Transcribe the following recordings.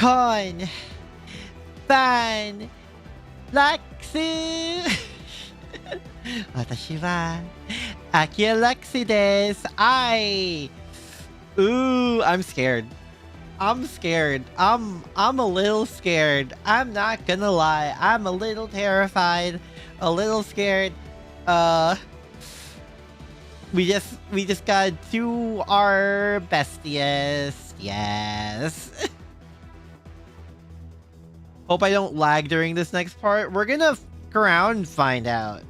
Konbanlux. 私は Akira Lux です。Ooh, I'm scared. I'm scared. I'm a little scared. I'm not gonna lie. I'm a little terrified. A little scared. We just gotta do our bestiest. Yes. Hope I don't lag during this next part. We're gonna fuck around and find out.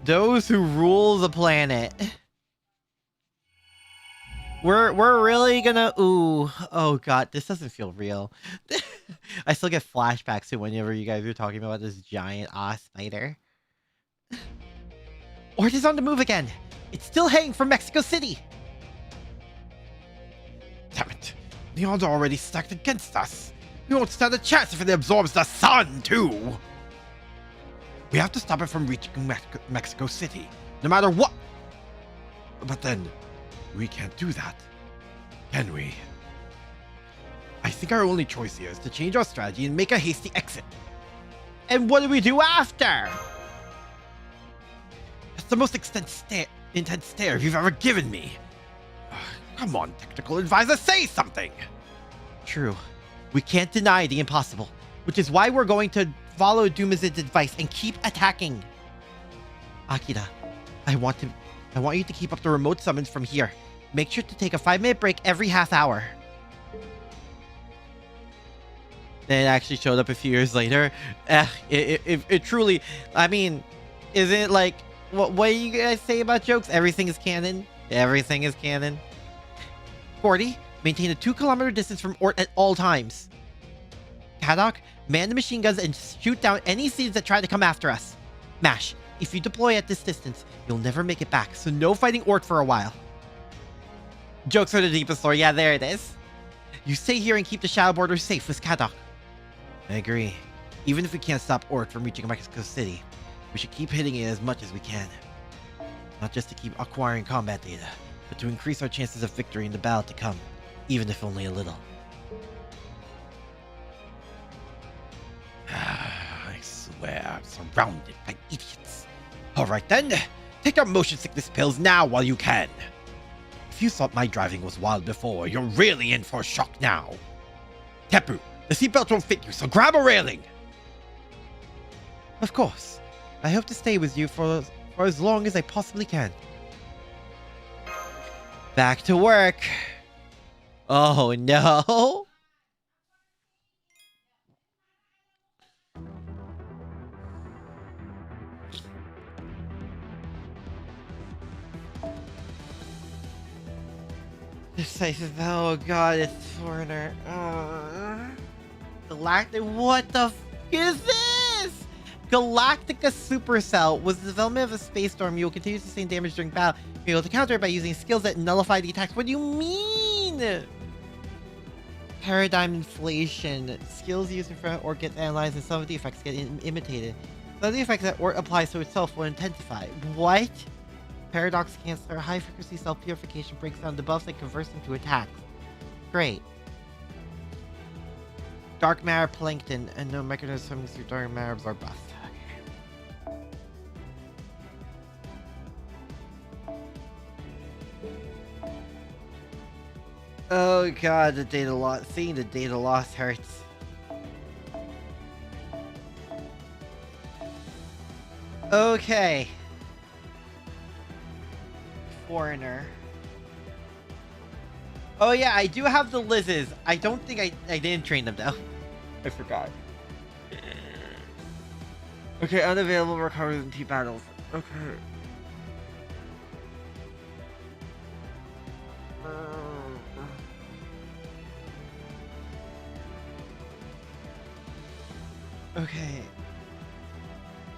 Those who rule the planet. We're really gonna oh god, this doesn't feel real. I still get flashbacks to whenever you guys were talking about this giant spider. ORT is on the move again. It's still heading for Mexico City. Damn it. The odds are already stacked against us. We won't stand a chance if it absorbs the sun, too. We have to stop it from reaching Mexico City, no matter what. But then, we can't do that, can we? I think our only choice here is to change our strategy and make a hasty exit. And what do we do after? That's the most intense stare you've ever given me. Come on, technical advisor, say something! True. We can't deny the impossible, which is why we're going to follow Dumazid's advice and keep attacking. Akira, I want you to keep up the remote summons from here. Make sure to take a 5-minute break every half hour. Then it actually showed up a few years later. It truly, I mean, isn't it like, what do you guys say about jokes? Everything is canon. Everything is canon. 40, maintain a 2-kilometer distance from ORT at all times. Haddock, man the machine guns and shoot down any seeds that try to come after us. Mash, if you deploy at this distance, you'll never make it back, so no fighting ORT for a while. Jokes for the deepest lore. Yeah, there it is. You stay here and keep the shadow border safe with Kadok. I agree. Even if we can't stop ORT from reaching Mexico City, we should keep hitting it as much as we can. Not just to keep acquiring combat data, but to increase our chances of victory in the battle to come, even if only a little. I swear I'm surrounded by idiots. Alright then, take our motion sickness pills now while you can. If you thought my driving was wild before, you're really in for a shock now. Tepu, the seatbelt won't fit you, so grab a railing! Of course. I hope to stay with you for as long as I possibly can. Back to work. Oh no! Oh god, it's Foreigner. Galactic, what the f is this? Galactica Supercell was the development of a space storm. You will continue to sustain damage during battle. You'll be able to counter it by using skills that nullify the attacks. What do you mean? Paradigm inflation. Skills used in front or gets analyzed and some of the effects get imitated. Some of the effects that ORT applies to itself will intensify. What? Paradox Cancer, high frequency self-purification breaks down debuffs and converts them to attacks. Great. Dark matter plankton, and no mechanism swimming through dark matter absorb buff. Oh god, the data loss. Seeing the data loss hurts. Okay. Foreigner. Oh yeah, I do have the Lizzes. I don't think I didn't train them though. I forgot. Okay, unavailable recovers in 2 battles. Okay. Okay.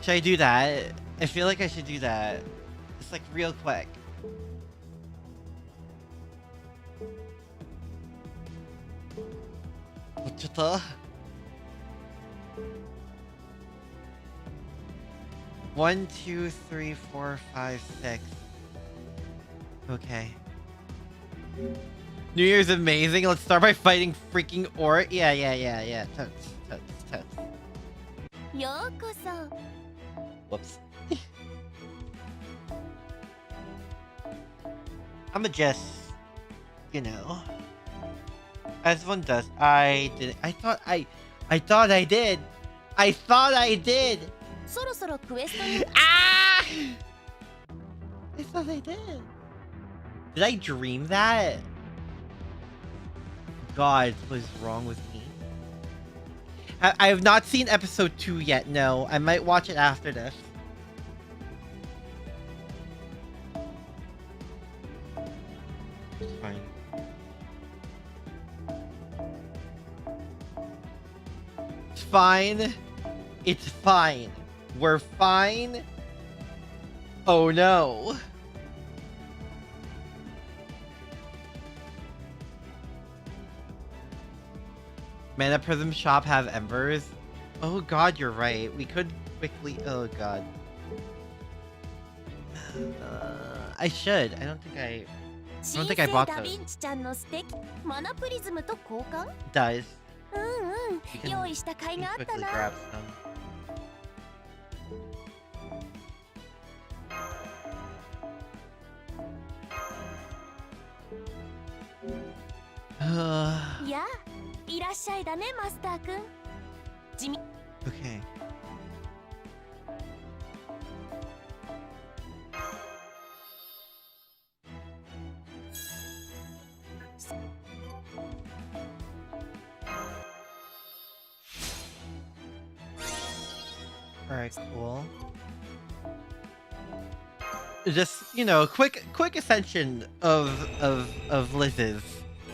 Should I do that? I feel like I should do that. It's like real quick. What's 1, 2, 3, 4, 5, 6. Okay. New Year's amazing. Let's start by fighting freaking ORT. Yeah. Totes. Whoops. I'ma just, you know, as one does. I did. I thought I did. I thought I did. Ah! I thought I did. Did I dream that? God, what is wrong with me? I have not seen episode 2 yet. No, I might watch it after this. It's fine. It's fine. It's fine. We're fine. Oh no. Mana Prism Shop have embers? Oh god, you're right. We could quickly... Oh god. I should. I don't think I bought those. Does. We can quickly grab some. Okay. Alright, cool. Just, you know, quick ascension of Liz's.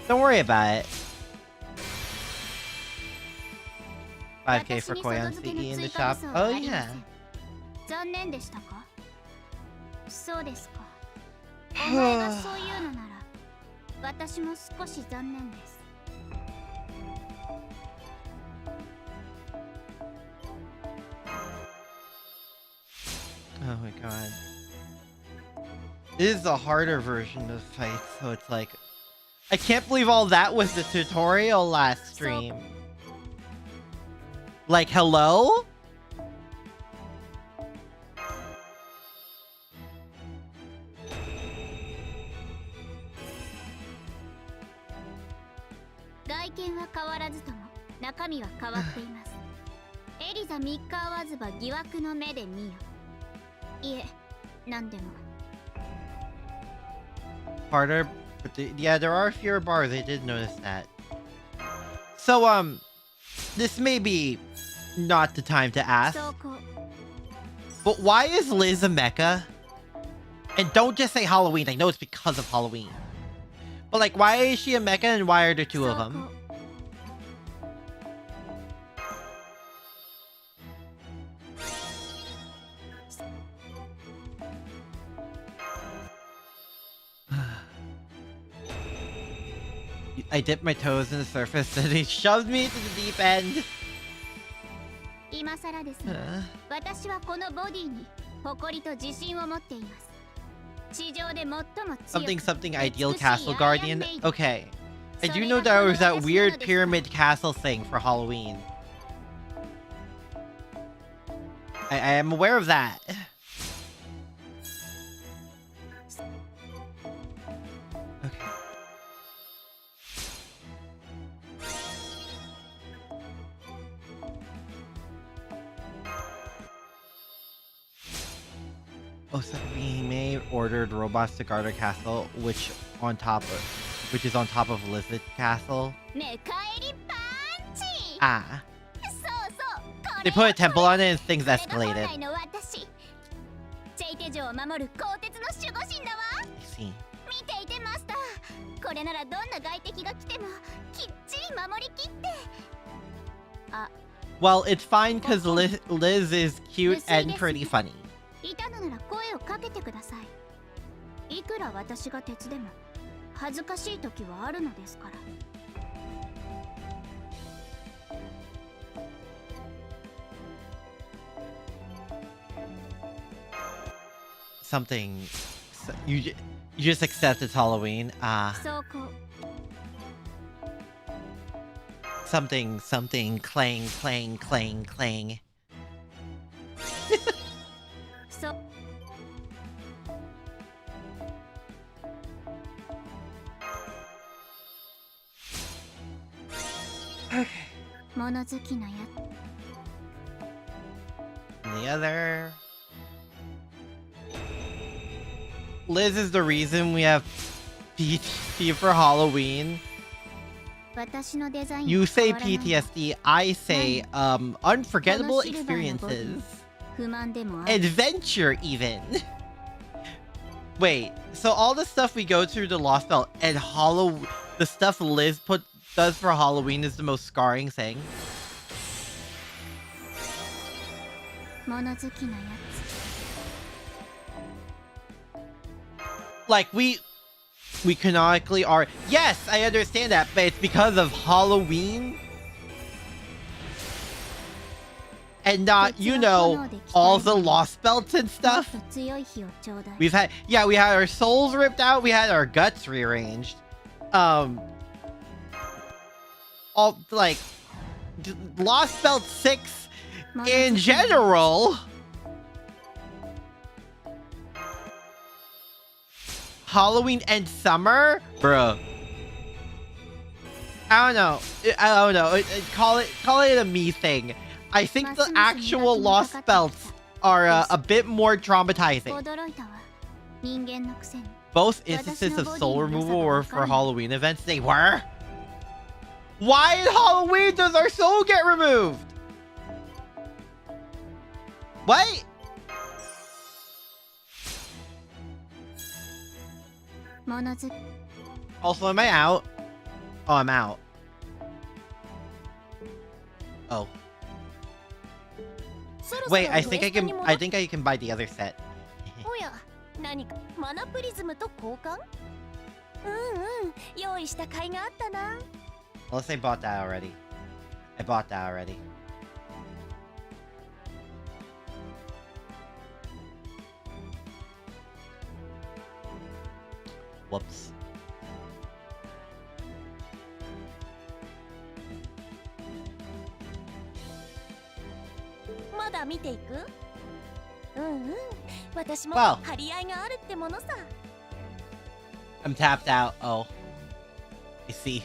Don't worry about it. 5k for Koyan CE in the shop. Oh yeah. Oh my god. This is a harder version of fight, so it's like... I can't believe all that was the tutorial last stream. Like, hello? Harder, but yeah, there are fewer bars. I did notice that. So, this may be not the time to ask, but why is Liz a mecha? And don't just say Halloween. I know it's because of Halloween. But, like, why is she a mecha and why are there two of them? I dipped my toes in the surface and he shoved me to the deep end. Something ideal castle guardian. Okay. I do know there was that weird pyramid castle thing for Halloween. I am aware of that. Oh, so we may ordered robots to guard our castle, which is on top of Lizard Castle. Ah. They put a temple on it and things escalated. I see. Well, it's fine because Liz is cute and pretty funny. Something you just accept it's Halloween. Ah. something clang clang clang clang. So Okay. 物好きなや And the other. Liz is the reason we have PTSD for Halloween. 私のデザイン You は say 変わらないわ PTSD, I say unforgettable experiences. 不満でもある Adventure even. Wait, so all the stuff we go through the Lost Belt and the stuff Liz does for Halloween is the most scarring thing. 物好きなや Like we canonically are. Yes, I understand that, but it's because of Halloween and not, you know, all the Lost Belts and つもっ stuff. と強い火をちょうだい We had our souls ripped out. We had our guts rearranged. All like Lost Belt 6 in general. Halloween and summer, bruh. I don't know. Call it a me thing. I think the actual Lost Belts are a bit more traumatizing. 驚いたわ人間のくせに Both instances of soul removal were for Halloween events. They were? Why in Halloween does our soul get removed? What? 物好き Also, am I out? Oh, I'm out. Oh. Wait, I think I can buy the other set. おや何かマナプリズムと交換用意した甲斐があったな Unless I bought that already. I bought that already. Whoops. Well, I'm tapped out. Oh. I see.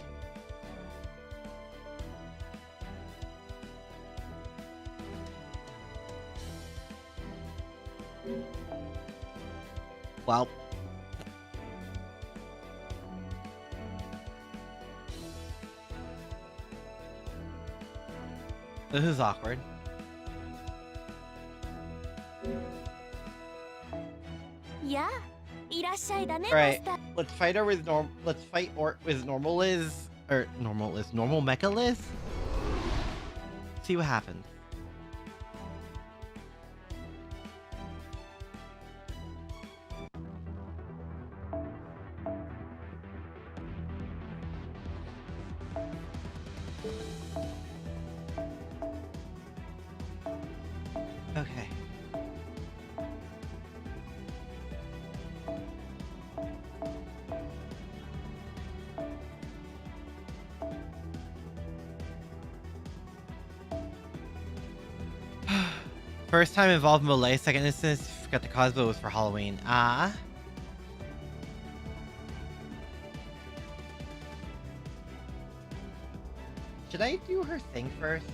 Well. This is awkward. Yeah. Alright, let's fight her with normal Liz. Or normal Mecha Liz? See what happens. Okay. First time involved in melee, second instance, forgot the cause, but it was for Halloween. Should I do her thing first?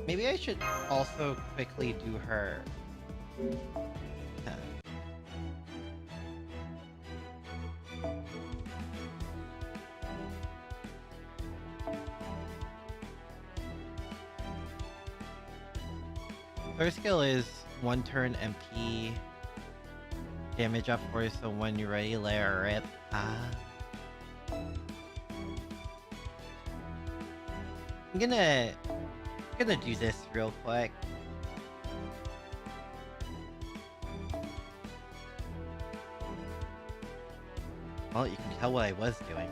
Maybe I should also quickly do her. Her skill is 1 turn MP damage up for you, so when you're ready, let her rip. I'm gonna do this real quick. Well, you can tell what I was doing.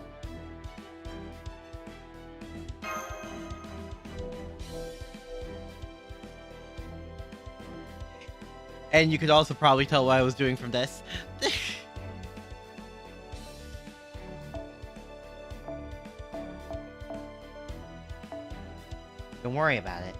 And you could also probably tell what I was doing from this. Don't worry about it.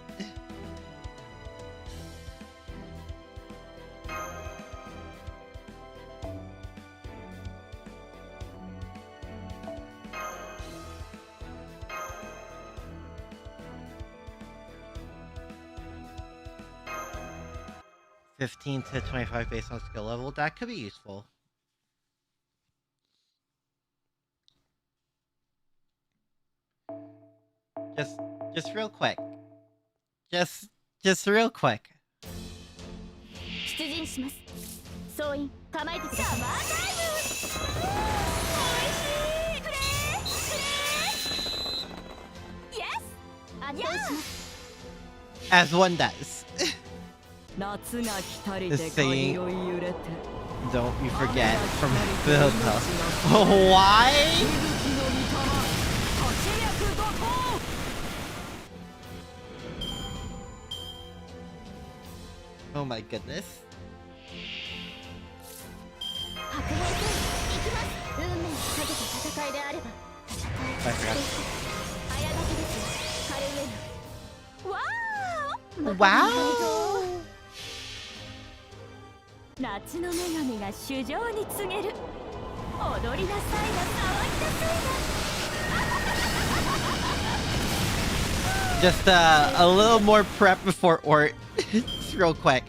$15 to $25 based on skill level. That could be useful. Just real quick. Just real quick. 出陣します。総員構えてください。サマータイム。おいしい。くれー。Yes。安定します。As one does. 夏が来たりで The saying, 髪を揺れて don't you forget from Build Why? Oh my goodness. 白兵戦行きます。運命をかけた戦いであれば戦い。 I forgot. 早書きですよ。カルウェナ。わーお。 Wow. 夏の女神が衆生に告げる。踊りなさいな、騒ぎなさいな。 Just a little more prep before ORT. Just real quick.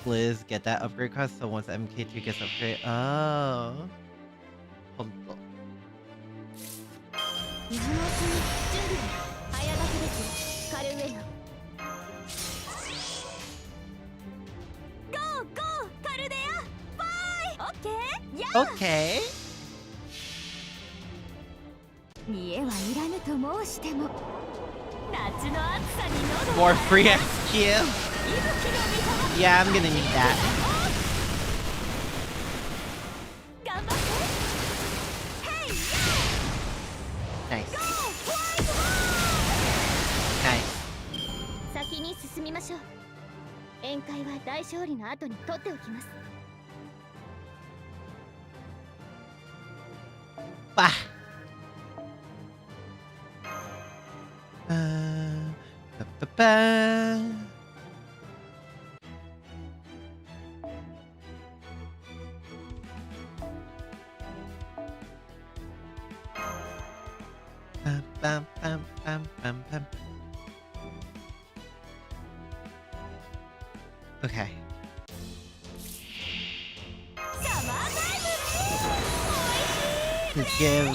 Please get that upgrade cost so once MK2 gets upgraded. Oh. 今のうちに準備を。早書きですよ。カルウェナ。ゴーゴーカルデア。バイ。オッケー。やー。 Okay. 見えはいらぬと申しても。夏の暑さに喉 More free XQ. Yeah, I'm gonna need that. 頑張って。ヘイヤー。 Nice. ゴーホワイトボー。 Nice. 先に進みましょう。宴会は大勝利の後に取っておきます。 Bah. Ba-ba-ba. Bum, bum, bum, bum, bum, bum. Okay. サマータイム。 To give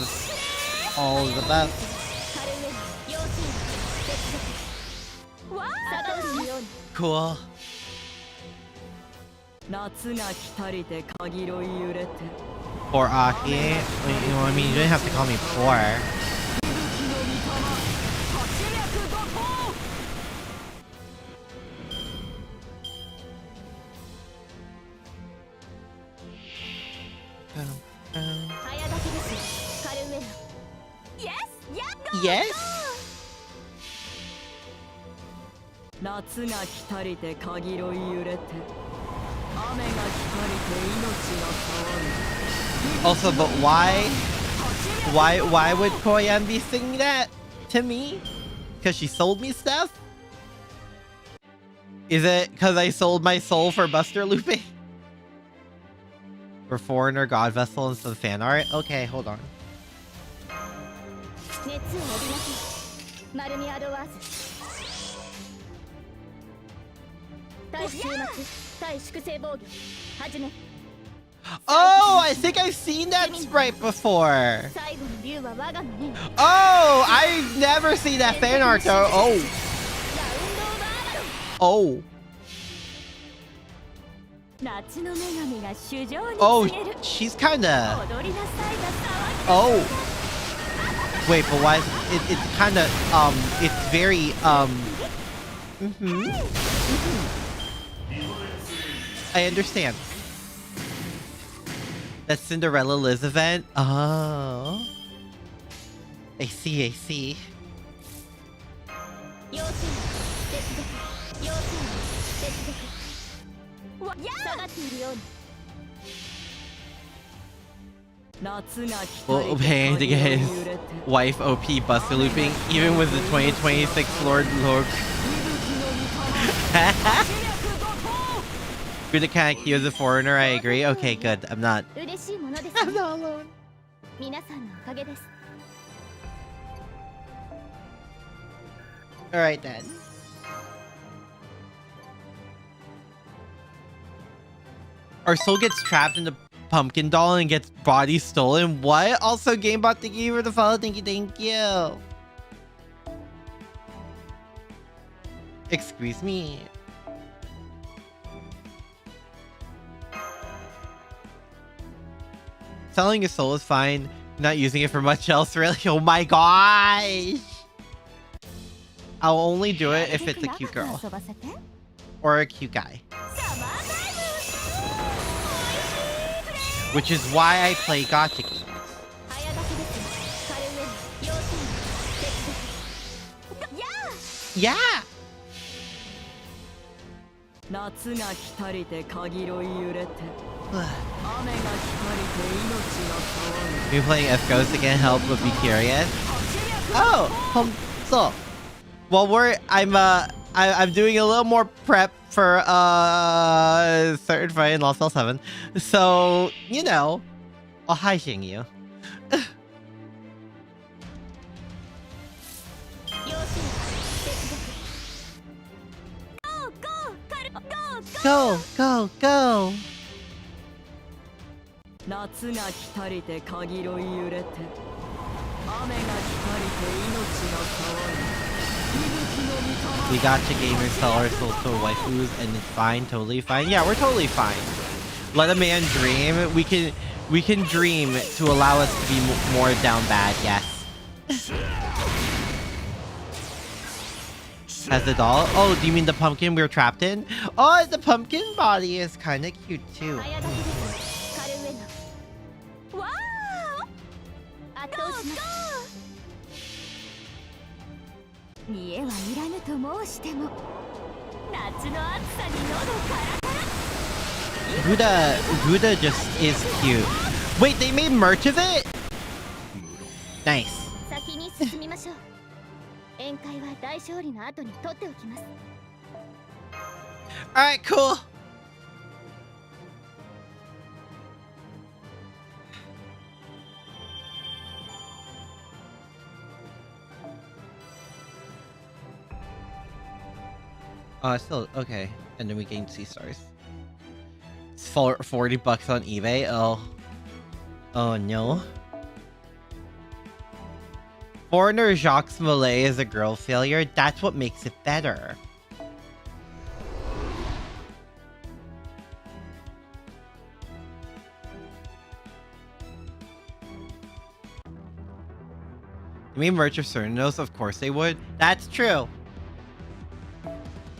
all the buffs. カルウェナ、要注意。接続。わー。サドルのように。 Cool. 夏が来たりで鍵ろ揺れて Poor Aki. You know what I mean? You didn't have to call me poor. 吹雪の御霊八脈怒涛 早書きですよ。カルウェナ。Yes! Yes? 夏が来たりで鍵ろ揺れて雨が来たりで命が騒ぐ Also, but why would Koyan be singing that to me? Because she sold me stuff? Is it because I sold my soul for Buster looping? For Foreigner, God Vessel, and some fan art? Okay, hold on. 熱を帯びなさい。マルミアドワーズ。対終末、対粛清防御。始め。 Oh, I think I've seen that sprite before. 最後の竜は我がのね。 Oh, I've never seen that fan art though. Oh. ラウンドオーバード。 Oh. 夏の女神が衆生に Oh, 告げる。 she's kinda... 踊りなさいな、騒ぎ。 Oh. Wait, but why is it's kinda, it's very, I understand. That Cinderella Liz event? Oh. I see, I see. 要注意。接続。要注意。接続。Well, paying to get his wife OP buster looping, even with the 2026 Lord. You're the kind of cute as a foreigner, I agree. Okay, good. I'm not alone. Alright then. Our soul gets trapped in the pumpkin doll and gets body stolen. What? Also, Gamebot, thank you for the follow. Thank you. Excuse me. Selling your soul is fine. Not using it for much else, really. Oh my gosh. I'll only do it if it's a cute girl. Or a cute guy. Which is why I play gacha games. Yeah! You playing F Ghost again? Help, but be curious. Oh, so. Well, I'm doing a little more prep for certain fight in Lost Spell 7. So, you know, I'll hi-shing you. Go, go, go! We gotcha gamers sell our souls to waifus and it's fine, totally fine. Yeah, we're totally fine. Let a man dream. We can dream to allow us to be more down bad, yes. As the doll? Oh, do you mean the pumpkin we were trapped in? Oh, the pumpkin body is kind of cute too. Gouda just is cute. Wait, they made merch of it? Nice. Alright, cool. Still, okay. And then we gain C stars. It's for $40 on eBay. Oh no. Foreigner Jacques Mollet is a girl failure. That's what makes it better. You mean merch of Cernos? Of course they would. That's true.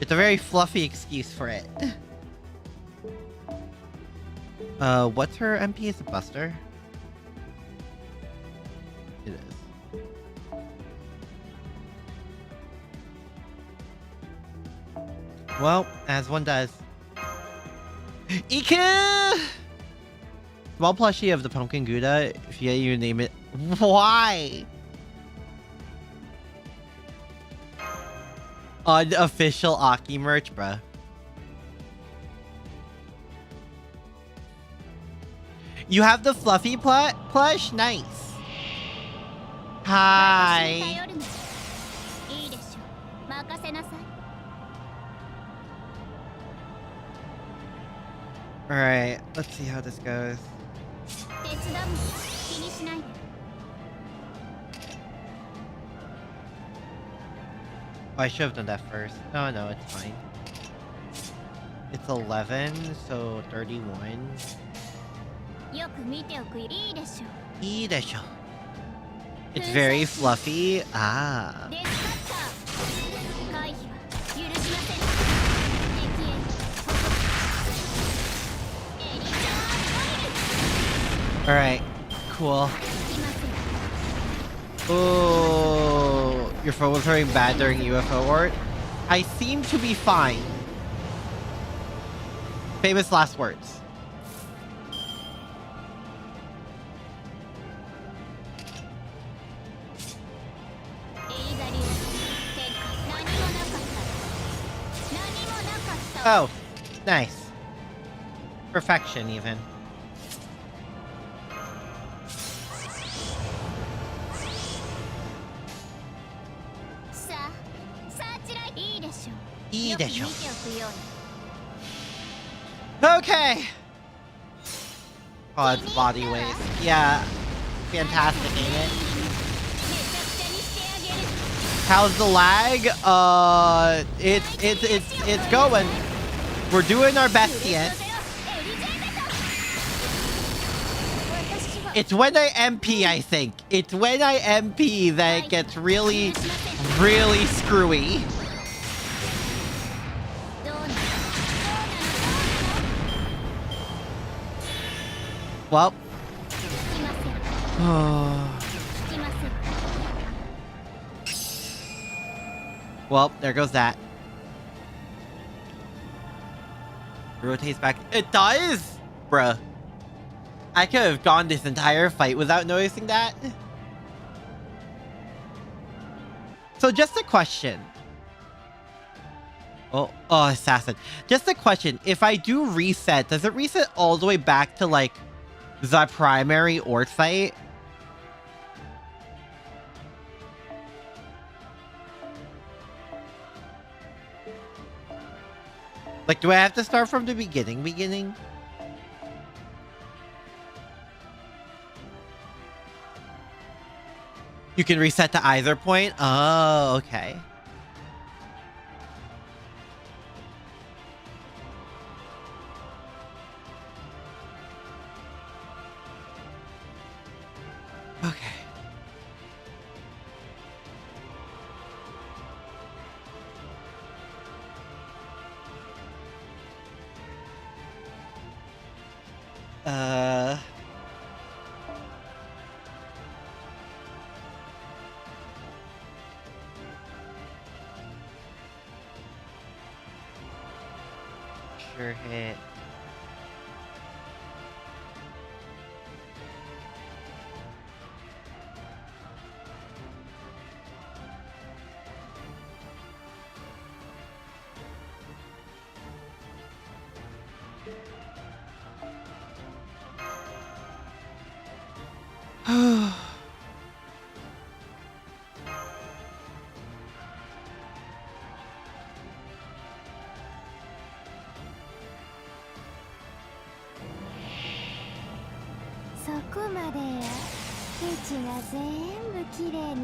It's a very fluffy excuse for it. What's her MP? Is it Buster? It is. Well, as one does. Ika! Small plushie of the Pumpkin Gouda. If you name it. Why? Unofficial Aki merch, bruh. You have the fluffy plush? Nice. Hi. Alright, let's see how this goes. Oh, I should have done that first. No, no, it's fine. It's 11, so 31. It's very fluffy. Ah. Alright, cool. Oh, your phone was very bad during UFO ORT. I seem to be fine. Famous last words. Oh, nice. Perfection, even. Okay. Oh, it's body weight. Yeah. Fantastic, ain't it? How's the lag? It's going. We're doing our best yet. It's when I MP, I think. It's when I MP that it gets really, really screwy. Well. Well, there goes that. Rotates back. It does? Bruh. I could have gone this entire fight without noticing that. So just a question. Oh, assassin. Just a question. If I do reset, does it reset all the way back to, like, the primary ORT site? Like, do I have to start from the beginning? You can reset to either point? Oh, okay. Okay. Sure hit.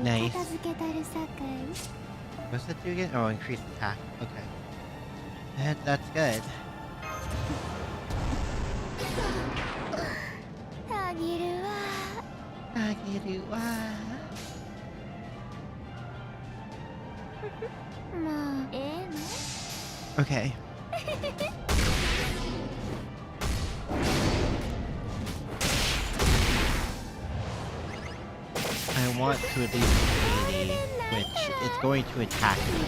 Nice. What's that do again? Oh, increased attack. Okay. That's good. Okay. I want to at least 80, which it's going to attack me.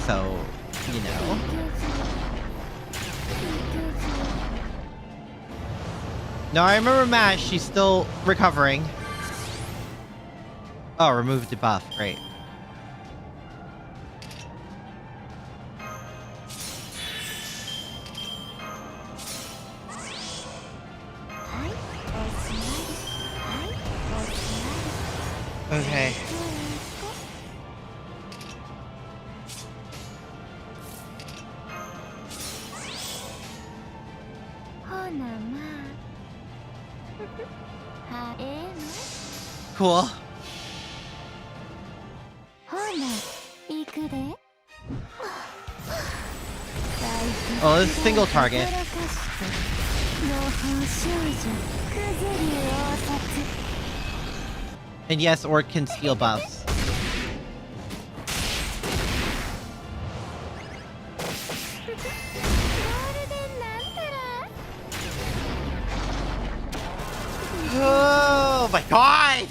So, you know. No, I remember Mash. She's still recovering. Oh, remove debuff. Great. Okay. Cool. Oh, this is single target. And yes, ORT can steal buffs. Oh my god!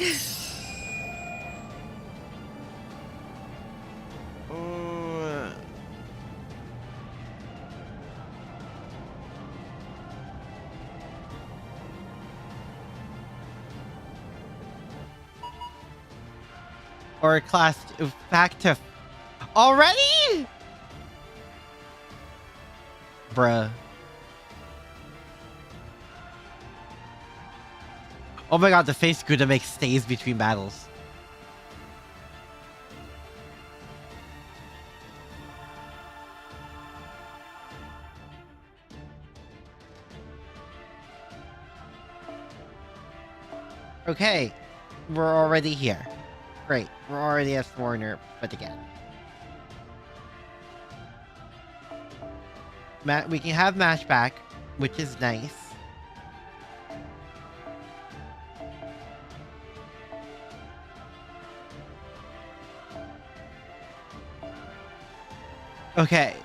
or class back to already? Bruh. Oh my god, the face Gouda makes stays between battles. Okay, we're already here. Great, we're already at Foreigner, but again. We can have Mash back, which is nice. Okay.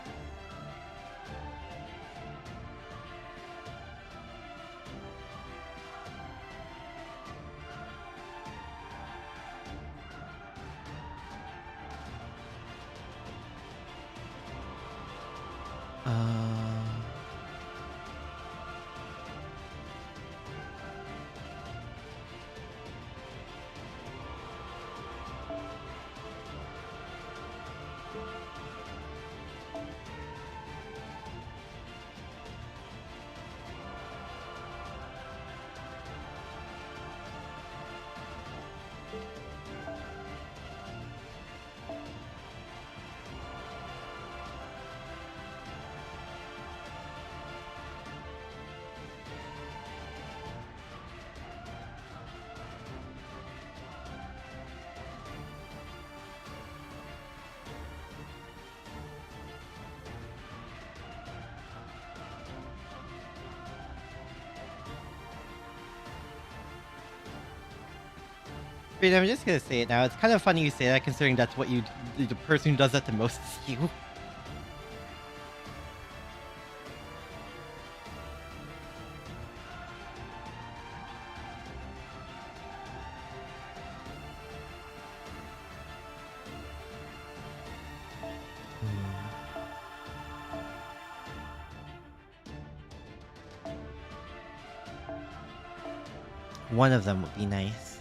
Wait, I'm just gonna say it now. It's kind of funny you say that, considering that's what the person who does that the most is you. One of them would be nice.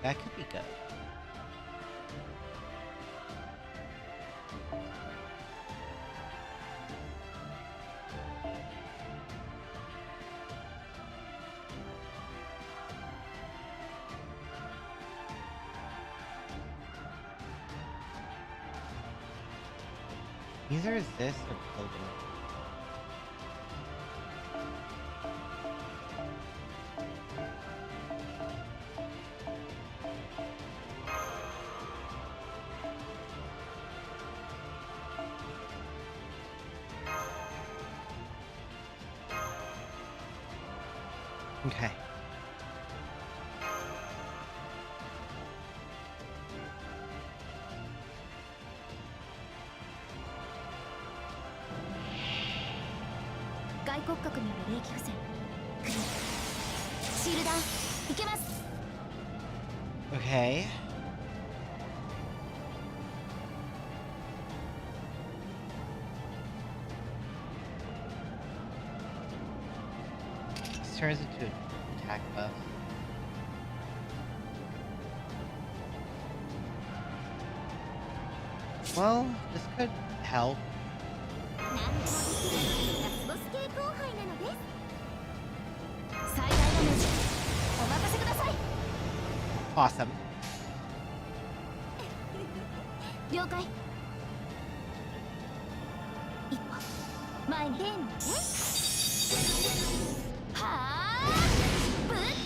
That could be good. Either is this or clothing. Okay. Okay. This turns into an attack buff. Well, this could help. Awesome.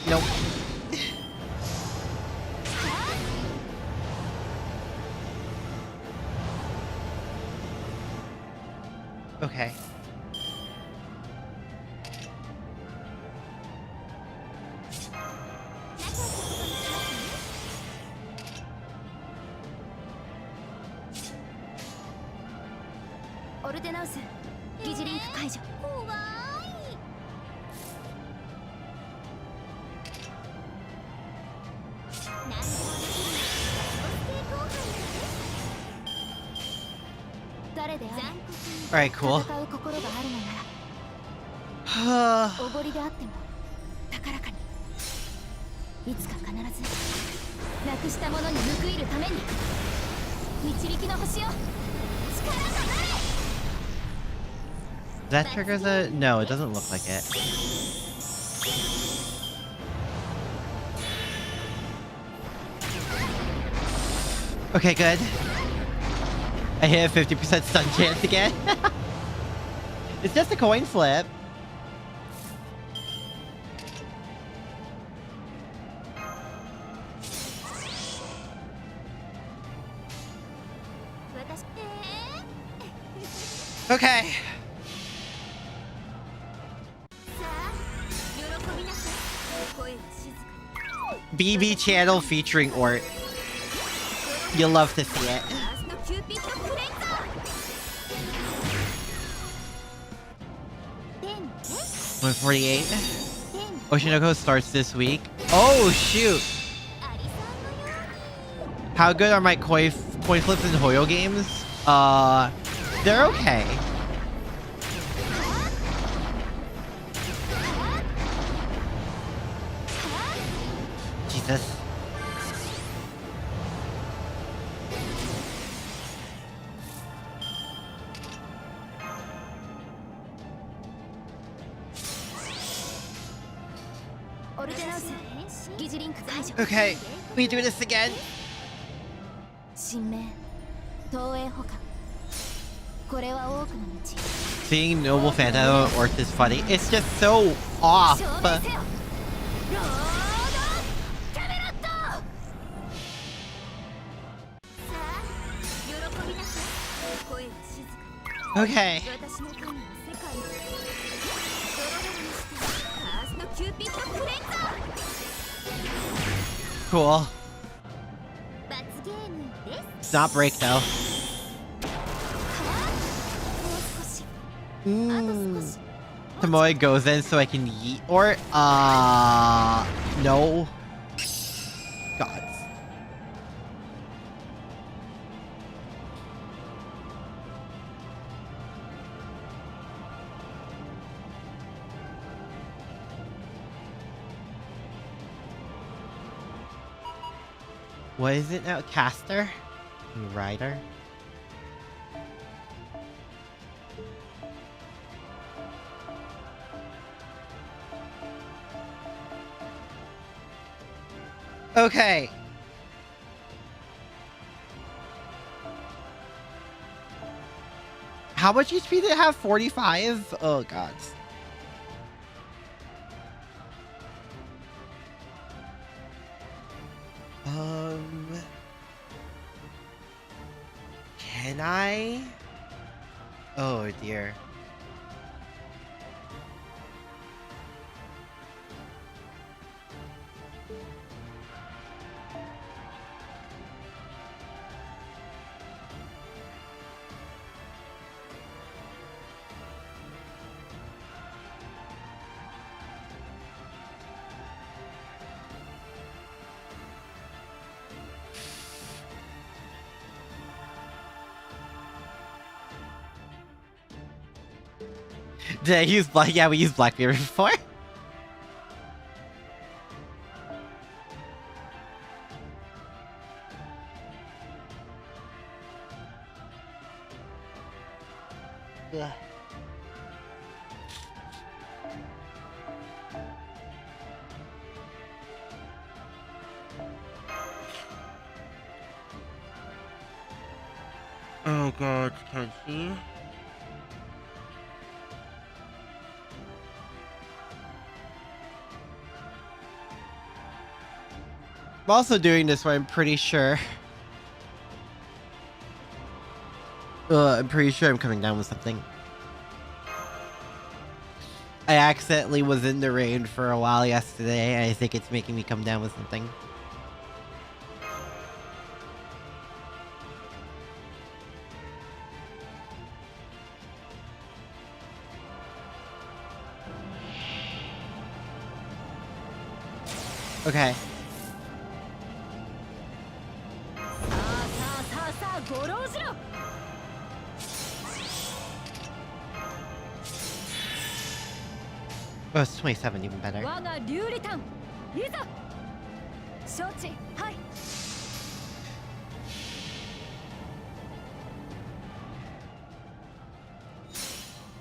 Nope. Okay. Alright, cool. おごりであっても高らかにいつか必ずなくしたものに報いるために導きの星よ力となれ That triggers a... No, it doesn't look like it. Okay, good. I hit a 50% stun chance again. It's just a coin flip. Okay. BB channel featuring ORT. You'll love to see it. 148. Oshinoko starts this week. Oh shoot! How good are my coin flips and Hoyo games? They're okay. Jesus. Okay, we do this again. Seeing Noble Phantom ORT is funny. It's just so off. Okay. Cool. It's not break though. Tomoe goes in so I can yeet or no. Gods. What is it now? Caster? Rider? Okay. How much HP did it have? 45? Oh god. Can I? Oh dear. Did I use Black? Yeah, we used Blackbeard before. Yeah. Oh god, can she? I'm also doing this where I'm pretty sure. I'm pretty sure I'm coming down with something. I accidentally was in the rain for a while yesterday, and I think it's making me come down with something. Okay. Oh, it's 27, even better. 我がリュウリタンいざ承知はい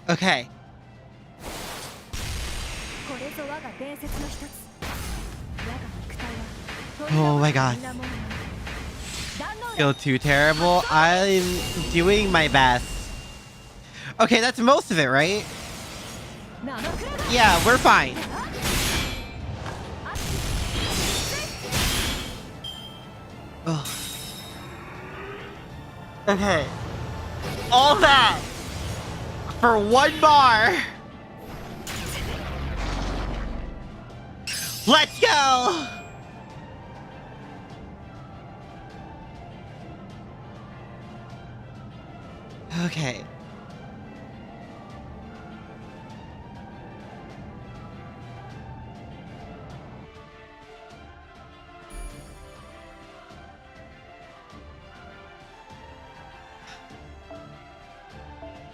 Okay. これぞ我が伝説の一つ我が肉体は Oh my god. みんなもの Feel too terrible. I'm doing my best. Okay, that's most of it, right? Yeah, we're fine. Ugh. Okay. All that for one bar. Let's go. Okay.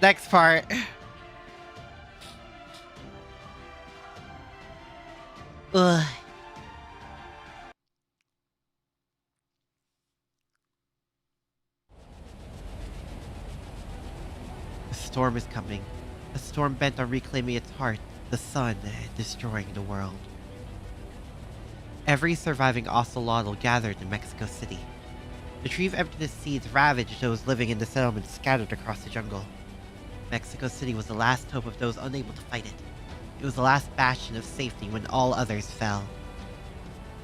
Next part. Ugh. The storm is coming. A storm bent on reclaiming its heart, the sun, and destroying the world. Every surviving ocelotl gathered in Mexico City. The tree of emptiness seeds ravaged those living in the settlements scattered across the jungle. Mexico City was the last hope of those unable to fight it. It was the last bastion of safety when all others fell.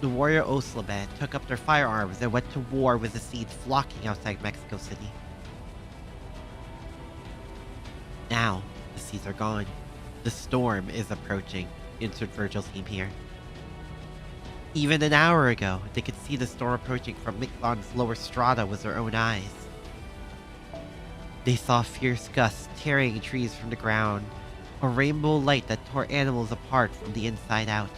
The warrior Osla band took up their firearms and went to war with the seeds flocking outside Mexico City. Now, the seeds are gone. The storm is approaching. Insert Virgil's theme here. Even an hour ago, they could see the storm approaching from Miklan's lower strata with their own eyes. They saw fierce gusts tearing trees from the ground, a rainbow light that tore animals apart from the inside out.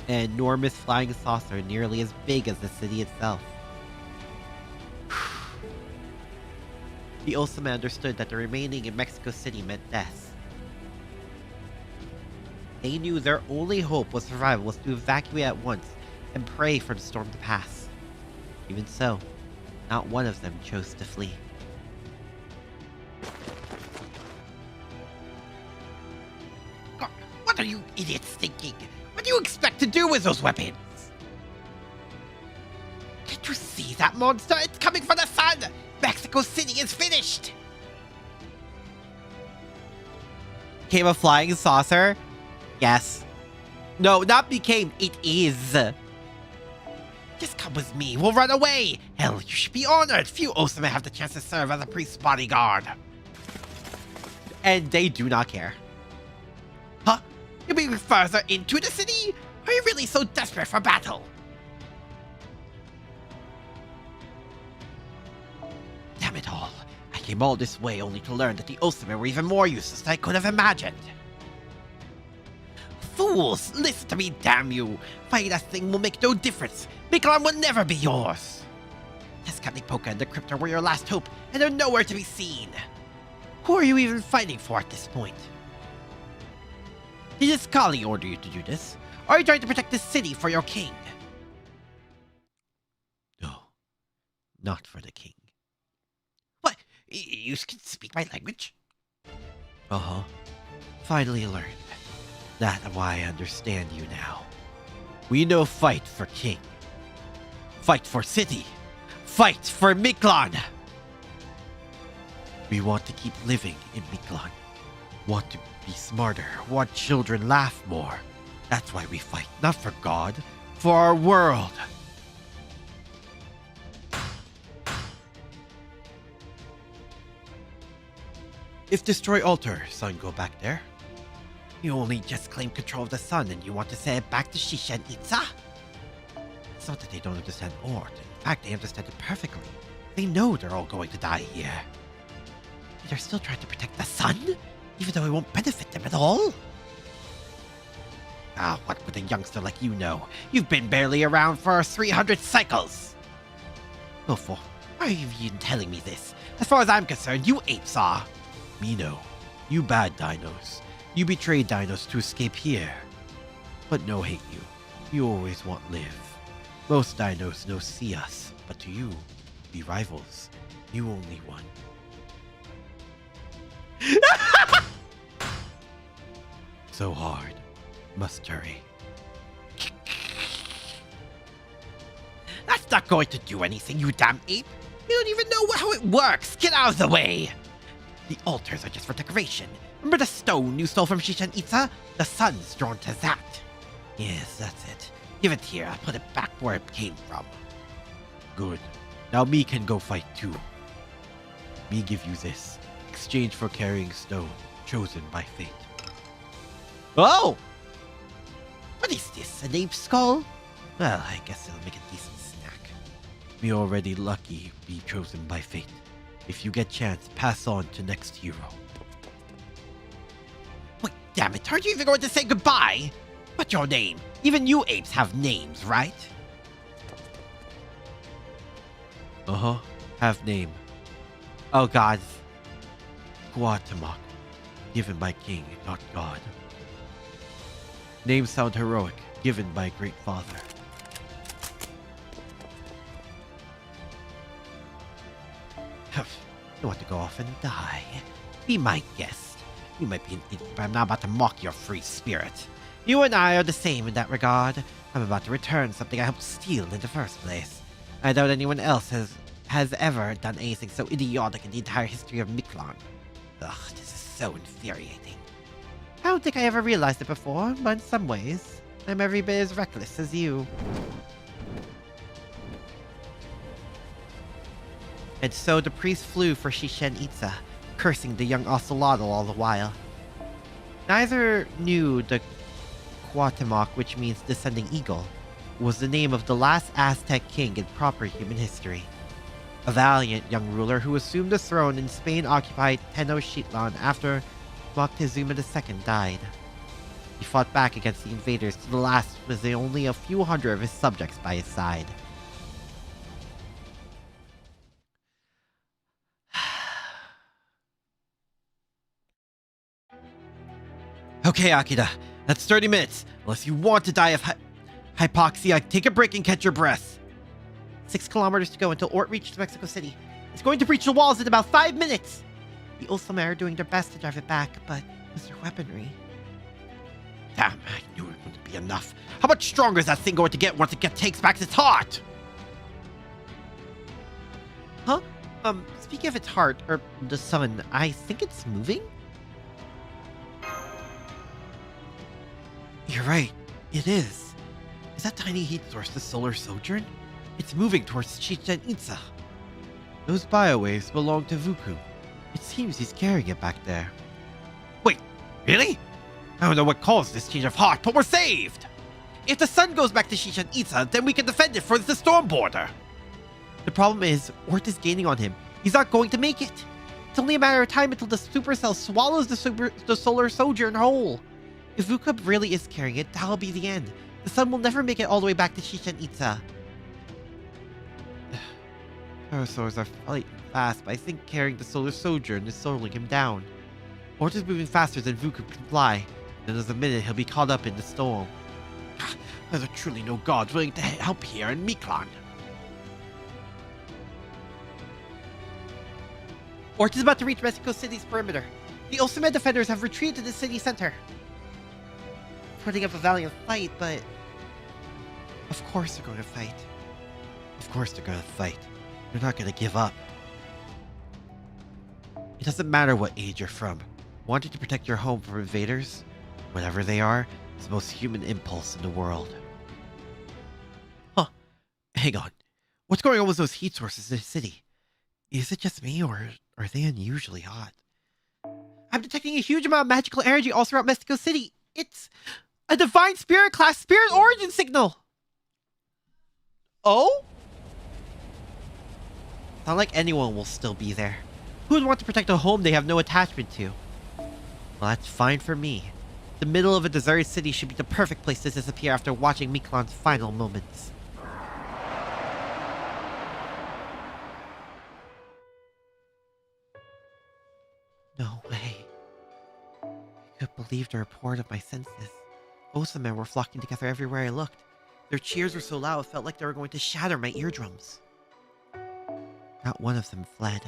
An enormous flying saucer nearly as big as the city itself. The Osama understood that the remaining in Mexico City meant death. They knew their only hope was survival was to evacuate at once and pray for the storm to pass. Even so, not one of them chose to flee. What are you idiots thinking? What do you expect to do with those weapons? Can't you see that monster? It's coming for the sun! Mexico City is finished! Became a flying saucer? Yes. No, not became. It is. Just come with me. We'll run away. Hell, you should be honored. Few Osama have the chance to serve as a priest's bodyguard. And they do not care. Huh? You're moving further into the city? Are you really so desperate for battle? Damn it all. I came all this way only to learn that the Osama were even more useless than I could have imagined. Fools! Listen to me, damn you! Fighting that thing will make no difference. Miklan will never be yours. Tezcatlipoca and the Crypto were your last hope, and they're nowhere to be seen. Who are you even fighting for at this point? Did this Kali order you to do this? Or are you trying to protect the city for your king? No, not for the king. What? You can speak my language? Uh-huh. Finally learned. That's why I understand you now. We no fight for king. Fight for city. Fight for Miklan! We want to keep living in Miklan. Want to be smarter. Want children laugh more. That's why we fight. Not for God. For our world. If destroy altar, sun go back there. You only just claim control of the sun and you want to send it back to Shisha and Itza? It's not that they don't understand ORT. In fact, they understand it perfectly. They know they're all going to die here. But they're still trying to protect the sun? Even though it won't benefit them at all? Ah, what would a youngster like you know? You've been barely around for 300 cycles! Lofo, why are you even telling me this? As far as I'm concerned, you apes are. Me no. You bad dinos. You betrayed Dinos to escape here. But no hate you. You always want live. Most Dinos no see us, but to you, be rivals. You only one. So hard. Must hurry. That's not going to do anything, you damn ape. You don't even know how it works. Get out of the way. The altars are just for decoration. Remember the stone you stole from Chichen Itza? The sun's drawn to that. Yes, that's it. Give it here. I'll put it back where it came from. Good. Now me can go fight too. Me give you this. Exchange for carrying stone. Chosen by fate. Oh! What is this? An ape skull? Well, I guess it'll make a decent snack. Me already lucky be chosen by fate. If you get chance, pass on to next hero. Wait, damn it, aren't you even going to say goodbye? What's your name? Even you apes have names, right? Uh-huh, have name. Oh god. Guatemala. Given by king, not god. Names sound heroic, given by great father. You want to go off and die? Be my guest. You might be an idiot, but I'm not about to mock your free spirit. You and I are the same in that regard. I'm about to return something I helped steal in the first place. I doubt anyone else has ever done anything so idiotic in the entire history of Miklan. Ugh, this is so infuriating. I don't think I ever realized it before, but in some ways, I'm every bit as reckless as you. And so the priest flew for Chichen Itza, cursing the young Ocelotl all the while. Neither knew the Cuauhtémoc, which means descending eagle, was the name of the last Aztec king in proper human history. A valiant young ruler who assumed the throne in Spain-occupied Tenochtitlan after Moctezuma II died. He fought back against the invaders to the last with only a few hundred of his subjects by his side. Okay, Akira, that's 30 minutes. Unless you want to die of hypoxia, take a break and catch your breath. 6 kilometers to go until ORT reaches Mexico City. It's going to breach the walls in about 5 minutes. The Ulsame are doing their best to drive it back, but with their weaponry... Damn, I knew it wouldn't be enough. How much stronger is that thing going to get once it takes back its heart? Huh? Speaking of its heart, or the sun, I think it's moving? You're right. It is. Is that tiny heat source the solar sojourn? It's moving towards Chichen Itza. Those biowaves belong to Vuku. It seems he's carrying it back there. Wait, really? I don't know what caused this change of heart, but we're saved! If the sun goes back to Chichen Itza, then we can defend it for the storm border. The problem is, ORT is gaining on him. He's not going to make it. It's only a matter of time until the supercell swallows the solar sojourn whole. If Vuku really is carrying it, that'll be the end. The sun will never make it all the way back to Chichen Itza. Pterosaurs are fighting fast, but I think carrying the solar sojourn is slowing him down. ORT is moving faster than Vuku can fly. In a minute, he'll be caught up in the storm. There's truly no gods willing to help here in Miklan. ORT is about to reach Mexico City's perimeter. The Ulsame defenders have retreated to the city center. Putting up a valiant fight, but... Of course they're going to fight. Of course they're going to fight. They're not going to give up. It doesn't matter what age you're from. Wanting to protect your home from invaders, whatever they are, is the most human impulse in the world. Huh. Hang on. What's going on with those heat sources in the city? Is it just me, or are they unusually hot? I'm detecting a huge amount of magical energy all throughout Mexico City. It's a divine spirit class spirit origin signal. Oh? Not like anyone will still be there. Who would want to protect a home they have no attachment to? Well, that's fine for me. The middle of a deserted city should be the perfect place to disappear after watching Miklan's final moments. No way. couldn't believe the report of my senses. Most of the men were flocking together everywhere I looked. Their cheers were so loud it felt like they were going to shatter my eardrums. Not one of them fled.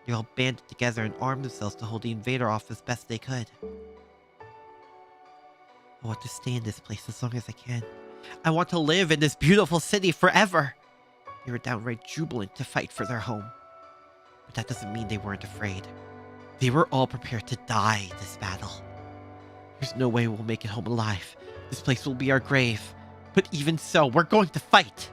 They all banded together and armed themselves to hold the invader off as best they could. I want to stay in this place as long as I can. I want to live in this beautiful city forever. They were downright jubilant to fight for their home. But that doesn't mean they weren't afraid. They were all prepared to die this battle. There's no way we'll make it home alive. This place will be our grave. But even so, we're going to fight.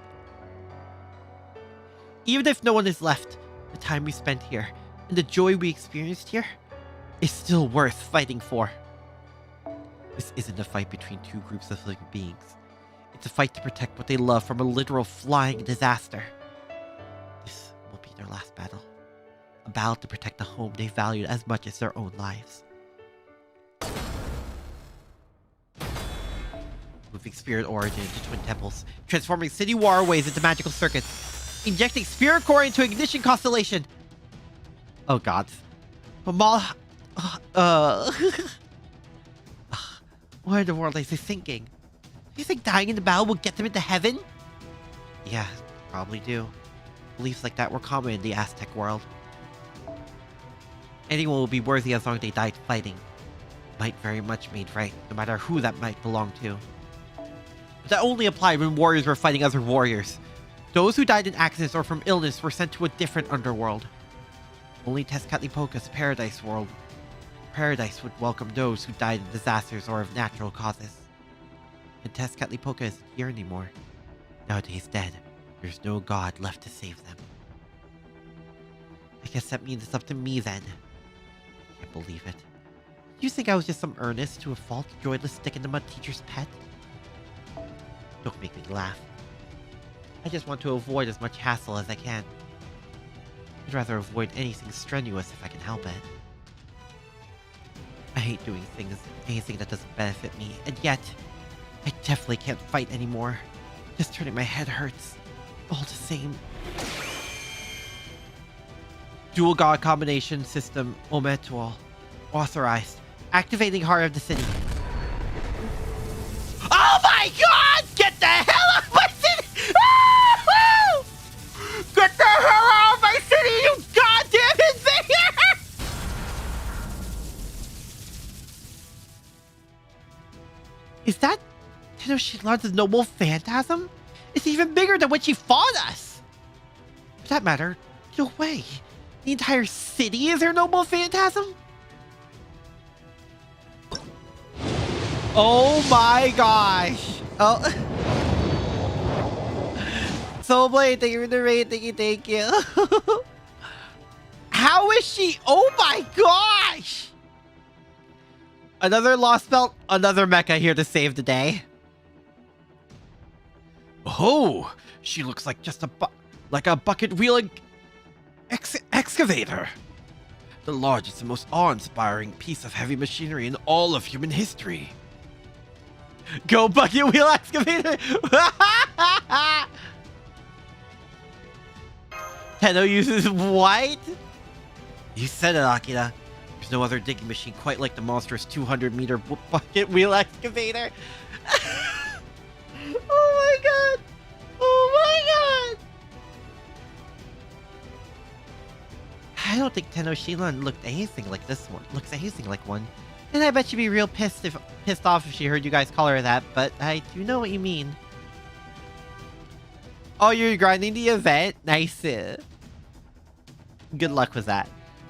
Even if no one is left, the time we spent here and the joy we experienced here is still worth fighting for. This isn't a fight between two groups of living beings. It's a fight to protect what they love from a literal flying disaster. This will be their last battle. A battle to protect the home they valued as much as their own lives. Moving spirit origin into twin temples, transforming city waterways into magical circuits, injecting spirit core into ignition constellation. Oh god. What in the world is he thinking? Do you think dying in the battle will get them into heaven? Yeah, probably do. Beliefs like that were common in the Aztec world. Anyone will be worthy as long as they died fighting. Might very much made right, no matter who that might belong to. But that only applied when warriors were fighting other warriors. Those who died in accidents or from illness were sent to a different underworld. Only Tezcatlipoca's paradise world. Paradise would welcome those who died in disasters or of natural causes. And Tezcatlipoca isn't here anymore. Nowadays dead, there's no god left to save them. I guess that means it's up to me then. I can't believe it. You think I was just some earnest to a fault, joyless stick in the mud teacher's pet? Don't make me laugh. I just want to avoid as much hassle as I can. I'd rather avoid anything strenuous if I can help it. I hate doing anything that doesn't benefit me, and yet, I definitely can't fight anymore. Just turning my head hurts. All the same. Dual god combination system Ometual. Authorized. Activating heart of the city. Oh my god! Get the hell out of my city! Ah! Get the hell out of my city, you goddamn invader! Is that Tenochtitlan's noble phantasm? It's even bigger than when she fought us! For that matter, no way. The entire city is her noble phantasm? Oh my gosh! Oh. Soulblade, thank you for the raid, thank you. How is she? Oh my gosh! Another lost belt, another mecha here to save the day. Oh, she looks like just a bucket wheeling excavator. The largest and most awe-inspiring piece of heavy machinery in all of human history. Go bucket wheel excavator! Tenno uses white? You said it, Akira. There's no other digging machine quite like the monstrous 200-meter bucket wheel excavator. Oh my god! Oh my god! I don't think Tenochtitlan looked anything like this one. Looks anything like one. And I bet she'd be real pissed off if she heard you guys call her that, but I do know what you mean. Oh, you're grinding the event? Nice. Good luck with that.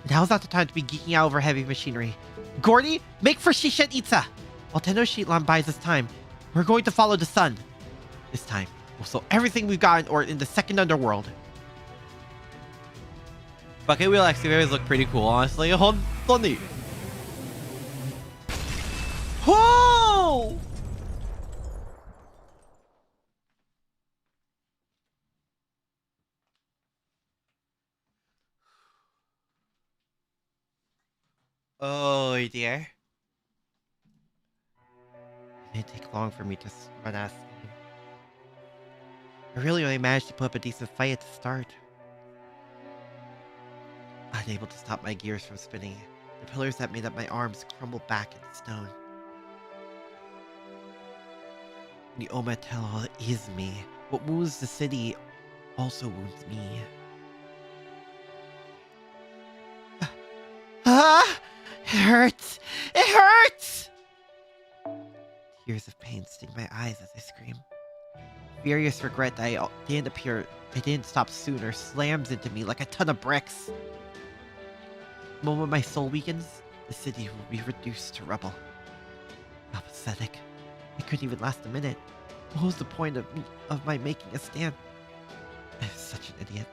Now's not the time to be geeking out over heavy machinery. Gordy, make for Shisha Itza! While Tenochtitlan buys us time, we're going to follow the sun. This time, we'll sell everything we've got in the second underworld. Bucket wheel excavators look pretty cool, honestly. Honestly. Whoa! Oh dear. It didn't take long for me to run out of steam. I really only managed to put up a decent fight at the start. Unable to stop my gears from spinning, The pillars that made up my arms crumbled back into stone. The Ometel is me. What wounds the city also wounds me. Ah! It hurts! It hurts! Tears of pain sting my eyes as I scream. Furious regret that I didn't stop sooner slams into me like a ton of bricks. The moment my soul weakens, the city will be reduced to rubble. How pathetic. It couldn't even last a minute. What was the point of my making a stand? I was such an idiot.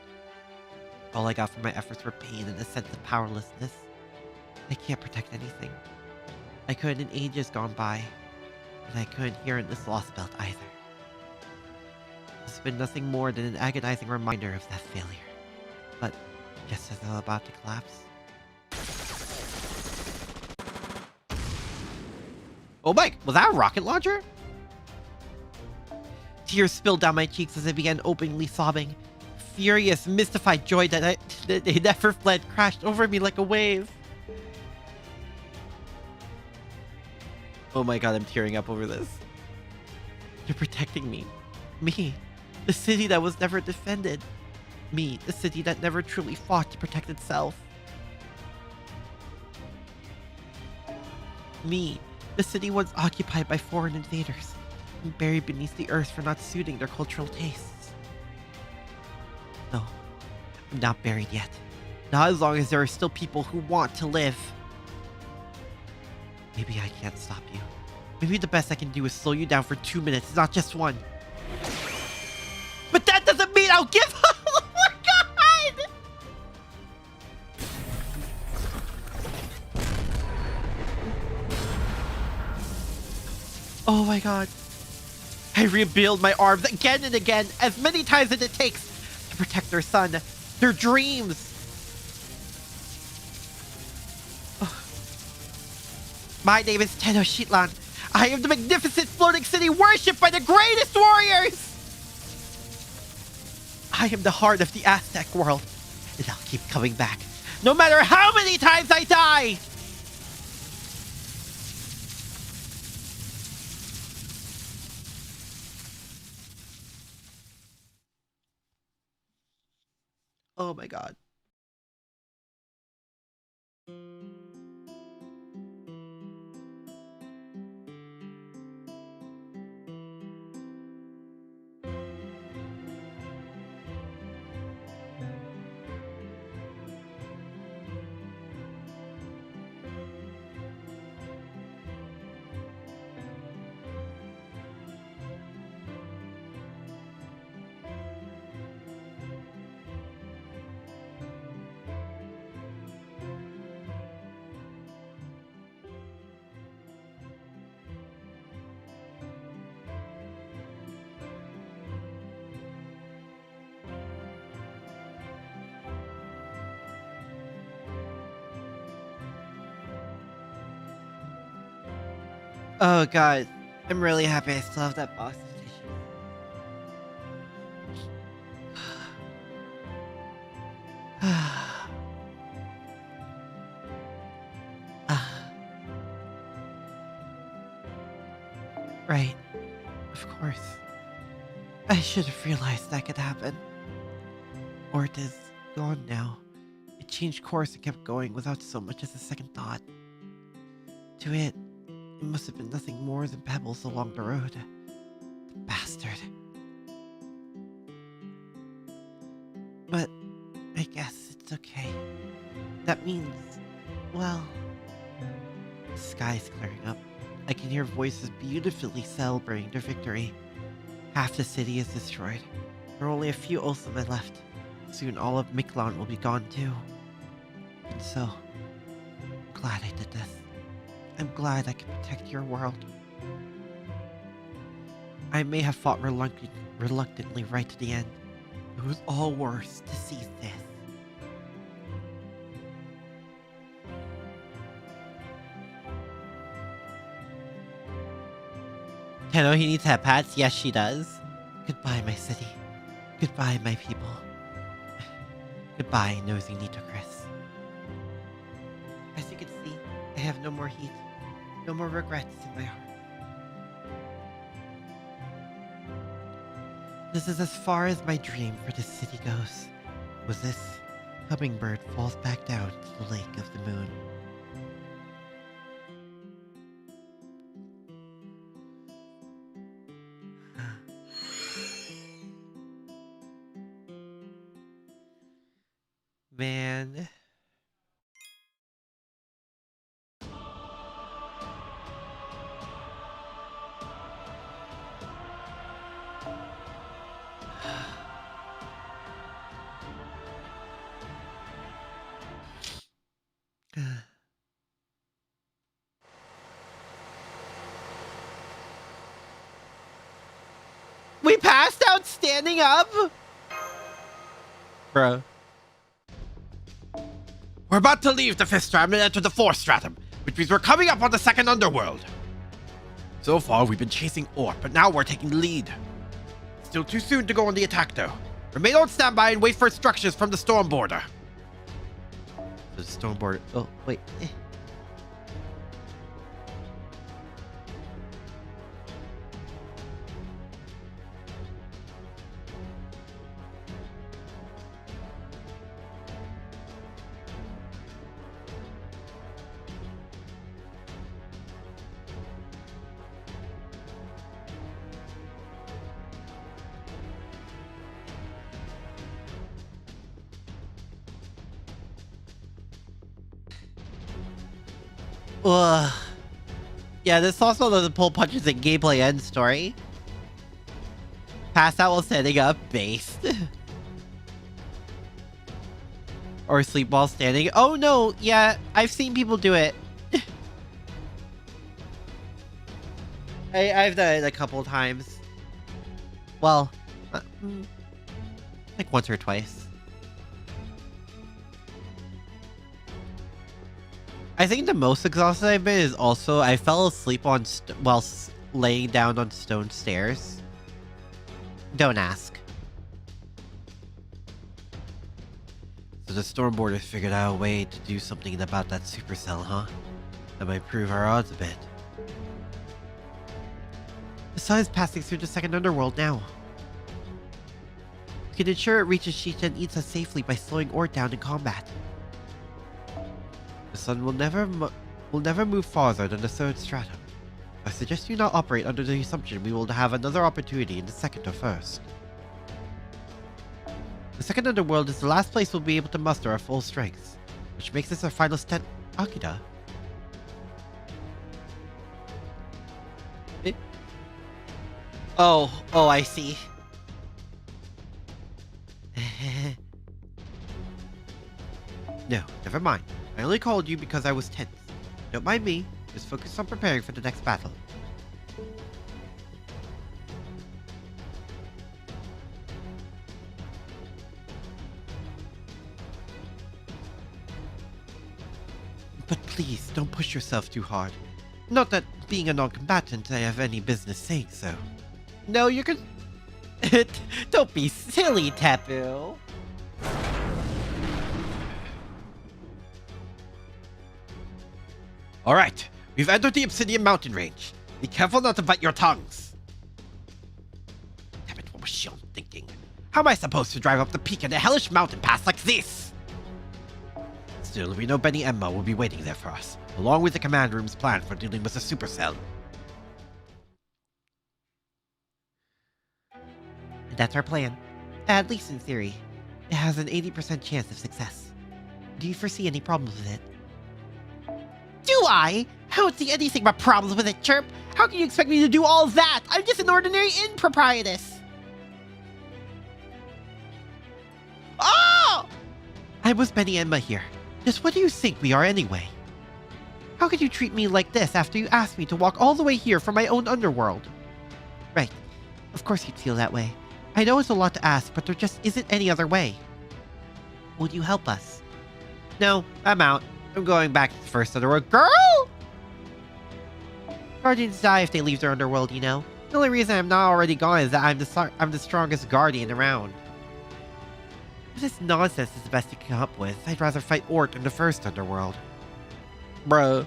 All I got from my efforts were pain and a sense of powerlessness. I can't protect anything. I couldn't in ages gone by, and I couldn't here in this lost belt either. It's been nothing more than an agonizing reminder of that failure. But just as I'm about to collapse... Oh my, was that a rocket launcher? Tears spilled down my cheeks as I began openly sobbing. Furious, mystified joy that they never fled crashed over me like a wave. Oh my god, I'm tearing up over this. You're protecting me. Me, the city that was never defended. Me, the city that never truly fought to protect itself. Me, the city once occupied by foreign invaders and buried beneath the earth for not suiting their cultural tastes. No, I'm not buried yet. Not as long as there are still people who want to live. Maybe I can't stop you. Maybe the best I can do is slow you down for 2 minutes, not just one. But that doesn't mean I'll give up! Oh my god! Oh my god. I rebuild my arms again and again, as many times as it takes to protect their son, their dreams. My name is Tenochtitlan. I am the magnificent floating city worshipped by the greatest warriors! I am the heart of the Aztec world, and I'll keep coming back, no matter how many times I die! Oh my god. Oh god, I'm really happy I still have that box of tissue. Right, of course. I should have realized that could happen. ORT is gone now. It changed course and kept going without so much as a second thought. To it must have been nothing more than pebbles along the road. The bastard. But I guess it's okay. That means, well... The sky's clearing up. I can hear voices beautifully celebrating their victory. Half the city is destroyed. There are only a few Ultima left. Soon all of Miklan will be gone too. And so, I'm glad I did this. I'm glad I could protect your world. I may have fought reluctantly right to the end. It was all worse to see this. Tenno, he needs to have pats? Yes, she does. Goodbye, my city. Goodbye, my people. Goodbye, nosy Nitocris. As you can see, have no more heat. No more regrets in my heart. This is as far as my dream for this city goes. Was this hummingbird falls back down to the lake of the moon. Man. We passed out standing up? Bro. We're about to leave the fifth stratum and enter the fourth stratum, which means we're coming up on the second underworld. So far, we've been chasing ORT, but now we're taking the lead. Still too soon to go on the attack, though. Remain on standby and wait for instructions from the storm border. The storm border. Oh, wait. Ugh. Yeah, this also doesn't pull punches in gameplay and story. Pass out while standing up, based. Or sleep while standing. Oh no, yeah, I've seen people do it. I've done it a couple times. Well, like once or twice. I think the most exhausted I've been is also I fell asleep on while laying down on stone stairs. Don't ask. So the storm border figured out a way to do something about that supercell, huh? That might prove our odds a bit. The sun is passing through the second underworld now. We can ensure it reaches Shisha and eats us safely by slowing ORT down in combat. The sun will never move farther than the third stratum. I suggest you not operate under the assumption we will have another opportunity in the second or first. The second underworld is the last place we'll be able to muster our full strength, which makes this our final step. Akira? Oh, I see. No, never mind. I only called you because I was tense. Don't mind me. Just focus on preparing for the next battle. But please, don't push yourself too hard. Not that being a non-combatant, I have any business saying so. No, you're good. Don't be silly, Tapu. Alright, we've entered the Obsidian Mountain Range. Be careful not to bite your tongues. Damn it, what was Shion thinking? How am I supposed to drive up the peak of the hellish mountain pass like this? Still, we know Benny Emma will be waiting there for us, along with the command room's plan for dealing with the supercell. That's our plan. At least in theory. It has an 80% chance of success. Do you foresee any problems with it? Do I? I don't see anything but problems with it, Chirp. How can you expect me to do all that? I'm just an ordinary improprietous. Oh! I was Benny Emma here. Just what do you think we are anyway? How could you treat me like this after you asked me to walk all the way here from my own underworld? Right. Of course you'd feel that way. I know it's a lot to ask, but there just isn't any other way. Will you help us? No, I'm out. I'm going back to the first underworld. Girl! Guardians die if they leave their underworld, you know. The only reason I'm not already gone is that I'm the strongest guardian around. If this nonsense is the best you can come up with, I'd rather fight ORT in the first underworld. Bro.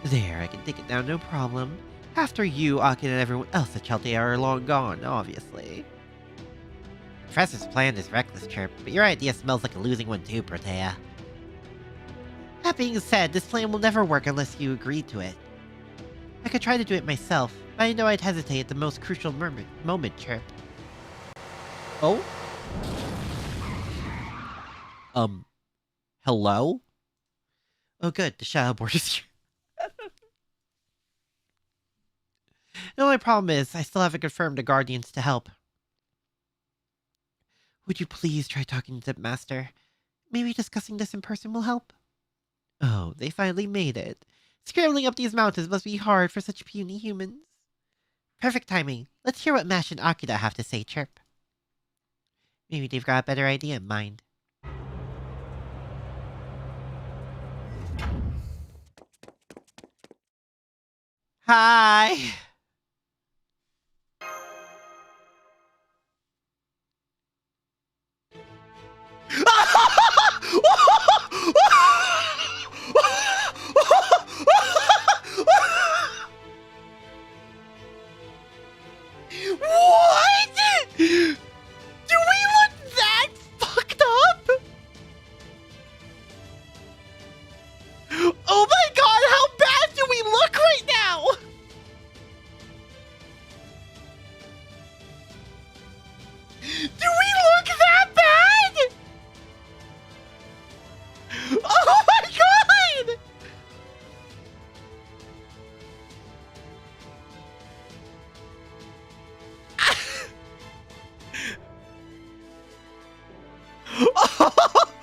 There, I can take it down, no problem. After you, Akin, and everyone else at Chelsea are long gone, obviously. Professor's plan is reckless, Chirp, but your idea smells like a losing one too, Protea. That being said, this plan will never work unless you agree to it. I could try to do it myself, but I know I'd hesitate at the most crucial moment, Chirp. Oh? Hello? Oh good, the shadow board is here. The only problem is, I still haven't confirmed the Guardians to help. Would you please try talking to the Master? Maybe discussing this in person will help? Oh, they finally made it. Scrambling up these mountains must be hard for such puny humans. Perfect timing. Let's hear what Mash and Akira have to say, Chirp. Maybe they've got a better idea in mind. Hi! What? Do we look that fucked up? Oh my god, how bad do we look right now? Do we look that bad? Oh my god!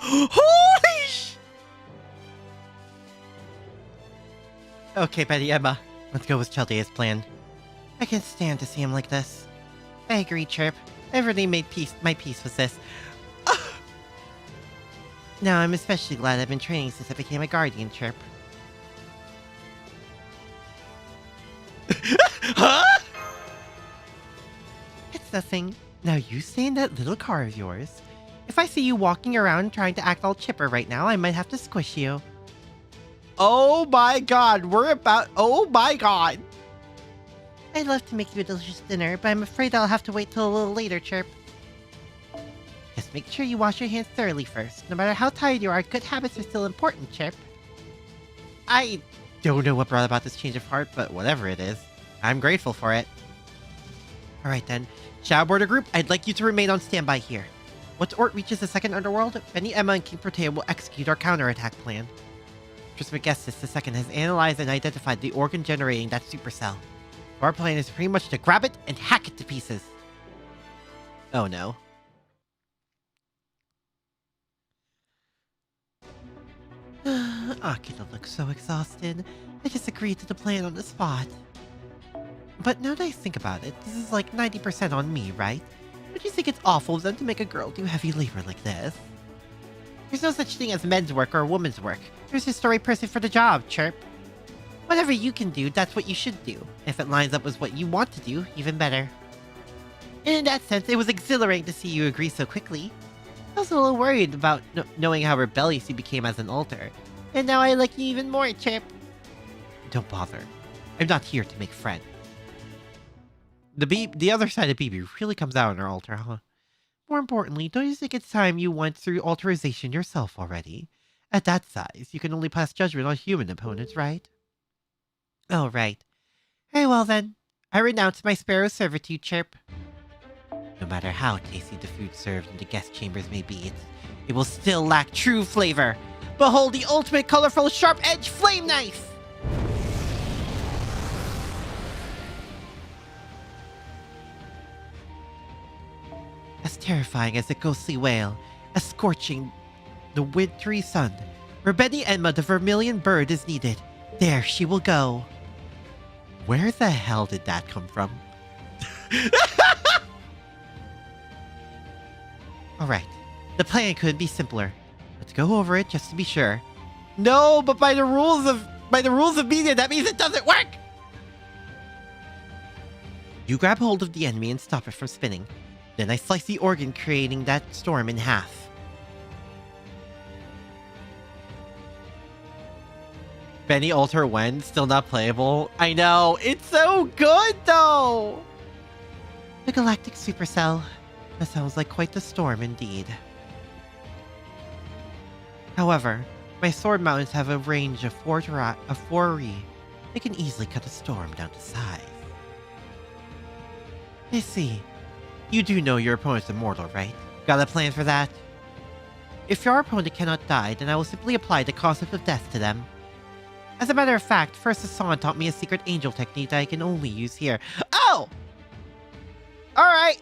Holy sh... Okay, Betty Emma. Let's go with Chelsea's plan. I can't stand to see him like this. I agree, Chirp. I've already made my peace with this. Now I'm especially glad I've been training since I became a guardian, Chirp. Huh? It's nothing. Now you stay in that little car of yours. If I see you walking around trying to act all chipper right now, I might have to squish you. Oh my god, oh my god. I'd love to make you a delicious dinner, but I'm afraid I'll have to wait till a little later, Chirp. Just make sure you wash your hands thoroughly first. No matter how tired you are, good habits are still important, Chirp. I don't know what brought about this change of heart, but whatever it is, I'm grateful for it. Alright then, Shadow Border Group, I'd like you to remain on standby here. Once ORT reaches the second underworld, Benny, Emma, and King Protea will execute our counterattack plan. Trismegistus II has analyzed and identified the organ generating that supercell. Our plan is pretty much to grab it and hack it to pieces. Oh no. Akira looks so exhausted. I just agreed to the plan on the spot. But now that I think about it, this is like 90% on me, right? Don't you think it's awful of them to make a girl do heavy labor like this? There's no such thing as men's work or women's work. There's just the right person for the job, Chirp. Whatever you can do, that's what you should do. If it lines up with what you want to do, even better. And in that sense, it was exhilarating to see you agree so quickly. I was a little worried about knowing how rebellious you became as an alter. And now I like you even more, Chirp. Don't bother. I'm not here to make friends. The other side of BB really comes out in our altar, huh? More importantly, don't you think it's time you went through alterization yourself already? At that size, you can only pass judgment on human opponents, right? Oh, right. Very well then. I renounce my sparrow servitude, Chirp. No matter how tasty the food served in the guest chambers may be, it will still lack true flavor. Behold the ultimate colorful sharp-edged flame knife! As terrifying as the ghostly wail, as scorching the wintry sun, where Benny Enma the vermilion bird is needed, there she will go. Where the hell did that come from? Alright, the plan couldn't be simpler. Let's go over it just to be sure. No, but by the rules of media, that means it doesn't work! You grab hold of the enemy and stop it from spinning. Then I slice the organ, creating that storm in half. Benny Alter when still not playable. I know, it's so good though. The Galactic Supercell. That sounds like quite the storm indeed. However, my sword mountains have a range of 4 ri. They can easily cut a storm down to size. I see. You do know your opponent's immortal, right? Got a plan for that? If your opponent cannot die, then I will simply apply the concept of death to them. As a matter of fact, First Hassan taught me a secret angel technique that I can only use here. Oh! Alright!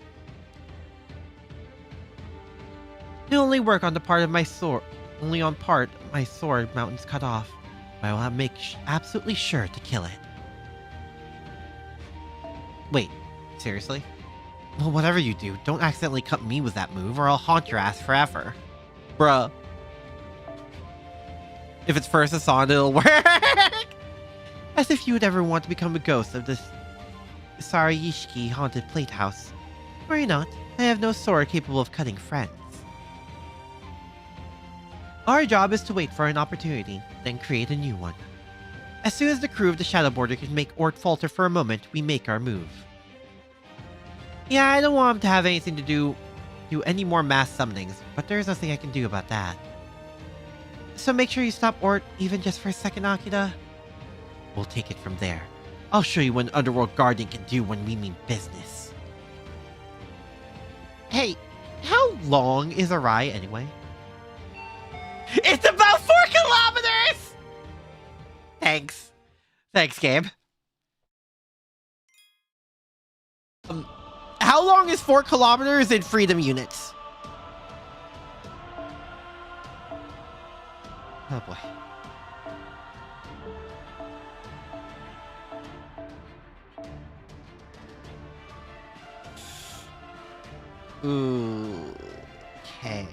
It'll only work on the part of my sword. Only on part my sword mountains cut off. But I will make absolutely sure to kill it. Wait, seriously? Well, whatever you do, don't accidentally cut me with that move or I'll haunt your ass forever. Bruh. If it's First Hassan, it'll work! As if you would ever want to become a ghost of this Sarayishiki haunted plate house. Worry not, I have no sword capable of cutting friends. Our job is to wait for an opportunity, then create a new one. As soon as the crew of the Shadow Border can make ORT falter for a moment, we make our move. Yeah, I don't want him to have anything to do any more mass summonings, but there's nothing I can do about that. So make sure you stop ORT even just for a second, Akira. We'll take it from there. I'll show you what an Underworld Guardian can do when we mean business. Hey, how long is a ride anyway? It's about 4 kilometers! Thanks. Thanks, Gabe. How long is 4 kilometers in freedom units? Oh boy. Ooh. Okay.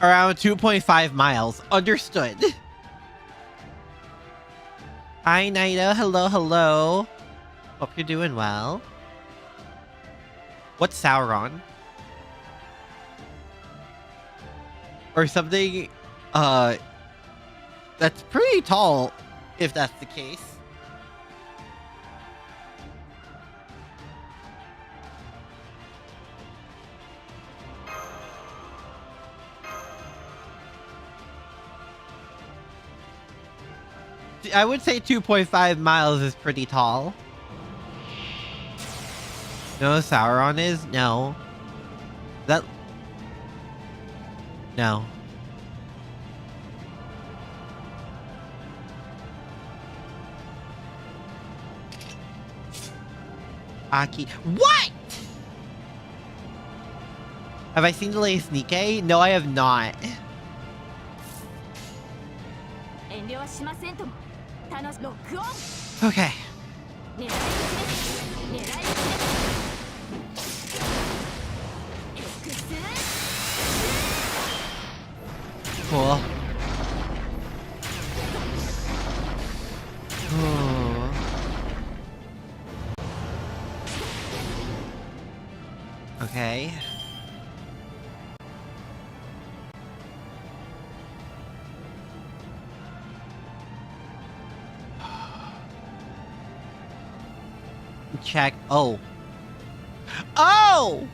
Around 2.5 miles. Understood. Hi, Naida. Hello, hello. Hope you're doing well. What's Sauron? Or something, that's pretty tall, if that's the case. I would say 2.5 miles is pretty tall. No, Sauron is? No. That... No. Aki... What?! Have I seen the latest Nikkei? No, I have not. Okay. Cool. Oh. Okay. Check. Oh. Oh!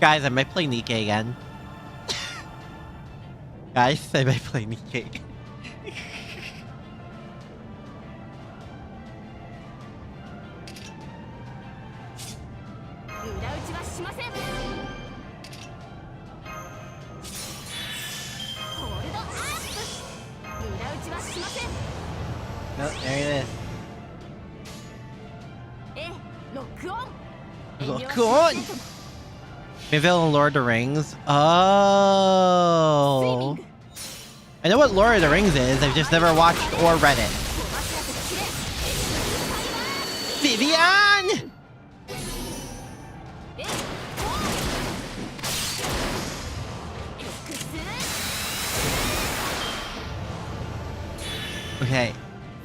Guys, I might play Nikkei again. Guys, I might play Nikkei. Nope, there it is. Look on! Maybe on Lord of the Rings. Oh. I know what Lord of the Rings is, I've just never watched or read it. Vivian! Okay.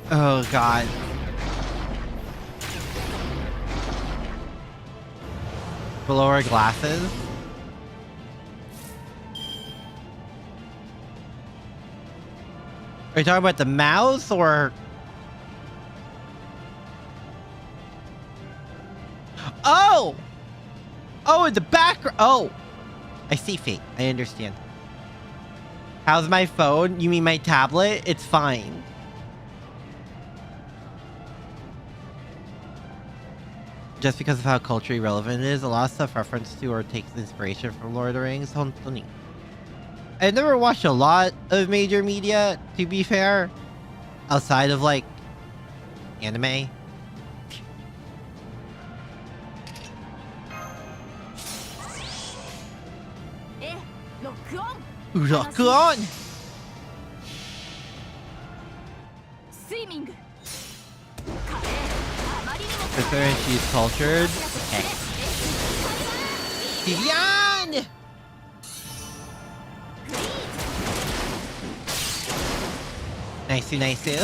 Oh god. Below our glasses. Are you talking about the mouse or? Oh! Oh, in the background. Oh! I see, Fate. I understand. How's my phone? You mean my tablet? It's fine. Just because of how culturally relevant it is, a lot of stuff referenced to or takes inspiration from Lord of the Rings. I've never watched a lot of major media, to be fair, outside of like anime. Lock on! Considering she's cultured. Okay. Vivian! Nicey, nicey.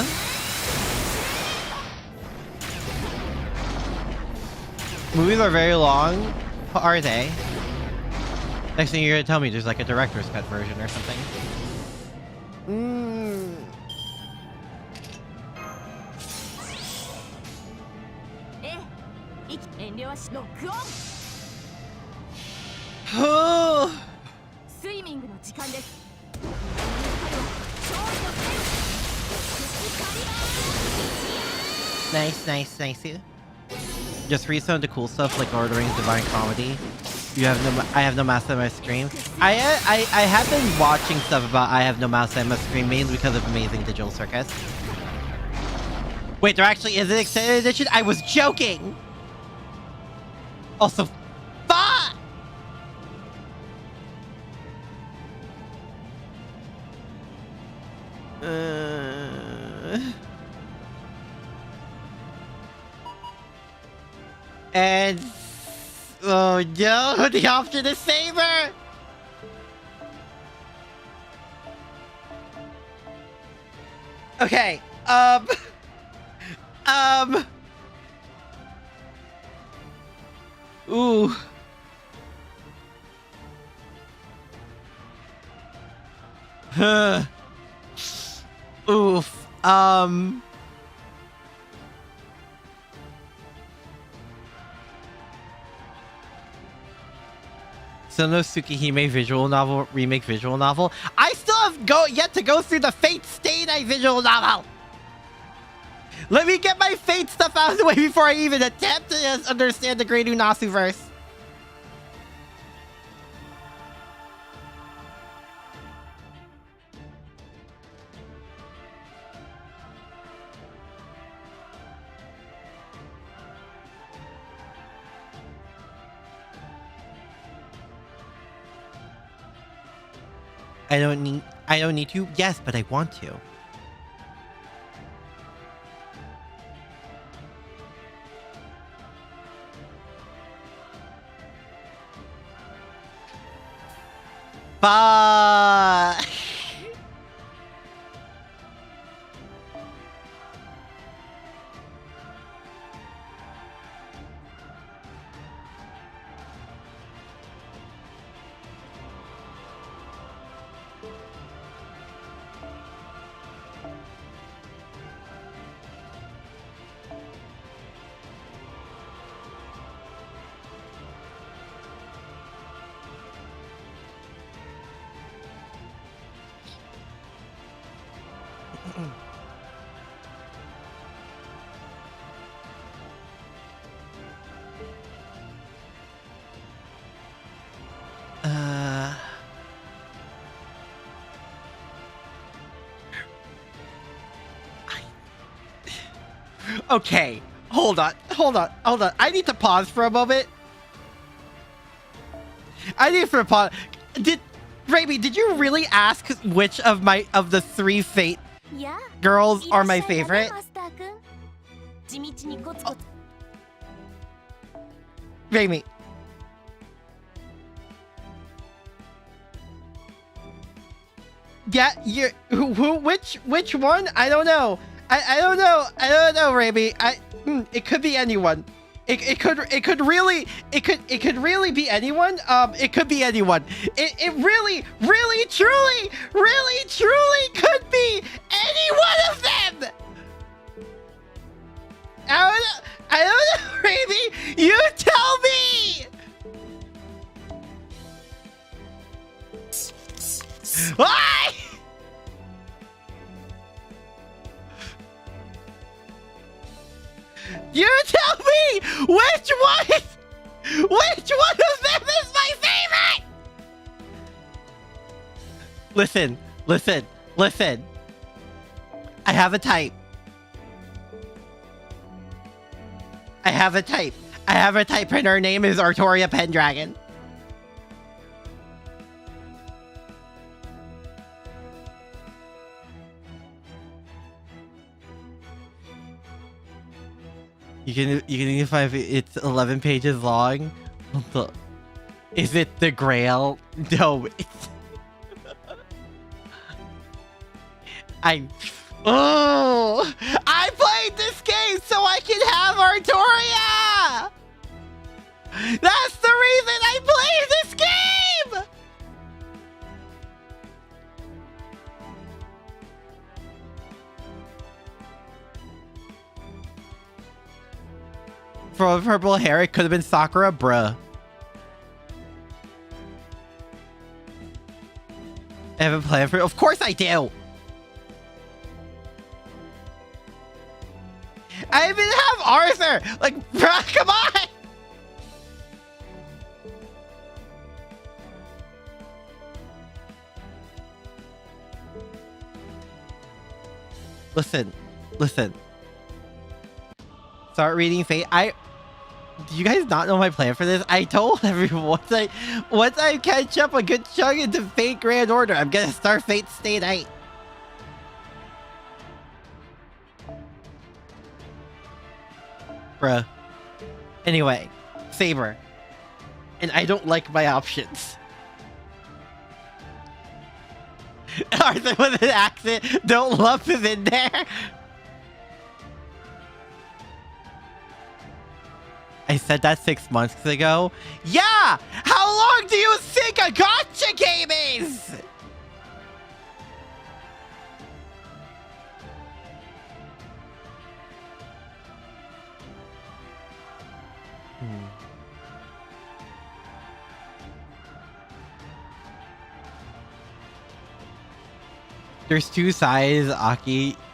Movies are very long. Are they? Next thing you're gonna tell me there's like a director's cut version or something. Nice, nice, nice. Just read some of the cool stuff like Lord of the Rings Divine Comedy. You have no, I have no mouse on my screen. I have been watching stuff about I have no mouse on my screen mainly because of Amazing Digital Circus. Wait, there actually is an extended edition? I was joking! Also, fuck! And... oh no, the option is saber! Okay, ooh. Oof. Sono Tsukihime visual novel, remake visual novel. I still have yet to go through the Fate Stay Night visual novel. Let me get my Fate stuff out of the way before I even attempt to understand the Great Unasu verse. I don't need to. Yes, but I want to. Fuck. Okay, hold on. I need to pause for a moment. Raby, did you really ask which of the three Fate girls are my favorite? Oh. Raby. Yeah, which one? I don't know. I don't know, Raby. It could be anyone. It could really be anyone. It could be anyone. It really truly could be any one of them. I don't know, Raby. You tell me. Why? You tell me which one of them is my favorite. Listen. I have a type. I have a type, and her name is Artoria Pendragon. You can identify if it's 11 pages long. Is it the Grail? No, it's I played this game so I can have Artoria! That's the reason I played this game! For purple hair, it could have been Sakura, bruh. I haven't played for. Of course I do. I even have Arthur. Like, bruh, come on. Listen. Start reading Fate. Do you guys not know my plan for this? I told everyone once I catch up a good chunk into Fate Grand Order, I'm gonna start Fate Stay Night. Bruh. Anyway, Saber. And I don't like my options. Arthur with an accent. Don't lump him in there. I said that 6 months ago. Yeah! How long do you think a gotcha game is? There's two sides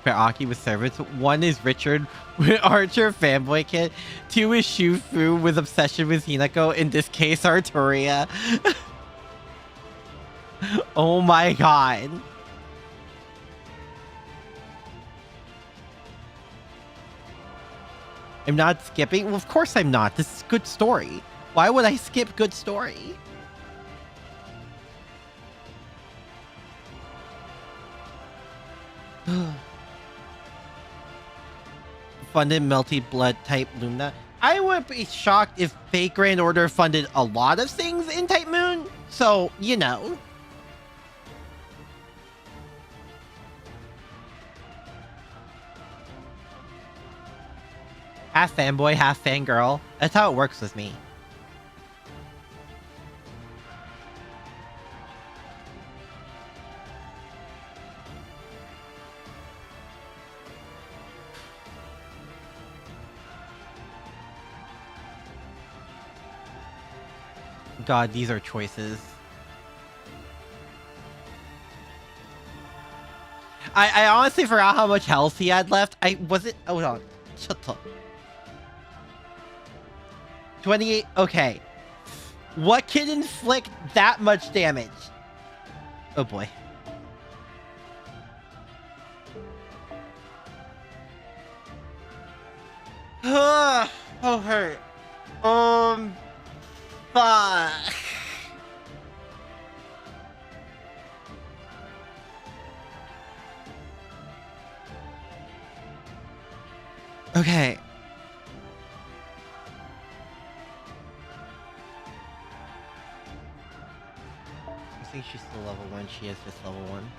for Aki with servants. One is Richard with Archer fanboy kid. Two is Shufu with obsession with Hinako. In this case, Arturia. Oh my god. I'm not skipping? Well, of course I'm not. This is good story. Why would I skip good story? Funded Melty Blood type Lumina. I would be shocked if Fate Grand Order funded a lot of things in Type Moon. So, you know. Half fanboy, half fangirl. That's how it works with me. God, these are choices. I honestly forgot how much health he had left. Hold on. Shut up. 28. Okay. What can inflict that much damage? Oh boy. Okay. Fuck. Okay. I think she's still level 1. She is just level 1.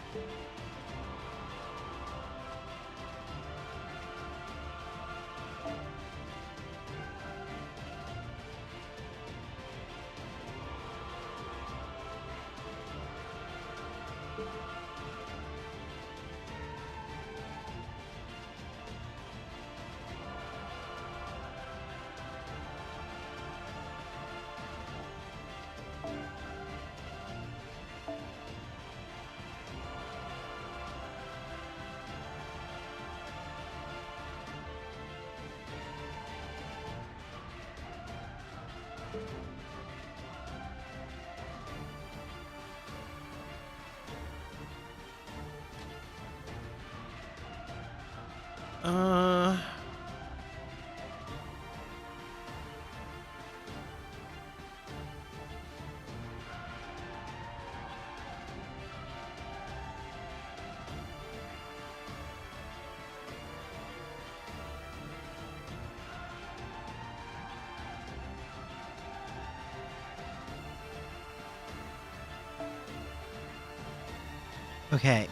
Okay.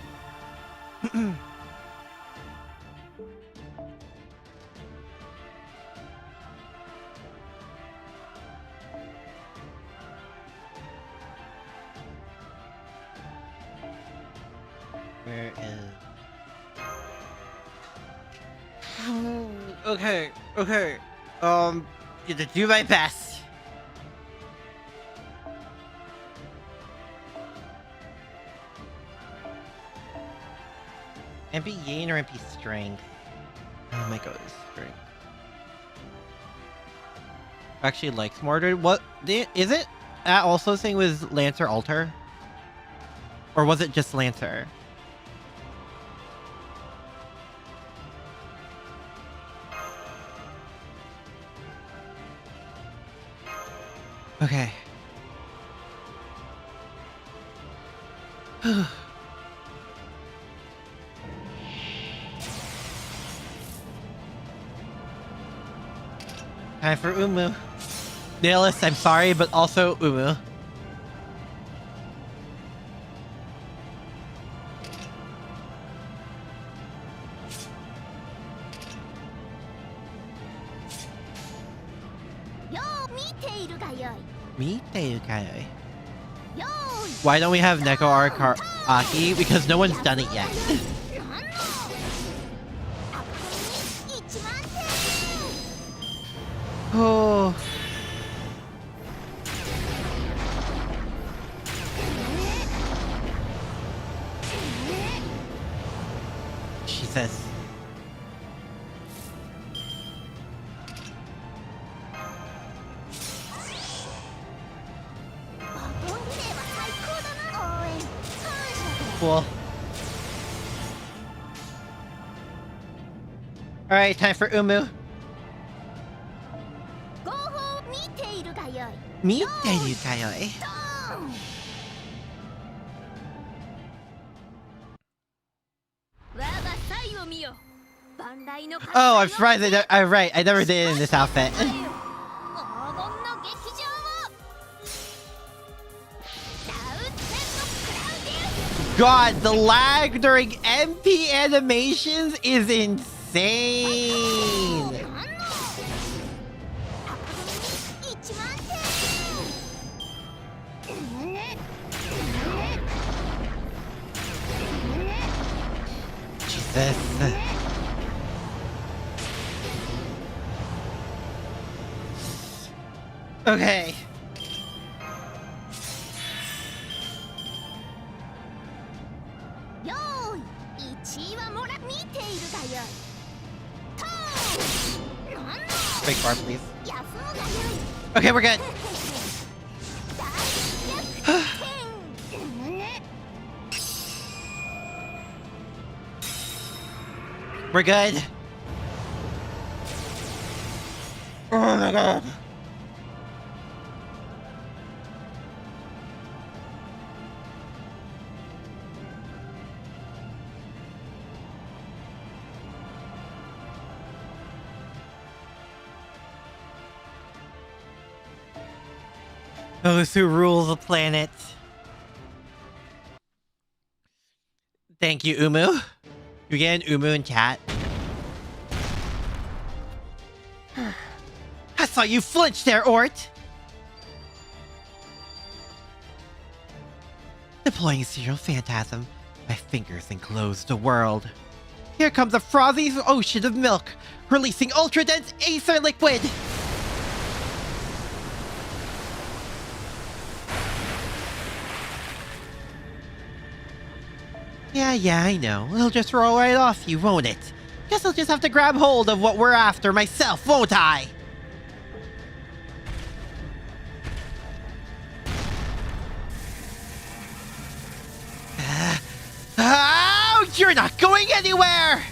Where is... Okay, okay. Gonna do my best. MP gain or MP strength? I might go with strength. Actually likes Mortar. What is it? Also saying was Lancer Alter? Or was it just Lancer? Okay. Time for Umu. Nihilist, I'm sorry, but also Umu. Why don't we have Neko Aki? Because no one's done it yet. Oh. Jesus. Cool. Alright, time for Umu. Oh, I'm surprised I'm right. I never did it in this outfit. God, the lag during MP animations is insane. Jesus. Okay. Big bar, please. Okay, we're good. We're good. Oh my god. Those who rule the planet. Thank you, Umu. You get an Umu in chat. I saw you flinch there, Ort. Deploying Serial Phantasm. My fingers enclose the world. Here comes a frothy ocean of milk, releasing ultra-dense aether liquid. Yeah, I know. It'll just roll right off you, won't it? Guess I'll just have to grab hold of what we're after myself, won't I? Oh, you're not going anywhere!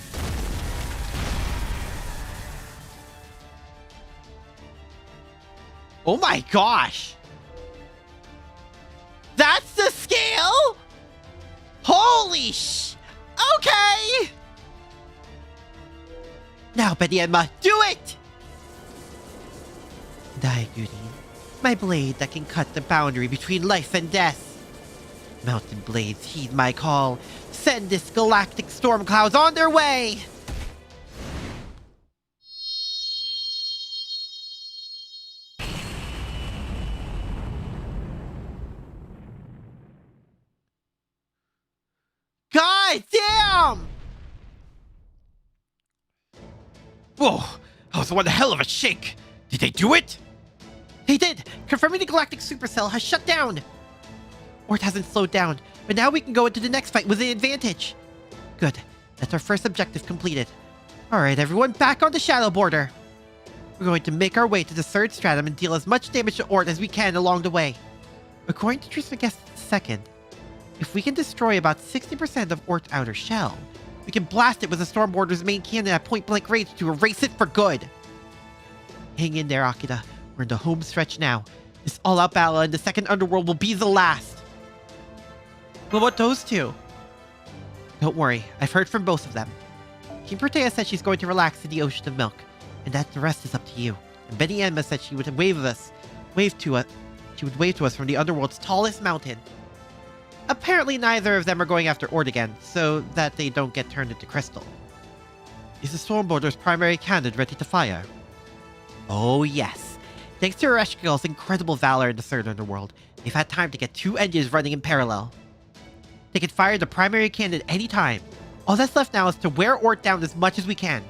Oh my gosh! That's the scale? Holy sh... Okay! Now, Betty Emma, do it! Daiguri, my blade that can cut the boundary between life and death. Mountain blades, heed my call. Send this galactic storm clouds on their way! God damn! Whoa, that was one hell of a shake. Did they do it? They did! Confirming the galactic supercell has shut down! ORT hasn't slowed down, but now we can go into the next fight with an advantage. Good. That's our first objective completed. Alright, everyone, back on the shadow border. We're going to make our way to the third stratum and deal as much damage to ORT as we can along the way. According to Trismegistus II, if we can destroy about 60% of ORT's outer shell, we can blast it with the Storm Border's main cannon at point-blank range to erase it for good. Hang in there, Akira. We're in the home stretch now. This all-out battle in the second underworld will be the last. What about those two? Don't worry, I've heard from both of them. King Protea said she's going to relax in the ocean of milk, and that the rest is up to you. And Betty Emma said she would wave to us from the underworld's tallest mountain. Apparently neither of them are going after ORT again, so that they don't get turned into crystal. Is the Stormborder's primary cannon ready to fire? Oh yes. Thanks to Ereshkigal's incredible valor in the third underworld, they've had time to get 2 engines running in parallel. They can fire the primary cannon any time. All that's left now is to wear ORT down as much as we can.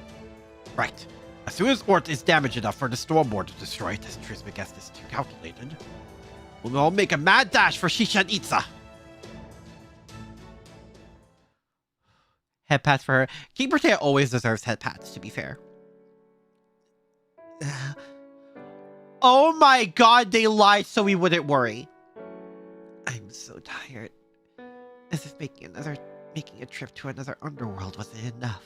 Right. As soon as ORT is damaged enough for the Stormboard to destroy it, as Trismegistus calculated, we'll all make a mad dash for Shisha and Itza. Head pats for her. King Protea always deserves head pats, to be fair. Oh my god, they lied so we wouldn't worry. I'm so tired. As if making a trip to another underworld wasn't enough.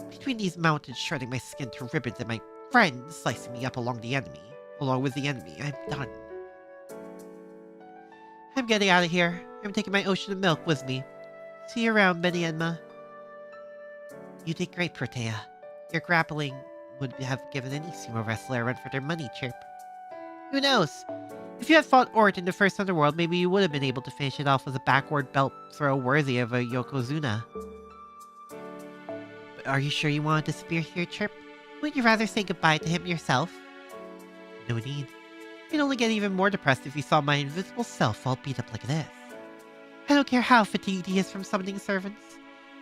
Between these mountains shredding my skin to ribbons and my friends slicing me up along with the enemy, I'm done. I'm getting out of here. I'm taking my ocean of milk with me. See you around, Betty Enma. You did great, Protea. Your grappling would have given any sumo wrestler a run for their money, Chirp. Who knows? If you had fought ORT in the first underworld, maybe you would have been able to finish it off with a backward belt throw worthy of a Yokozuna. But are you sure you want to disappear here, Chirp? Wouldn't you rather say goodbye to him yourself? No need. You'd only get even more depressed if you saw my invisible self all beat up like this. I don't care how fatigued he is from summoning servants.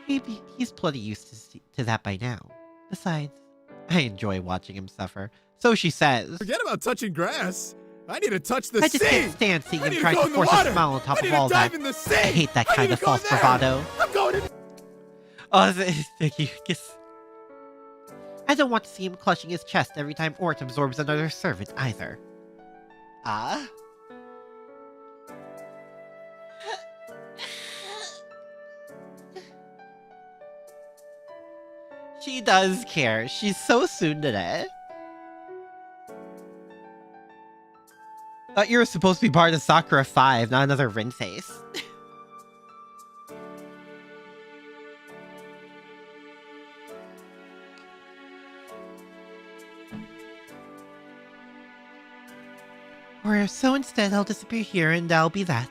Maybe he's plenty used to that by now. Besides, I enjoy watching him suffer. So she says. Forget about touching grass. I need to touch the sea. I just can't stand seeing him trying to force a smile on top of all that. I hate that kind of false bravado. I'm going in. Oh, thank you. Kiss. I don't want to see him clutching his chest every time ORT absorbs another servant either. Ah? She does care. She's so tsundere. Thought you were supposed to be part of Sakura 5, not another Rin face. Or so instead I'll disappear here and that'll be that.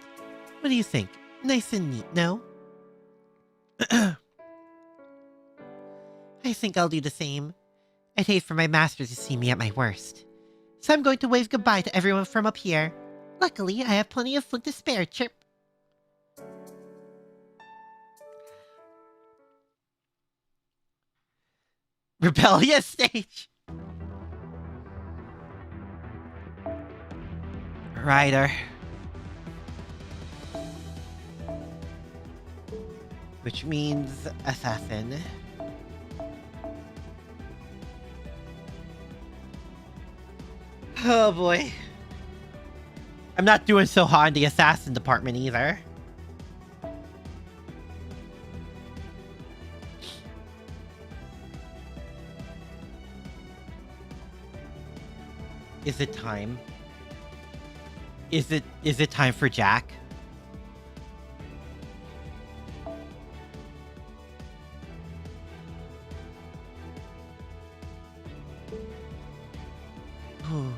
What do you think? Nice and neat, no? I think I'll do the same. I'd hate for my master to see me at my worst. So I'm going to wave goodbye to everyone from up here. Luckily, I have plenty of food to spare, Chirp. Rebellious stage. Rider. Which means assassin. Oh boy. I'm not doing so hot in the assassin department either. Is it time? Is it time for Jack? Oh.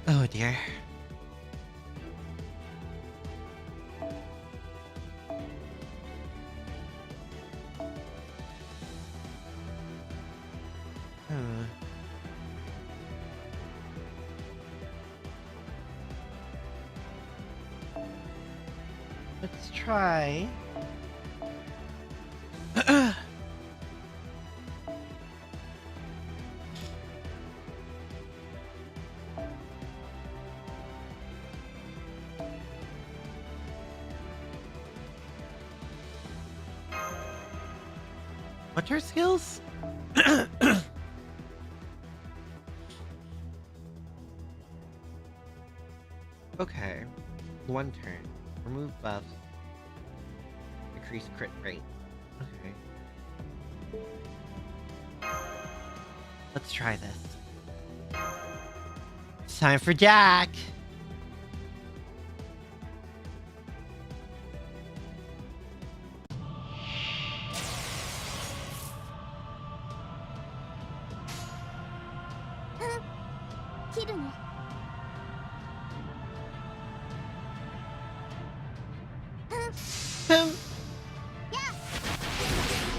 Oh dear. Let's try. What's her skills? Okay. One turn. Remove buffs. Increase crit rate. Okay. Let's try this. It's time for Jack!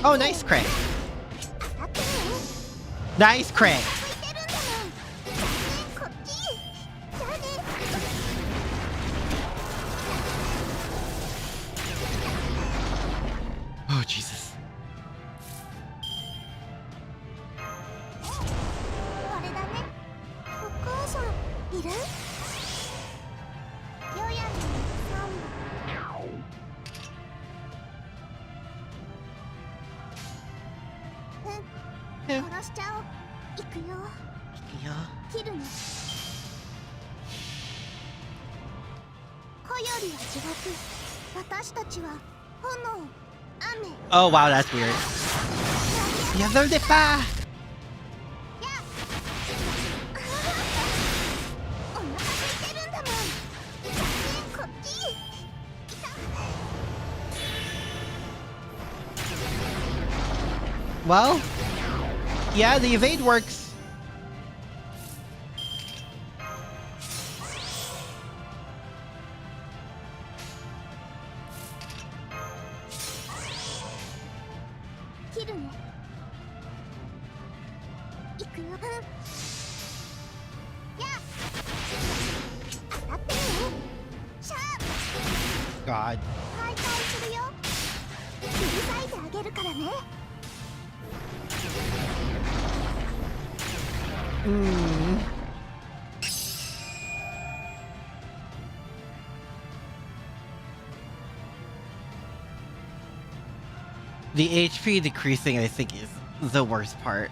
Oh, nice crit. Nice crit. Oh, Jesus. Oh wow, that's weird. Yellow de pa. Well, yeah, the evade works. God. The HP decreasing, I think, is the worst part.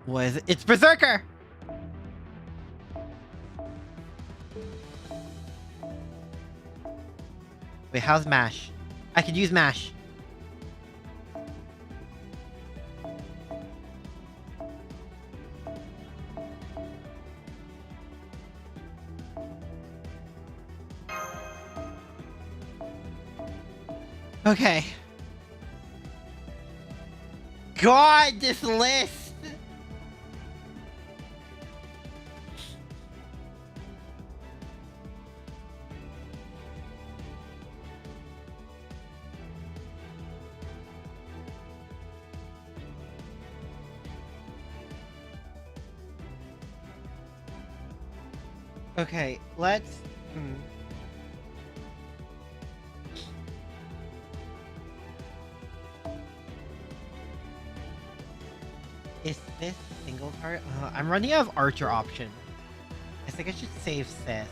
Was it? It's Berserker! Wait, how's Mash? I could use Mash. Okay. God, this list! Okay, let's... Is this single card? I'm running out of Archer option. I think I should save Sith.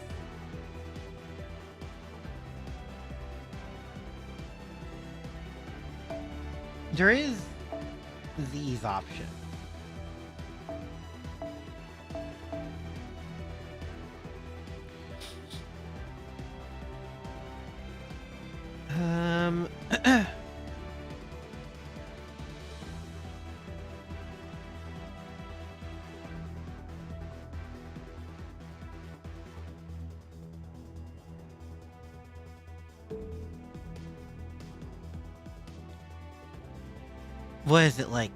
There is these options. What is it, like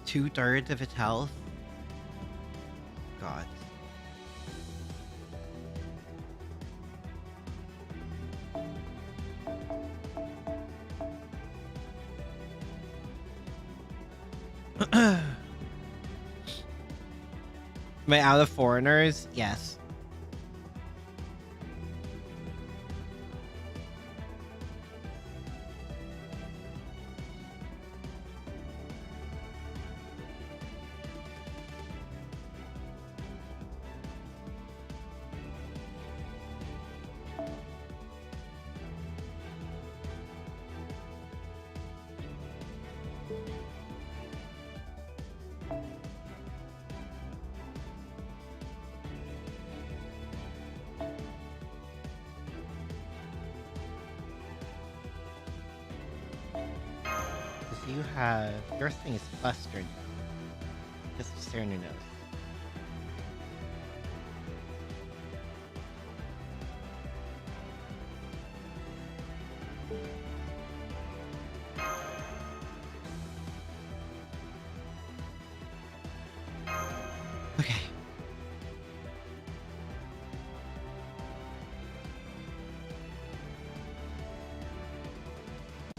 2/3 of its health? God. Am I out of foreigners? Yes. You have your thing is flustered. Just stare in your nose. Okay.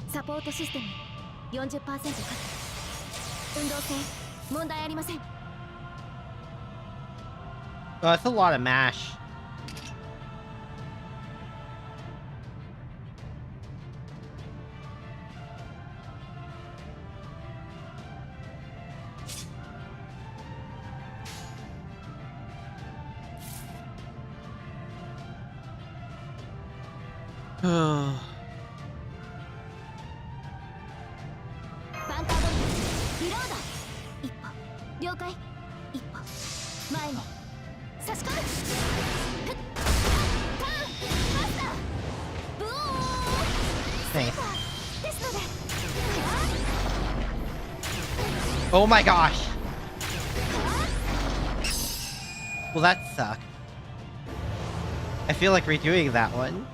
サポートシステム 40% 確保。運動性問題ありません。 Oh, that's a lot of mash. Oh. バンカードリロード。一歩了解。一歩前に差し込む。ふっターンマスターブオー Nice. ですので。 Oh my gosh. Well, that sucked. I feel like redoing that one.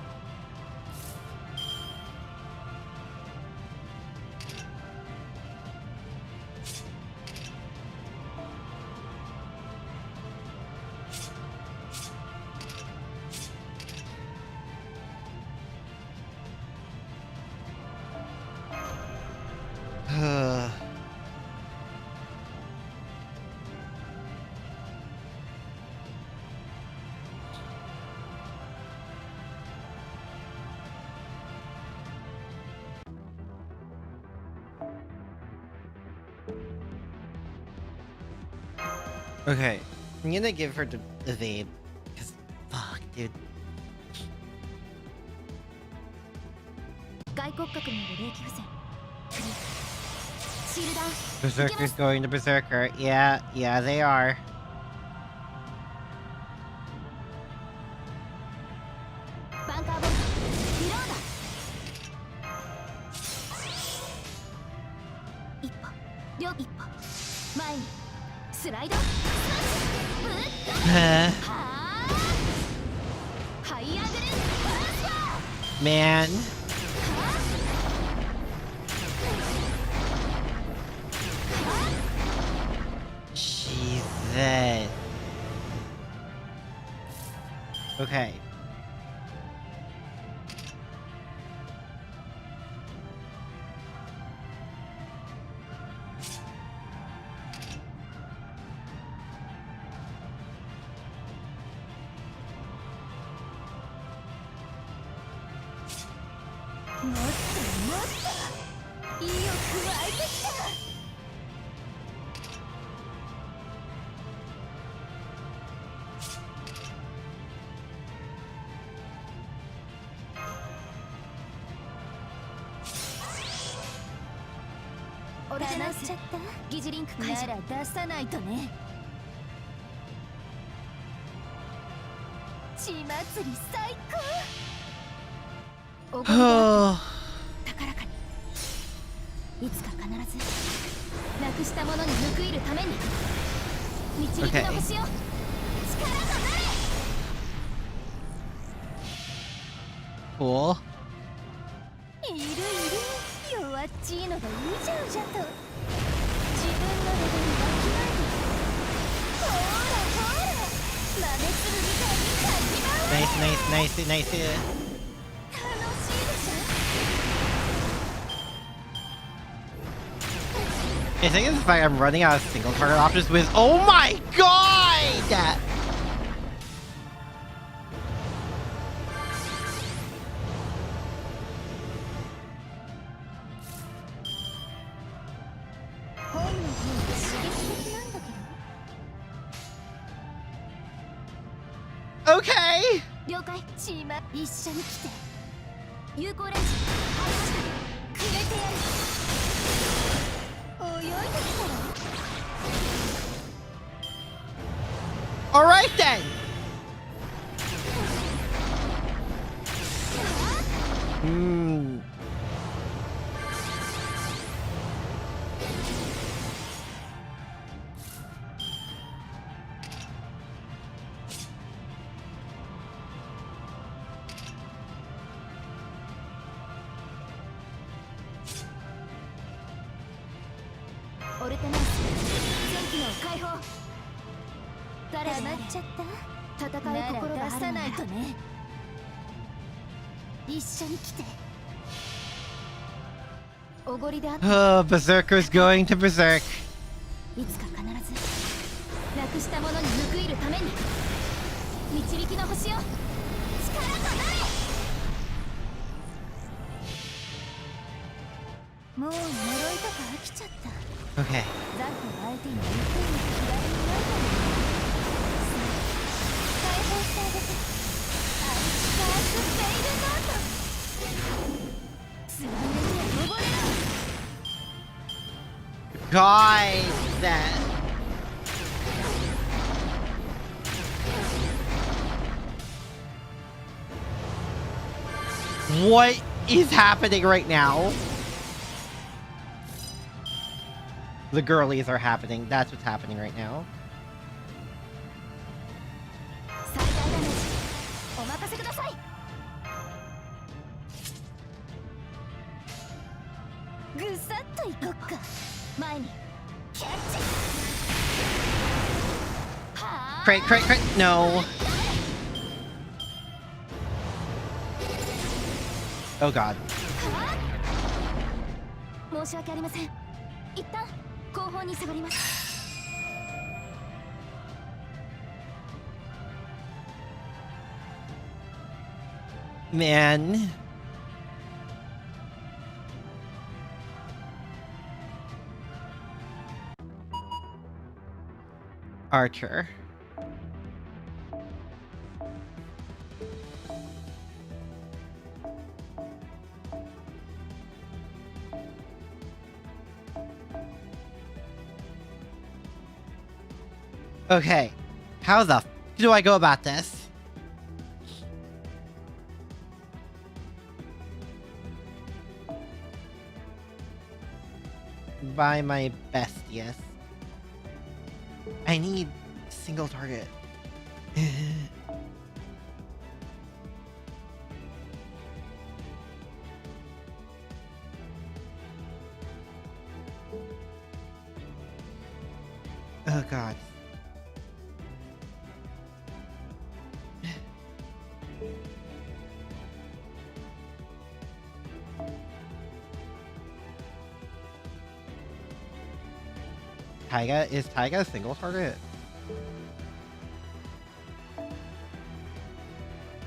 Okay, I'm gonna give her the evade, cause fuck, dude. 外骨格による冷気不全。クリア。シールダウン。 Berserker's going to Berserker. Yeah, they are. バンカーボルトリロード。一歩両一歩前にスライド。ぶっと Man. はーハイアグレントランスファー。 Jesus. Okay. Tanasu. 疑似リンク解除なら出さないとね。血祭り最高。おごりであって高らかに。いつか必ずなくしたものに報いるために。導きの星よ、力となれ。 Cool. いるいる、弱っちいいのがいいじゃんじゃと自分のレベルわきまえてほら豆粒みたいにかき回れ Nice. 楽しいでしょ I think it's the fact I'm running out of single target options with. Oh my god! 本の方が刺激的なんだけど Okay! 了解チーマ一緒に来て有効レンジ入りましたくれてやる泳いできたら Alright then! Hmm. ORT ナイス全機能解放誰黙っちゃった戦う心が出さないとね一緒に来ておごりであった Oh, Berserker's going to Berserk. いつか必ずなくしたものに報いるために導きの星よ力となれもう呪いとか飽きちゃった Okay. ザク相手に報いる気概にないかも解放してあげてアイスカースフェイルノート貫いて登れろ God, that. What is happening right now? The girlies are happening. That's what's happening right now. 最大ダメージお任せくださいぐさっといこっか前にキャッチはあ Crit. No. Oh god. 申し訳ありません一旦後方に下がります Man. Archer. Okay, how the f do I go about this? By my best, yes. I need single target. Oh god. Taiga? Is Taiga a single target?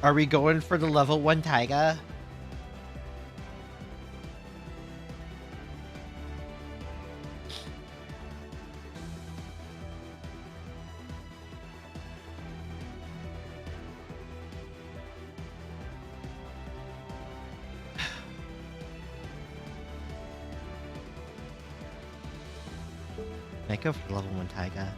Are we going for the level 1 Taiga? Might go for level 1 Taiga.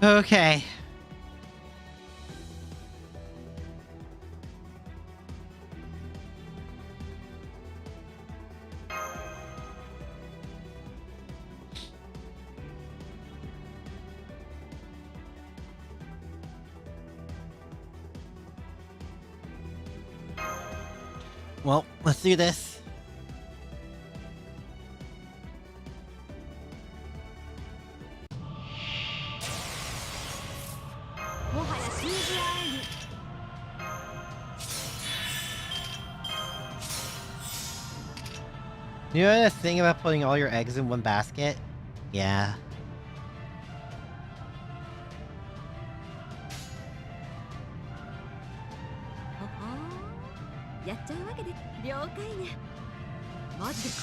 Okay. Well, let's do this. You know the thing about putting all your eggs in one basket? Yeah. ははやっちゃうわけで了解ねマジでか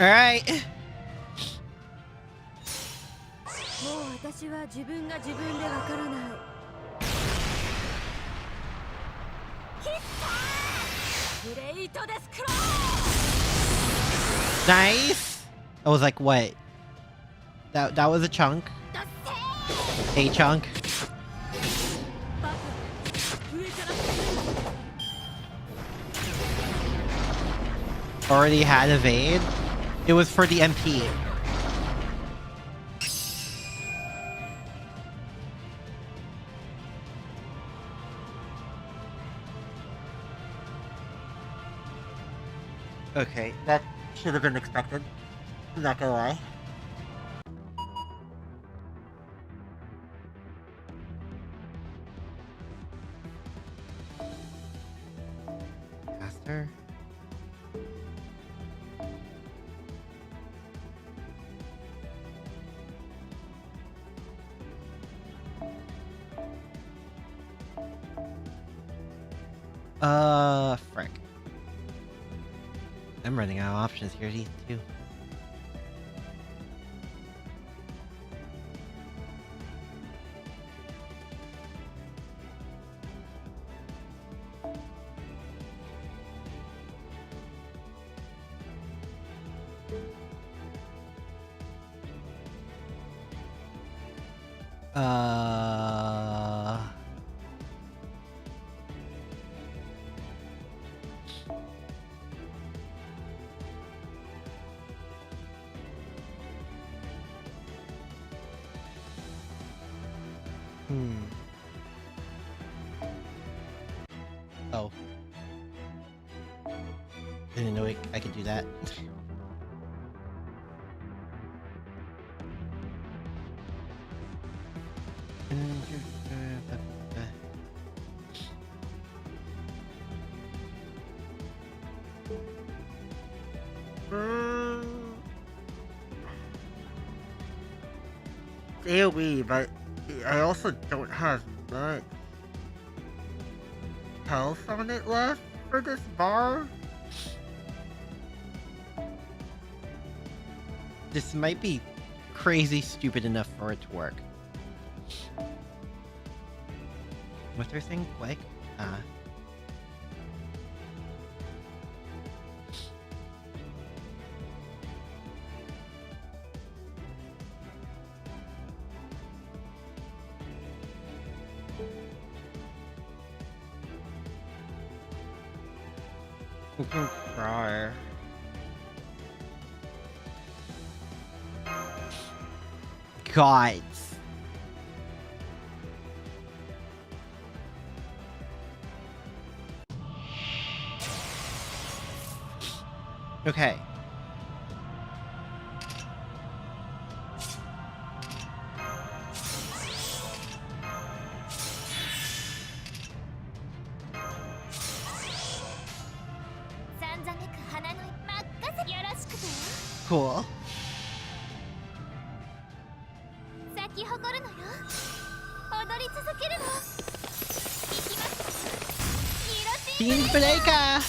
Alright. もう私は自分が自分でわからないグレイトデスクロー Nice. I was like, what? That was a chunk. A chunk. Already had evade. It was for the MP. Okay, that should have been expected. Not gonna lie. Faster. Frick. I'm running out of options here too. Oh. Didn't know I could do that. AoE, but I also don't have much health on it left for this bar. This might be crazy stupid enough for it to work. What's their thing? Quick? Try. Gods. Okay. Cool. Team Breaker!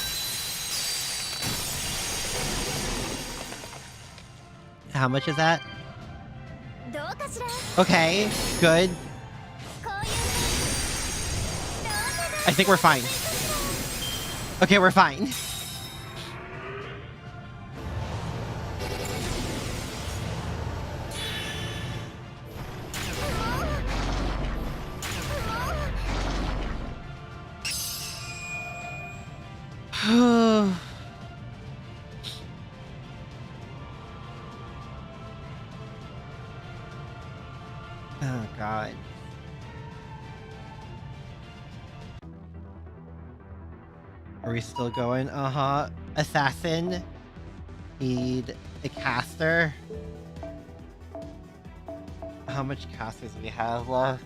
How much is that? Okay, good. I think we're fine. Okay, we're fine. Oh god. Are we still going? Uh-huh. Assassin. Need a caster. How much casters do we have left?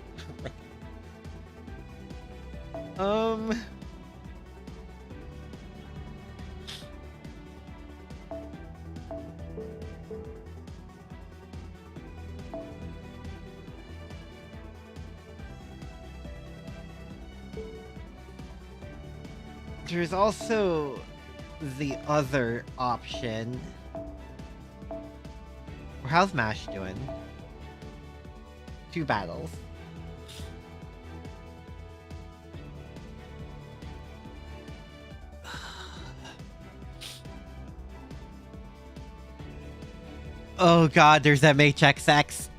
There's also the other option. How's Mash doing? 2 battles. Oh god, there's that mage XX.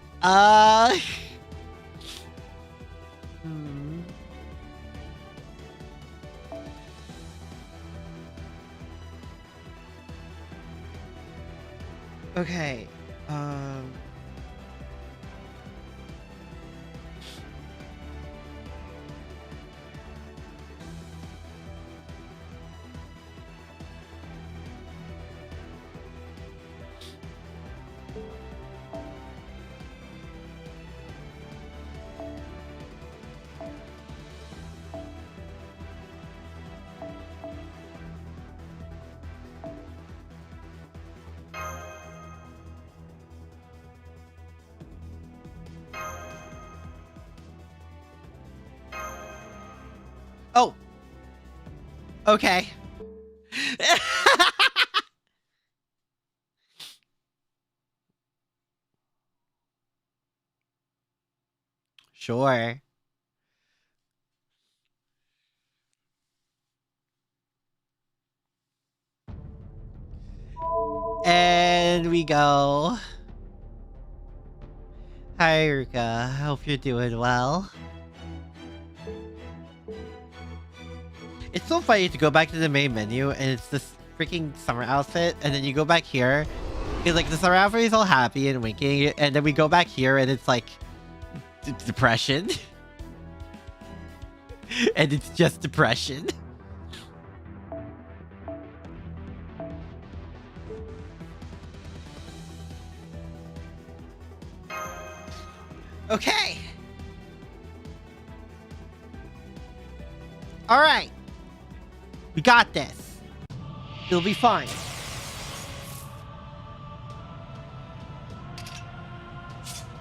Okay. Oh. Okay. Sure. And we go. Hi, Ruka. Hope you're doing well. It's so funny to go back to the main menu and it's this freaking summer outfit, and then you go back here. It's like the summer outfit is all happy and winking, and then we go back here and it's like depression. And it's just depression. Okay. All right. We got this. It'll be fine.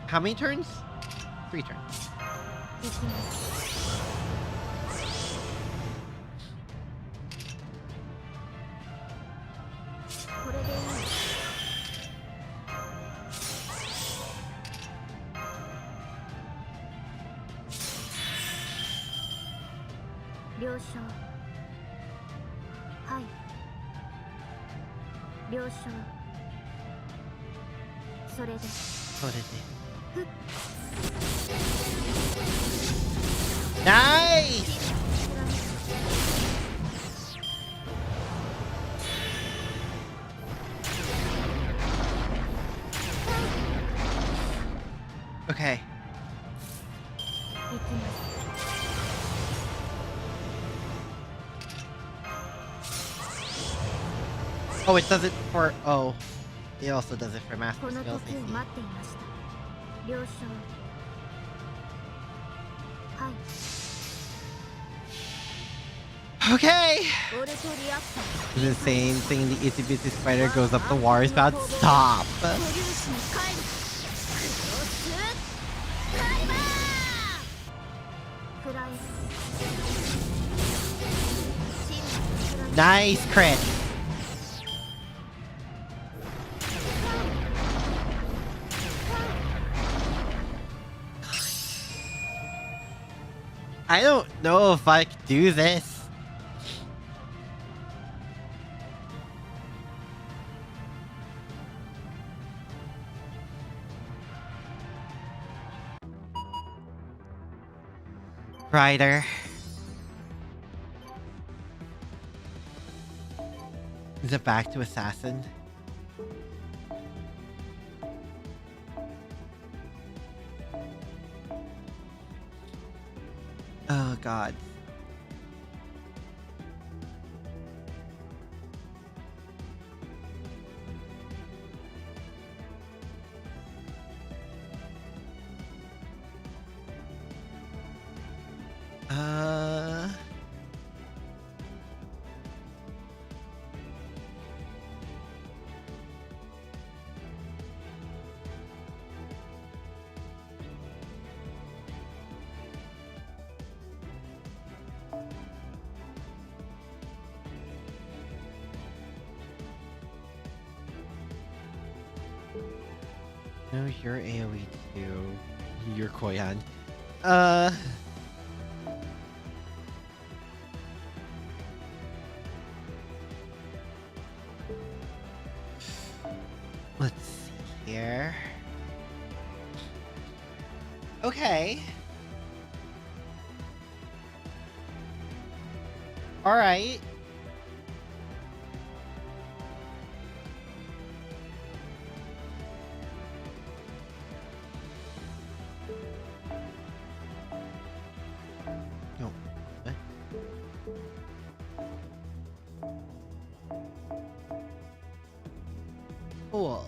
How many turns? 3 turns. Nice! Okay. Oh, it does it for... Oh. It also does it for master skills, I see. Okay! The same thing the itsy bitsy spider goes up the water spout. Stop! Nice crit! I don't know if I can do this. Rider. Is it back to assassin? Oh god. No, you're AoE too. You're Koyan. Let's see here. Okay. All right. No. What? Cool.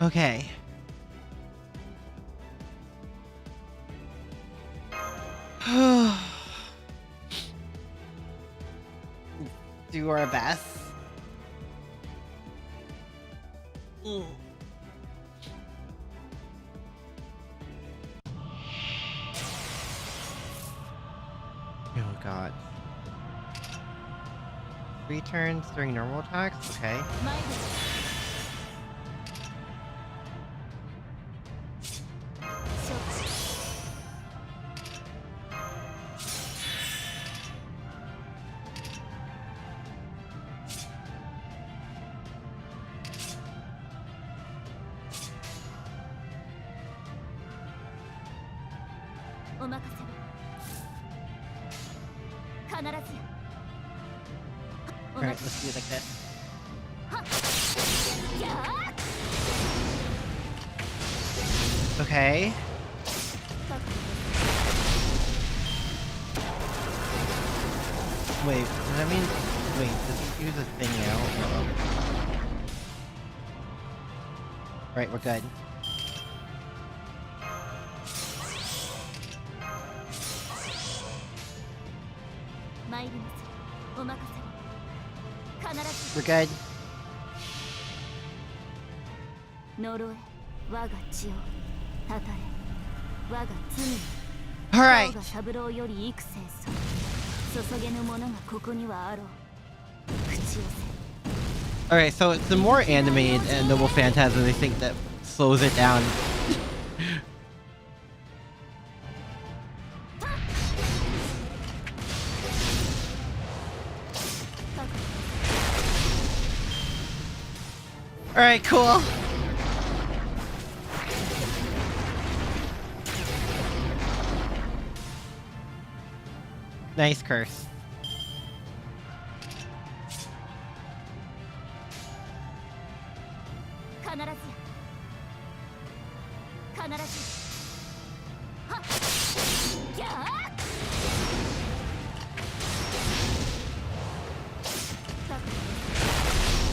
Okay. Do our best. Mm. Oh god. 3 turns during normal attacks? Okay. 参る承知 お任せを必ずや お Alright, 待ち let's do it like this. やー Okay. Wait, does that mean... Wait, does he use a thing out? Right, we're good. We're good. 呪え我が血をたたれ我が罪を Alright. 我が三郎より幾千層注げぬ者がここにはあろう口寄せ Alright, so it's the more animated and Noble Phantasm, I think that slows it down. Alright, cool. Nice curse.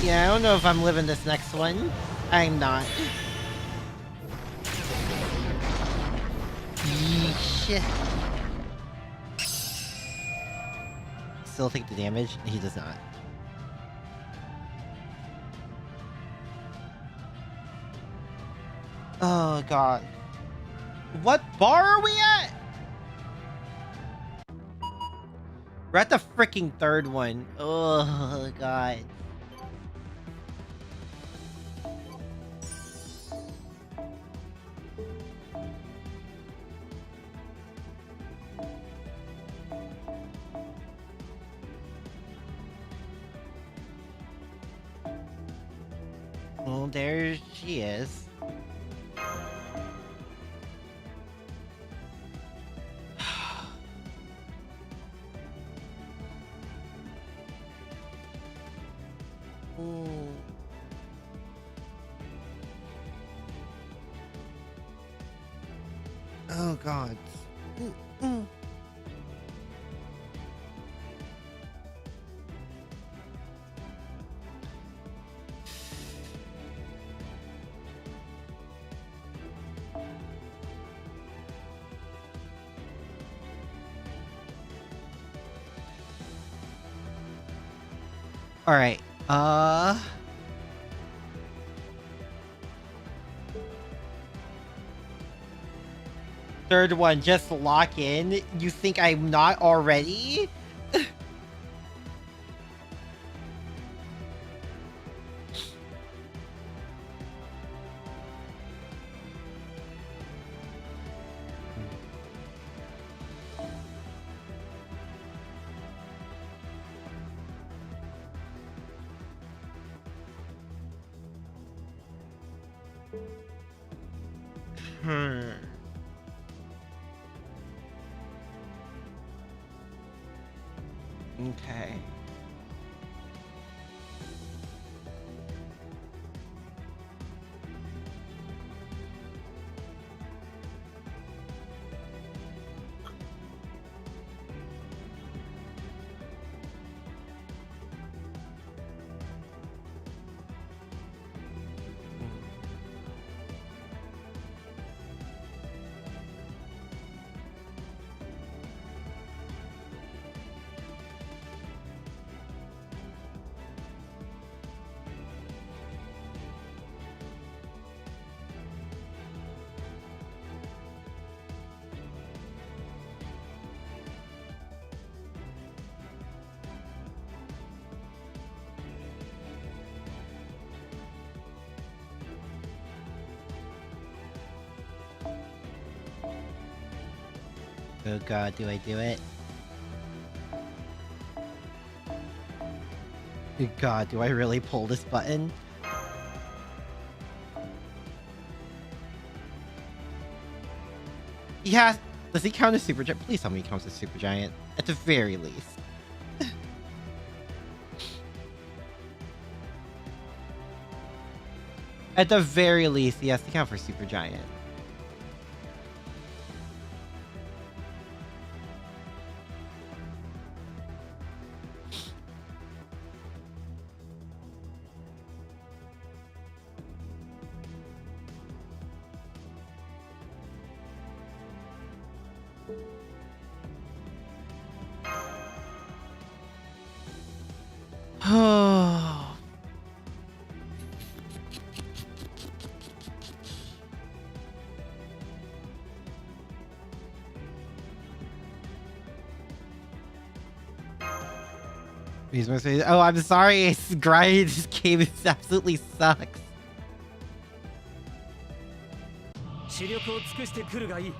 Yeah, I don't know if I'm living this next one. I'm not. Yeesh. Still take the damage? He does not. Oh god. What bar are we at? We're at the freaking third one. Oh god. Well, there she is. Ooh. Oh god. All right. Third one, just lock in. You think I'm not already? Okay. Oh god, do I do it? Oh god, do I really pull this button? Yeah, does he count as Super Giant? Please tell me he counts as Super Giant. At the very least. At the very least, he has to count for Super Giant. Oh. He's gonna say, "Oh, I'm sorry, it's grind. This game is absolutely sucks." 視力を尽くしてくるがいい。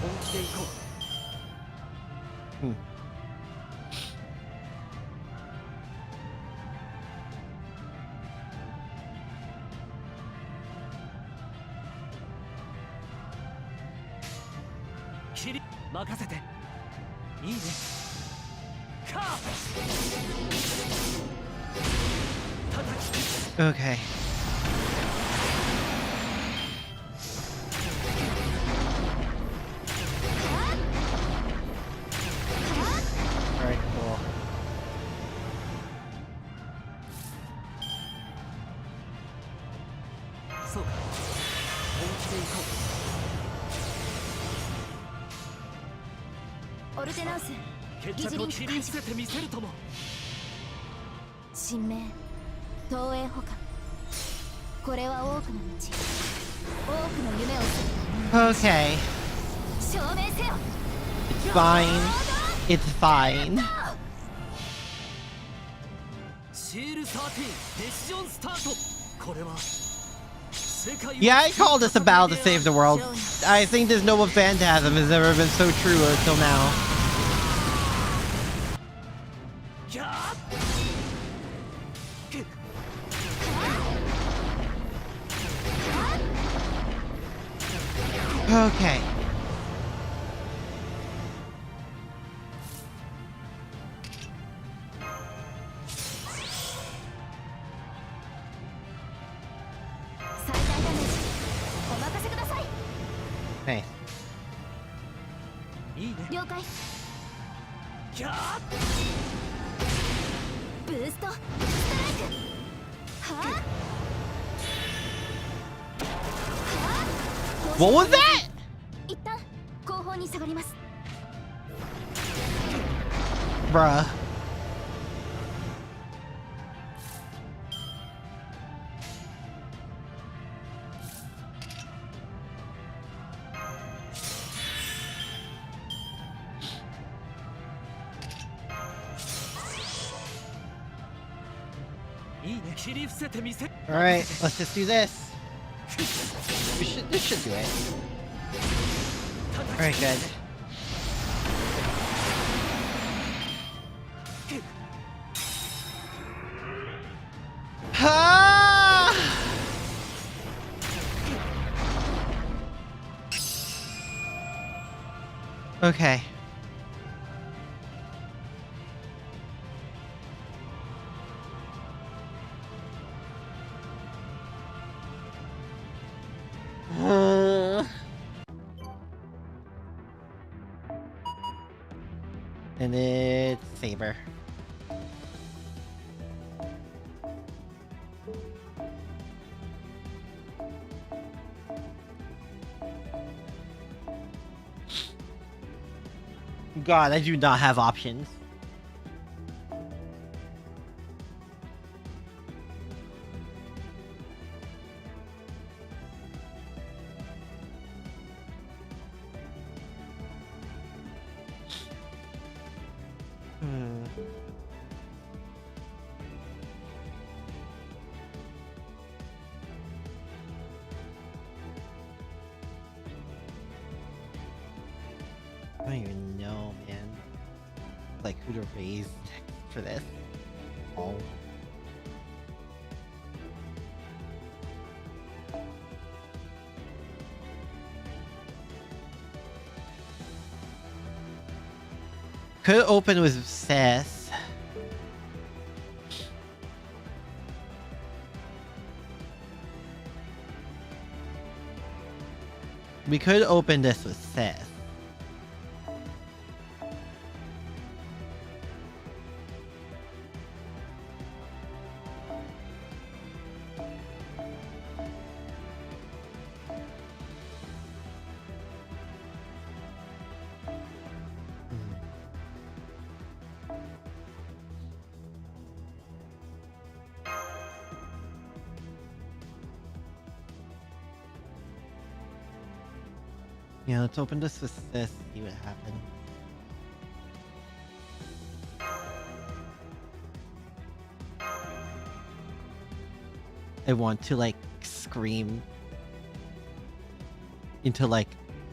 本気で行こう。切り任せて。いいね。か。叩き。 Okay. Alright, cool. So, 本気で行こオルテナウスう。決着を切り伏せてみせるとも。神明東映保管これは多くの道多くの夢をする Okay. 証明せよ It's fine. It's fine. シール13デシジョンスタート。これは Yeah, I call this a battle to save the world. I think this noble phantasm has never been so true until now. Okay. Hey. 了解ブーストストライクはあ What was that? 一旦後方に下がります。 Bruh. Alright, let's just do this. This should do it. Alright, good. Ah! Okay. And it's Saber. God, I do not have options. I don't even know, man. Like, who to raise for this? Oh. Could open with Seth. We could open this with Seth. Yeah, let's open this with this, see what happens. I want to, like, scream into, like,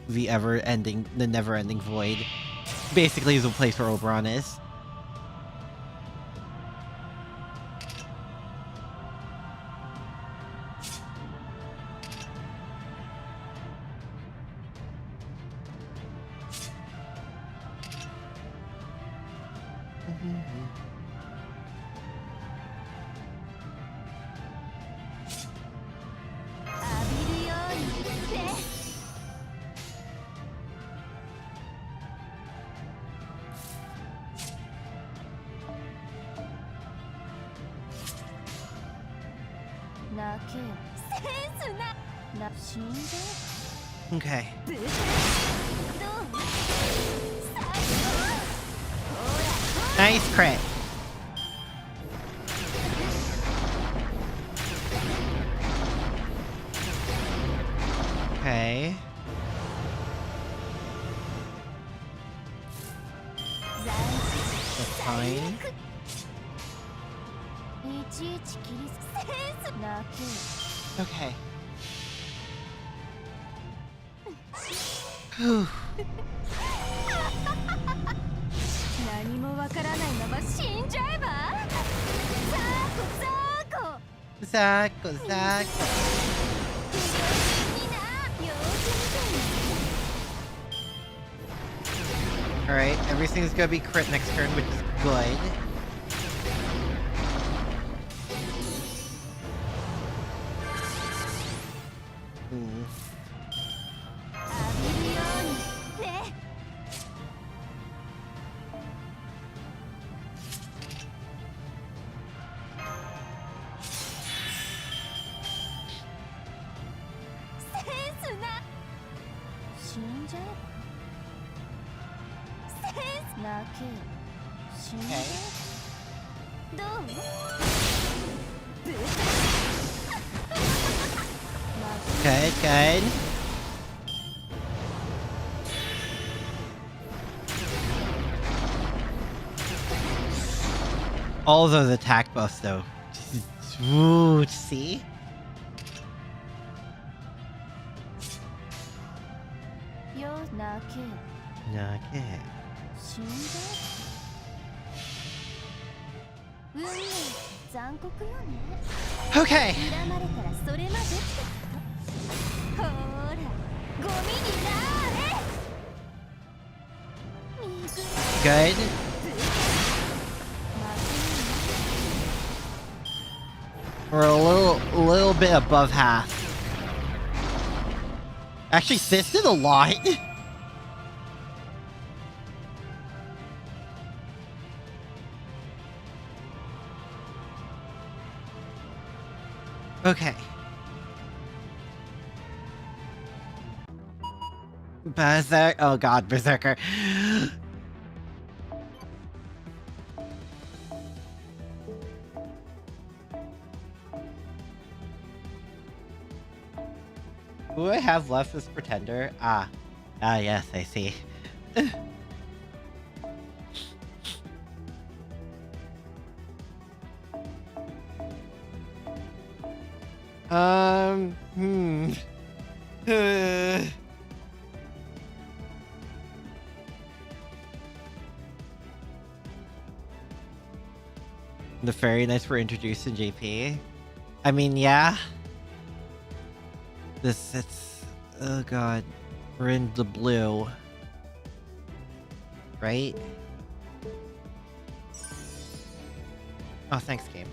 the never-ending void. Basically is a place where Oberon is. Okay. Nice crit. Okay. That's fine. Okay. Whew. Zako. Alright, everything's gonna be crit next turn, which is good. じゃえばセンス泣け死んでどうGood, good. All those attack buffs, though. Ooh, see?よ泣け Okay. 死んで運命って残酷よね Okay. 恨まれたらそれまでってことほーらゴミになーれ見くれ Good. We're a little bit above half. Actually, Sis did a lot. Okay. Berserk. Oh god, Berserker. Who I have left as Pretender? Ah, yes, I see. The Fairy Knights were introduced in JP. I mean, yeah. Oh god. We're in the blue. Right? Oh, thanks, game.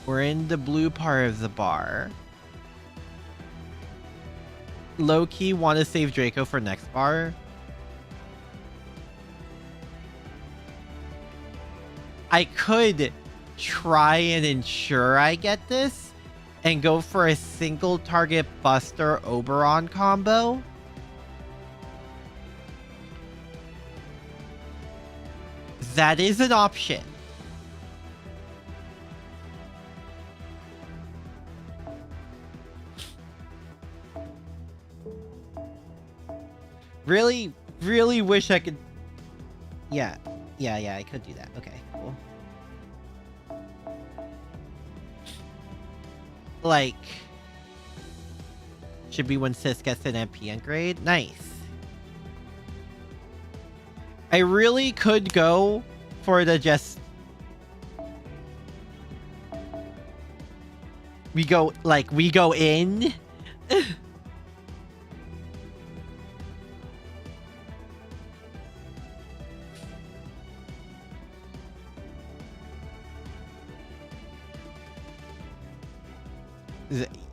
We're in the blue part of the bar. Low-key want to save Draco for next bar. I could try and ensure I get this and go for a single target Buster Oberon combo. That is an option. Really wish I could. Yeah, I could do that. Okay, cool. Like, should be when Sis gets an MP grade. Nice. I really could go for the just. We go in.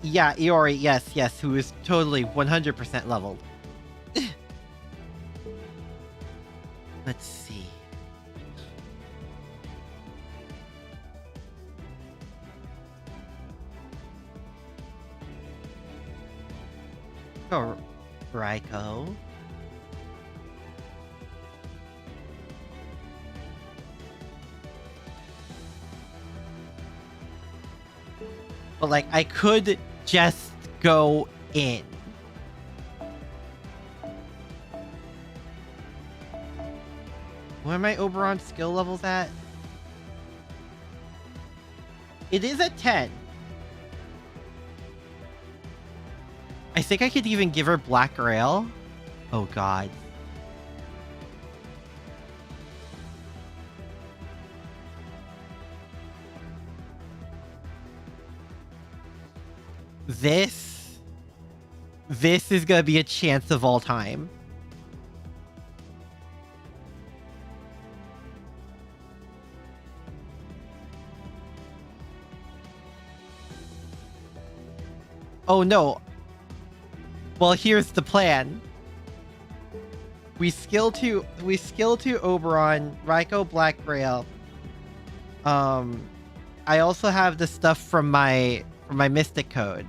Yeah, Iori, yes, who is totally 100% leveled. Let's see. Oh, Raiko. But like, I could just go in. Where are my Oberon skill levels at? It is at 10. I think I could even give her Black Rail. Oh god. This is gonna be a chance of all time. Oh no. Well, here's the plan. We skill to Oberon, Raiko Black Rail. I also have the stuff from my Mystic code.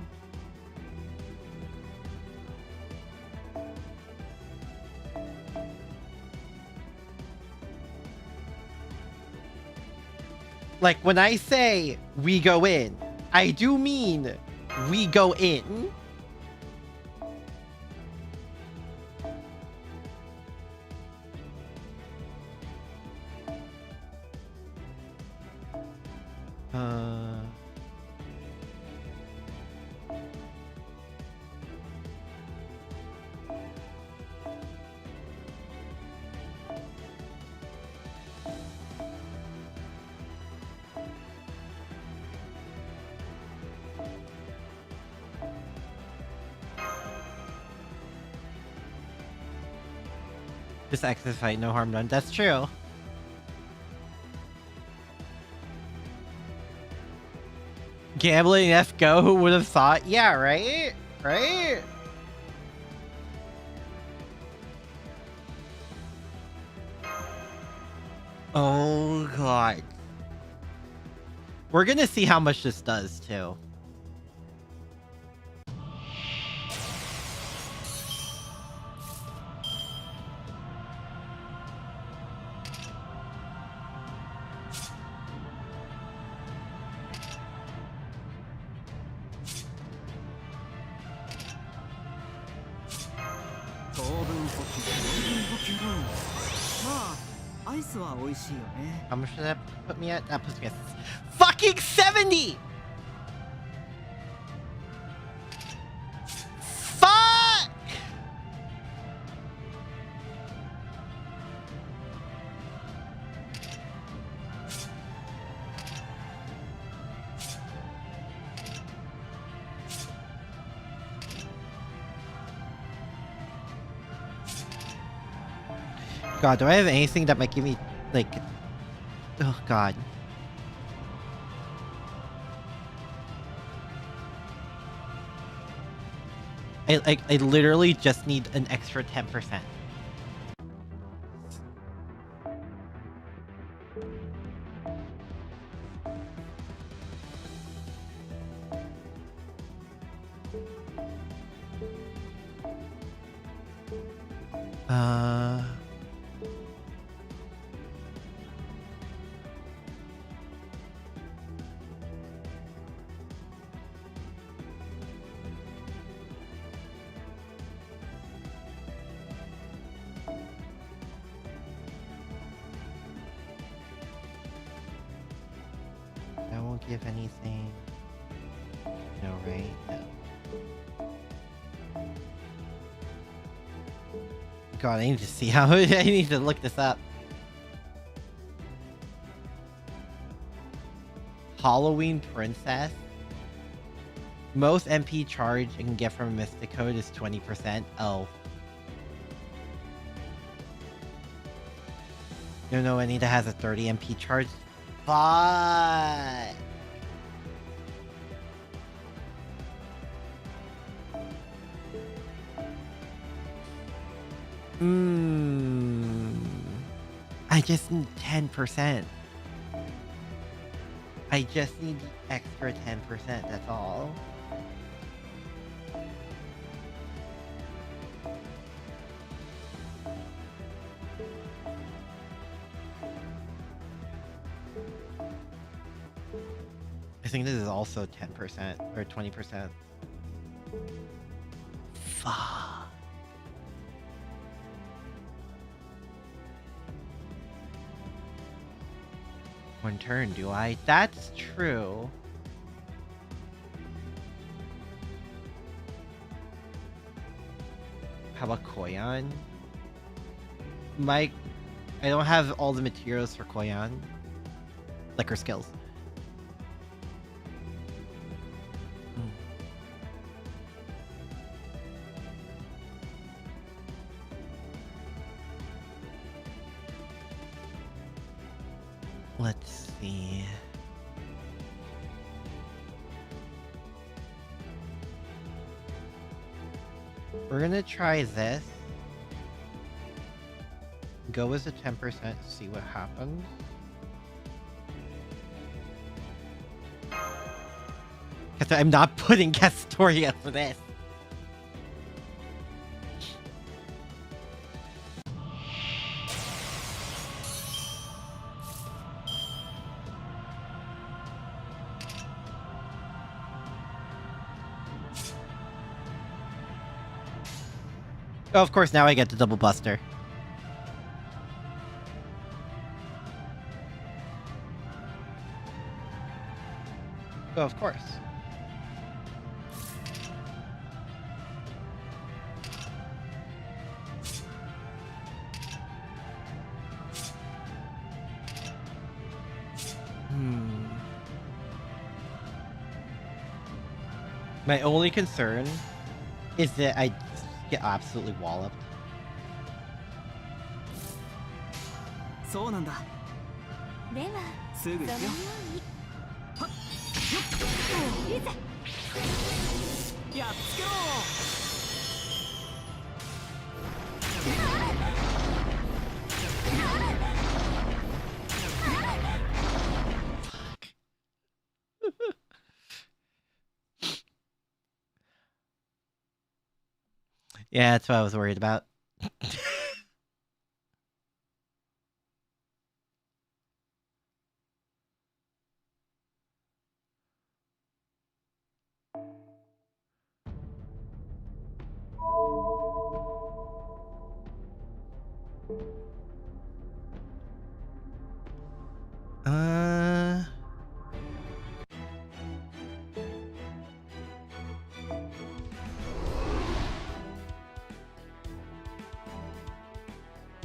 Like, when I say we go in, I do mean we go in. Just exit fight, no harm done. That's true. Gambling F go, who would have thought? Yeah, right? Right? Oh god. We're gonna see how much this does too. How much did that put me at? That puts me at fucking 70! Fuck! God, do I have anything that might give me, like... Oh, God. I literally just need an extra 10%. That won't give anything. No, right? No. God, I need to see how... I need to look this up. Halloween Princess. Most MP charge I can get from a Mystic Code is 20%. Oh. You don't know any that has a 30 MP charge? Fuck. I just need 10%. I just need the extra 10%, that's all. I think this is also 10% or 20%. Fuck. One turn, do I? That's true. How about Koyan? Mike, I don't have all the materials for Koyan. Like her skills. Let's see. We're gonna try this. Go as a 10%, see what happens. Because I'm not putting Castoria for this. Oh, of course, now I get the double buster. Oh, of course. My only concern is that I get absolutely walloped. そうなんだ。ではすぐ行くよ。そのようにいざやっつけろ。Yeah, that's what I was worried about.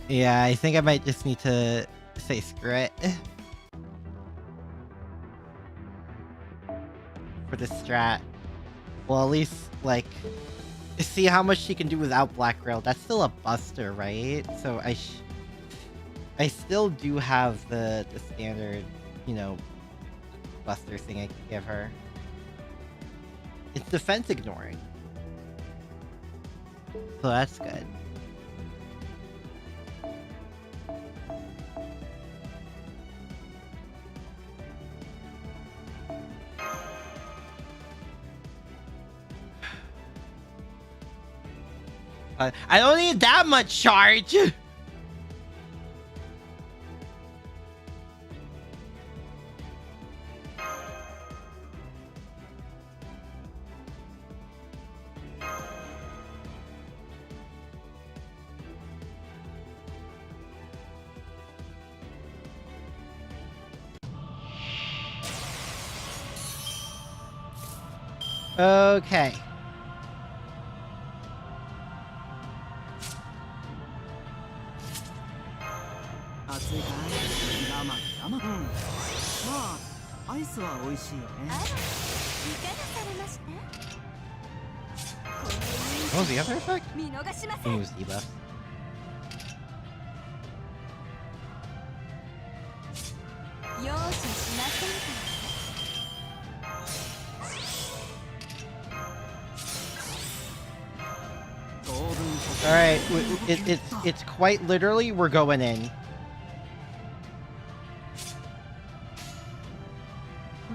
Yeah, I think I might just need to say screw it. For the strat. Well, at least, like, see how much she can do without Black Rail. That's still a buster, right? So I still do have the standard, you know, buster thing I can give her. It's defense ignoring. So that's good. I don't need that much charge! Okay. What was the other effect? 見逃しま He せん was debuff. Alright, it's quite literally, we're going in.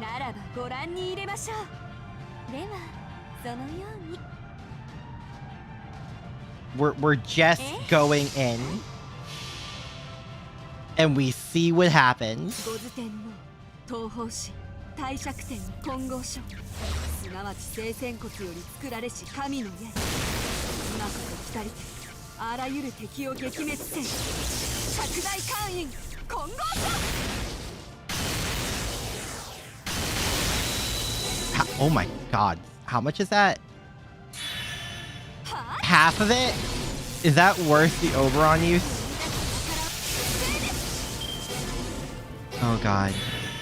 ならばご覧に入れましょう。ではそのように We're just going in. And we see what happens. 五図天の東方神帝釈天の混合書すなわち聖仙骨より作られし神の矢今こそ来たりてあらゆる敵を撃滅せん拡大会員混合書 Oh my god. How much is that? Half of it? Is that worth the Oberon use? Oh god.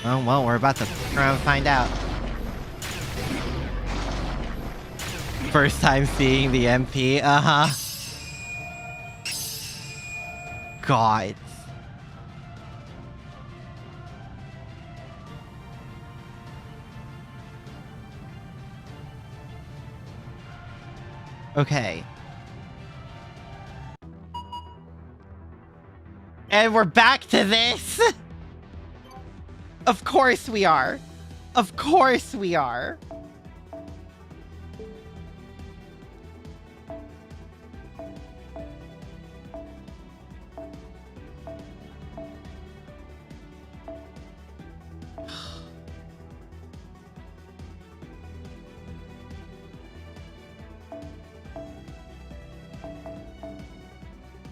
Oh well, we're about to turn around and find out. First time seeing the MP, uh-huh. God. Okay. And we're back to this! Of course we are. Of course we are.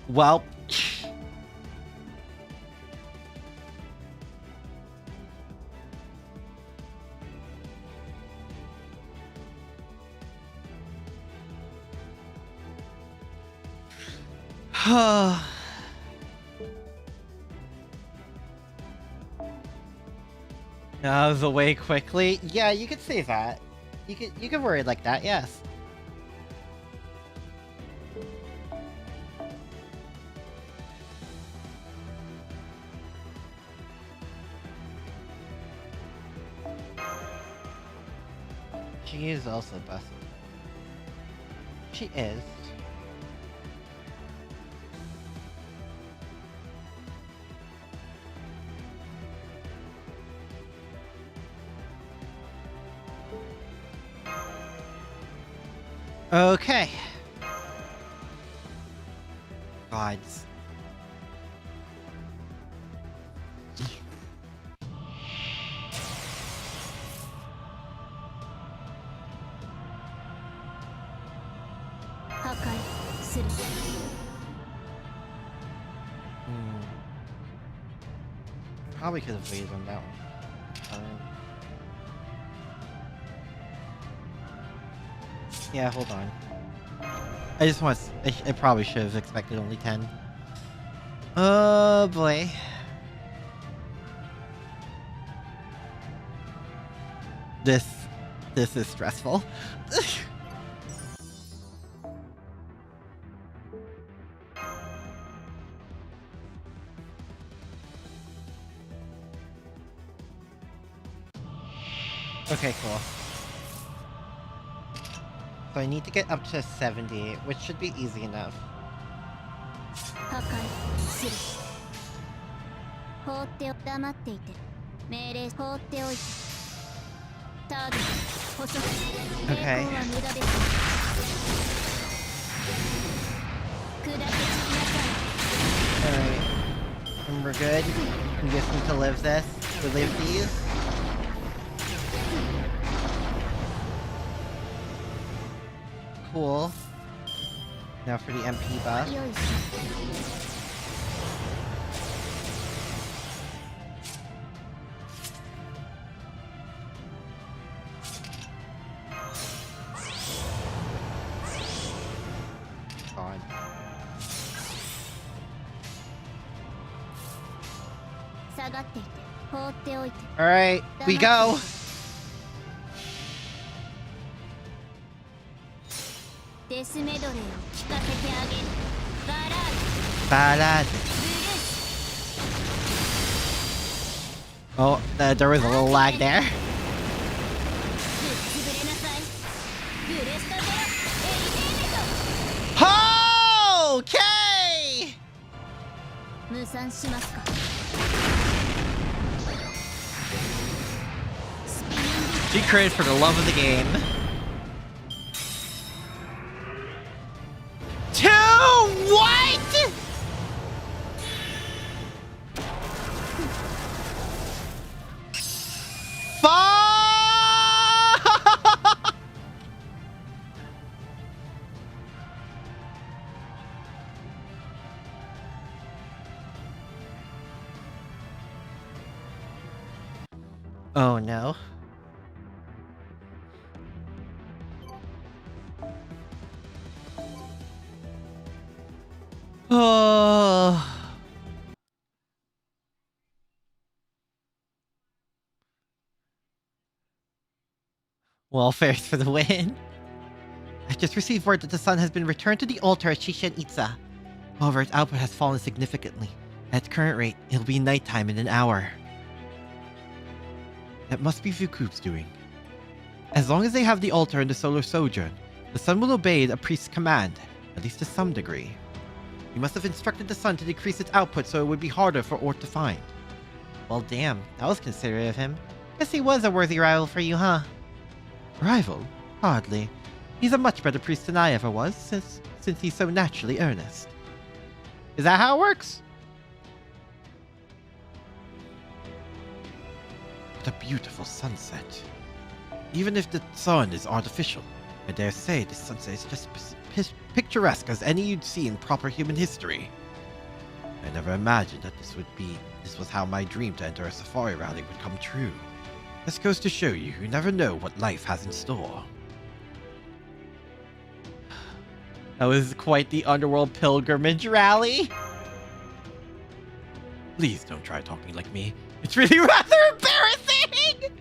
Well. Out of the way quickly. Yeah, you could say that. You could worry like that. Yes. She is also busted. She is. Okay. Gods. Probably could have waited on that one. Yeah, hold on. I just want. I probably should have expected only 10. Oh boy. This is stressful. Okay, cool. So I need to get up to 70, which should be easy enough. Okay. Alright. And we're good. We just need to live this. We live these. Cool. Now for the MP buff. God. Alright, we go! Ballad. Oh, there was a little lag there. Okay! She critted for the love of the game. 2 what? Oh no. Oh. Well, fares for the win. I just received word that the sun has been returned to the altar at Chichen Itza. However, its output has fallen significantly. At its current rate, it'll be nighttime in an hour. That must be VTuber's doing. As long as they have the altar and the solar sojourn, the sun will obey a priest's command, at least to some degree. He must have instructed the sun to decrease its output so it would be harder for ORT to find. Well, damn, that was considerate of him. Guess he was a worthy rival for you, huh? Rival? Hardly. He's a much better priest than I ever was, since he's so naturally earnest. Is that how it works? What a beautiful sunset. Even if the sun is artificial, I dare say this sunset is just picturesque as any you'd see in proper human history. I never imagined that this was how my dream to enter a safari rally would come true. This goes to show you never know what life has in store. That was quite the underworld pilgrimage rally. Please don't try talking like me. It's really rather embarrassing!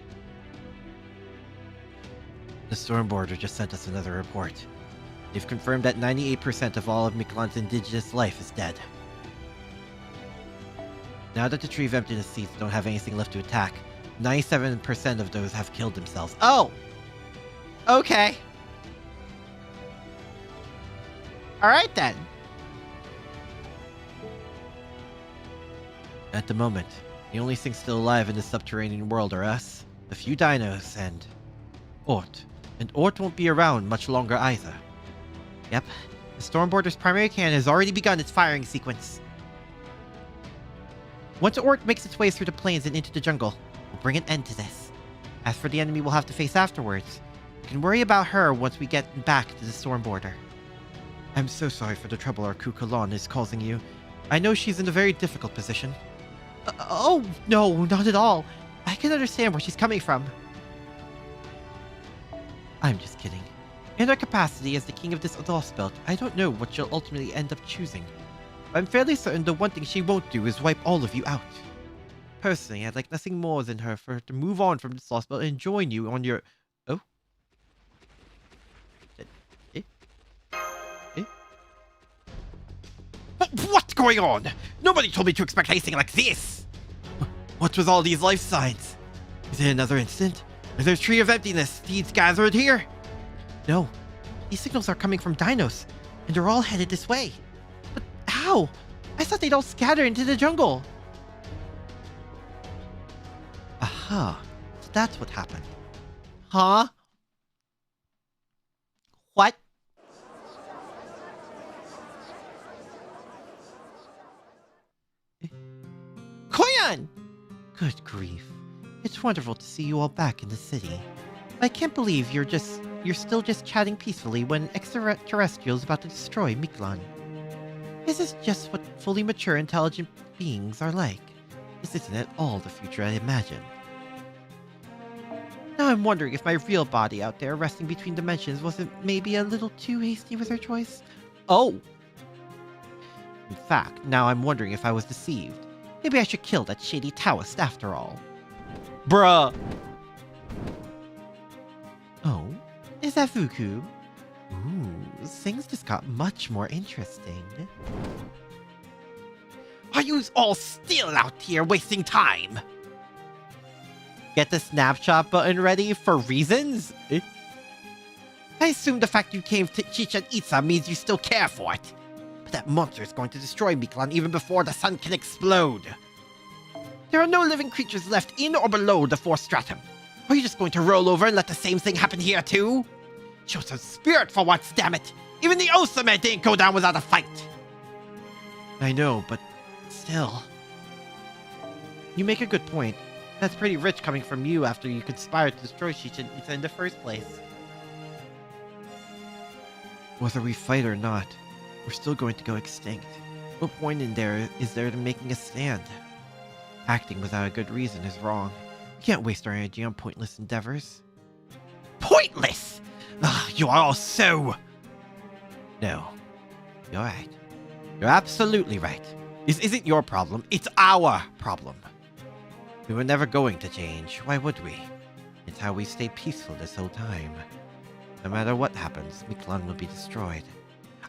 The Stormborder just sent us another report. They've confirmed that 98% of all of Miklan's indigenous life is dead. Now that the Tree of Emptiness seeds don't have anything left to attack, 97% of those have killed themselves. Oh! Okay. Alright then. At the moment, the only things still alive in the subterranean world are us, a few dinos, and ORT. And ORT won't be around much longer either. Yep. The Stormborder's primary cannon has already begun its firing sequence. Once ORT makes its way through the plains and into the jungle, we'll bring an end to this. As for the enemy we'll have to face afterwards, we can worry about her once we get back to the Stormborder. I'm so sorry for the trouble our Kukulon is causing you. I know she's in a very difficult position. Oh, no, not at all. I can understand where she's coming from. I'm just kidding. In her capacity as the king of this Lost Belt, I don't know what she'll ultimately end up choosing. But I'm fairly certain the one thing she won't do is wipe all of you out. Personally, I'd like nothing more than for her to move on from this Lost Belt and join you on your... Oh? What's going on? Nobody told me to expect anything like this. What was all these life signs? Is it another incident? Is there a Tree of Emptiness seeds gathered here? No. These signals are coming from dinos, and they're all headed this way. But how? I thought they'd all scatter into the jungle. Aha. So that's what happened. Huh? What? Koyan! Good grief. It's wonderful to see you all back in the city. I can't believe you're still just chatting peacefully when extraterrestrials about to destroy Miklan. This is just what fully mature, intelligent beings are like. This isn't at all the future I imagined. Now I'm wondering if my real body out there resting between dimensions wasn't maybe a little too hasty with her choice. Oh. In fact, now I'm wondering if I was deceived. Maybe I should kill that shady Taoist after all. Bruh. Oh? Is that Fuku? Ooh, things just got much more interesting. Are you all still out here wasting time? Get the snapshot button ready for reasons? I assume the fact you came to Chichen Itza means you still care for it. But that monster is going to destroy Miklan even before the sun can explode. There are no living creatures left in or below the fourth stratum. Are you just going to roll over and let the same thing happen here too? Show some spirit for once, damn it! Even the Osame didn't go down without a fight! I know, but still. You make a good point. That's pretty rich coming from you after you conspired to destroy Chichen Itza in the first place. Whether we fight or not, we're still going to go extinct. What point in there is there to making a stand? Acting without a good reason is wrong. We can't waste our energy on pointless endeavors. Pointless! Ugh, you are all so... No. You're right. You're absolutely right. This isn't your problem, it's our problem. We were never going to change, why would we? It's how we stayed peaceful this whole time. No matter what happens, Miklan will be destroyed.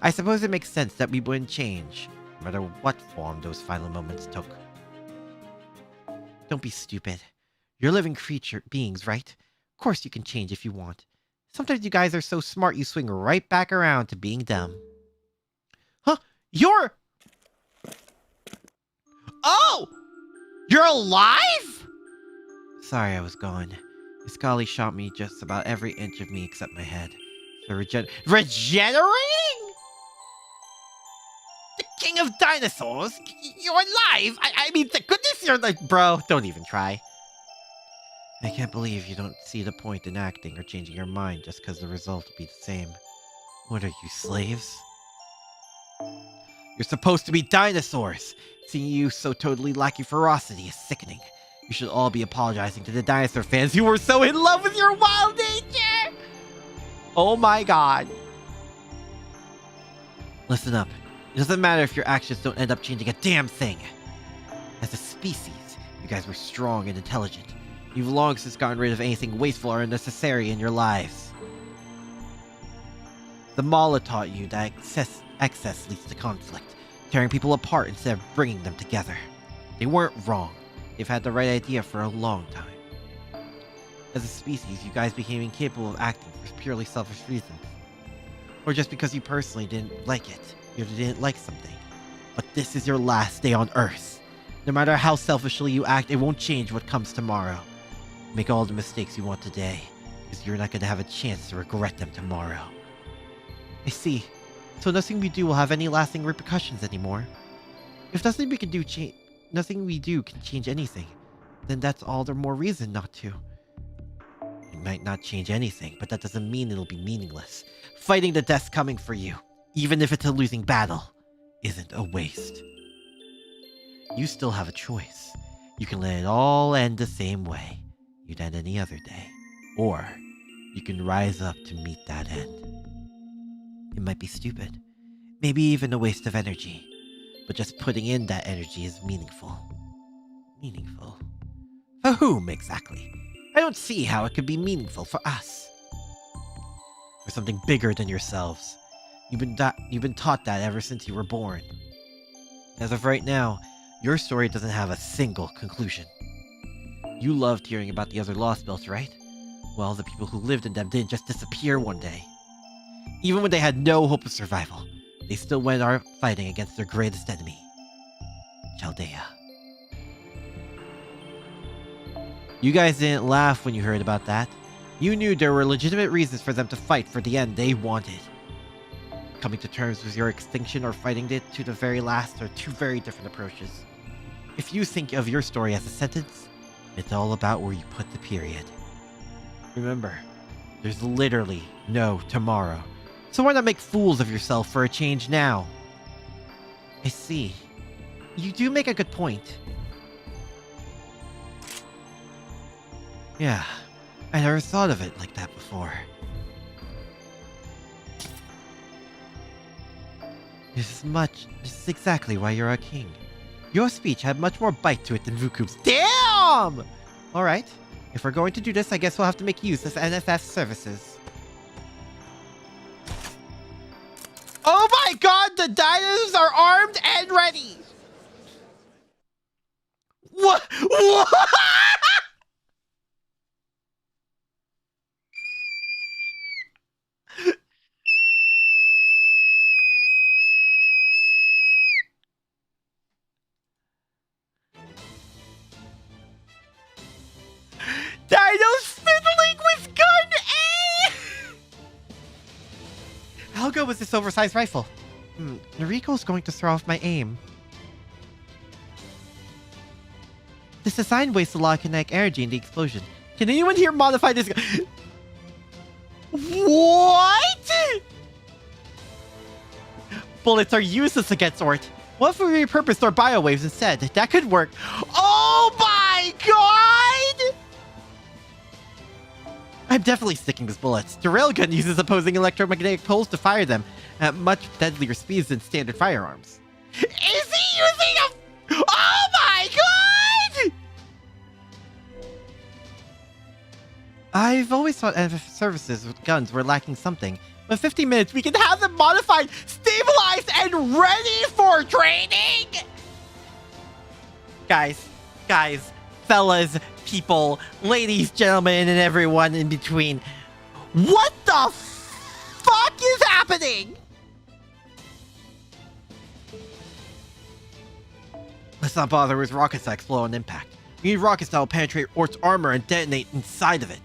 I suppose it makes sense that we wouldn't change, no matter what form those final moments took. Don't be stupid. You're living beings, right? Of course you can change if you want. Sometimes you guys are so smart you swing right back around to being dumb. Huh? You're... Oh! You're alive? Sorry I was gone. Iskali shot me just about every inch of me except my head. So Regenerating? The king of dinosaurs? You're alive? I mean, the goodness you're like... Bro, don't even try. I can't believe you don't see the point in acting or changing your mind just because the result will be the same. What are you, slaves? You're supposed to be dinosaurs. Seeing you so totally lacking ferocity is sickening. You should all be apologizing to the dinosaur fans who were so in love with your wild nature! Oh my god. Listen up. It doesn't matter if your actions don't end up changing a damn thing. As a species, you guys were strong and intelligent. You've long since gotten rid of anything wasteful or unnecessary in your lives. The Mala taught you that excess leads to conflict, tearing people apart instead of bringing them together. They weren't wrong. They've had the right idea for a long time. As a species, you guys became incapable of acting for purely selfish reasons. Or just because you personally didn't like it. You didn't like something. But this is your last day on Earth. No matter how selfishly you act, it won't change what comes tomorrow. Make all the mistakes you want today, because you're not going to have a chance to regret them tomorrow. I see. So nothing we do will have any lasting repercussions anymore. If nothing we do can change anything, then that's all the more reason not to. It might not change anything, but that doesn't mean it'll be meaningless. Fighting the death's coming for you, even if it's a losing battle, isn't a waste. You still have a choice. You can let it all end the same way you'd end any other day. Or you can rise up to meet that end. It might be stupid, maybe even a waste of energy, but just putting in that energy is meaningful. Meaningful? For whom, exactly? I don't see how it could be meaningful for us. For something bigger than yourselves. You've been taught that ever since you were born. As of right now, your story doesn't have a single conclusion. You loved hearing about the other Lost Belts, right? Well, the people who lived in them didn't just disappear one day. Even when they had no hope of survival, they still went on fighting against their greatest enemy, Chaldea. You guys didn't laugh when you heard about that. You knew there were legitimate reasons for them to fight for the end they wanted. Coming to terms with your extinction or fighting it to the very last are two very different approaches. If you think of your story as a sentence, it's all about where you put the period. Remember, there's literally no tomorrow. So why not make fools of yourself for a change now? I see. You do make a good point. Yeah, I never thought of it like that before. This is exactly why you're a king. Your speech had much more bite to it than Vuku's. Damn! Alright, if we're going to do this, I guess we'll have to make use of NFF services. Oh my god, the dinos are armed and ready! What? What? Dino's fiddling with gun A! How good was this oversized rifle? Noriko's going to throw off my aim. This design wastes a lot of kinetic energy in the explosion. Can anyone here modify this gun? What? Bullets are useless against ORT. What if we repurposed our biowaves instead? That could work. Oh my god! I'm definitely sticking with bullets. The railgun uses opposing electromagnetic poles to fire them at much deadlier speeds than standard firearms. Is he using a... Oh my god! I've always thought NFF services with guns were lacking something. But in 15 minutes, we can have them modified, stabilized, and ready for training! Guys, fellas, people, ladies, gentlemen, and everyone in between. What the fuck is happening? Let's not bother with rockets that explode on impact. We need rockets that will penetrate ORT's armor and detonate inside of it.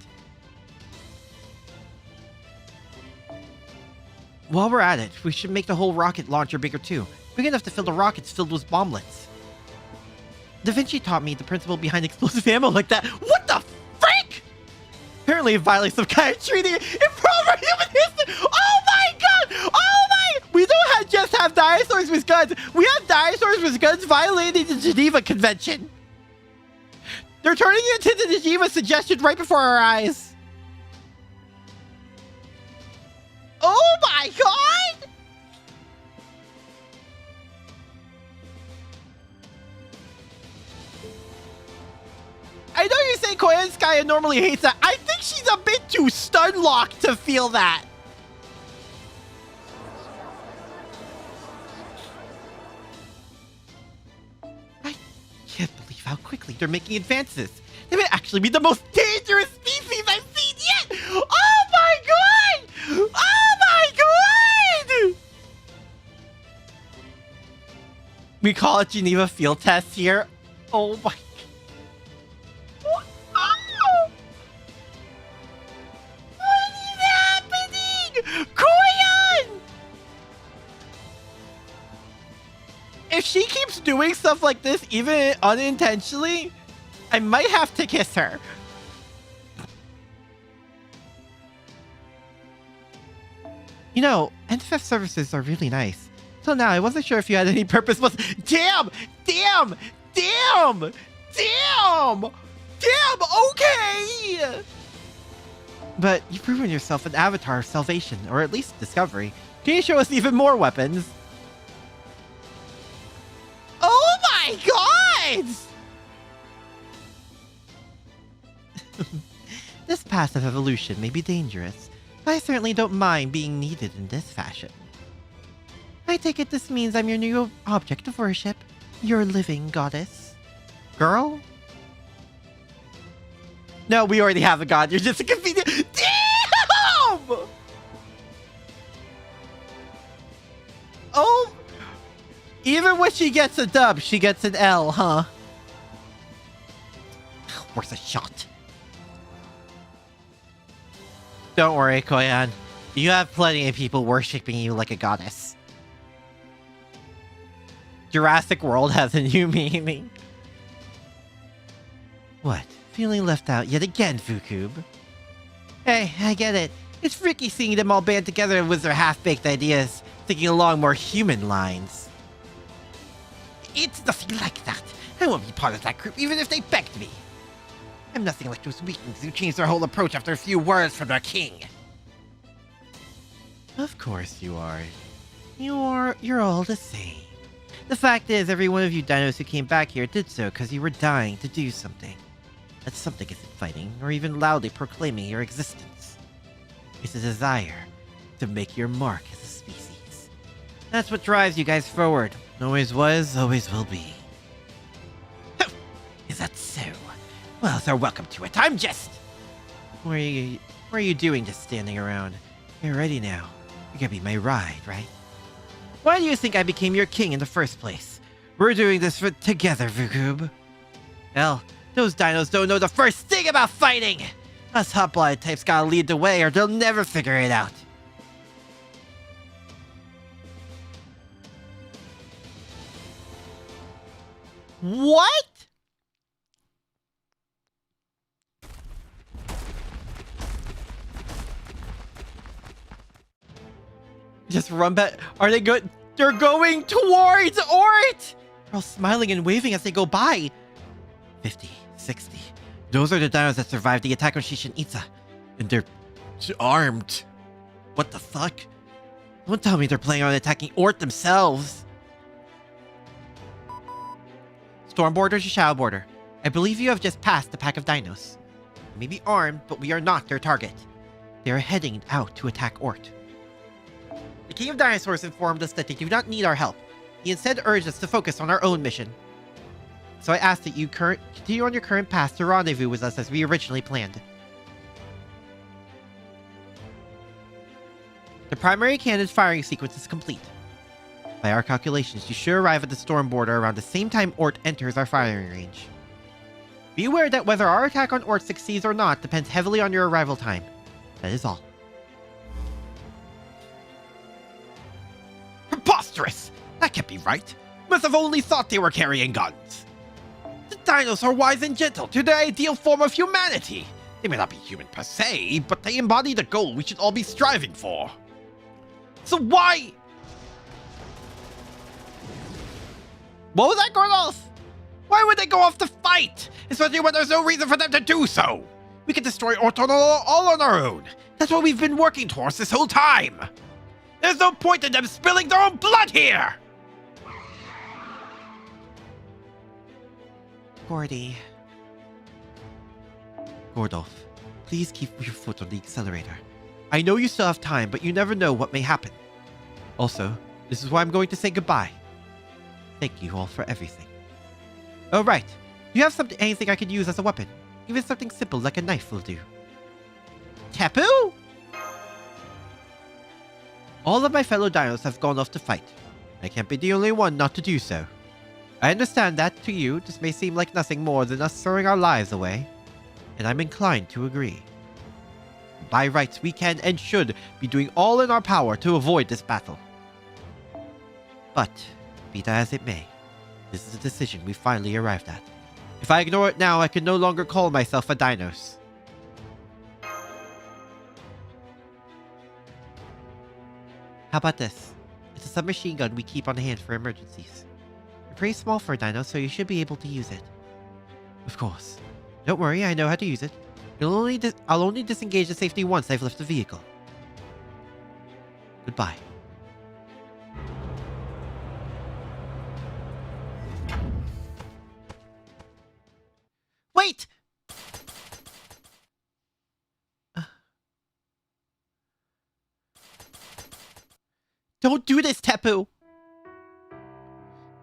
While we're at it, we should make the whole rocket launcher bigger too. Big enough to fill the rockets filled with bomblets. Da Vinci taught me the principle behind explosive ammo like that. What the frick? Apparently it violates some kind of treaty in proper human history. Oh my god! Oh my! We don't just have dinosaurs with guns. We have dinosaurs with guns violating the Geneva Convention. They're turning into the Geneva suggestion right before our eyes. Oh my god! I know you say Koyanskaya normally hates that. I think she's a bit too stun-locked to feel that. I can't believe how quickly they're making advances. They may actually be the most dangerous species I've seen yet. Oh my god! Oh my god! We call it Geneva field test here. Oh my. What is happening? Koyan! If she keeps doing stuff like this, even unintentionally, I might have to kiss her. You know, NFF services are really nice. Till now, I wasn't sure if you had any purpose, but damn! Damn! Damn! Damn! Damn! Okay! But you've proven yourself an avatar of salvation, or at least discovery. Can you show us even more weapons? Oh my god! This passive evolution may be dangerous, but I certainly don't mind being needed in this fashion. I take it this means I'm your new object of worship, your living goddess. Girl? No, we already have a god. You're just a convenient. Damn! Oh! Even when she gets a dub, she gets an L, huh? Worth a shot. Don't worry, Koyan. You have plenty of people worshipping you like a goddess. Jurassic World has a new meaning. What? Feeling left out yet again, VTuber? Hey, I get it. It's freaky seeing them all band together with their half-baked ideas, thinking along more human lines. It's nothing like that. I won't be part of that group even if they begged me. I'm nothing like those weaklings who change their whole approach after a few words from their king. Of course you are. You're all the same. The fact is, every one of you dinos who came back here did so because you were dying to do something. That something isn't fighting, or even loudly proclaiming your existence. It's a desire to make your mark as a species. That's what drives you guys forward. Always was, always will be. Is that so? Well, they're welcome to it. I'm just... What are you doing just standing around? You're ready now. You're gonna be my ride, right? Why do you think I became your king in the first place? We're doing this together, VTuber. Hell, those dinos don't know the first thing about fighting! Us hot-blooded types gotta lead the way or they'll never figure it out. What? Just run back. Are they good? They're going towards ORT! They're all smiling and waving as they go by. 50, 60. Those are the dinos that survived the attack on Shishin Itza. And they're armed. What the fuck? Don't tell me they're planning on attacking ORT themselves. Storm Border to Shadow Border. I believe you have just passed the pack of dinos. We may be armed, but we are not their target. They are heading out to attack ORT. The King of Dinosaurs informed us that they do not need our help. He instead urged us to focus on our own mission. So I ask that you continue on your current path to rendezvous with us as we originally planned. The primary cannon's firing sequence is complete. By our calculations, you should arrive at the storm border around the same time ORT enters our firing range. Be aware that whether our attack on ORT succeeds or not depends heavily on your arrival time. That is all. Preposterous! That can't be right. Must have only thought they were carrying guns. The dinos are wise and gentle to the ideal form of humanity. They may not be human per se, but they embody the goal we should all be striving for. So why... What was that, Gordolf? Why would they go off to fight? Especially when there's no reason for them to do so. We can destroy Orton all on our own. That's what we've been working towards this whole time. There's no point in them spilling their own blood here. Gordy. Gordolf, please keep your foot on the accelerator. I know you still have time, but you never know what may happen. Also, this is why I'm going to say goodbye. Thank you all for everything. Oh, right. Do you have anything I could use as a weapon? Even something simple like a knife will do. Tapu? All of my fellow dinos have gone off to fight. I can't be the only one not to do so. I understand that, to you, this may seem like nothing more than us throwing our lives away. And I'm inclined to agree. By rights, we can and should be doing all in our power to avoid this battle. But, be that as it may, this is a decision we finally arrived at. If I ignore it now, I can no longer call myself a Dinos. How about this? It's a submachine gun we keep on hand for emergencies. You're pretty small for a dino, so you should be able to use it. Of course. Don't worry, I know how to use it. I'll only disengage the safety once I've left the vehicle. Goodbye. Wait! Don't do this, Tapu!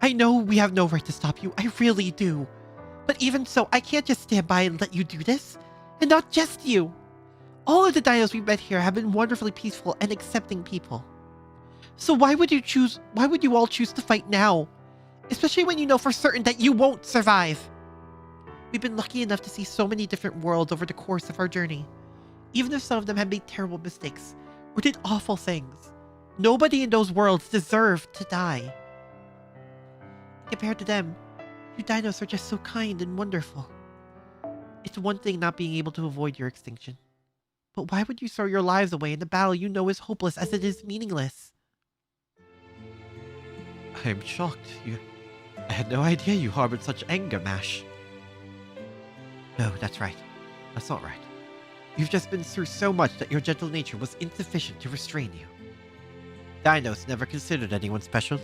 I know we have no right to stop you, I really do. But even so, I can't just stand by and let you do this. And not just you. All of the dinos we met here have been wonderfully peaceful and accepting people. So why would you all choose to fight now? Especially when you know for certain that you won't survive. We've been lucky enough to see so many different worlds over the course of our journey. Even if some of them have made terrible mistakes or did awful things, nobody in those worlds deserved to die. Compared to them, you dinos are just so kind and wonderful. It's one thing not being able to avoid your extinction. But why would you throw your lives away in a battle you know is hopeless as it is meaningless? I am shocked. I had no idea you harbored such anger, Mash. No, that's right. That's not right. You've just been through so much that your gentle nature was insufficient to restrain you. Dinos never considered anyone special.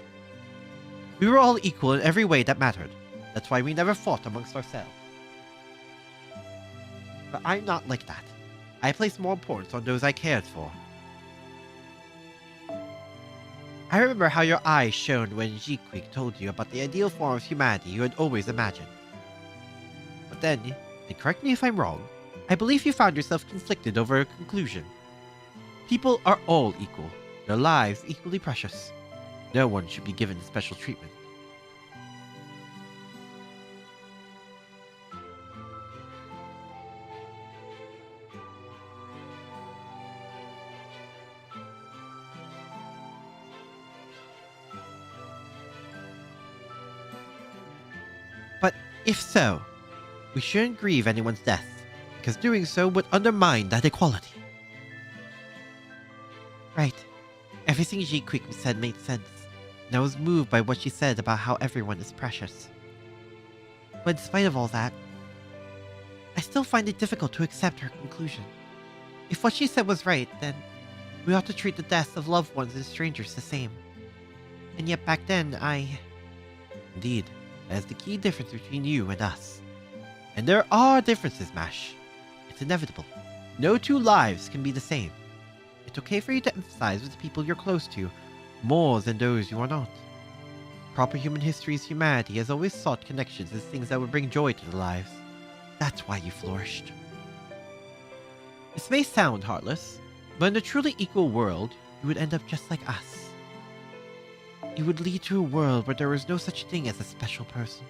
We were all equal in every way that mattered. That's why we never fought amongst ourselves. But I'm not like that. I place more importance on those I cared for. I remember how your eyes shone when Jiquik told you about the ideal form of humanity you had always imagined. But then, and correct me if I'm wrong, I believe you found yourself conflicted over a conclusion. People are all equal, their lives equally precious. No one should be given special treatment. But if so, we shouldn't grieve anyone's death, because doing so would undermine that equality. Right. Everything Jiquik said made sense, and I was moved by what she said about how everyone is precious. But in spite of all that, I still find it difficult to accept her conclusion. If what she said was right, then we ought to treat the deaths of loved ones and strangers the same. And yet back then, Indeed, that is the key difference between you and us. And there are differences, Mash. It's inevitable. No two lives can be the same. It's okay for you to empathize with the people you're close to, more than those you are not. Proper human history's humanity has always sought connections as things that would bring joy to their lives. That's why you flourished. This may sound heartless, but in a truly equal world, you would end up just like us. You would lead to a world where there was no such thing as a special person.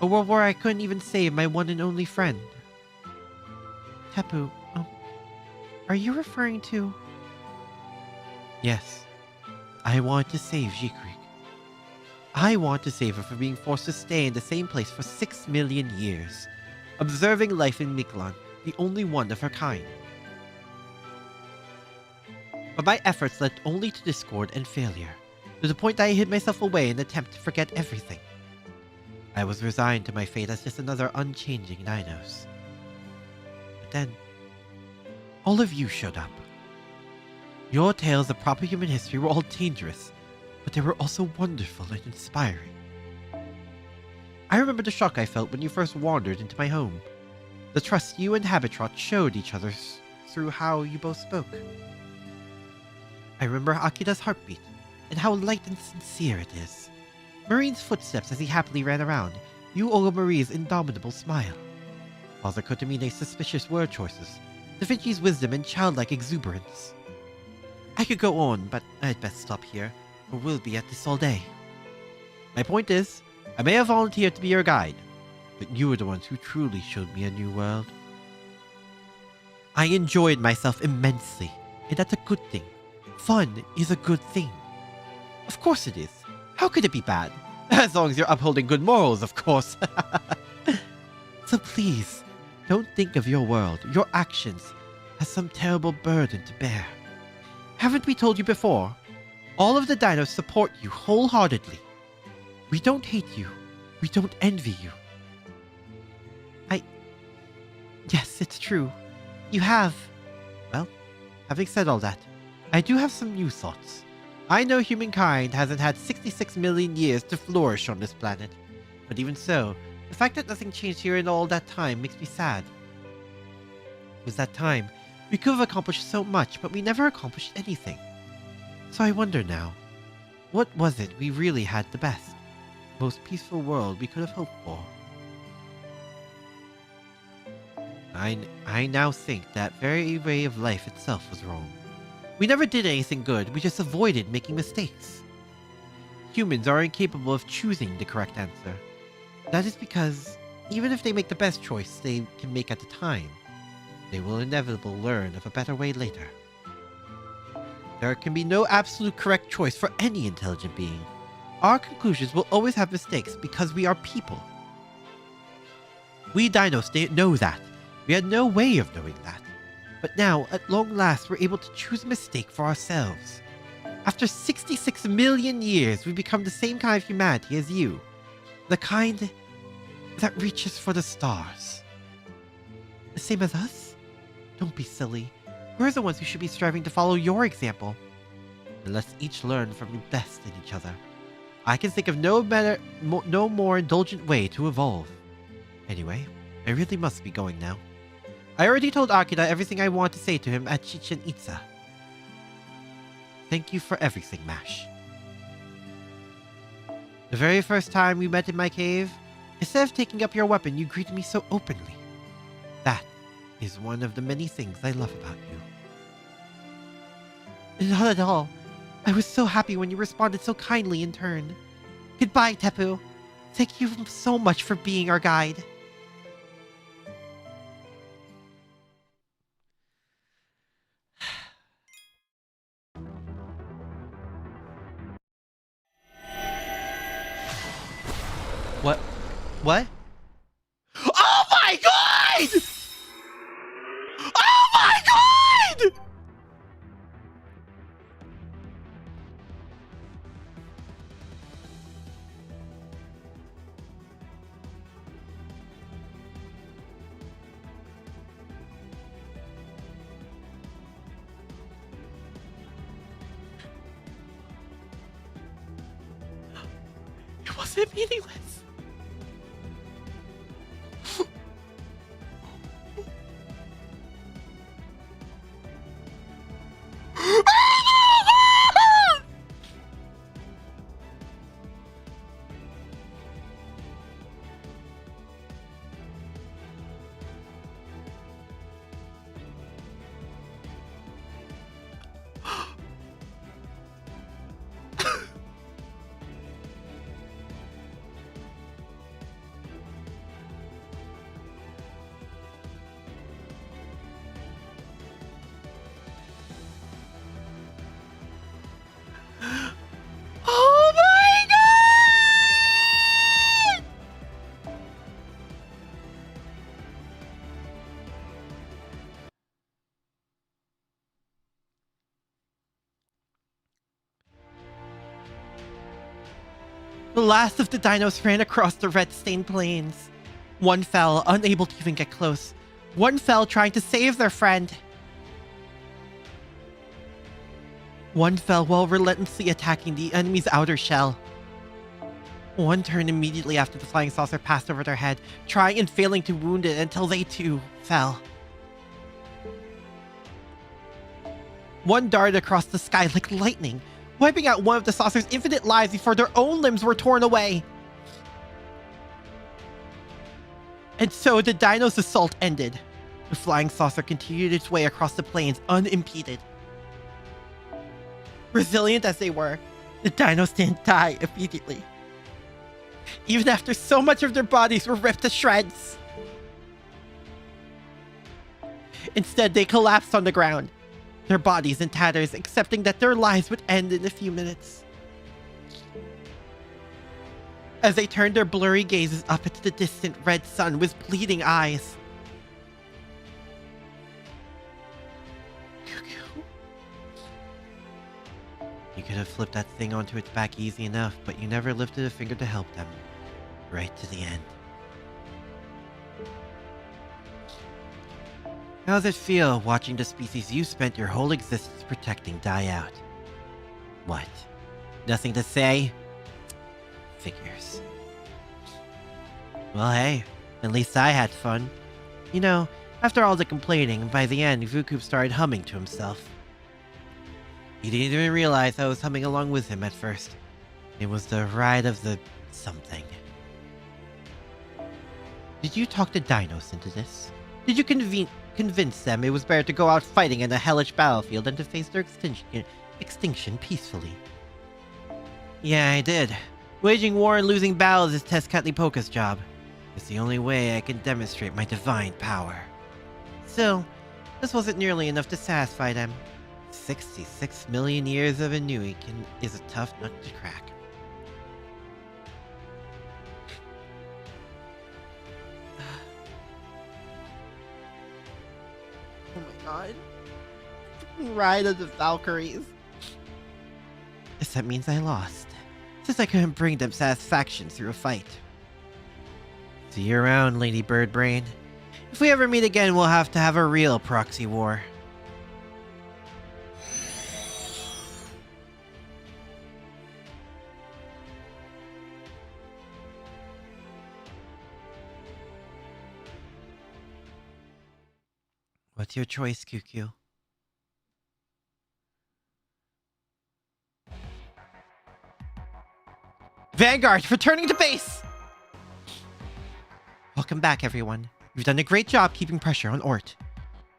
A world where I couldn't even save my one and only friend. Tapu, are you referring to... Yes. I want to save Jiquik. I want to save her from being forced to stay in the same place for 6 million years, observing life in Miklan, the only one of her kind. But my efforts led only to discord and failure, to the point that I hid myself away in an attempt to forget everything. I was resigned to my fate as just another unchanging dinos. But then, all of you showed up. Your tales of proper human history were all dangerous, but they were also wonderful and inspiring. I remember the shock I felt when you first wandered into my home. The trust you and Habitrot showed each other through how you both spoke. I remember Akira's heartbeat, and how light and sincere it is. Marine's footsteps as he happily ran around, you Ola Marie's indomitable smile. Father Kotamine's suspicious word choices, Da Vinci's wisdom and childlike exuberance. I could go on, but I'd best stop here, or we'll be at this all day. My point is, I may have volunteered to be your guide, but you were the ones who truly showed me a new world. I enjoyed myself immensely, and that's a good thing. Fun is a good thing. Of course it is. How could it be bad? As long as you're upholding good morals, of course. So please, don't think of your world, your actions, as some terrible burden to bear. Haven't we told you before? All of the dinos support you wholeheartedly. We don't hate you. We don't envy you. Yes, it's true. You have. Well, having said all that, I do have some new thoughts. I know humankind hasn't had 66 million years to flourish on this planet. But even so, the fact that nothing changed here in all that time makes me sad. With that time, we could have accomplished so much, but we never accomplished anything. So I wonder now, what was it we really had the best, most peaceful world we could have hoped for? I now think that very way of life itself was wrong. We never did anything good, we just avoided making mistakes. Humans are incapable of choosing the correct answer. That is because, even if they make the best choice they can make at the time, they will inevitably learn of a better way later. There can be no absolute correct choice for any intelligent being. Our conclusions will always have mistakes because we are people. We dinos know that. We had no way of knowing that. But now, at long last, we're able to choose a mistake for ourselves. After 66 million years, we've become the same kind of humanity as you. The kind that reaches for the stars. The same as us? Don't be silly. We're the ones who should be striving to follow your example. And let's each learn from the best in each other. I can think of no more indulgent way to evolve. Anyway, I really must be going now. I already told Akira everything I want to say to him at Chichen Itza. Thank you for everything, Mash. The very first time we met in my cave, instead of taking up your weapon, you greeted me so openly. That is one of the many things I love about you. Not at all. I was so happy when you responded so kindly in turn. Goodbye, Tepu. Thank you so much for being our guide. What? What? Oh my god! Oh my god! It wasn't meaningless. The last of the dinos ran across the red-stained plains. One fell, unable to even get close. One fell trying to save their friend. One fell while relentlessly attacking the enemy's outer shell. One turned immediately after the flying saucer passed over their head, trying and failing to wound it until they too fell. One darted across the sky like lightning, wiping out one of the saucer's infinite lives before their own limbs were torn away. And so the dino's assault ended. The flying saucer continued its way across the plains unimpeded. Resilient as they were, the dinos didn't die immediately. Even after so much of their bodies were ripped to shreds. Instead, they collapsed on the ground, their bodies in tatters, accepting that their lives would end in a few minutes. As they turned their blurry gazes up into the distant red sun with bleeding eyes. You could have flipped that thing onto its back easy enough, but you never lifted a finger to help them. Right to the end. How does it feel watching the species you spent your whole existence protecting die out? What? Nothing to say? Figures. Well, hey, at least I had fun. You know, after all the complaining, by the end, VTuber started humming to himself. He didn't even realize I was humming along with him at first. It was the ride of the something. Did you talk the dinos into this? Did you convince them it was better to go out fighting in a hellish battlefield than to face their extinction peacefully? Yeah, I did. Waging war and losing battles is Tezcatlipoca's job. It's the only way I can demonstrate my divine power. Still, this wasn't nearly enough to satisfy them. 66 million years of Inui is a tough nut to crack. Oh my god. Ride of the Valkyries. Guess that means I lost, since I couldn't bring them satisfaction through a fight. See you around, Lady Birdbrain. If we ever meet again, we'll have to have a real proxy war. What's your choice, QQ? Vanguard, returning to base! Welcome back, everyone. You've done a great job keeping pressure on ORT.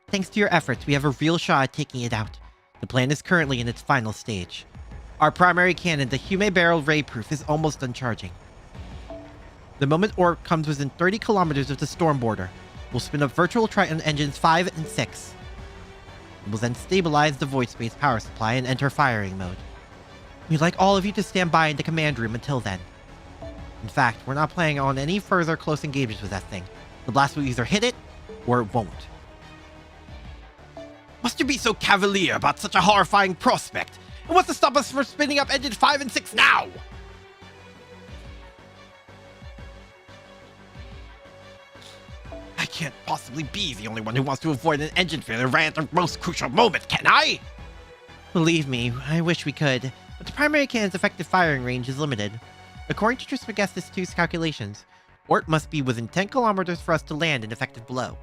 Thanks to your efforts, we have a real shot at taking it out. The plan is currently in its final stage. Our primary cannon, the Hume Barrel Ray Proof, is almost done charging. The moment ORT comes within 30 kilometers of the storm border, we'll spin up virtual Triton engines 5 and 6. We'll then stabilize the void space power supply and enter firing mode. We'd like all of you to stand by in the command room until then. In fact, we're not planning on any further close engagements with that thing. The blast will either hit it, or it won't. Must you be so cavalier about such a horrifying prospect? And what's to stop us from spinning up engine 5 and 6 now? I can't possibly be the only one who wants to avoid an engine failure right at the most crucial moment, can I? Believe me, I wish we could, but the primary cannon's effective firing range is limited. According to Trismegistus 2's calculations, ORT must be within 10 kilometers for us to land an effective blow.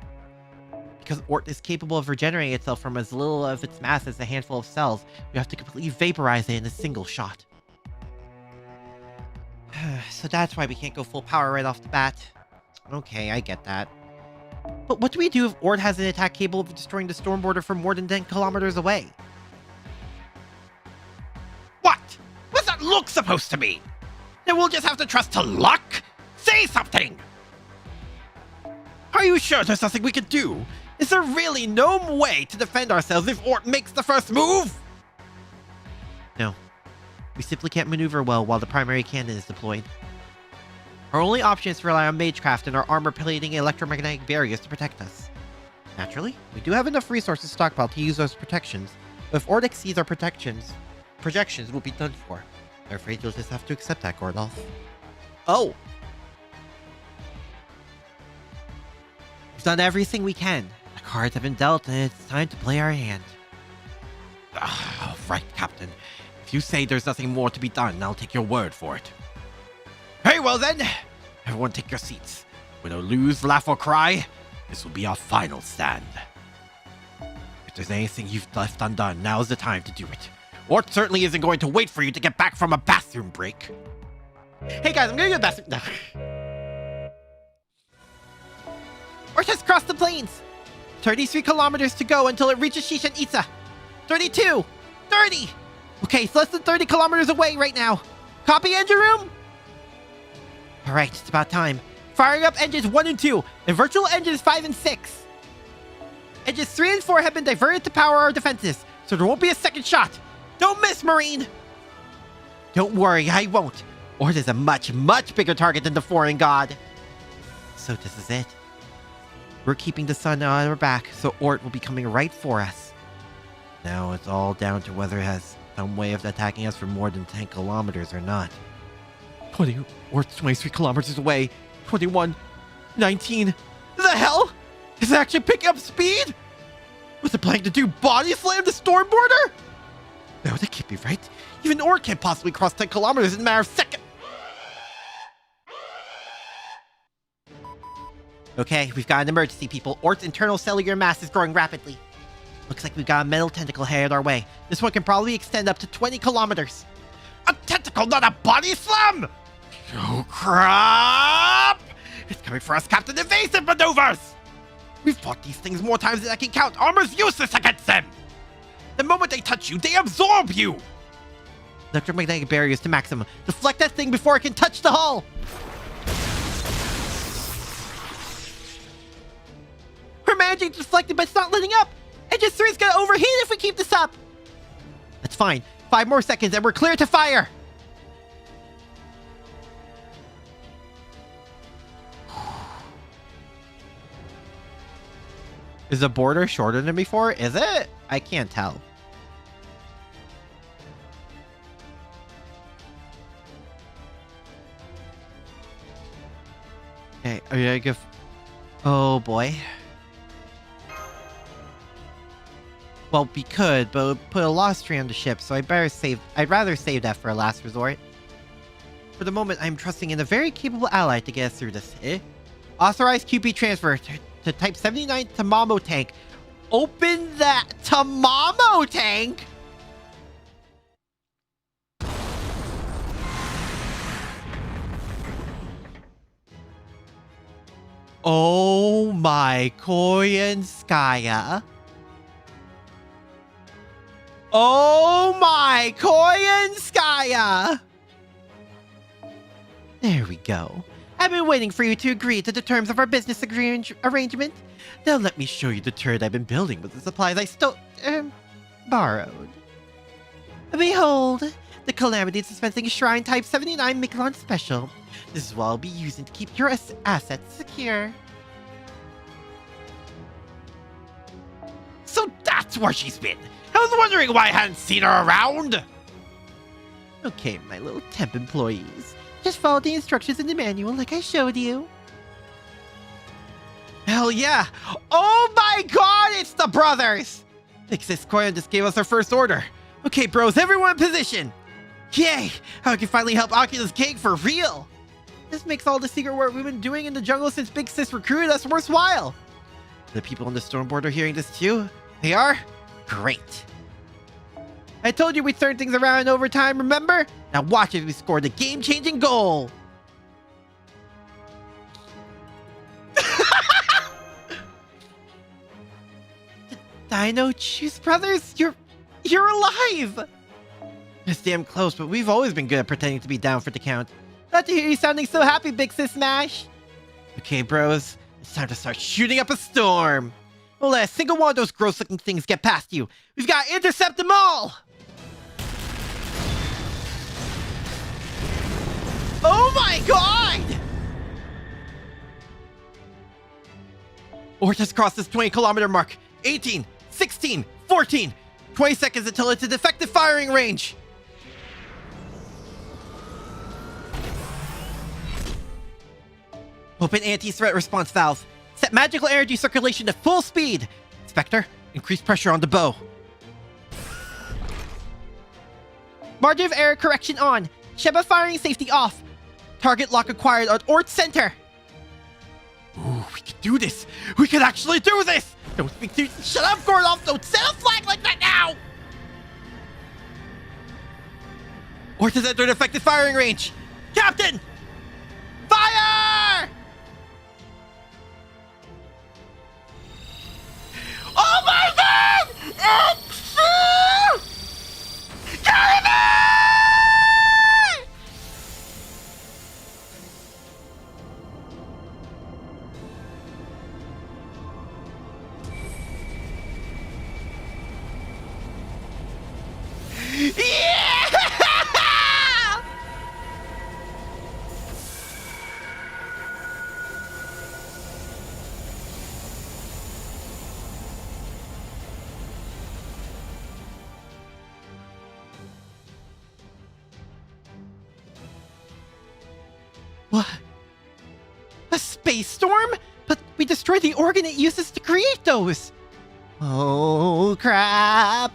Because ORT is capable of regenerating itself from as little of its mass as a handful of cells, we have to completely vaporize it in a single shot. So that's why we can't go full power right off the bat. Okay, I get that. But what do we do if ORT has an attack capable of destroying the storm border from more than 10 kilometers away? What? What's that look supposed to mean? Then we'll just have to trust to luck? Say something! Are you sure there's nothing we can do? Is there really no way to defend ourselves if ORT makes the first move? No. We simply can't maneuver well while the primary cannon is deployed. Our only option is to rely on magecraft and our armor-plating electromagnetic barriers to protect us. Naturally, we do have enough resources stockpiled to use those protections, but if ORT exceeds our projections will be done for. I'm afraid you'll just have to accept that, Gordolf. Oh! We've done everything we can. The cards have been dealt, and it's time to play our hand. Right, Captain. If you say there's nothing more to be done, I'll take your word for it. Very well then. Everyone take your seats. Win or lose, laugh or cry, this will be our final stand. If there's anything you've left undone, now's the time to do it. ORT certainly isn't going to wait for you to get back from a bathroom break. Hey guys, I'm gonna go to the bathroom. ORT has crossed the plains. 33 kilometers to go until it reaches Chichen Itza. 32! 30! Okay, it's less than 30 kilometers away right now. Copy, engine room? Alright, it's about time. Firing up engines 1 and 2, and virtual engines 5 and 6. Engines 3 and 4 have been diverted to power our defenses, so there won't be a second shot. Don't miss, Marine! Don't worry, I won't. ORT is a much, much bigger target than the foreign god. So this is it. We're keeping the sun on our back, so ORT will be coming right for us. Now it's all down to whether it has some way of attacking us for more than 10 kilometers or not. 20, ORT's 23 kilometers away. 21, 19. The hell? Is it actually picking up speed? Was it planning to do body slam the storm border? No, that can't be right. Even ORT can't possibly cross 10 kilometers in a matter of seconds. Okay, we've got an emergency, people. ORT's internal cellular mass is growing rapidly. Looks like we've got a metal tentacle headed our way. This one can probably extend up to 20 kilometers. A tentacle, not a body slam! Oh, crap! It's coming for us, Captain. Evasive maneuvers! We've fought these things more times than I can count. Armor's useless against them! The moment they touch you, they absorb you! Electromagnetic barriers to maximum. Deflect that thing before it can touch the hull! We're managing to deflect it, but it's not letting up! Engine 3's gonna overheat if we keep this up! That's fine. 5 more seconds and we're clear to fire! Is the border shorter than before? Is it? I can't tell. Okay, are you gonna give... Oh boy. Well, we could, but it would put a loss tree on the ship, so I'd rather save that for a last resort. For the moment, I'm trusting in a very capable ally to get us through this. Authorized QP transfer to Type 79 Tamamo tank. Open that Tamamo tank! Oh my Koyanskaya. Oh my Koyanskaya! There we go. I've been waiting for you to agree to the terms of our business arrangement. Now let me show you the turret I've been building with the supplies I borrowed. Behold, the Calamity Dispensing Shrine Type 79 Miquelon Special. This is what I'll be using to keep your assets secure. So that's where she's been. I was wondering why I hadn't seen her around. Okay, my little temp employees. Just follow the instructions in the manual like I showed you. Hell yeah! Oh my god, it's the brothers! Nixis Koyan just gave us our first order. Okay, bros, everyone in position! Yay! I can finally help Akira's gang for real! This makes all the secret work we've been doing in the jungle since Big Sis recruited us worthwhile! The people on the Stormboard are hearing this too? They are? Great! I told you we'd turn things around in overtime, remember? Now watch as we score the game-changing goal! Dino Juice Brothers, you're alive! It's damn close, but we've always been good at pretending to be down for the count. Glad to hear you sounding so happy, Big Sis Smash! Okay, bros, it's time to start shooting up a storm! Don't let a single one of those gross-looking things get past you! We've got to intercept them all! Oh my god! ORT has crossed this 20-kilometer mark. 18, 16, 14, 20 seconds until it's a defective firing range. Open anti-threat response valve. Set magical energy circulation to full speed. Spectre, increase pressure on the bow. Margin of error correction on. Sheba firing safety off. Target lock acquired on ORT center. Ooh, we can do this! We can actually do this! Don't speak to... Shut up, Gorloff! Don't set a flag like that now! ORT has entered effective firing range. Captain! Fire! Oh my god! Carry me! Yeah! What? A space storm? But we destroyed the organ it uses to create those! Oh, crap!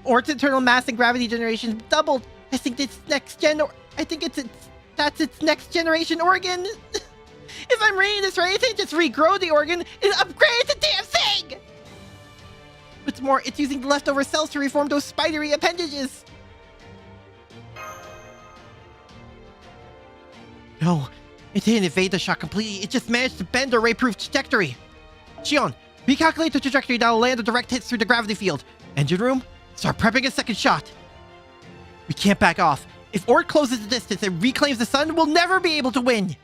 ORT's internal mass and gravity generation doubled. I think it's next gen, or I think that's its next generation organ. If I'm reading this right, it just regrow the organ and upgrade the damn thing! What's more, it's using the leftover cells to reform those spidery appendages. No, it didn't evade the shot completely. It just managed to bend the ray-proof trajectory. Shion, recalculate the trajectory that will land the direct hits through the gravity field. Engine room, start prepping a second shot. We can't back off. If ORT closes the distance and reclaims the sun, we'll never be able to win.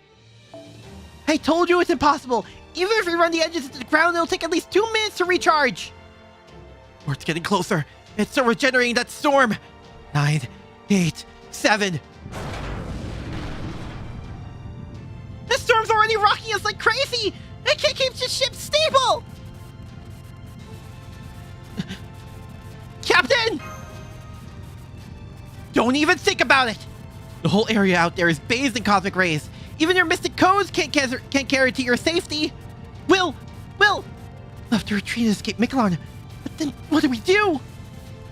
I told you it's impossible. Even if we run the engines into the ground, it'll take at least 2 minutes to recharge. ORT's getting closer. It's still regenerating that storm. 9, 8, 7. The storm's already rocking us like crazy! I can't keep the ship stable! Captain! Don't even think about it! The whole area out there is bathed in cosmic rays. Even your mystic codes can't guarantee your safety. Will! Left to retreat and escape Miquelon. But then what do we do?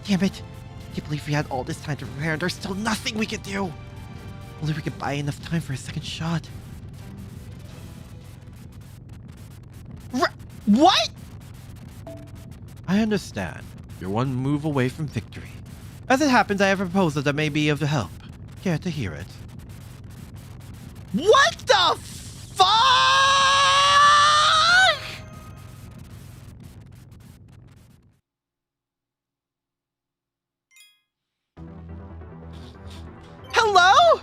Damn it. I can't believe we had all this time to prepare and there's still nothing we can do. Only we could buy enough time for a second shot. What? I understand. You're one move away from victory. As it happens, I have a proposal that may be of help. Care to hear it? What the fuck? Hello?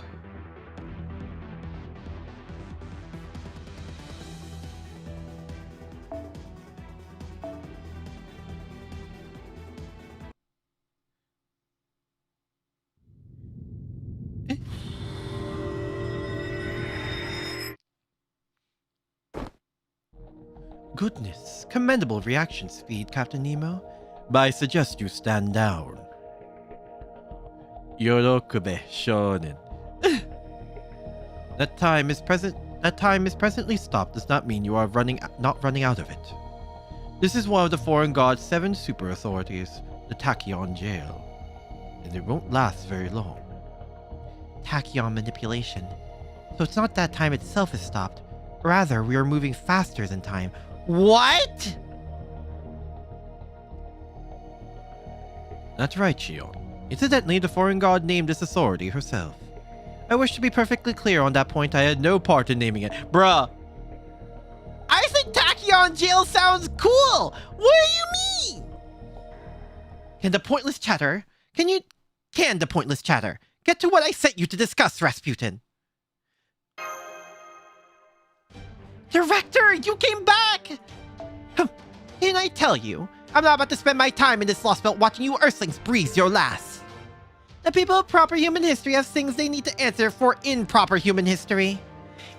Goodness, commendable reaction speed, Captain Nemo. But I suggest you stand down. Yorokube shonen. That time is presently stopped does not mean you are not running out of it. This is one of the foreign god's 7 super authorities, the Tachyon jail. And it won't last very long. Tachyon manipulation. So it's not that time itself is stopped. Rather, we are moving faster than time. What? That's right, Shion. Incidentally, the foreign god named this authority herself. I wish to be perfectly clear on that point. I had no part in naming it. Bruh. I think Tachyon jail sounds cool. What do you mean? Can the pointless chatter get to what I sent you to discuss, Rasputin? Director, you came back! Didn't I tell you? I'm not about to spend my time in this lost belt watching you Earthlings breathe your last. The people of proper human history have things they need to answer for in proper human history.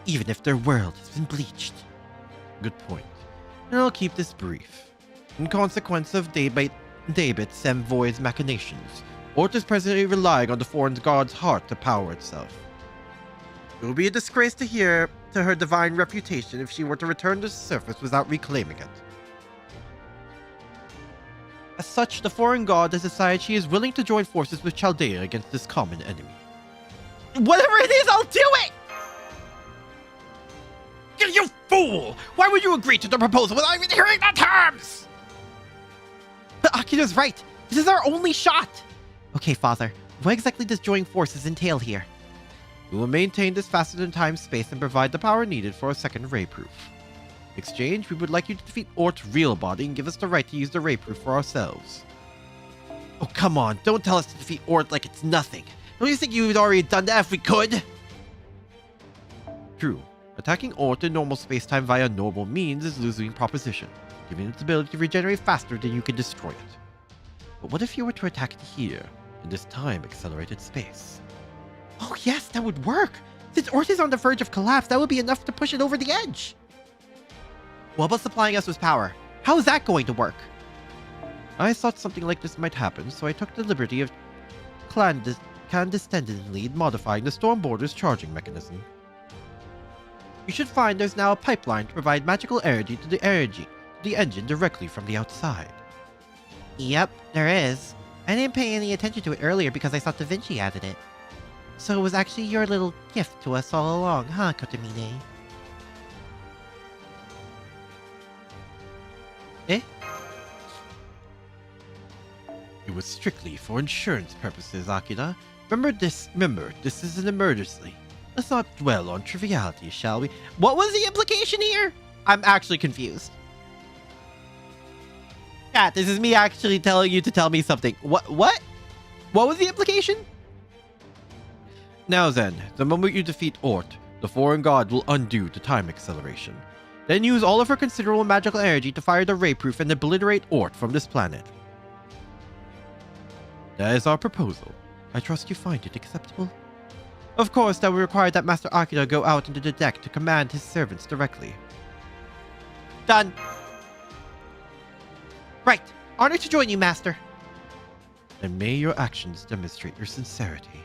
Even if their world has been bleached. Good point. And I'll keep this brief. In consequence of David's and Void's machinations, ORT is presently relying on the foreign god's heart to power itself. It will be a disgrace to hear to her divine reputation if she were to return to the surface without reclaiming it. As such, the foreign god has decided she is willing to join forces with Chaldea against this common enemy. Whatever it is, I'll do it! You fool! Why would you agree to the proposal without even hearing the terms? But Akira's right. This is our only shot. Okay, Father. What exactly does joining forces entail here? We will maintain this faster than time space and provide the power needed for a second ray proof. In exchange, we would like you to defeat Ort's real body and give us the right to use the ray proof for ourselves. Oh, come on. Don't tell us to defeat Ort like it's nothing. Don't you think you'd already done that if we could? True. Attacking Ort in normal spacetime via normal means is losing proposition, giving it its ability to regenerate faster than you can destroy it. But what if you were to attack it here, in this time-accelerated space? Oh yes, that would work! Since Ort is on the verge of collapse, that would be enough to push it over the edge! What about supplying us with power? How is that going to work? I thought something like this might happen, so I took the liberty of clandestinely modifying the Stormboarder's charging mechanism. You should find there's now a pipeline to provide magical energy to the engine directly from the outside. Yep, there is. I didn't pay any attention to it earlier because I thought Da Vinci added it. So it was actually your little gift to us all along, huh, Kotomine? Eh? It was strictly for insurance purposes, Akira. Remember, this is an emergency. Let's not dwell on trivialities, shall we? What was the implication here? I'm actually confused. Cat, this is me actually telling you to tell me something. What? What was the implication? Now then, the moment you defeat Ort, the foreign god will undo the time acceleration. Then use all of her considerable magical energy to fire the ray proof and obliterate Ort from this planet. That is our proposal. I trust you find it acceptable? Of course, that would require that Master Akira go out into the deck to command his servants directly. Done. Right. Honored to join you, Master. And may your actions demonstrate your sincerity,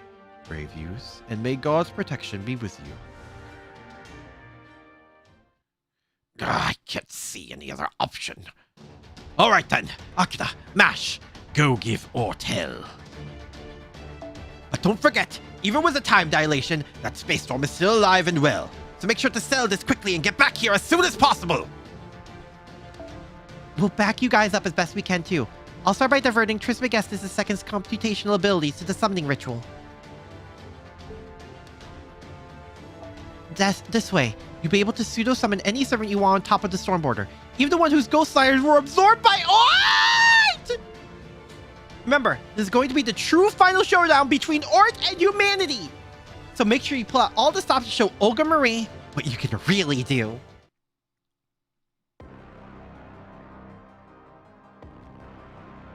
brave youth, and may God's protection be with you. I can't see any other option. All right then, Akira, Mash, go give Ort hell. But don't forget, even with the time dilation, that space storm is still alive and well. So make sure to sell this quickly and get back here as soon as possible. We'll back you guys up as best we can too. I'll start by diverting Trismegistus' second's computational abilities to the summoning ritual. This way, you'll be able to pseudo-summon any servant you want on top of the Stormboarder, even the one whose ghost sires were absorbed by Ort! Remember, this is going to be the true final showdown between Ort and humanity! So make sure you pull out all the stops to show Olga Marie what you can really do.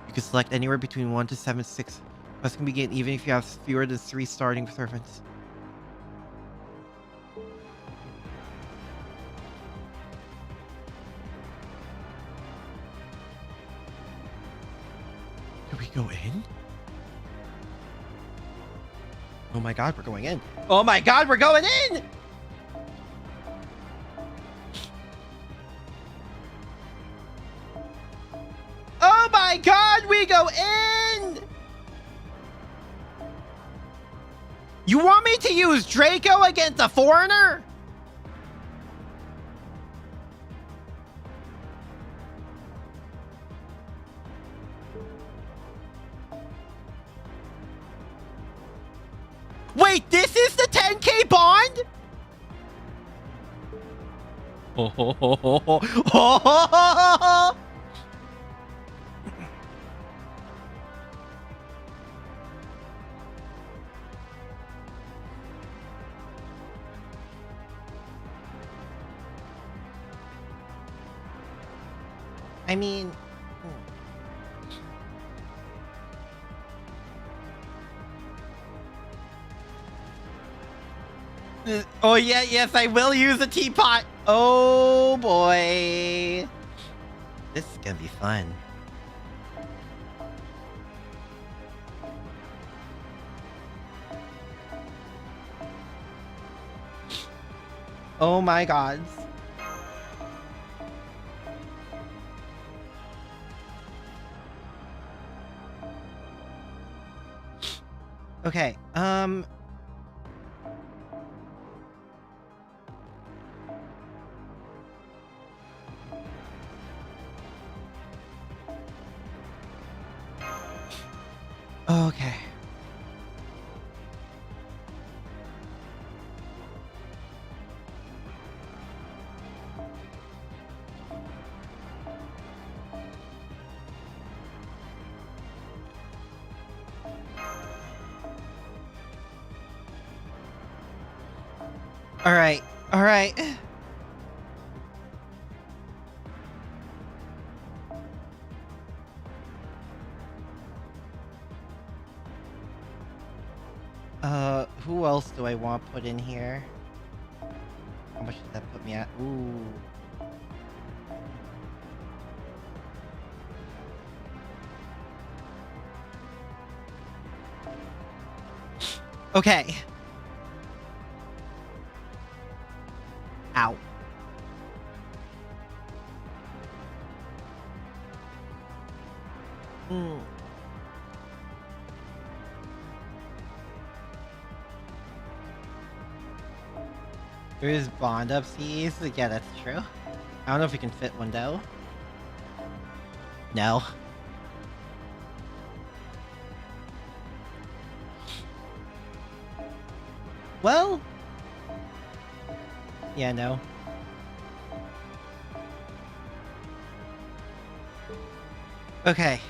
You can select anywhere between 1 to 7, 6. Plus can be gained even if you have fewer than 3 starting servants. Do we go in? Oh my god, we're going in. Oh my god, we're going in! Oh my god, we go in! You want me to use Draco against a foreigner? Wait, this is the 10k bond? I mean... Oh yeah, yes, I will use a teapot. Oh boy. This is gonna be fun. Oh my gods. Okay, okay. All right. All right. Who else do I want to put in here? How much did that put me at? Ooh. Okay. Ow. Hmm. There's bond upsies. Yeah, that's true. I don't know if we can fit one though. No. Well. Yeah, no. Okay.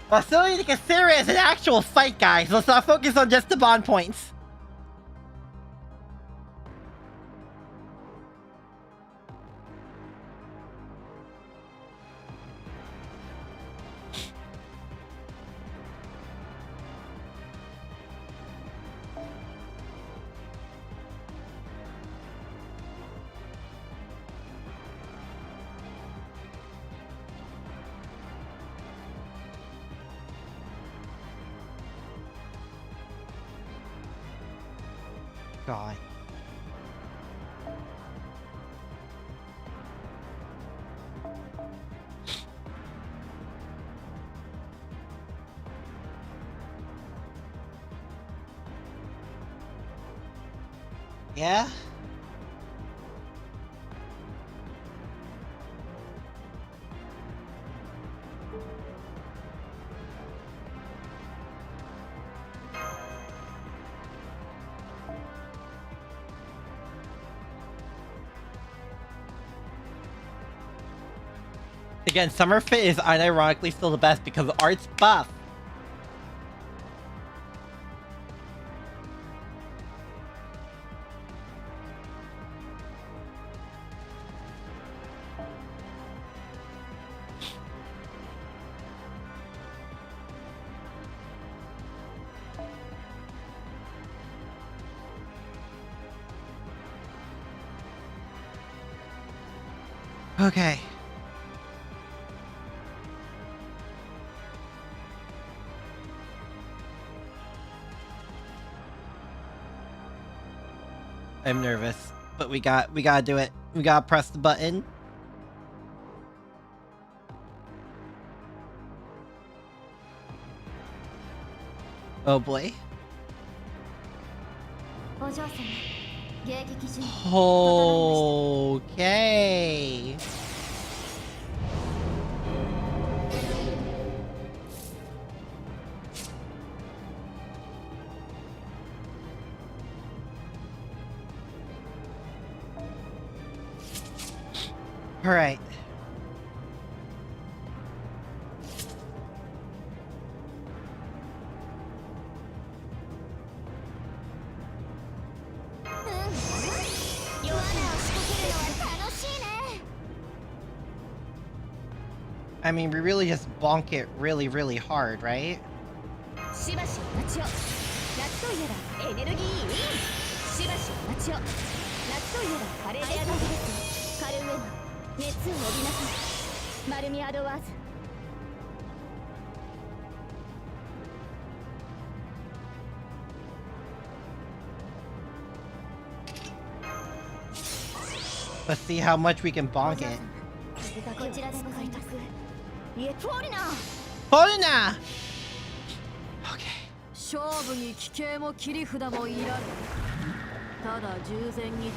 Well, still need to consider it as an actual fight, guys. Let's not focus on just the bond points. God. Yeah? Again, Summer Fit is unironically still the best because Art's buff. Okay. I'm nervous, but we gotta do it. We gotta press the button. Oh boy. Okay. All right. I mean, we really just bonk it really, really hard, right? Let's see how much we can bonk it. こちらでございますいえフォーリナー Hold it now. Okay. 勝負に奇形も切り札もいらぬただ従前に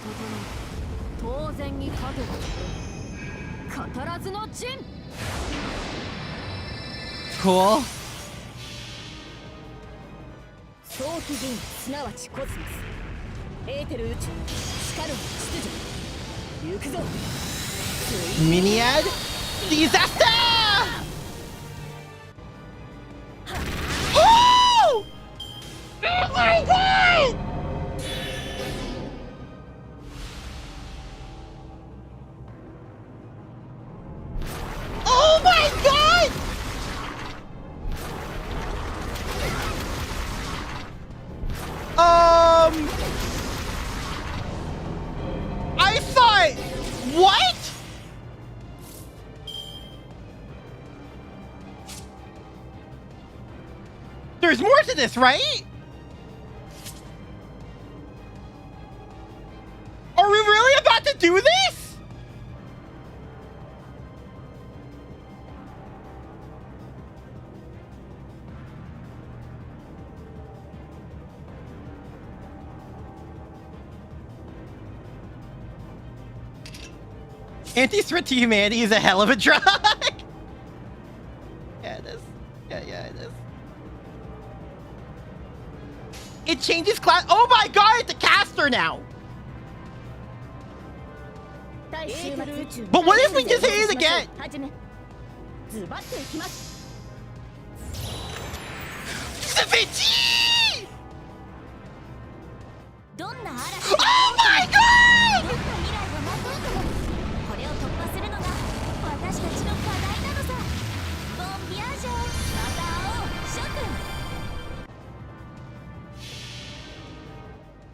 整う当然に立てば語らずの陣 Cool. 早期銀すなわちコスモスエーテル宇宙しかる秩序行くぞ Miniad disaster. Oh! Oh my god! Oh my god! I thought what? There's more to this, right? Are we really about to do this? Anti-threat to humanity is a hell of a drug. Yeah, it is. Yeah, it is. It changes class. Oh my god, it's a caster now. But what if we just hit it again? Savitchi! Oh my god! これを突破するのが私たちの課題なのさボンビアージョまた会おう諸君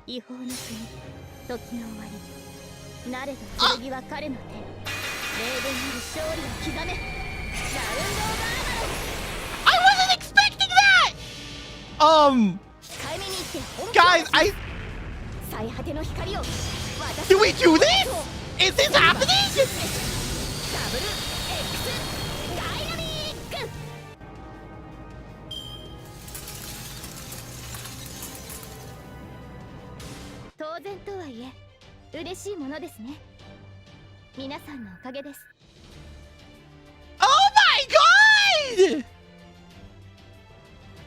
違法の国時の終わりなれど剣は彼の手霊電なる勝利を刻めラウンドオーバー I wasn't expecting that! 使い目に行って本 Guys, 最果ての光を do we do this? Is this happening? ダブル X ダイナミック当然とはいえ嬉しいものですね皆さんのおかげです Oh my god!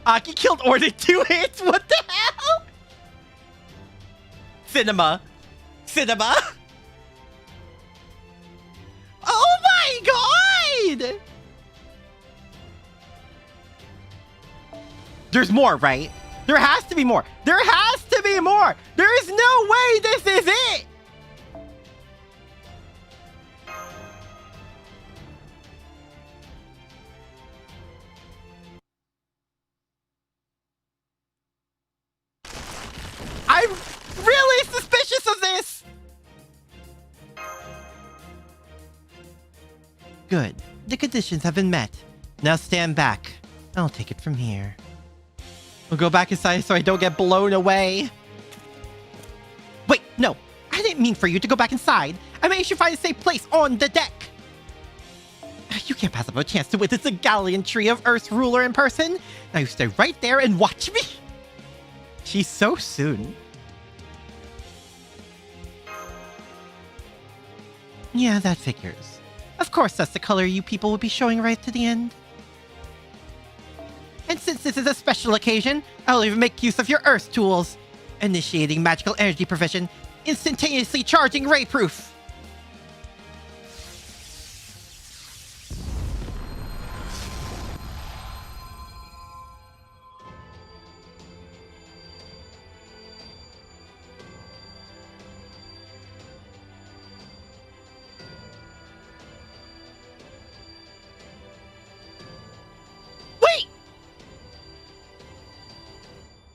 Aki killed Ord in 2 hits? What the hell? Cinema. Oh my god! There's more, right? There has to be more. There has to be more. There is no way this is it. I'm really suspicious of this. Good. The conditions have been met. Now stand back. I'll take it from here. We'll go back inside so I don't get blown away. Wait, no. I didn't mean for you to go back inside. I meant you should find a safe place on the deck. You can't pass up a chance to witness the gallantry of Earth's ruler in person. Now you stay right there and watch me. She's so soon. Yeah, that figures. Of course, that's the color you people would be showing right to the end. And since this is a special occasion, I'll even make use of your Earth tools. Initiating magical energy provision, instantaneously charging ray proof.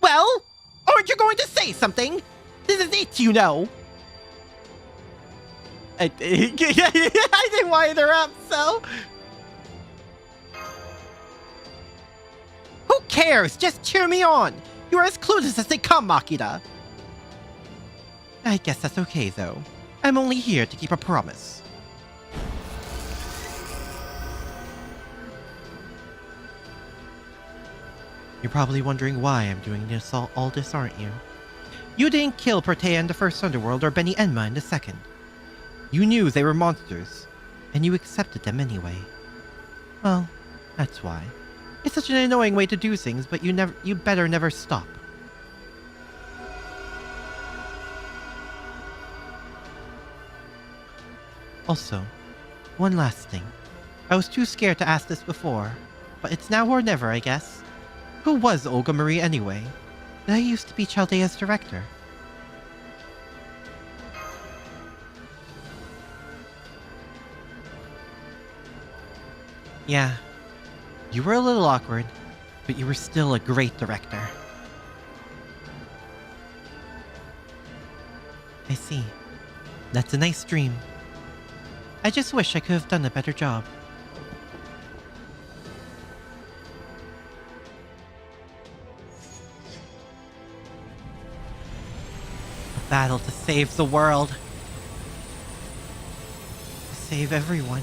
Well, aren't you going to say something? This is it, you know. I didn't wind her up, so... Who cares? Just cheer me on. You're as clueless as they come, Makita. I guess that's okay, though. I'm only here to keep a promise. You're probably wondering why I'm doing all this, aren't you? You didn't kill Protea in the first Underworld or Benny Enma in the second. You knew they were monsters, and you accepted them anyway. Well, that's why. It's such an annoying way to do things, but you better never stop. Also, one last thing. I was too scared to ask this before, but it's now or never, I guess. Who was Olga Marie anyway? I used to be Chaldea's director. Yeah, you were a little awkward, but you were still a great director. I see. That's a nice dream. I just wish I could have done a better job. A battle to save the world. To save everyone.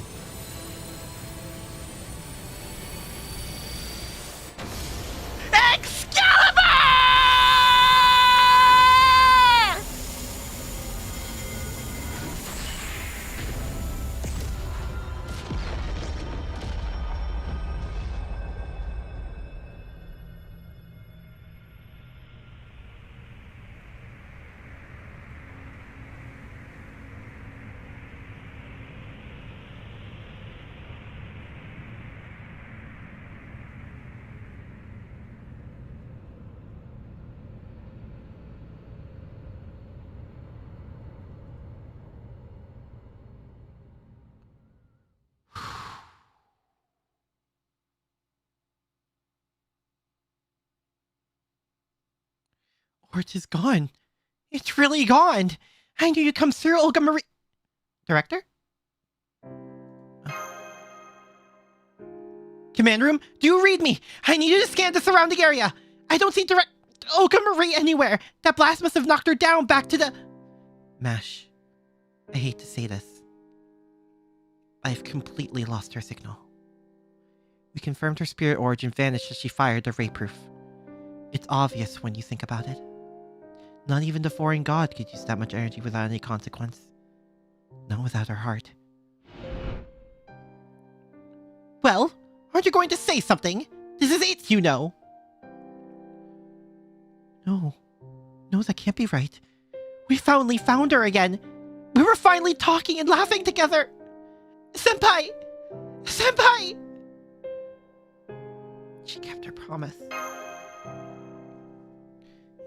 ORT is gone. It's really gone. I knew you'd come through, Olga Marie. Director? Command room, do you read me? I need you to scan the surrounding area. I don't see Olga Marie anywhere. That blast must have knocked her down back to the... Mash, I hate to say this. I've completely lost her signal. We confirmed her spirit origin vanished as she fired the ray proof. It's obvious when you think about it. Not even the foreign god could use that much energy without any consequence. Not without her heart. Well, aren't you going to say something? This is it, you know. No, that can't be right. We finally found her again. We were finally talking and laughing together. Senpai! Senpai! She kept her promise.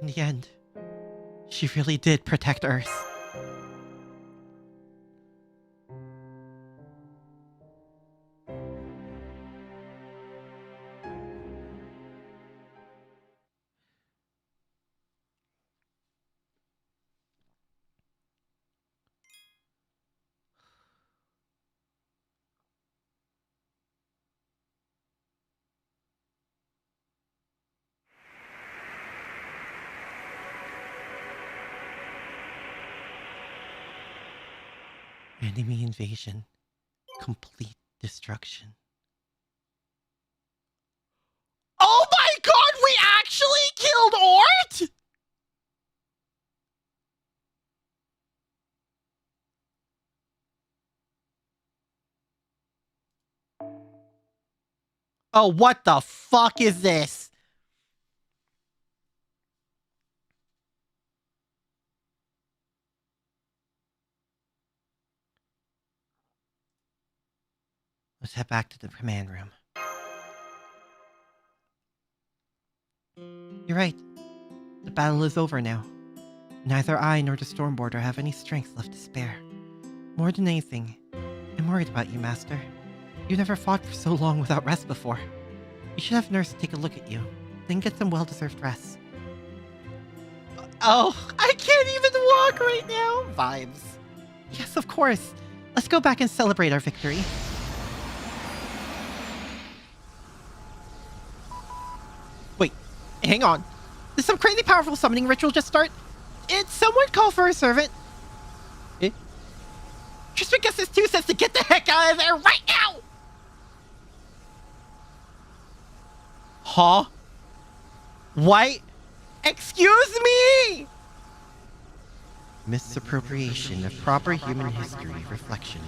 In the end, she really did protect Earth. Enemy invasion. Complete destruction. Oh my god, we actually killed ORT?! Oh, what the fuck is this? Let's head back to the command room. You're right. The battle is over now. Neither I nor the Stormborder have any strength left to spare. More than anything, I'm worried about you, Master. You never fought for so long without rest before. You should have Nurse take a look at you, then get some well-deserved rest. Oh, I can't even walk right now! Vibes. Yes, of course. Let's go back and celebrate our victory. Wait, hang on. Did some crazy powerful summoning ritual just start? Did someone call for a servant? Just because this 2 says to get the heck out of there right now! Huh? What? Excuse me! Misappropriation of proper human history reflections.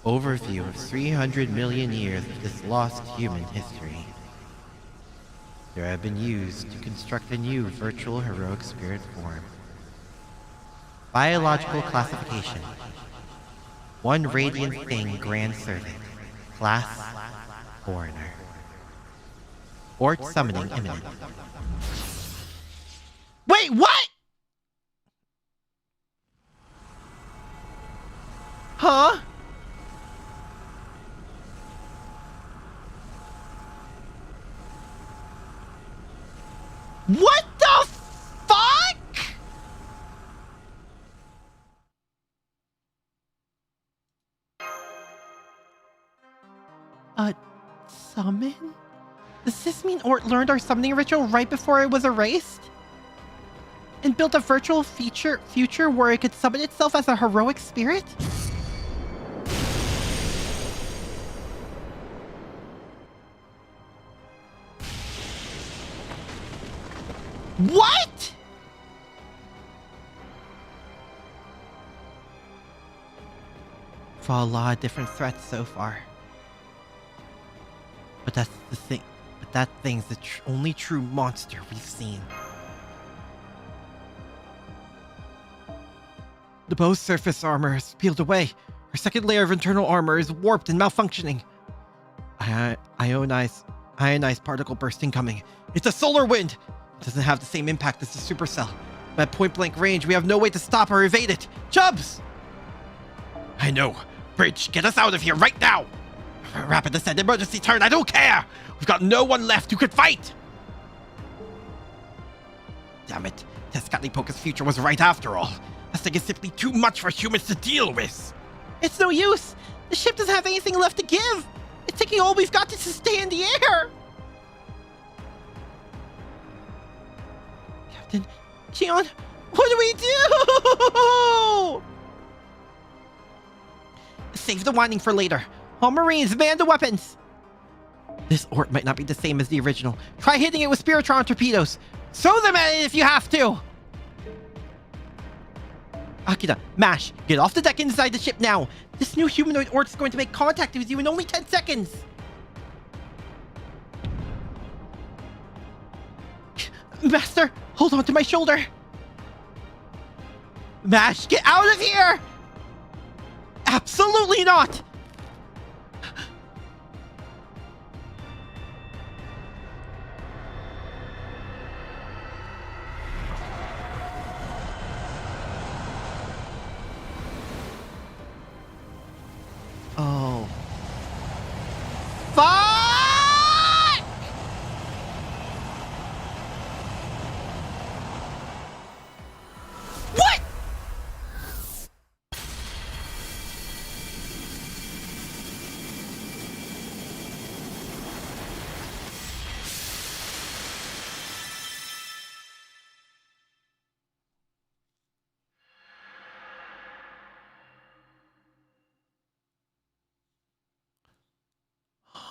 Overview of 300 million years of this lost human history. There have been used to construct a new virtual heroic spirit form. Biological classification. 1 radiant thing grand servant. Class foreigner. ORT summoning imminent. Wait, what? Huh? What the fuck? Summon? Does this mean ORT learned our summoning ritual right before it was erased? And built a virtual future where it could summon itself as a heroic spirit? What? For a lot of different threats so far. But that's the thing. But that thing's the only true monster we've seen. The bow's surface armor has peeled away. Her second layer of internal armor is warped and malfunctioning. Ionized particle burst incoming. It's a solar wind! It doesn't have the same impact as the supercell. But at point blank range, we have no way to stop or evade it. Chubbs! I know. Bridge, get us out of here right now! Rapid descent, emergency turn, I don't care! We've got no one left who could fight! Damn it. Tezcatlipoca's future was right after all. This thing is simply too much for humans to deal with. It's no use! The ship doesn't have anything left to give! It's taking all we've got to stay in the air! Captain, Keon, what do we do? Save the whining for later. All Marines, man the weapons! This ORT might not be the same as the original. Try hitting it with Spiritron torpedoes. Throw them at it if you have to! Akira, Mash, get off the deck inside the ship now! This new humanoid ORT is going to make contact with you in only 10 seconds! Master, hold on to my shoulder! Mash, get out of here! Absolutely not! Oh. Fuck! What?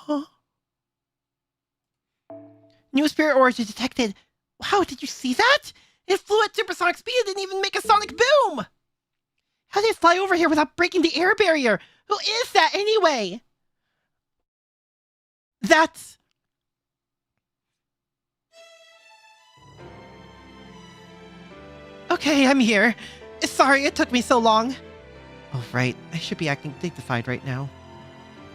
Huh? New spirit origin detected. Wow, did you see that? It flew at supersonic speed and didn't even make a sonic boom! How did it fly over here without breaking the air barrier? Who is that anyway? That's... Okay, I'm here. Sorry it took me so long. Oh, right. I should be acting dignified right now.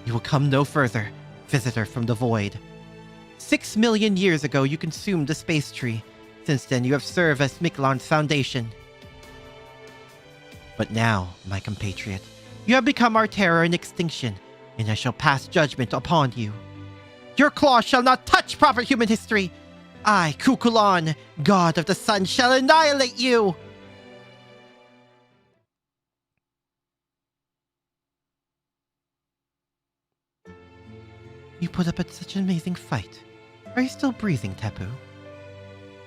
You will come no further, visitor from the void. 6 million years ago, you consumed the space tree. Since then, you have served as Miquelan's foundation. But now, my compatriot, you have become our terror and extinction, and I shall pass judgment upon you. Your claws shall not touch proper human history. I, Kukulon, god of the sun, shall annihilate you! You put up at such an amazing fight. Are you still breathing, Tapu?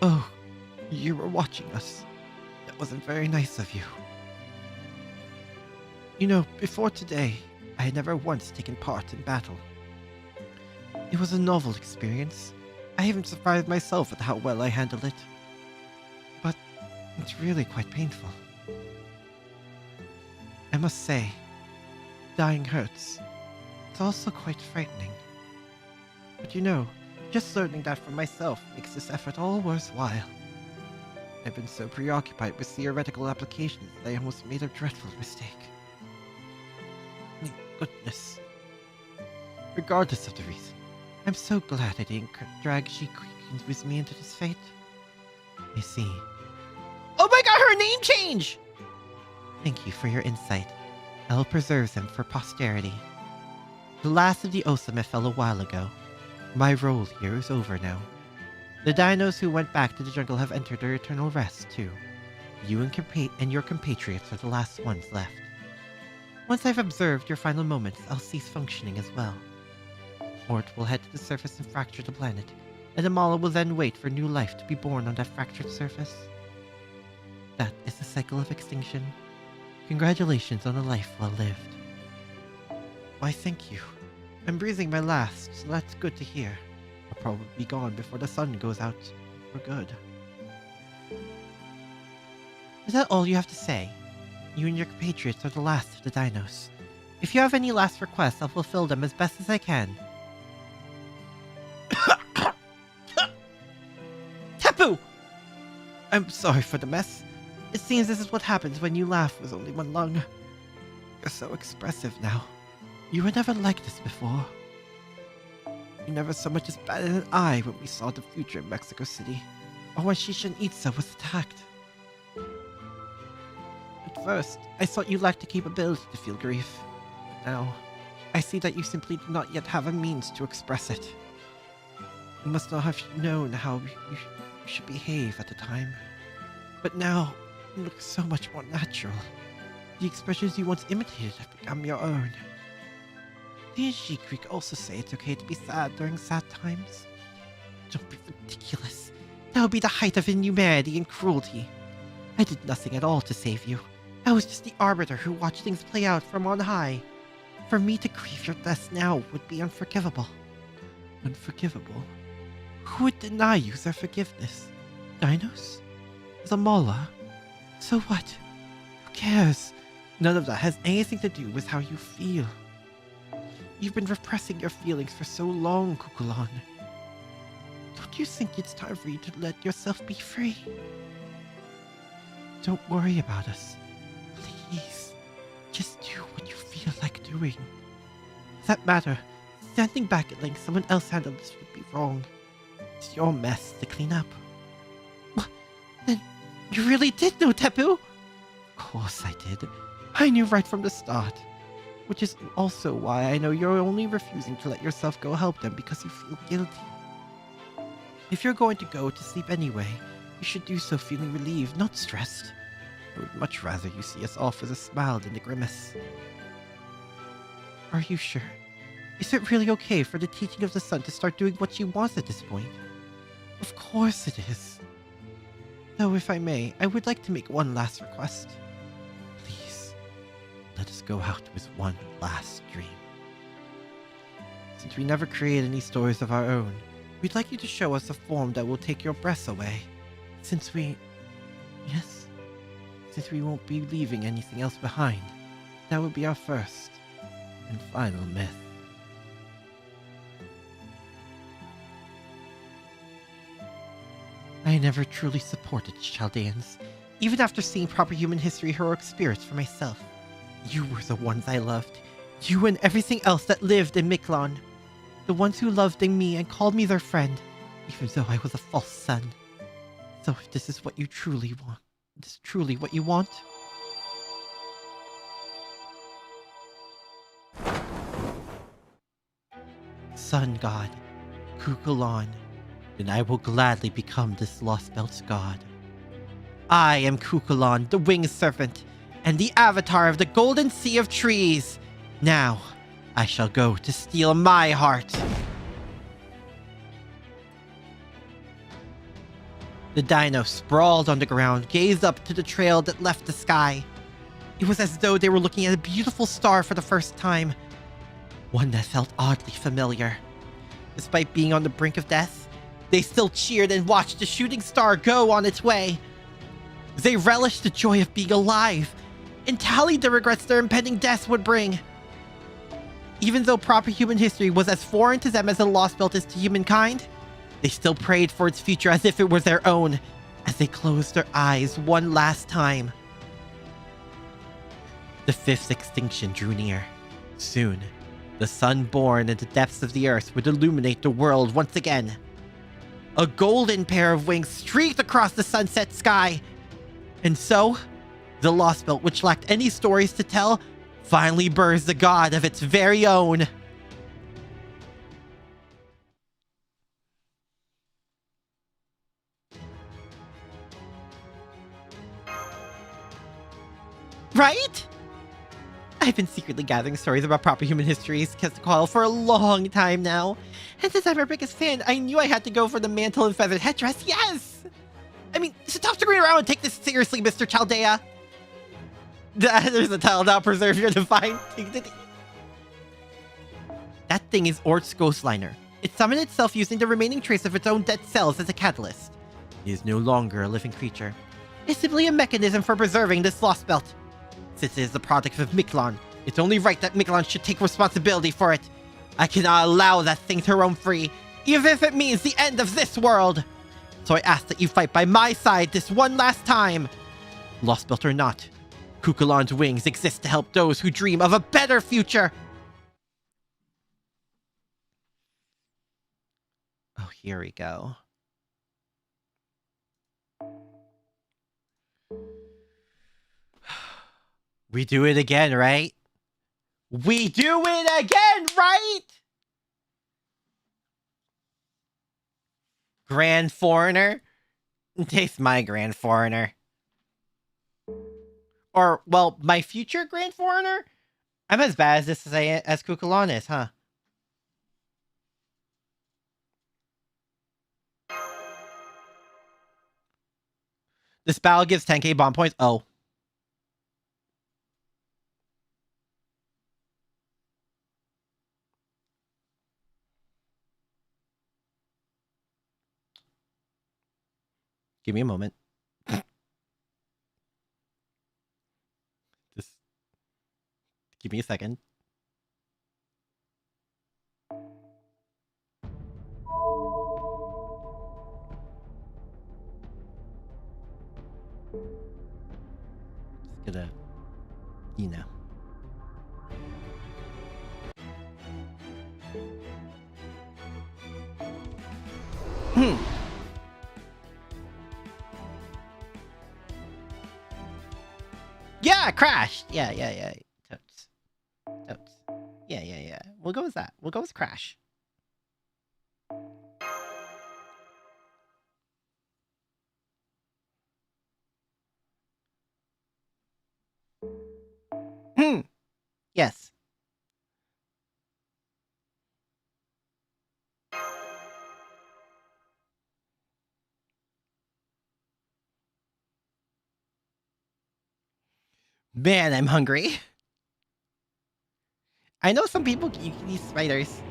Oh, you were watching us. That wasn't very nice of you. You know, before today, I had never once taken part in battle. It was a novel experience. I even surprised myself at how well I handled it. But it's really quite painful. I must say, dying hurts. It's also quite frightening. But you know, just learning that for myself makes this effort all worthwhile. I've been so preoccupied with theoretical applications that I almost made a dreadful mistake. Thank goodness. Regardless of the reason, I'm so glad I didn't drag Shikui with me into this fate. I see. Oh my god, her name change! Thank you for your insight. I will preserve them for posterity. The last of the Osame fell a while ago. My role here is over now. The dinos who went back to the jungle have entered their eternal rest, too. You and your compatriots are the last ones left. Once I've observed your final moments, I'll cease functioning as well. ORT will head to the surface and fracture the planet, and Amala will then wait for new life to be born on that fractured surface. That is the cycle of extinction. Congratulations on a life well lived. Why, thank you. I'm breathing my last, so that's good to hear. I'll probably be gone before the sun goes out for good. Is that all you have to say? You and your compatriots are the last of the dinos. If you have any last requests, I'll fulfill them as best as I can. Tapu! I'm sorry for the mess. It seems this is what happens when you laugh with only one lung. You're so expressive now. You were never like this before. You never so much as batted an eye when we saw the future in Mexico City, or when Shisha Itza was attacked. At first, I thought you lacked the capability to feel grief. But now, I see that you simply do not yet have a means to express it. You must not have known how you should behave at the time. But now, you look so much more natural. The expressions you once imitated have become your own. Didn't Shikui also say it's okay to be sad during sad times? Don't be ridiculous. That would be the height of inhumanity and cruelty. I did nothing at all to save you. I was just the arbiter who watched things play out from on high. For me to grieve your death now would be unforgivable. Unforgivable? Who would deny you their forgiveness? Dinos? Zamala? So what? Who cares? None of that has anything to do with how you feel. You've been repressing your feelings for so long, Kukulon. Don't you think it's time for you to let yourself be free? Don't worry about us. Please. Just do what you feel like doing. For that matter, standing back and letting someone else handle this would be wrong. It's your mess to clean up. What? Then you really did know, Tapu? Of course I did. I knew right from the start. Which is also why I know you're only refusing to let yourself go help them because you feel guilty. If you're going to go to sleep anyway, you should do so feeling relieved, not stressed. I would much rather you see us off with a smile than a grimace. Are you sure? Is it really okay for the teaching of the sun to start doing what she wants at this point? Of course it is. Though if I may, I would like to make one last request. Please, let us go out with one last dream. Since we never create any stories of our own, we'd like you to show us a form that will take your breath away. Since we won't be leaving anything else behind, that would be our first and final myth. I never truly supported Chaldeans, even after seeing proper human history heroic spirits for myself. You were the ones I loved. You and everything else that lived in Miklon. The ones who loved me and called me their friend, even though I was a false son. So if this is what you truly want, this is truly what you want? Sun God, Kukulon, then I will gladly become this Lost Belt's god. I am Kukulon, the winged serpent, and the avatar of the Golden Sea of Trees. Now, I shall go to steal my heart. The dino sprawled on the ground, gazed up to the trail that left the sky. It was as though they were looking at a beautiful star for the first time. One that felt oddly familiar. Despite being on the brink of death, they still cheered and watched the shooting star go on its way. They relished the joy of being alive and tallied the regrets their impending deaths would bring. Even though proper human history was as foreign to them as the Lost Belt is to humankind, they still prayed for its future as if it was their own, as they closed their eyes one last time. The fifth extinction drew near. Soon, the sun born in the depths of the earth would illuminate the world once again. A golden pair of wings streaked across the sunset sky. And so, the Lost Belt, which lacked any stories to tell, finally birthed a god of its very own. Right? I've been secretly gathering stories about proper human histories, Quetzalcoatl, for a long time now. And since I'm her biggest fan, I knew I had to go for the mantle and feathered headdress. Yes! I mean, stop screwing around and take this seriously, Mr. Chaldea. There's a tile now. Preserve your divine dignity. That thing is ORT's Ghostliner. It summoned itself using the remaining trace of its own dead cells as a catalyst. It is no longer a living creature. It's simply a mechanism for preserving this Lost Belt. Since it is the product of Miklon, it's only right that Miklon should take responsibility for it. I cannot allow that thing to roam free, even if it means the end of this world. So I ask that you fight by my side this one last time. Lost Belt or not, Kukulon's wings exist to help those who dream of a better future. Oh, here we go. We do it again, right? We do it again, right? Grand Foreigner? Taste my Grand Foreigner. Or, well, my future Grand Foreigner? I'm as bad as this as Kukulon is, huh? This battle gives 10k bomb points. Oh. Give me a moment. Just give me a second. Just gonna, you know. Yeah, Crash. Yeah. Totes. Yeah. We'll go with that. We'll go with Crash. Yes. Man, I'm hungry. I know some people you can eat spiders.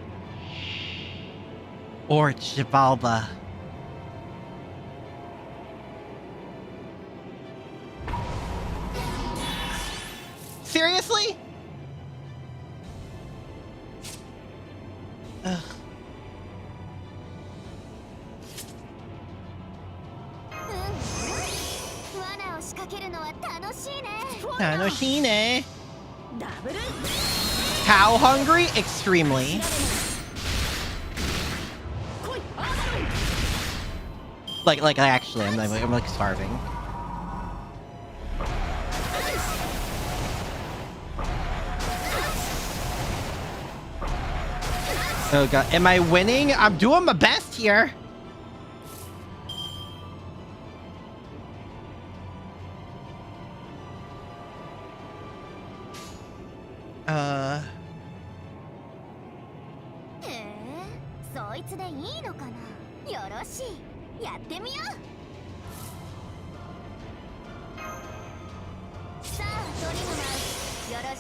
Or Chivalba. Seriously? Ugh. Tanoshine. How hungry? Extremely. Like actually, I'm like starving. Oh god, am I winning? I'm doing my best here.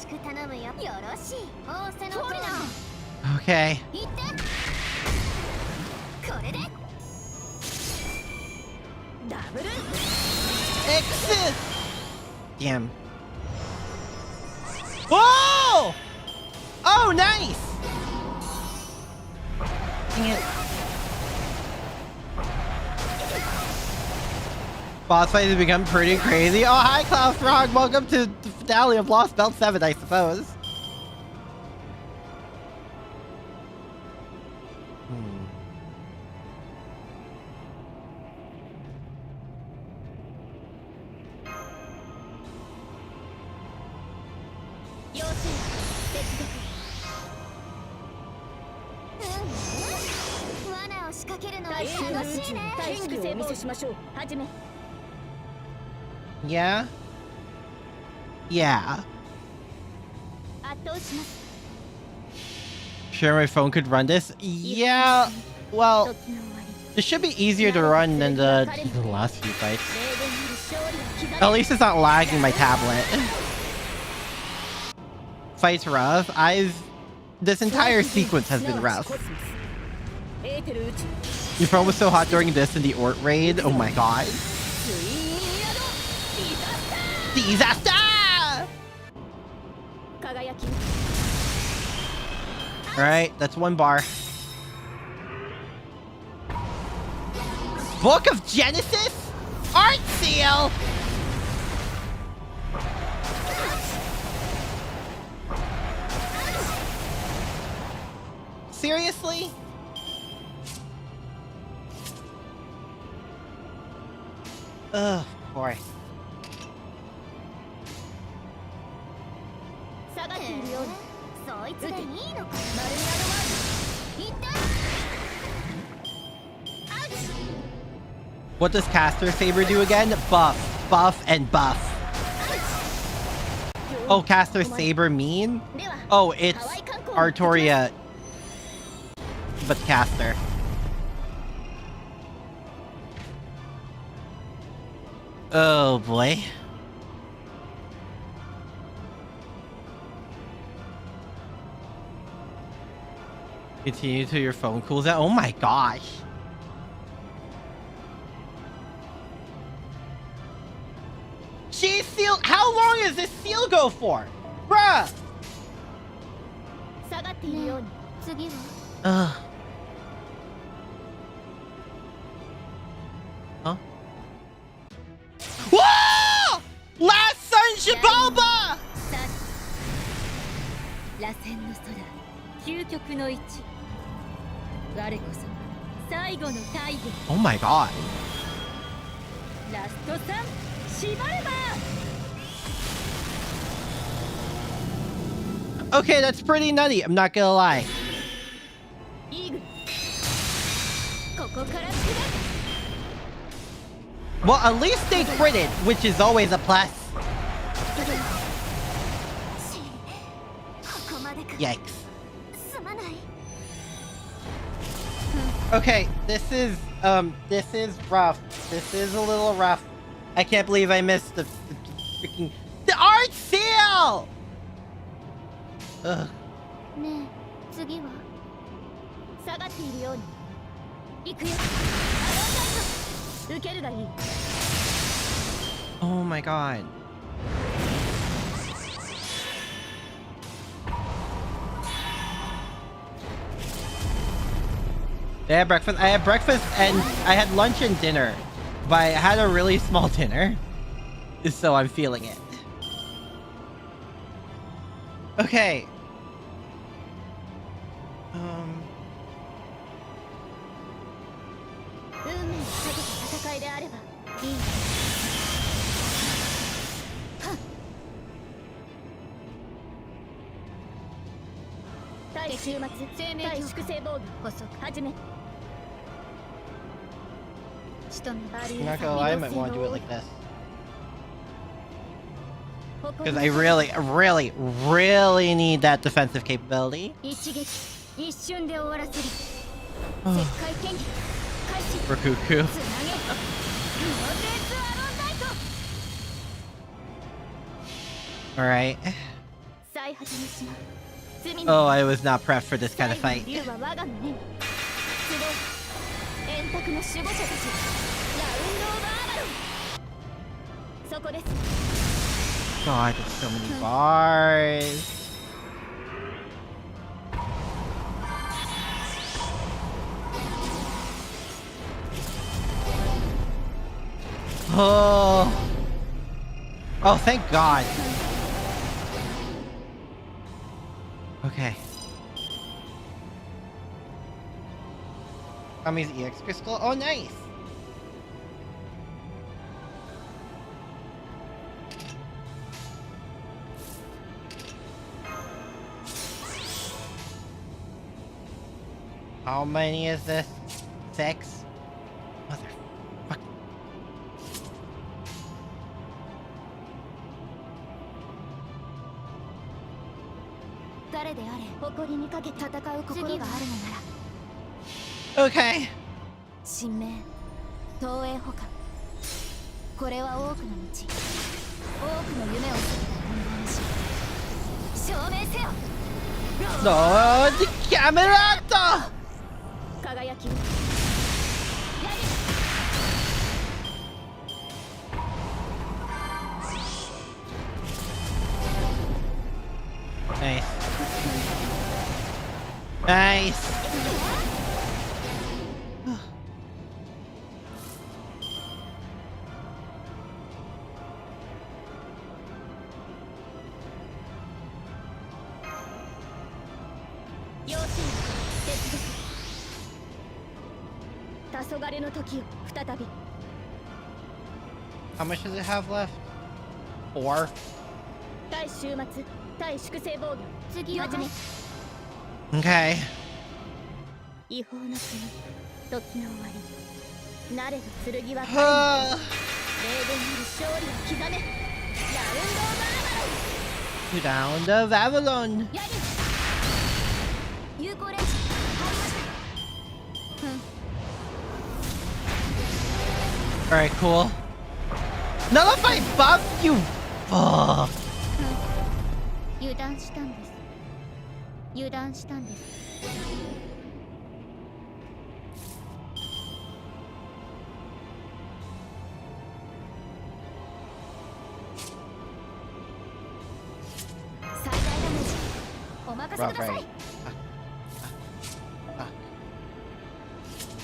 しく頼むよ。よろしい。仰せのとおりだ。 Okay. 行って。これで。ダブル。 X! Damn. Whoa! Oh, nice! Dang it. Boss fight has become pretty crazy. Oh, hi, Klaus Frog. Welcome to the finale of Lost Belt 7, I suppose. Yeah? Yeah. Sure my phone could run this? Yeah, well, it should be easier to run than the last few fights. At least it's not lagging my tablet. Fight's rough. This entire sequence has been rough. Your phone was so hot during this in the ORT raid. Oh my god. Disaster! Alright, that's one bar. Book of Genesis? Art seal! Seriously? Ugh, boy. What does Caster Saber do again? Buff, buff, and buff. Oh, Caster Saber mean? Oh, it's Artoria, but Caster. Oh boy. Continue till your phone cools down. Oh my gosh. She's seal. How long does this seal go for? Bruh. Ugh. Huh? Whoa! Last Sun Shibalba! 螺旋の空、究極の位置。我こそ最後の大義。 Oh my god. ラスト3、縛れば。 Okay, that's pretty nutty. I'm not gonna lie. イーグル。ここから下る。 Well, at least they critted, which is always a plus. Yikes. Okay, this is rough. This is a little rough. I can't believe I missed the freaking the art seal. Ugh. Oh my god. I had breakfast and I had lunch and dinner, but I had a really small dinner, so I'm feeling it. Okay. I'm not gonna lie, I might want to do it like this. Because I really, really, really need that defensive capability. Rokuku. Alright. 再始めしな罪 Oh, の I was not prepped for this kind of 最 fight. 後の竜は我が胸に集う円卓の守護者たちラウンド・オブ・アバロンそこです God, there's so many bars. Oh. Oh, thank God. Okay. Kami's EX crystal. Oh, nice. How many is this? 6? Motherfucker. 誰であれ誇りにかけ戦う心があるのなら Okay. 神明東映保管これは多くの道多くの夢を過ぎた本番し証明せよ No, the camera! 輝きを Nice. Nice. How much does it have left? 4? 対終末対粛清防御次始め Okay. 違法な国時の終わり慣れど剣は Uh, 霊言より勝利を刻めラウンド・オブ・アバロン Down the Avalon. やり有効レンジ入りました Alright, cool. Nullify buff, you fuck. 油断したんです油断したんです 最大ダメージお任せください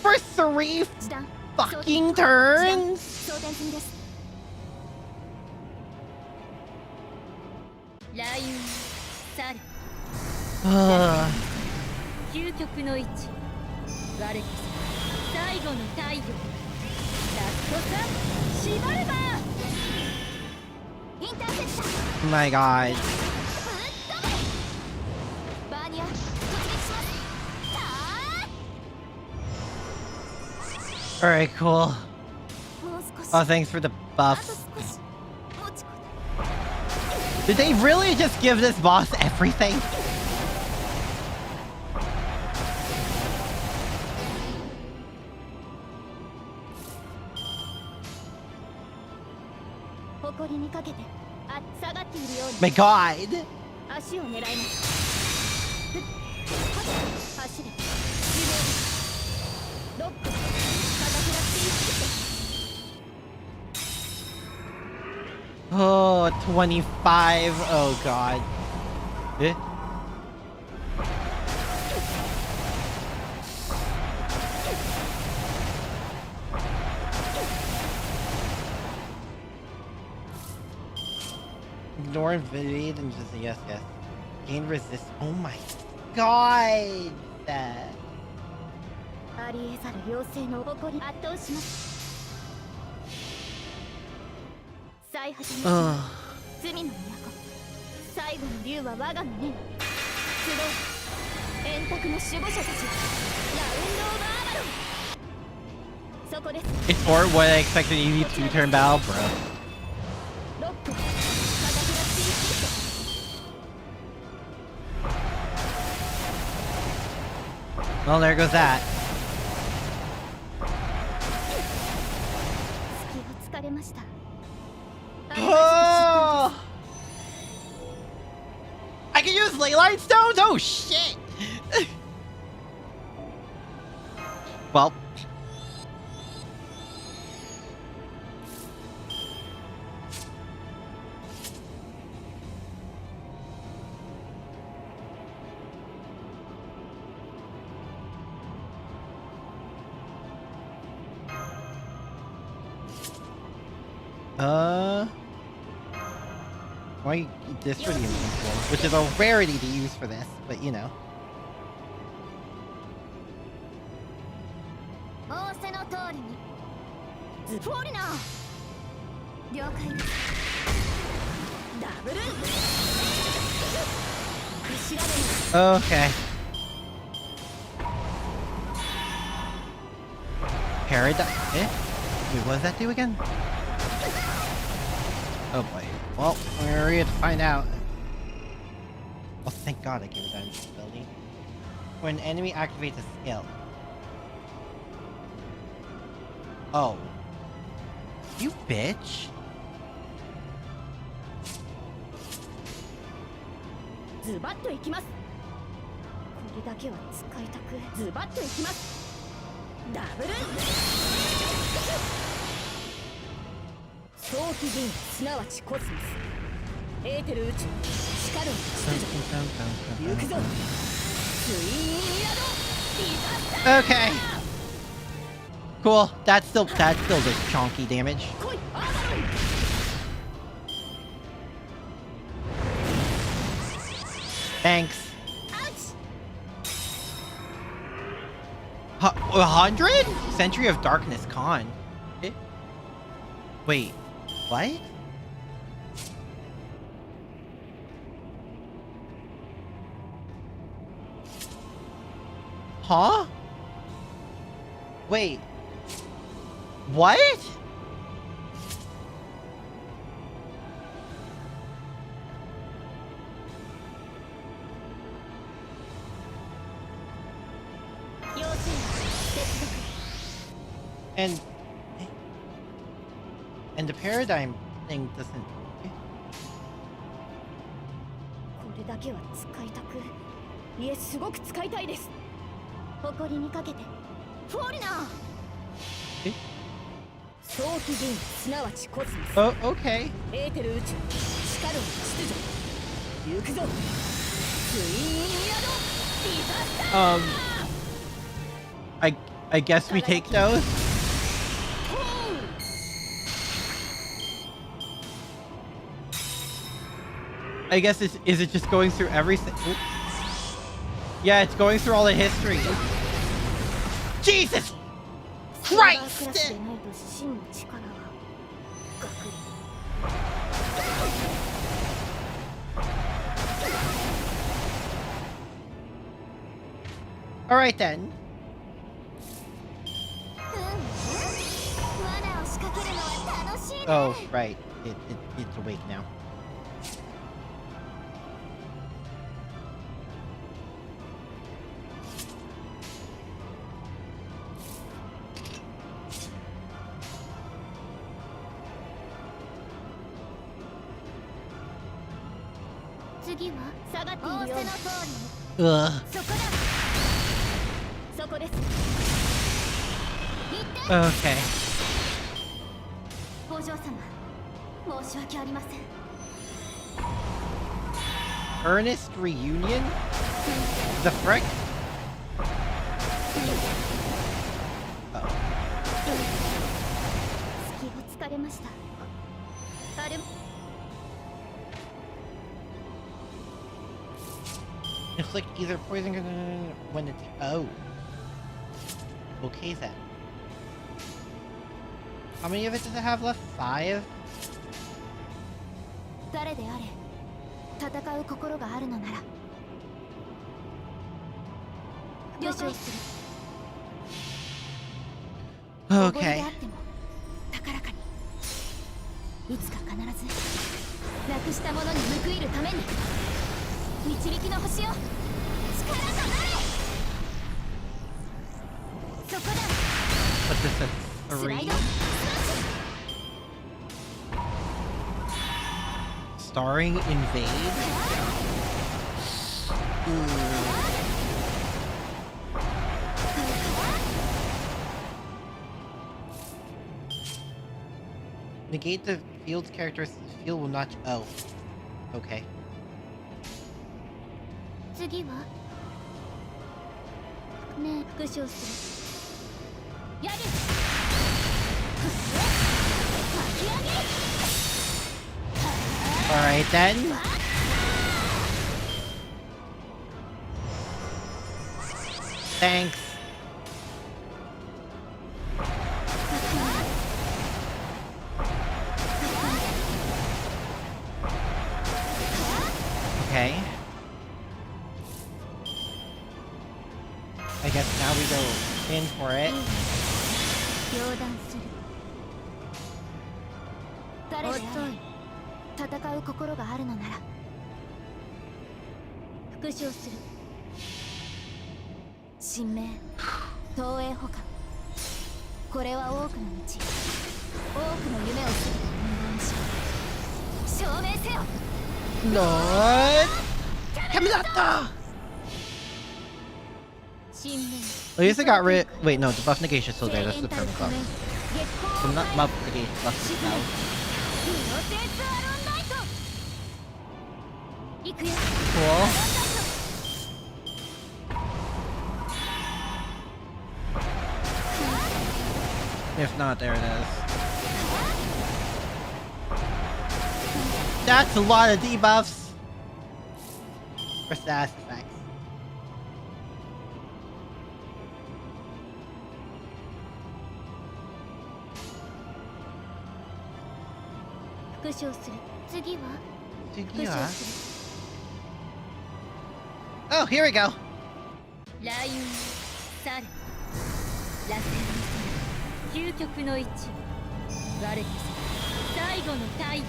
For 3時短 fucking turns? 装填済みです雷雲去る 究極の位置我こそ最後の太陽ラストサンシバルバーインターセプター Oh my god. バーニア突撃します Alright, cool. もう少し Oh, thanks for the あと buffs. 少し持ちこ Did they really just give this boss everything? 誇りにかけて下がっているように My god. 足を狙いますふっ走れ夢ロック片手がチーズ Oh, 25. Oh god. Eh? Ignore invade and just yes. Gain resist. Oh my god. ありえざる妖精の誇り圧倒します再始め Ugh. 罪の都最後の竜は我が胸に集う円卓の守護者たちラウンド・オブ・アバロンそこです It's or what I expected an easy 2-turn battle, bro. ロック片手がチーズ Well, there goes that. 隙を突かれました Oh! can use leyline stones? Oh shit! Well. Why this for the invincible, which is a rarity to use for this, but you know. 仰せの通りにフォーリナー了解ですダブル後ろで Okay. Paradise. Eh? Wait, what does that do again? Oh boy. Well, we're here to find out. Oh, thank God I gave it that ability. When an enemy activates a skill. Oh. You bitch. ズバッといきますこれだけは使いたくズバッといきますダブル早期銀すなわちコスモスエーテル宇宙光る秩序行くぞツインミラドディザスター Okay. Cool. That still does chonky damage. 来いアーロン Thanks. アウチ $100? Century of Darkness Con. Eh? Wait, what? Huh? Wait. What? And the paradigm thing doesn't. これだけは使いたくいえすごく使いたいです誇りにかけてフォーリナーえ早期銀すなわちコスモス Oh, okay. エーテル宇宙光る秩序行くぞツインミラドディザスター I guess we take those. I guess is it just going through everything? Oop. Yeah, it's going through all the history. Jesus クラス Christ! でないと真の力は学歴 All right then. 罠を仕掛けるのは楽しいね Oh, right. It's awake now.次は下がっているよ仰せの通り Ugh. にそこだそこです行って Okay. お嬢様申し訳ありません Earnest reunion? The frick? Oh. 隙を突かれましたあれ It's like either poison when it's oh. Okay then. How many of it does it have left? 5? 誰であれ戦う心があるのなら了承する おごりで Okay. あっても高らかにいつか必ずなくしたものに報いるために導きの星よ力となれそこだ What's this? スライ 3? ド Starring Invade? Negate the field's characteristics. The field will not. Oh. Okay. 次はねえ復唱するやる巻き上げ Alright then. Thanks. Okay. I guess now we go in for it. 両断する誰であれ戦う心があるのなら復唱する神明東映捕獲これは多くの道多くの夢を過ぎた人間の証明せよ Not. Camelot! At least I got rid. Wait, no, the buff negation is still there. That's the permanent buff. So not buff negation, buff now. Cool. If not, there it is. That's a lot of debuffs. For status effects. 復唱する次は復唱す Oh, here we go. る雷雲猿螺旋究極の一我こそ最後の太陽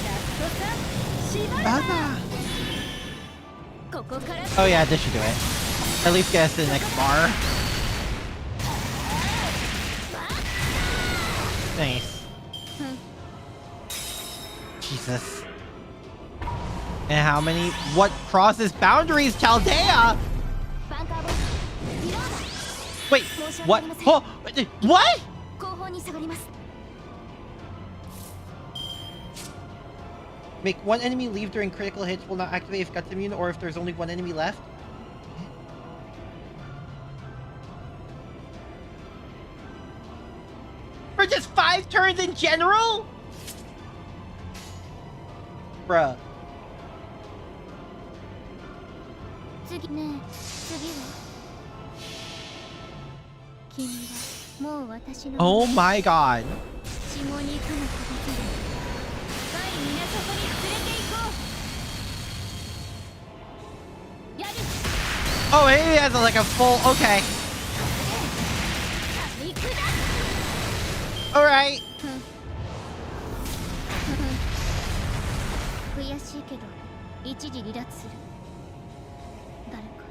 ラストさしばらくここから Oh yeah, this should do it. At least get us to the next bar. Nice. Jesus. And how many? What crosses boundaries, Chaldea? Wait, what? Oh, what? 後方に下がります Make one enemy leave during critical hits will not activate if guts immune or if there's only one enemy left. For just 5 turns in general? Bruh. 次ねえ次は君はもう私の Oh my god. 血も肉の形で深い港に連れて行こうやる Oh, he has like a full. Okay. 噛み砕く Alright. 悔しいけど一時離脱する誰か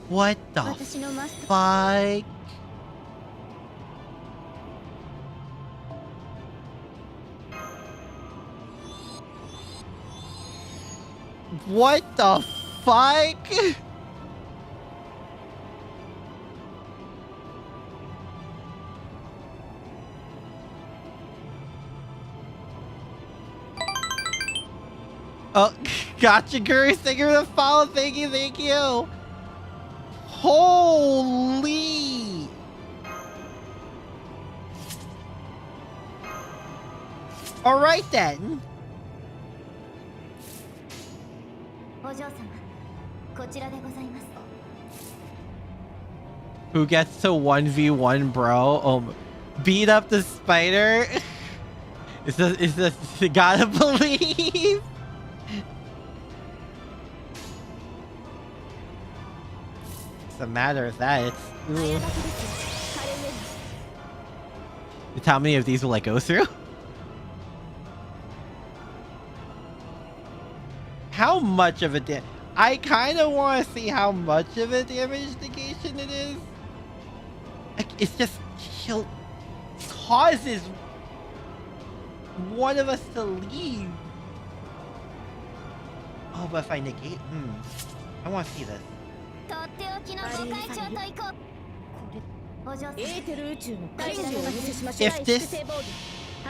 What the 私のマスター fuck? What the fuck? Oh, gotcha, Guru. Thank you for the follow. Thank you, thank you. Holy. All right then. お嬢様こちらでございます Who gets to 1v1, bro? Beat up the spider? Is this gotta believe? It's a matter of that. It's, 早 ooh. 炊きですカレーウェル It's how many of these will I go through? How much of a I kind of want to see how much of a damage negation it is. Like, it's just he'll causes one of us to leave. Oh, but if I negate, I want to see this. とっておきのご会長と行こう。お嬢さん、エーテル宇宙の大事なお見せしましょう。 If this,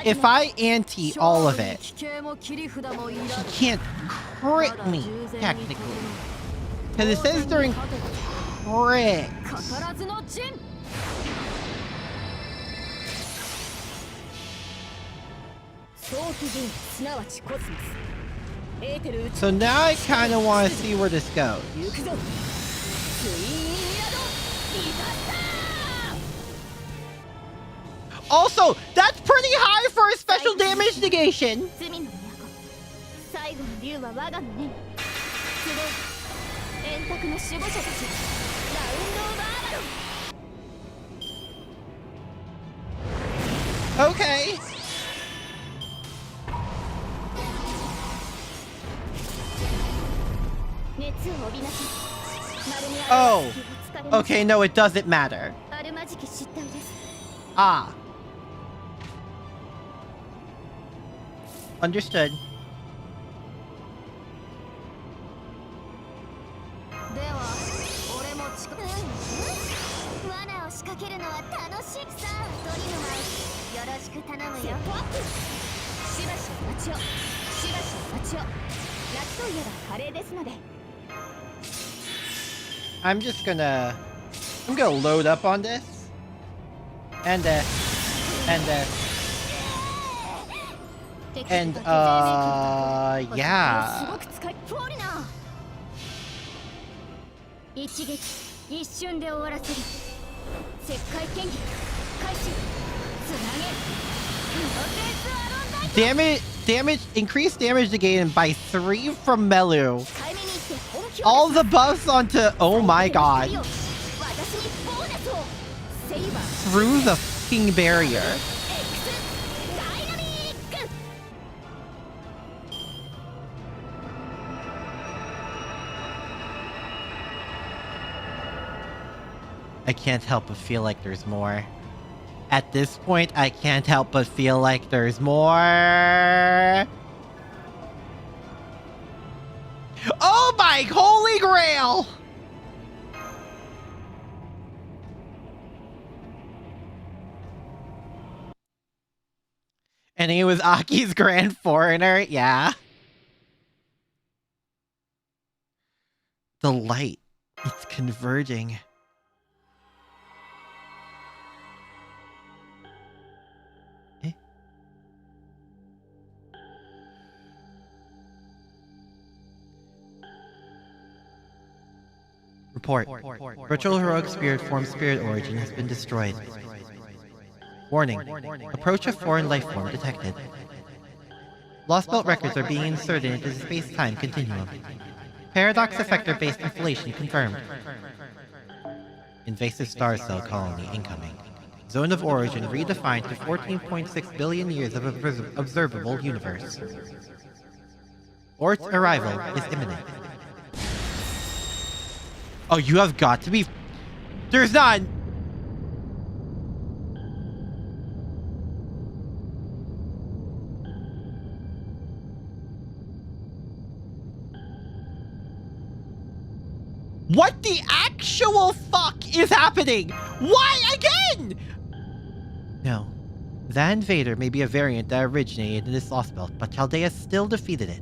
if I ante all of it, 奇形も切り札もいら he ぬ。 can't crit me technically, because it says during crit. 語らずの陣。早期陣すなわちコスモス。エーテル宇宙 So now I kind of want to see where this goes. 行くぞ。ツインヤドリザスター。 Also, that's pretty high for a special damage negation. 罪の都、最後の竜は我がのね。都合、円卓の守護者たち、ラウンドオブアバロン。 Okay. 熱を帯びなさい。丸に Oh. ある隙を突かれます。 Okay, no, it doesn't matter. あるまじき失態です。 Ah. Understood. では、俺も近く。罠を仕掛けるのは楽しい。さあ、鳥の舞、よろしく頼むよ。しばしお待ちを。しばしお待ちを。夏といえばカレーですので。I'm gonna load up on this. And yeah. すごく使いフォーリナー。一撃一瞬で終わらせる。石灰剣技開始。つなげ。Damage, increased damage negated by 3 from Melu. 控えめに言って本気を All the buffs onto, oh my god, 私にボーナスを。セイバー through the fucking barrier. ダイナミック。 I can't help but feel like there's more. At this point, I can't help but feel like there's more. Oh my holy grail! And he was Aki's grand foreigner, yeah. The light, it's converging. Report. Virtual heroic spirit form spirit origin has been destroyed. Warning. Approach of foreign life form detected. Lost belt records are being inserted into the space-time continuum. Paradox effector-based inflation confirmed. Invasive star cell colony incoming. Zone of origin redefined to 14.6 billion years of observable universe. ORT's arrival is imminent. Oh, you have got to be... There's none! What the actual fuck is happening? Why again? No. That invader may be a variant that originated in this lost belt, but Chaldea still defeated it.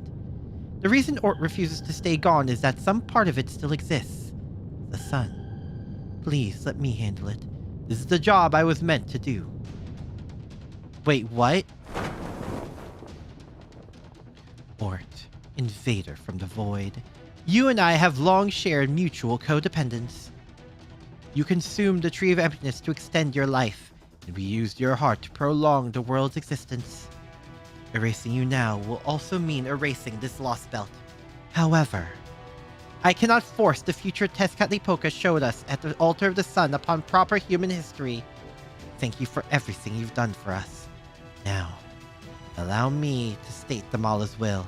The reason ORT refuses to stay gone is that some part of it still exists. The sun. Please, let me handle it. This is the job I was meant to do. Wait, what? ORT. Invader from the void. You and I have long shared mutual codependence. You consumed the Tree of Emptiness to extend your life, and we used your heart to prolong the world's existence. Erasing you now will also mean erasing this lost belt. However, I cannot force the future Tezcatlipoca showed us at the altar of the sun upon proper human history. Thank you for everything you've done for us. Now, allow me to state the Mala's will.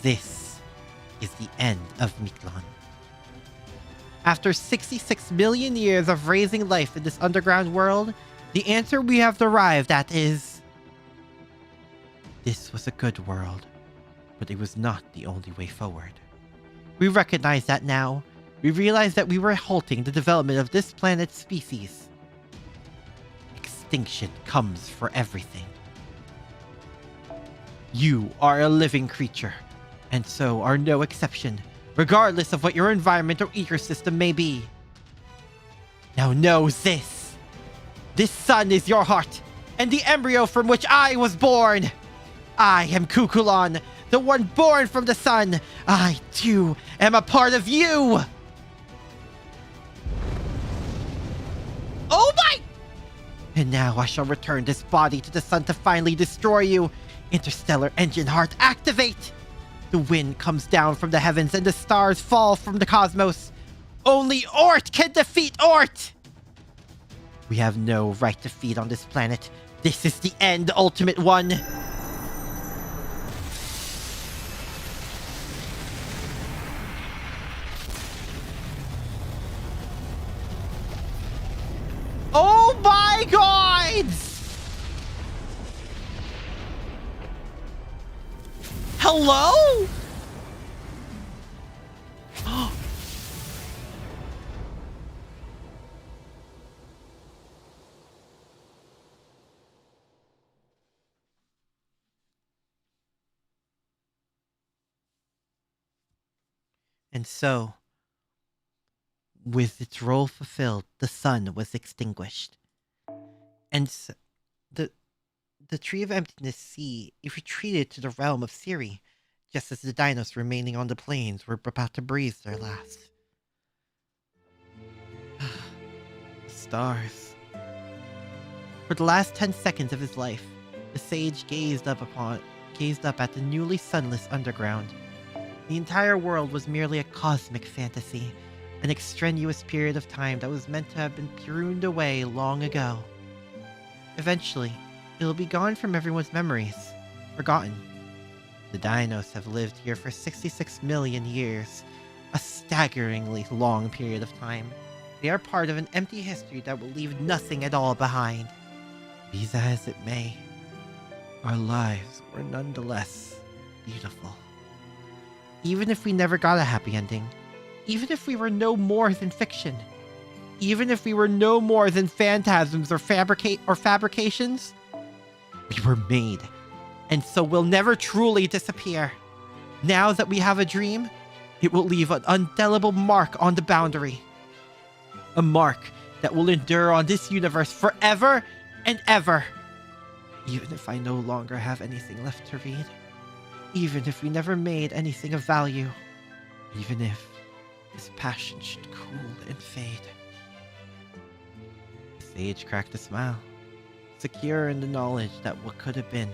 This is the end of Miklan. After 66 million years of raising life in this underground world, the answer we have arrived at is... This was a good world, but it was not the only way forward. We recognize that now. We realize that we were halting the development of this planet's species. Extinction comes for everything. You are a living creature, and so are no exception, regardless of what your environment or ecosystem may be. Now know this. This sun is your heart, and the embryo from which I was born. I am Kukulon, the one born from the sun. I, too, am a part of you. Oh my! And now I shall return this body to the sun to finally destroy you. Interstellar engine heart, activate! The wind comes down from the heavens and the stars fall from the cosmos. Only ORT can defeat ORT! We have no right to feed on this planet. This is the end, Ultimate One. Oh my god! Hello? And so, with its role fulfilled, the sun was extinguished. And so, the Tree of Emptiness Sea retreated to the realm of Siri, just as the dinos remaining on the plains were about to breathe their last. The stars. For the last 10 seconds of his life, the sage gazed up at the newly sunless underground. The entire world was merely a cosmic fantasy, an extraneous period of time that was meant to have been pruned away long ago. Eventually, it'll be gone from everyone's memories, forgotten. The dinos have lived here for 66 million years, a staggeringly long period of time. They are part of an empty history that will leave nothing at all behind. Be that as it may, our lives were nonetheless beautiful. Even if we never got a happy ending, even if we were no more than fiction, even if we were no more than phantasms or fabrications, we were made, and so will never truly disappear. Now that we have a dream, it will leave an indelible mark on the boundary. A mark that will endure on this universe forever and ever. Even if I no longer have anything left to read. Even if we never made anything of value. Even if this passion should cool and fade. The sage cracked a smile, secure in the knowledge that what could have been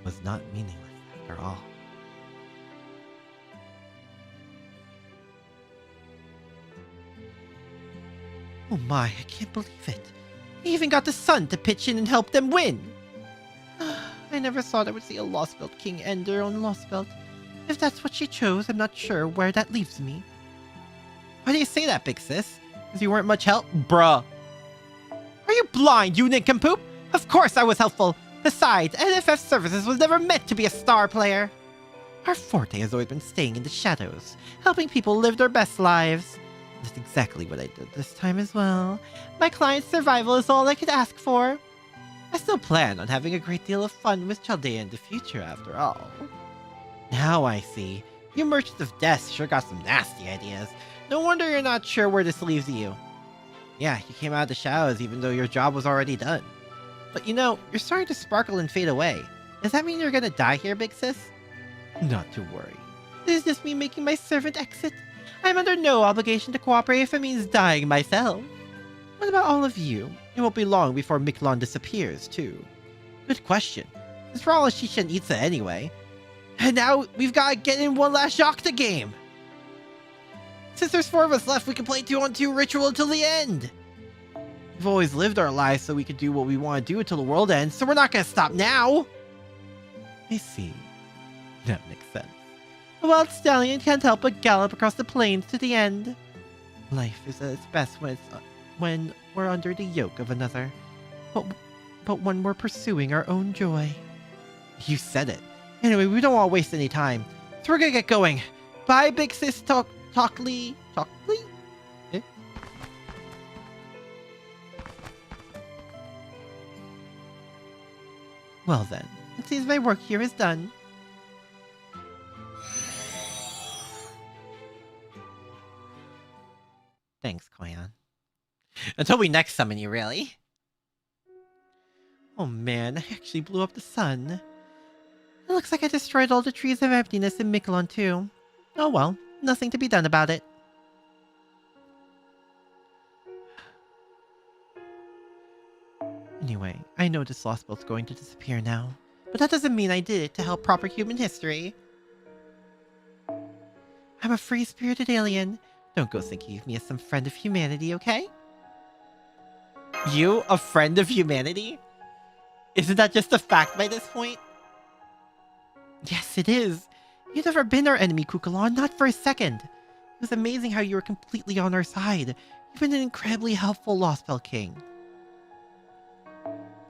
was not meaningless after all. Oh my, I can't believe it. He even got the sun to pitch in and help them win. I never thought I would see a Lost Belt King Ender on Lost Belt. If that's what she chose, I'm not sure where that leaves me. Why do you say that, big sis? Because you weren't much help? Bruh. Are you blind, you nincompoop? Of course I was helpful. Besides, NFF Services was never meant to be a star player. Our forte has always been staying in the shadows, helping people live their best lives. That's exactly what I did this time as well. My client's survival is all I could ask for. I still plan on having a great deal of fun with Chaldea in the future, after all. Now I see. You merchants of death sure got some nasty ideas. No wonder you're not sure where this leaves you. Yeah, you came out of the shadows even though your job was already done. But you know, you're starting to sparkle and fade away. Does that mean you're gonna die here, big sis? Not to worry. This is just me making my servant exit. I'm under no obligation to cooperate if it means dying myself. What about all of you? It won't be long before Miklon disappears, too. Good question. It's for all of Shisha and Itza anyway. And now we've got to get in one last Jokta game. Since there's 4 of us left, we can play 2-on-2 ritual until the end. We've always lived our lives so we can do what we want to do until the world ends, so we're not going to stop now. I see. That makes sense. A wild stallion can't help but gallop across the plains to the end. Life is at its best when we're under the yoke of another, but when we're pursuing our own joy. You said it. Anyway, we don't want to waste any time, so we're gonna get going. Bye, big sis Talkly. Talkly? Eh? Well then, it seems my work here is done. Thanks, Koyan. Until we next summon you, really. Oh man, I actually blew up the sun. It looks like I destroyed all the trees of emptiness in Miquelon too. Oh well, nothing to be done about it. Anyway, I know this lost belt's going to disappear now, but that doesn't mean I did it to help proper human history. I'm a free-spirited alien. Don't go thinking of me as some friend of humanity, okay? You, a friend of humanity? Isn't that just a fact by this point? Yes, it is. You've never been our enemy, Kukulon, not for a second. It was amazing how you were completely on our side. You've been an incredibly helpful Lost Belt King.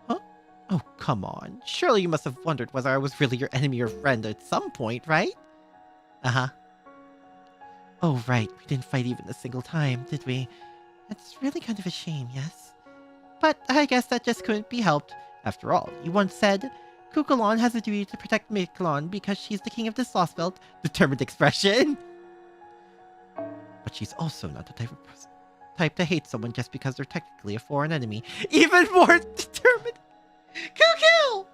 Huh? Oh, come on. Surely you must have wondered whether I was really your enemy or friend at some point, right? Uh-huh. Oh, right. We didn't fight even a single time, did we? It's really kind of a shame, yes? But I guess that just couldn't be helped. After all, you once said, Kukulon has a duty to protect Miquelon because she's the king of this lost belt. Determined expression. But she's also not the type to hate someone just because they're technically a foreign enemy. Even more determined. Cuckoo!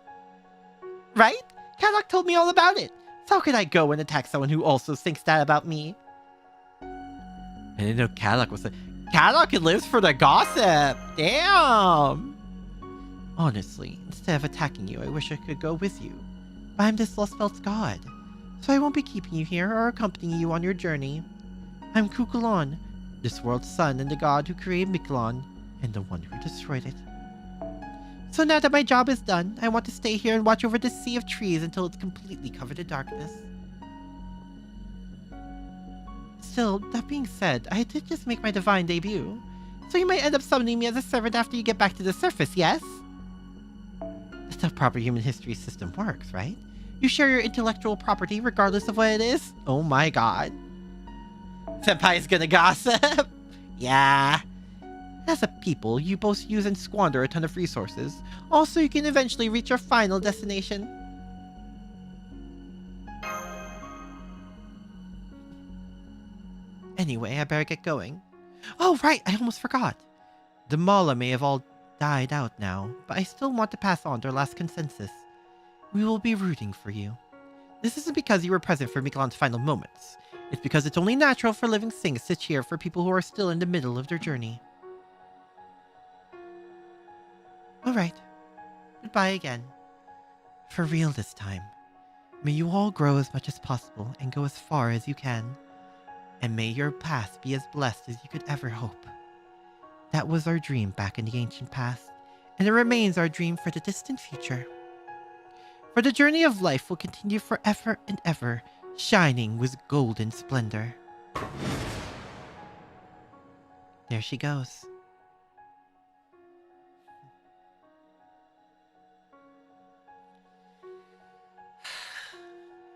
Right? Kadok told me all about it. So how could I go and attack someone who also thinks that about me? I didn't know Kadok was a... Kadok lives for the gossip! Damn! Honestly, instead of attacking you, I wish I could go with you. But I'm this Lost Belt's god, so I won't be keeping you here or accompanying you on your journey. I'm Kukulon, this world's son and the god who created Miquelon, and the one who destroyed it. So now that my job is done, I want to stay here and watch over this sea of trees until it's completely covered in darkness. Still, that being said, I did just make my divine debut, so you might end up summoning me as a servant after you get back to the surface, yes? That's how proper human history system works, right? You share your intellectual property regardless of what it is? Oh my god. Senpai's gonna gossip? Yeah. As a people, you both use and squander a ton of resources. Also, you can eventually reach your final destination. Anyway, I better get going. Oh, right, I almost forgot. The Mala may have all died out now, but I still want to pass on their last consensus. We will be rooting for you. This isn't because you were present for Miquelon's final moments. It's because it's only natural for living things to cheer for people who are still in the middle of their journey. Alright. Goodbye again. For real this time. May you all grow as much as possible and go as far as you can. And may your past be as blessed as you could ever hope. That was our dream back in the ancient past, and it remains our dream for the distant future. For the journey of life will continue forever and ever, shining with golden splendor. There she goes.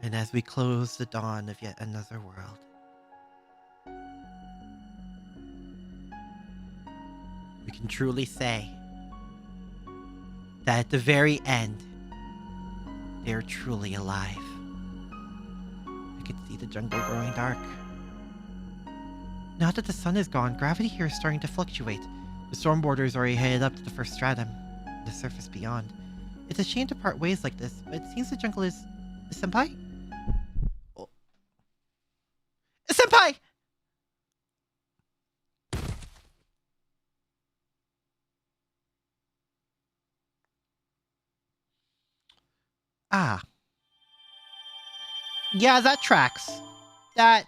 And as we close the dawn of yet another world, we can truly say that at the very end, they're truly alive. I can see the jungle growing dark. Now that the sun is gone, gravity here is starting to fluctuate. The storm border is already headed up to the first stratum, the surface beyond. It's a shame to part ways like this, but it seems the jungle is... Senpai? Oh. Senpai! Ah. Yeah, that tracks. That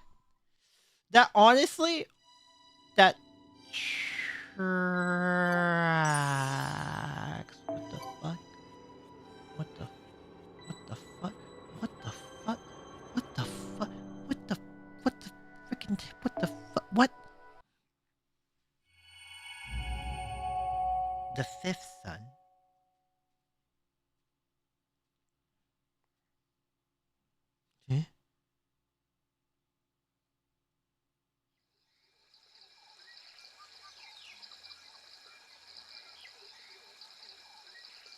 honestly, that tracks. What the fuck? What the fuck? What the fuck? What the fuck? What the freaking, what the fuck? What? The fifth son. Eh?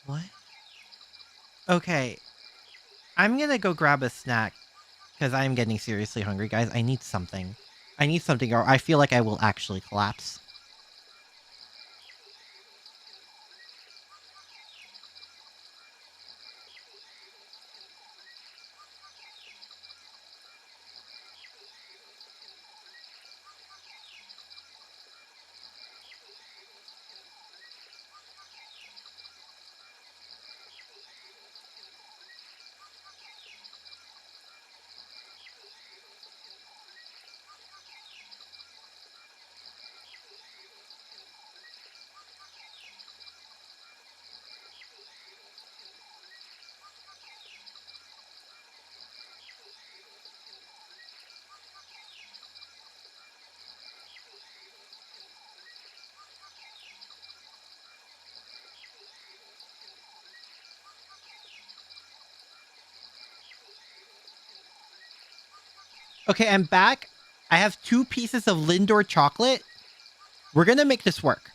What? Okay. I'm gonna go grab a snack because I'm getting seriously hungry, guys. I need something. I need something or I feel like I will actually collapse. Okay, I'm back. I have 2 pieces of Lindor chocolate. We're gonna make this work.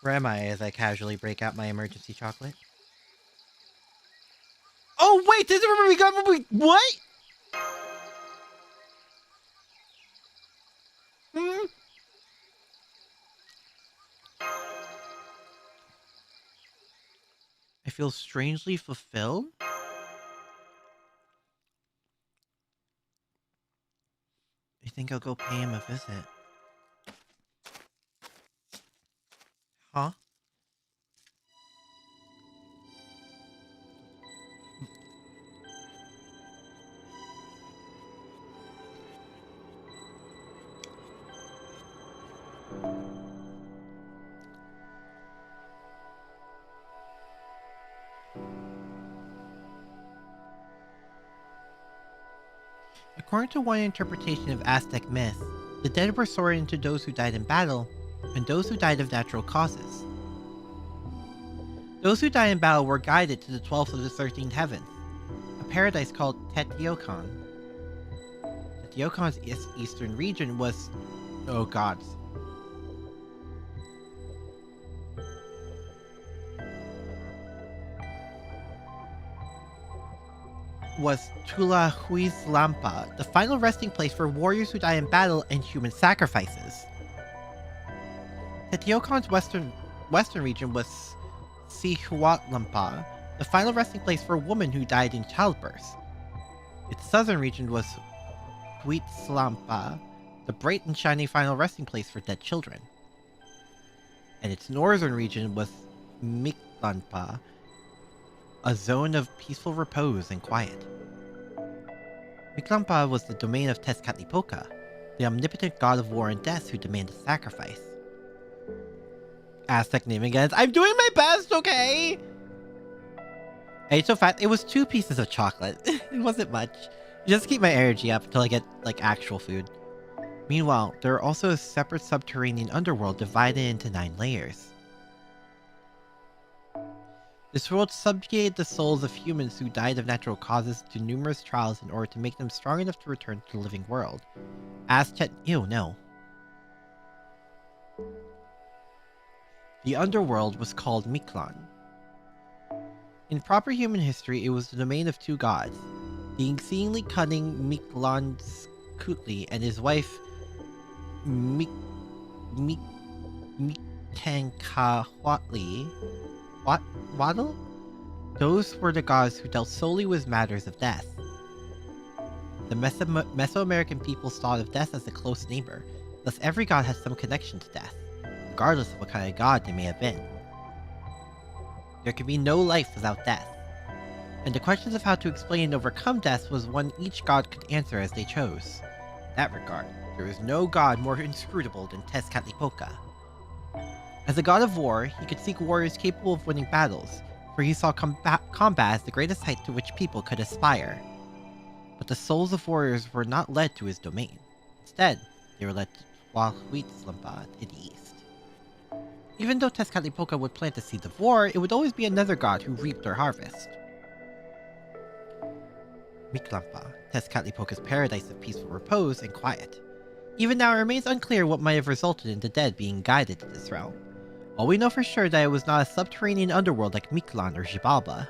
Where am I as I casually break out my emergency chocolate? Oh, wait! This is where we got... What? Hmm? I feel strangely fulfilled. I think I'll go pay him a visit. Huh? According to one interpretation of Aztec myth, the dead were sorted into those who died in battle and those who died of natural causes. Those who died in battle were guided to the 12th of the 13th heaven, a paradise called Teotihuacan. Teotihuacan's eastern region was... oh gods. Was Tulahuizlampa, the final resting place for warriors who die in battle and human sacrifices. Teotihuacan's western region was Cihuatlampa, the final resting place for women who died in childbirth. Its southern region was Huitzlampa, the bright and shiny final resting place for dead children. And its northern region was Mictlanpa, a zone of peaceful repose and quiet. Mictlanpa was the domain of Tezcatlipoca, the omnipotent god of war and death who demanded sacrifice. Aztec name again. I'm doing my best, okay? I ate so fast, it was 2 pieces of chocolate. It wasn't much. Just keep my energy up until I get, like, actual food. Meanwhile, there are also a separate subterranean underworld divided into 9 layers. This world subjugated the souls of humans who died of natural causes to numerous trials in order to make them strong enough to return to the living world. Ew, no. The underworld was called Mictlan. In proper human history, it was the domain of 2 gods, the exceedingly cunning Mictlantecuhtli and his wife Mictencahuatli. Waddle? Those were the gods who dealt solely with matters of death. The Mesoamerican peoples thought of death as a close neighbor, thus every god has some connection to death, regardless of what kind of god they may have been. There could be no life without death, and the questions of how to explain and overcome death was one each god could answer as they chose. In that regard, there is no god more inscrutable than Tezcatlipoca. As a god of war, he could seek warriors capable of winning battles, for he saw combat as the greatest height to which people could aspire. But the souls of warriors were not led to his domain. Instead, they were led to Huitzlampa to the east. Even though Tezcatlipoca would plant the seeds of war, it would always be another god who reaped their harvest. Mictlanpa, Tezcatlipoca's paradise of peaceful repose and quiet. Even now, it remains unclear what might have resulted in the dead being guided to this realm. All we know for sure that it was not a subterranean underworld like Miklan or Jibaba.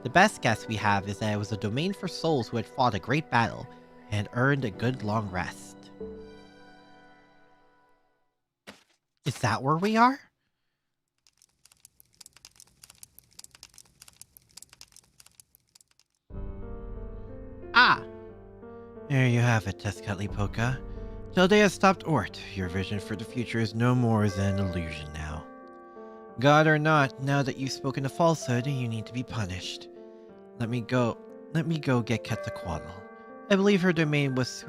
The best guess we have is that it was a domain for souls who had fought a great battle and earned a good long rest. Is that where we are? Ah! There you have it, Tezcatlipoca. Chaldea stopped ORT. Your vision for the future is no more than an illusion now. God or not, now that you've spoken a falsehood, you need to be punished. Let me go get Quetzalcoatl. I believe her domain was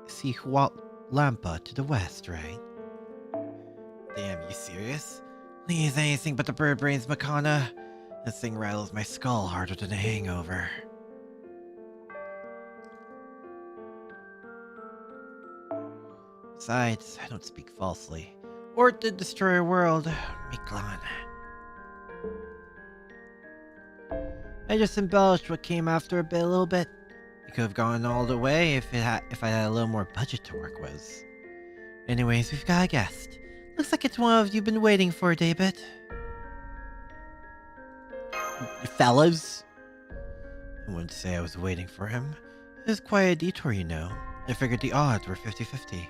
Sihuatlampa to the west, right? Damn, you serious? Please, anything but the bird brains, Makana. This thing rattles my skull harder than a hangover. Besides, I don't speak falsely. ORT did destroy a world, Miklan. I just embellished what came after a little bit. It could have gone all the way if I had a little more budget to work with. Anyways, we've got a guest. Looks like it's one of you've been waiting for a day bit. Fellas? I wouldn't say I was waiting for him. It was quite a detour, you know. I figured the odds were 50-50.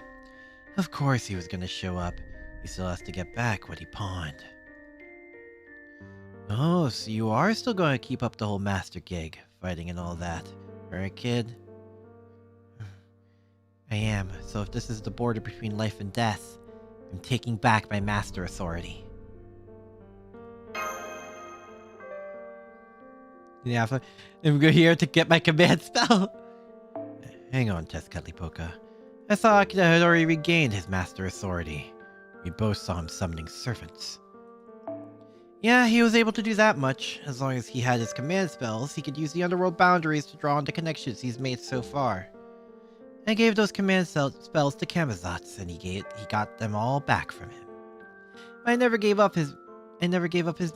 Of course he was gonna show up. He still has to get back what he pawned. Oh, so you are still going to keep up the whole master gig, fighting and all that. Right, kid? I am, so if this is the border between life and death, I'm taking back my master authority. Yeah, I'm here to get my command spell. Hang on, Tezcatlipoca. I thought Akira had already regained his master authority. We both saw him summoning servants. Yeah, he was able to do that much. As long as he had his command spells, he could use the underworld boundaries to draw on the connections he's made so far. I gave those command spells to Camazotz, and he got them all back from him. I never gave up his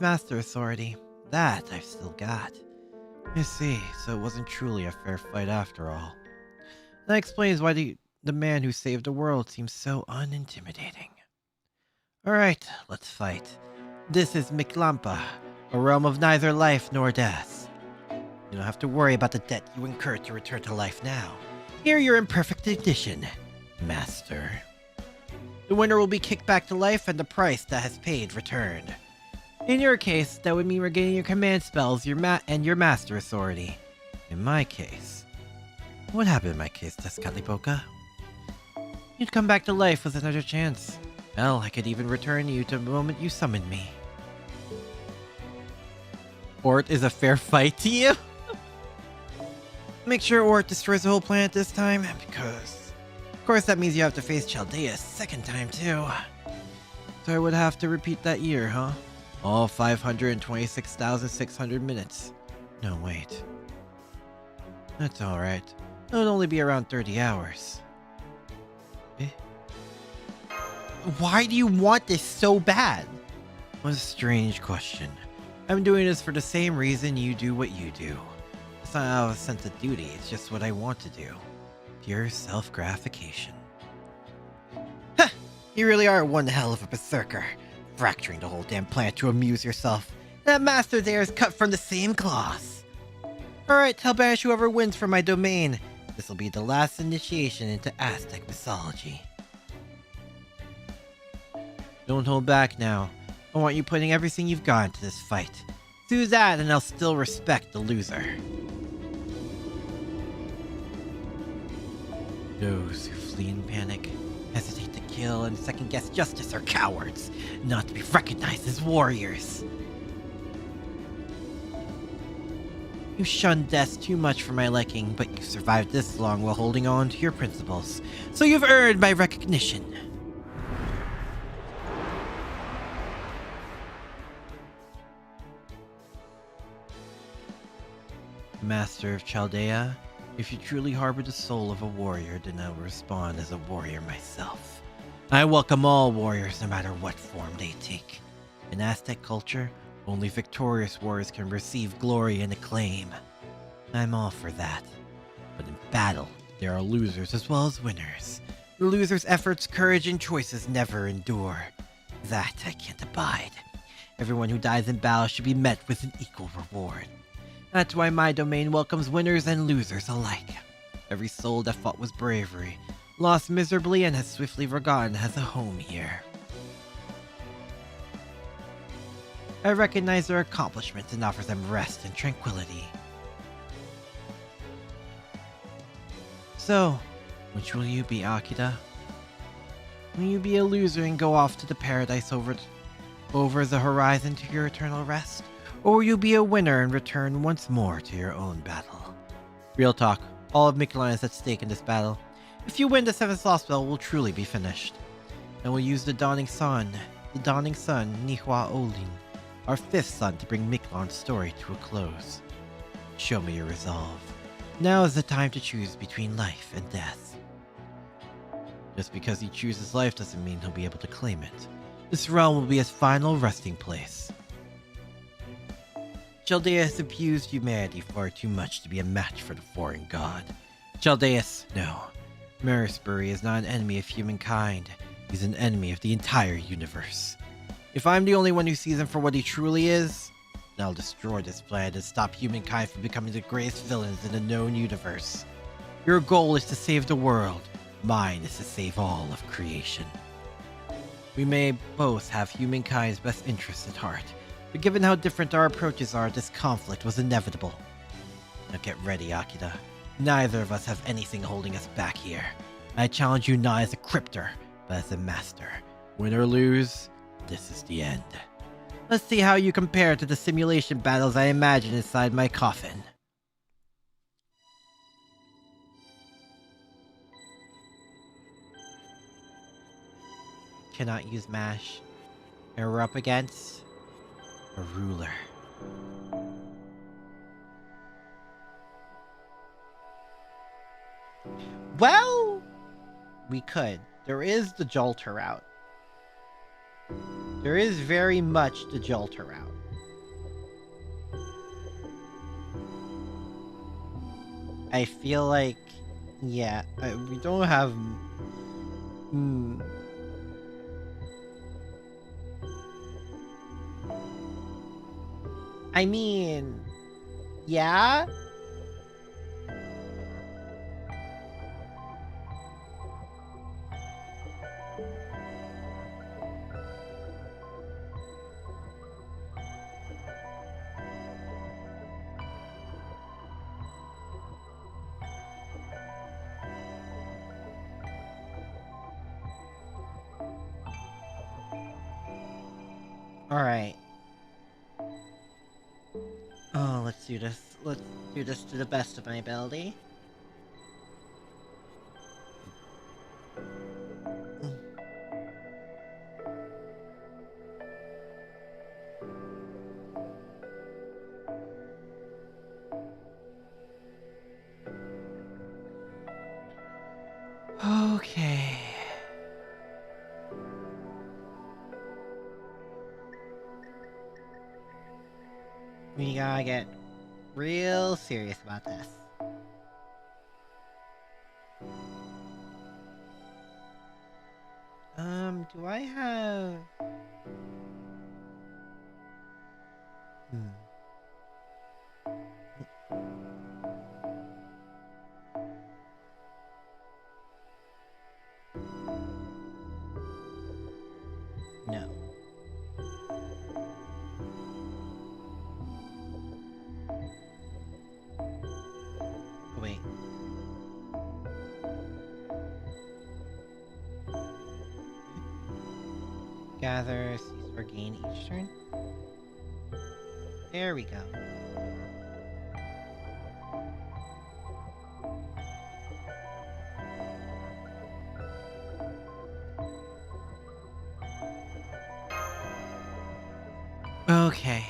master authority. That I've still got. You see, so it wasn't truly a fair fight after all. That explains why the man who saved the world seems so unintimidating. Alright, let's fight. This is Miklampa, a realm of neither life nor death. You don't have to worry about the debt you incurred to return to life now. Here you're in perfect condition, Master. The winner will be kicked back to life and the price that has paid returned. In your case, that would mean regaining your command spells and your master authority. In my case... What happened in my case, Tezcatlipoca? You'd come back to life with another chance. Hell, I could even return you to the moment you summoned me. ORT is a fair fight to you? Make sure ORT destroys the whole planet this time, because... Of course that means you have to face Chaldea a second time too. So I would have to repeat that year, huh? All 526,600 minutes. No, wait. That's alright. It would only be around 30 hours. Eh? Why do you want this so bad? What a strange question. I'm doing this for the same reason you do what you do. It's not out of a sense of duty, it's just what I want to do. Pure self-gratification. Huh! You really are one hell of a berserker. Fracturing the whole damn planet to amuse yourself. That master there is cut from the same cloth. Alright, I'll banish whoever wins from my domain. This will be the last initiation into Aztec mythology. Don't hold back now. I want you putting everything you've got into this fight. Do that and I'll still respect the loser. Those who flee in panic, hesitate to kill, and second-guess justice are cowards, not to be recognized as warriors. You shunned death too much for my liking, but you survived this long while holding on to your principles, so you've earned my recognition. Master of Chaldea, if you truly harbor the soul of a warrior, then I will respond as a warrior myself. I welcome all warriors no matter what form they take. In Aztec culture, only victorious warriors can receive glory and acclaim. I'm all for that. But in battle, there are losers as well as winners. The loser's efforts, courage, and choices never endure. That I can't abide. Everyone who dies in battle should be met with an equal reward. That's why my domain welcomes winners and losers alike. Every soul that fought with bravery, lost miserably, and has swiftly forgotten has a home here. I recognize their accomplishments and offer them rest and tranquility. So, which will you be, Akira? Will you be a loser and go off to the paradise over the horizon to your eternal rest? Or will you be a winner and return once more to your own battle? Real talk, all of Miquelon is at stake in this battle. If you win, the 7th Lost Spell will truly be finished. And we'll use the Dawning Sun, Nihua Olin, our 5th son, to bring Miquelon's story to a close. Show me your resolve. Now is the time to choose between life and death. Just because he chooses life doesn't mean he'll be able to claim it. This realm will be his final resting place. Chaldea has abused humanity far too much to be a match for the foreign god. Chaldeus, no. Marisbury is not an enemy of humankind. He's an enemy of the entire universe. If I'm the only one who sees him for what he truly is, then I'll destroy this planet and stop humankind from becoming the greatest villains in the known universe. Your goal is to save the world. Mine is to save all of creation. We may both have humankind's best interests at heart, but given how different our approaches are, this conflict was inevitable. Now get ready, Akira. Neither of us have anything holding us back here. I challenge you not as a cryptor, but as a master. Win or lose, this is the end. Let's see how you compare to the simulation battles I imagine inside my coffin. Cannot use MASH. And we're up against a ruler. Well, we could. There is the Jolter route. There is very much the Jolter route. I feel like, yeah, we don't have... I mean, yeah? Alright. Oh, let's do this. Let's do this to the best of my ability. Okay. We gotta get real serious about this. Do I have... No. Wait. Gather, cease or gain each turn. There we go. Okay.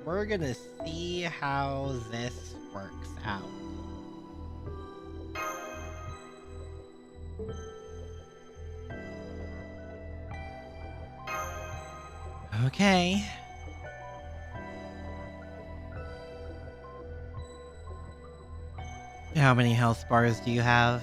we're gonna see how this works out. Okay. How many health bars do you have?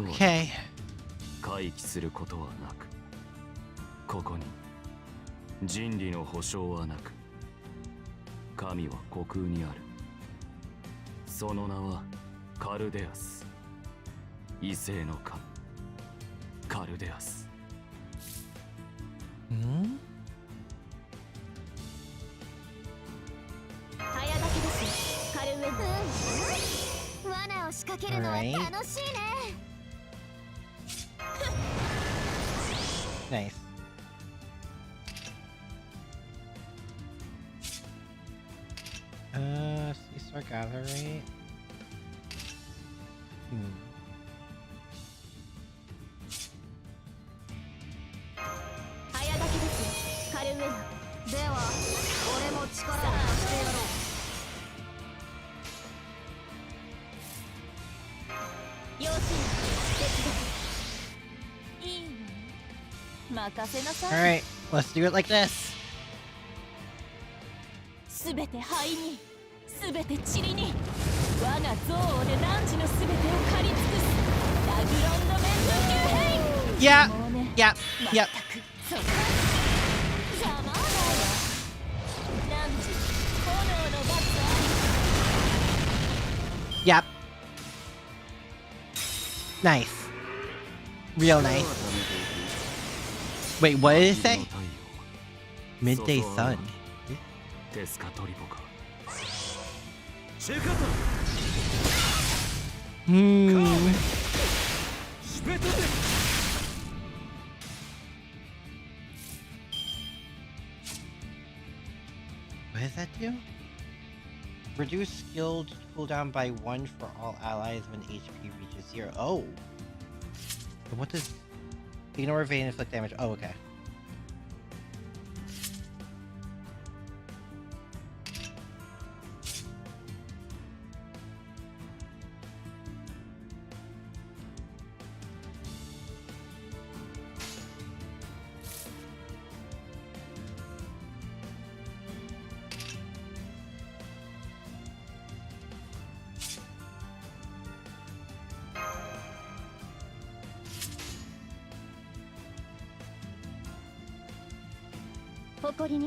Okay. 回帰することはなく、ここに人理の保証はなく、神は虚空にある。その名はカルデアス、異性の神、カルデアス。ん？早書きですカルウェン。罠を仕掛けるのは楽しいね。Nice. Sea gather rate. Hmm. 早書きですカルウェン。では俺も力を貸してやろう。よし手伝いいの任せなさい。 Alright, let's do it like this. すべて灰に、すべて塵に、我が憎悪で汝のすべてを狩り尽くすラグロンの面の竜兵。 Yeah, もうね yep, 全 yep. くそうか邪魔だよ。汝炎の罰あり。 Yep. Nice. Real nice. Wait, what did it say? Midday sun. テスカトリポか。 Hmm. What does that do? Reduce skill cooldown by 1 for all allies when HP reaches 0. Oh. And what does ignore evade and inflict damage? Oh, okay. Alright.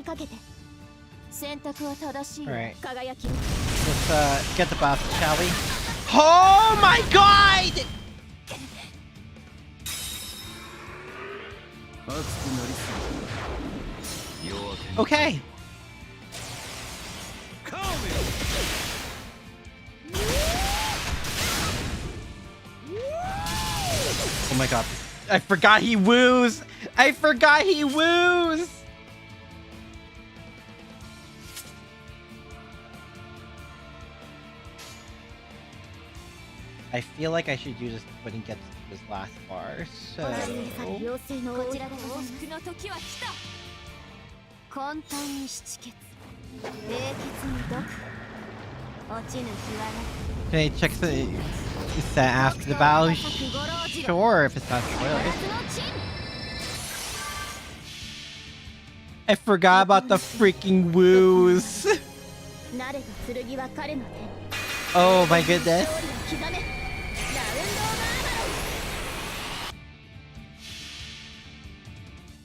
Let's get the buff, shall we? Oh my god! Okay. Oh my god. I forgot he woos! I forgot he woos! I feel like I should do this when he gets to this last bar, so... こちらでございます。の時は来た。混沌に七血、冷血に毒、落ちぬ日はな。 Okay, check the set after the battle. Sure, if it's not spoilers. I forgot about the freaking woos. Oh my goodness.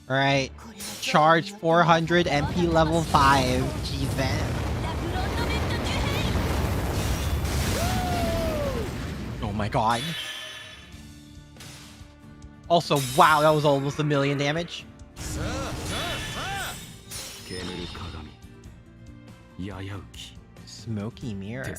Alright. Charge 400 MP level 5. Jesus. Oh my god. Also, wow, that was almost 1,000,000 damage. Smoky mirror.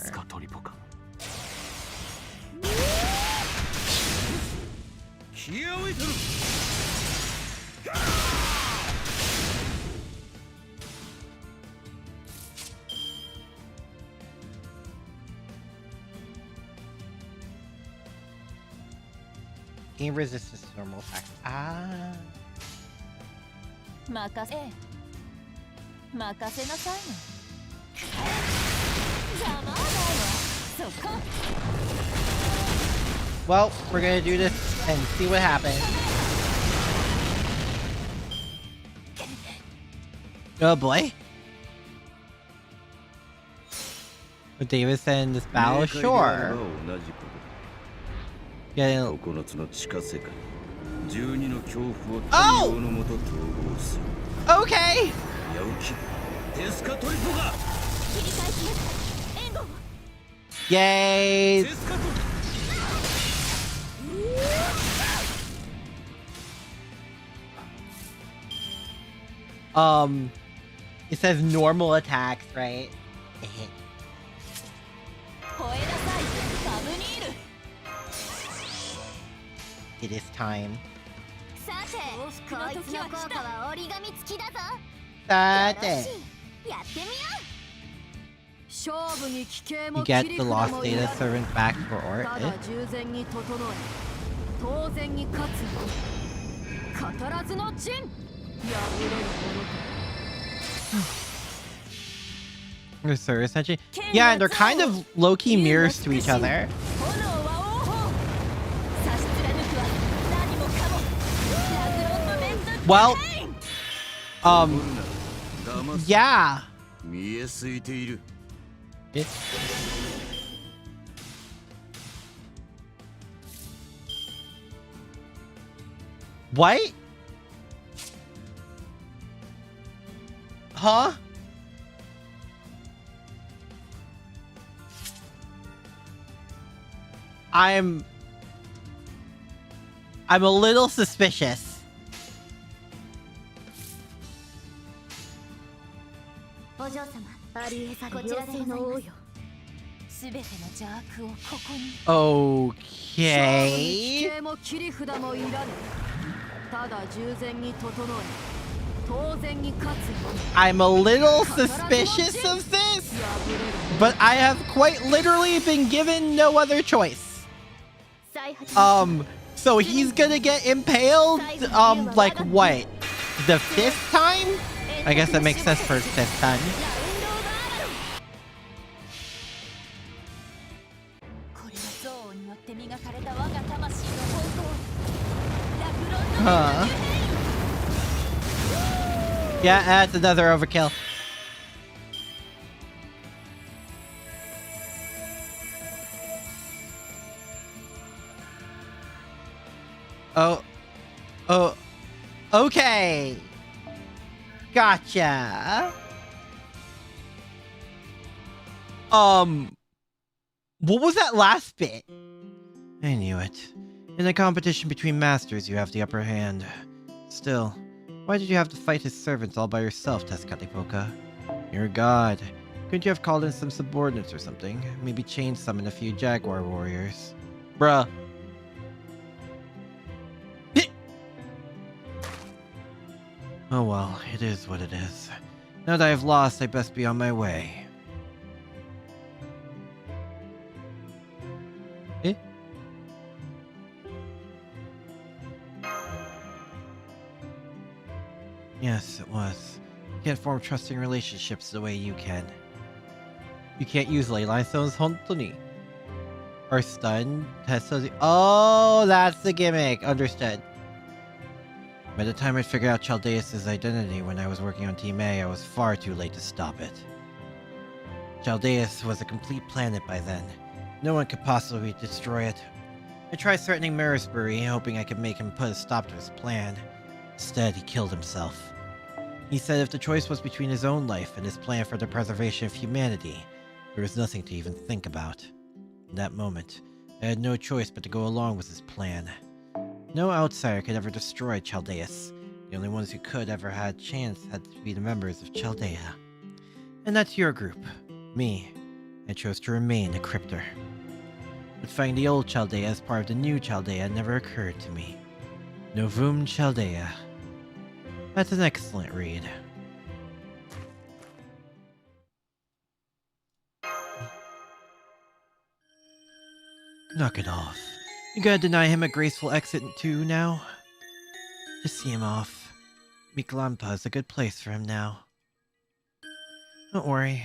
Gain resistance to normal attacks. Ah. 任せなさいの。邪魔だよ。そこ。 Well, we're gonna do this and see what happens. Oh boy. With Davis and this battle, sure. Yeah. Oh! Okay! Yay! It says normal attacks, right? It is time. さて、こいつの効果は折り紙付きだぞ。さて。やってみよう。 You get the lost data servant back for ORT. Service engine? Yeah, and they're kind of low-key mirrors to each other. Well, yeah. What? Huh? I'm a little suspicious. お嬢様、アリエサこちらでの王よ。すべての邪悪をここに。Okay. I'm a little suspicious of this, but I have quite literally been given no other choice. So he's gonna get impaled, like what? The 5th time? I guess that makes sense for 5th time. Huh. Yeah, that's another overkill. Oh. Okay. Gotcha. What was that last bit? I knew it. In a competition between masters, you have the upper hand. Still, why did you have to fight his servants all by yourself, Tezcatlipoca? You're a god. Couldn't you have called in some subordinates or something? Maybe chain summon a few jaguar warriors? Bruh. Oh well, it is what it is. Now that I've lost, I best be on my way. Yes, it was. You can't form trusting relationships the way you can. You can't use ley line stones, hontoni. Or stun, test. Oh, that's the gimmick. Understood. By the time I figured out Chaldeus' identity when I was working on Team A, I was far too late to stop it. Chaldeus was a complete planet by then. No one could possibly destroy it. I tried threatening Marisbury, hoping I could make him put a stop to his plan. Instead, he killed himself. He said if the choice was between his own life and his plan for the preservation of humanity, there was nothing to even think about. In that moment, I had no choice but to go along with his plan. No outsider could ever destroy Chaldeus. The only ones who could ever had a chance had to be the members of Chaldea. And that's your group. Me. I chose to remain a cryptor. But finding the old Chaldea as part of the new Chaldea never occurred to me. Novum Chaldea. That's an excellent read. Knock it off. You gotta deny him a graceful exit too now? Just see him off. Miklampa is a good place for him now. Don't worry.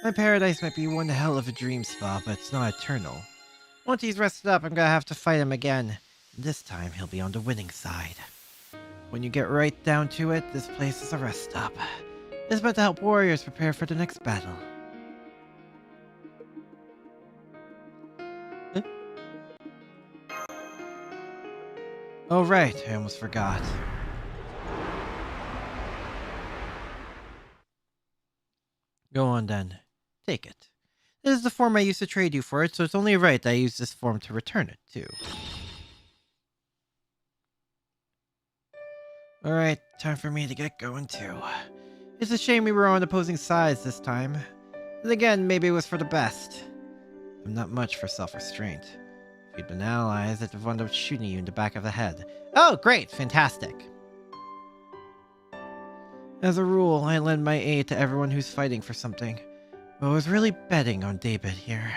My paradise might be one hell of a dream spot, but it's not eternal. Once he's rested up, I'm gonna have to fight him again. This time, he'll be on the winning side. When you get right down to it, this place is a rest stop. It's meant to help warriors prepare for the next battle. Oh right, I almost forgot. Go on then. Take it. This is the form I used to trade you for it, so it's only right that I use this form to return it, too. Alright, time for me to get going too. It's a shame we were on opposing sides this time. And again, maybe it was for the best. I'm not much for self-restraint. If you'd been allies, I'd have wound up shooting you in the back of the head. Oh, great! Fantastic! As a rule, I lend my aid to everyone who's fighting for something. But I was really betting on David here.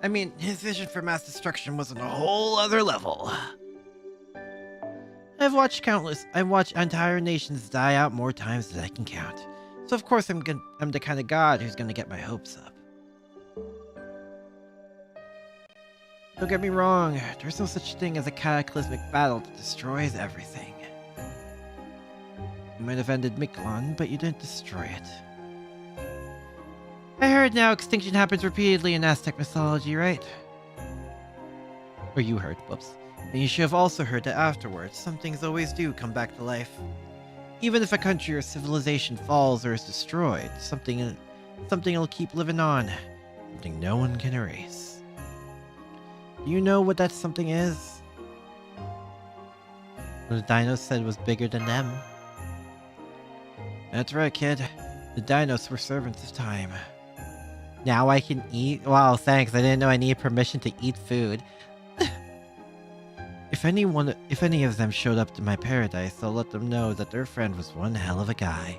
I mean, his vision for mass destruction was on a whole other level. I've watched entire nations die out more times than I can count. So of course I'm the kind of god who's gonna get my hopes up. Don't get me wrong, there's no such thing as a cataclysmic battle that destroys everything. You might have ended Miklon, but you didn't destroy it. I heard now extinction happens repeatedly in Aztec mythology, right? Or you heard, whoops. And you should have also heard that afterwards, some things always do come back to life. Even if a country or civilization falls or is destroyed, something will keep living on. Something no one can erase. Do you know what that something is? What the dinos said was bigger than them. That's right, kid. The dinos were servants of time. Now I can eat? Wow, thanks. I didn't know I needed permission to eat food. If any of them showed up to my paradise, I'll let them know that their friend was one hell of a guy.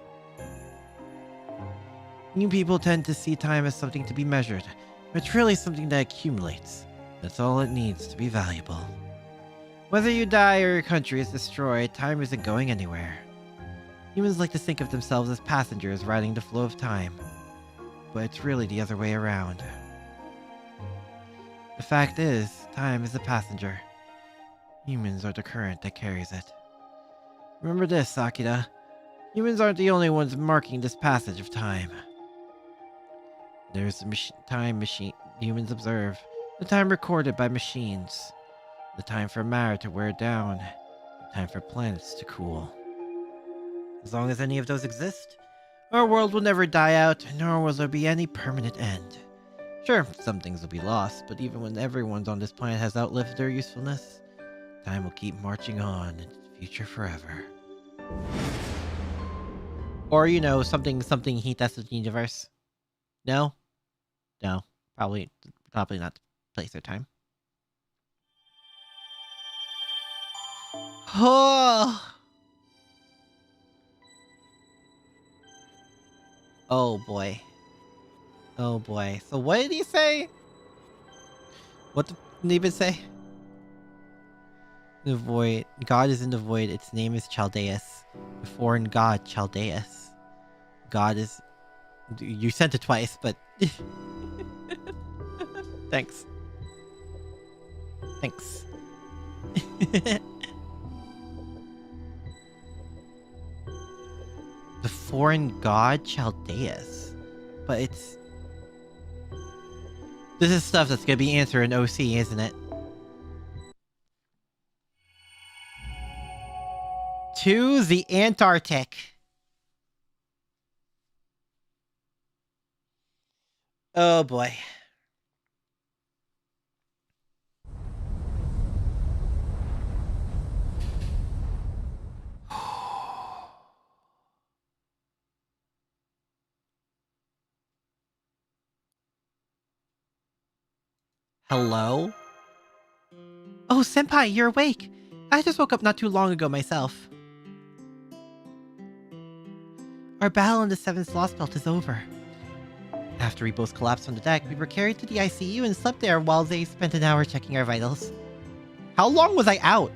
You people tend to see time as something to be measured, but it's really something that accumulates. That's all it needs to be valuable. Whether you die or your country is destroyed, time isn't going anywhere. Humans like to think of themselves as passengers riding the flow of time, but it's really the other way around. The fact is, time is the passenger. Humans are the current that carries it. Remember this, Akira. Humans aren't the only ones marking this passage of time. There's the time machine humans observe, the time recorded by machines, the time for matter to wear down, the time for planets to cool. As long as any of those exist, our world will never die out, nor will there be any permanent end. Sure, some things will be lost, but even when everyone's on this planet has outlived their usefulness, time will keep marching on into the future forever. Or, you know, something heat that's the universe. No? No. Probably not the place or time. Oh! Oh boy. Oh boy. So what did he say? What did he even say? The void. God is in the void. Its name is Chaldeus. The foreign god, Chaldeus. God is... You sent it twice, but... Thanks. Thanks. The foreign god, Chaldeus. But it's... This is stuff that's gonna be answered in OC, isn't it? To the Antarctic. Oh boy. Hello? Oh, Senpai, you're awake. I just woke up not too long ago myself. Our battle in the 7th Lost Belt is over. After we both collapsed on the deck, we were carried to the ICU and slept there while they spent an hour checking our vitals. How long was I out?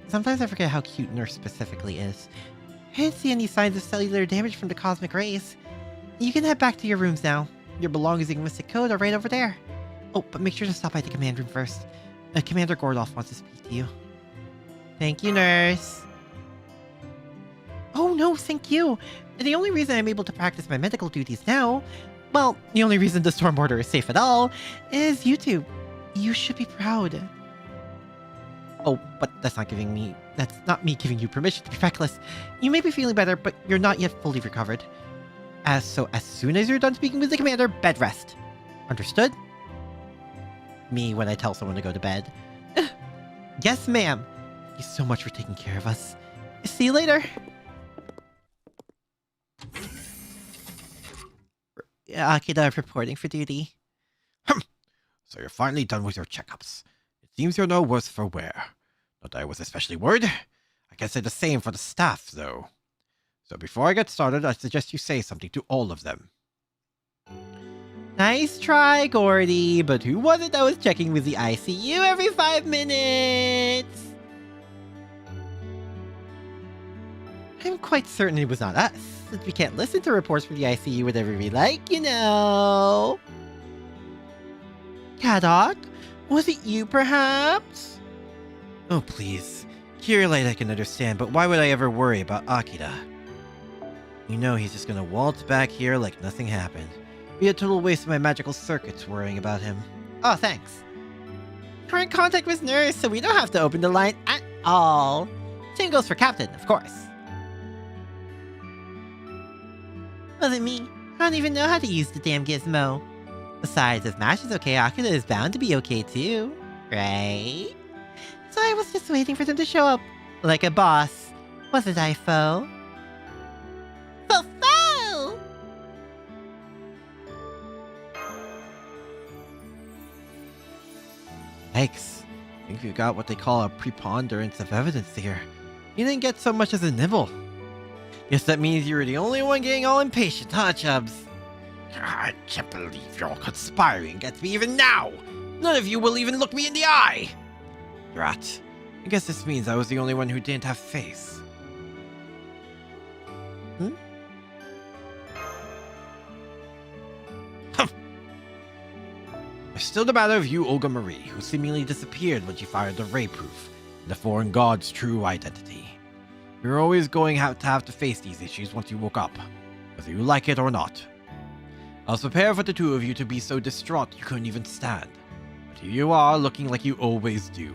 Sometimes I forget how cute Nurse specifically is. I didn't see any signs of cellular damage from the cosmic rays. You can head back to your rooms now. Your belongings and linguistic code are right over there. Oh, but make sure to stop by the command room first. Commander Gordolf wants to speak to you. Thank you, Nurse. Oh no, thank you. The only reason I'm able to practice my medical duties now, well, the only reason the storm border is safe at all, is YouTube. You should be proud. Oh, but that's not me giving you permission to be reckless. You may be feeling better, but you're not yet fully recovered. So as soon as you're done speaking with the commander, bed rest. Understood? Me when I tell someone to go to bed. Yes, ma'am. Thank you so much for taking care of us. See you later. Akira reporting for duty. So you're finally done with your checkups. It seems you're no worse for wear. Not that I was especially worried. I can say the same for the staff, though. So before I get started, I suggest you say something to all of them. Nice try, Gordy, but who was it that was checking with the ICU every 5 minutes? I'm quite certain it was not us, since we can't listen to reports from the ICU whenever we like, you know. Kadok, was it you, perhaps? Oh, please. Kirillite I can understand, but why would I ever worry about Akira? You know he's just gonna waltz back here like nothing happened. Be a total waste of my magical circuits worrying about him. Oh, thanks. We're in contact with Nurse, so we don't have to open the line at all. Same goes for Captain, of course. Wasn't me. I don't even know how to use the damn gizmo. Besides, if Mash is okay, Akira is bound to be okay too, right? So I was just waiting for them to show up. Like a boss. Wasn't I, foe? Foe! Yikes. I think we've got what they call a preponderance of evidence here. You didn't get so much as a nibble. Guess that means you were the only one getting all impatient, huh, Chubbs? I can't believe you're all conspiring against me even now! None of you will even look me in the eye! Drat. I guess this means I was the only one who didn't have face. There's still the matter of you, Olga Marie, who seemingly disappeared when she fired the ray proof, and the foreign god's true identity. You're always going to have to face these issues once you woke up, whether you like it or not. I was prepared for the two of you to be so distraught you couldn't even stand, but here you are, looking like you always do.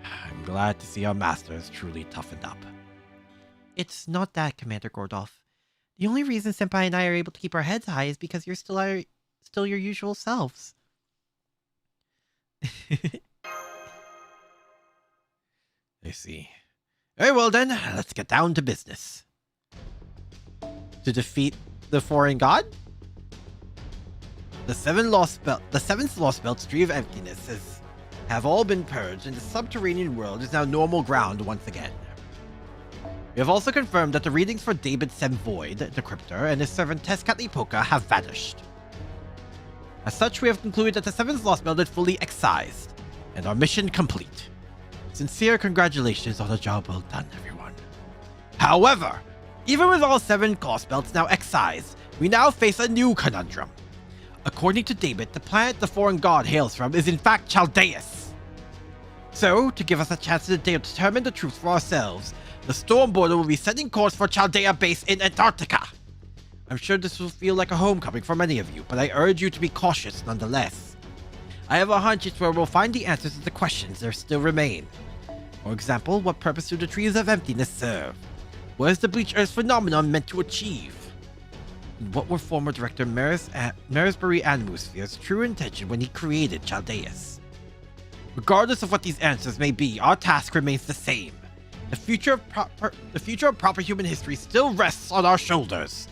I'm glad to see our master is truly toughened up. It's not that, Commander Gordolf. The only reason Senpai and I are able to keep our heads high is because you're still your usual selves. I see. Very well then, let's get down to business. To defeat the foreign god? The seventh lost belts, Tree of Emptiness, have all been purged, and the subterranean world is now normal ground once again. We have also confirmed that the readings for David Semvoid, the Cryptor, and his servant Tezcatlipoca have vanished. As such, we have concluded that the seventh lost belt is fully excised, and our mission complete. Sincere congratulations on a job well done, everyone. However, even with all 7 lost belts now excised, we now face a new conundrum. According to David, the planet the foreign god hails from is in fact Chaldeus. So, to give us a chance to determine the truth for ourselves, the Storm Border will be setting course for Chaldea base in Antarctica. I'm sure this will feel like a homecoming for many of you, but I urge you to be cautious nonetheless. I have a hunch it's where we'll find the answers to the questions that still remain. For example, what purpose do the Trees of Emptiness serve? What is the Bleach Earth phenomenon meant to achieve? And what were former director Marisbury Atmosphere's true intention when he created Chaldeus? Regardless of what these answers may be, our task remains the same. The future of proper human history still rests on our shoulders.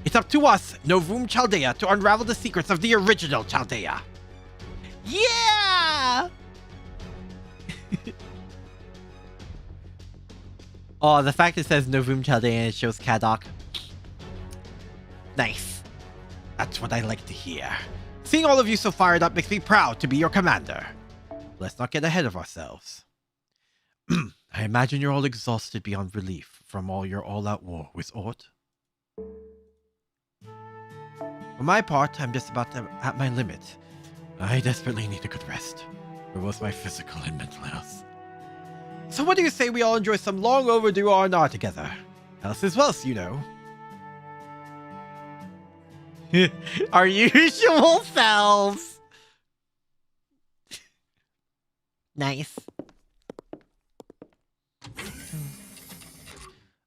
It's up to us, Novum Chaldea, to unravel the secrets of the original Chaldea. Yeah! Oh, the fact it says Novum Chaldea and it shows Kadok. Nice. That's what I like to hear. Seeing all of you so fired up makes me proud to be your commander. let's not get ahead of ourselves. I imagine you're all exhausted beyond relief from all your all-out war with ORT. For my part, I'm just about at my limit. I desperately need a good rest for both my physical and mental health. So what do you say we all enjoy some long overdue R&R together? Health is wealth, you know. Our usual selves. Nice.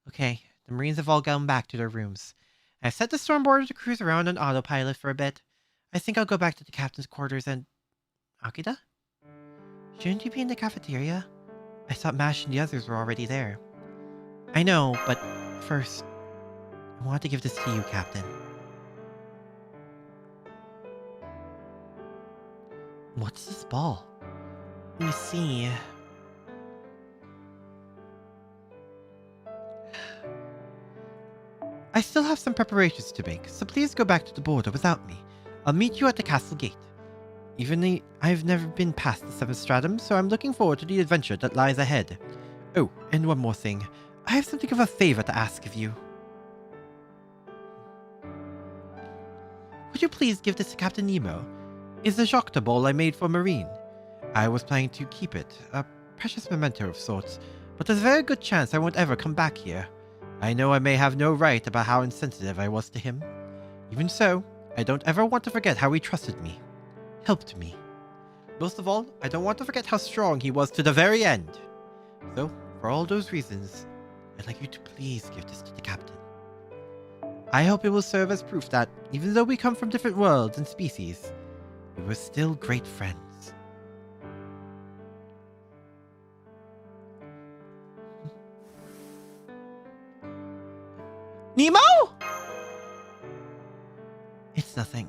Okay, the Marines have all gone back to their rooms. I've set the Stormboarder to cruise around on autopilot for a bit. I think I'll go back to the captain's quarters and... Akira? Shouldn't you be in the cafeteria? I thought Mash and the others were already there. I know, but first, I want to give this to you, Captain. What's this ball? Let me see. I still have some preparations to make, so please go back to the border without me. I'll meet you at the castle gate. I've never been past the 7th stratum, so I'm looking forward to the adventure that lies ahead. Oh, and one more thing. I have something of a favor to ask of you. Would you please give this to Captain Nemo? It's the Jocta bowl I made for Marine. I was planning to keep it, a precious memento of sorts, but there's a very good chance I won't ever come back here. I know I may have no right about how insensitive I was to him. Even so, I don't ever want to forget how he trusted me, helped me. Most of all, I don't want to forget how strong he was to the very end. So, for all those reasons, I'd like you to please give this to the captain. I hope it will serve as proof that, even though we come from different worlds and species, we were still great friends. Nemo? It's nothing.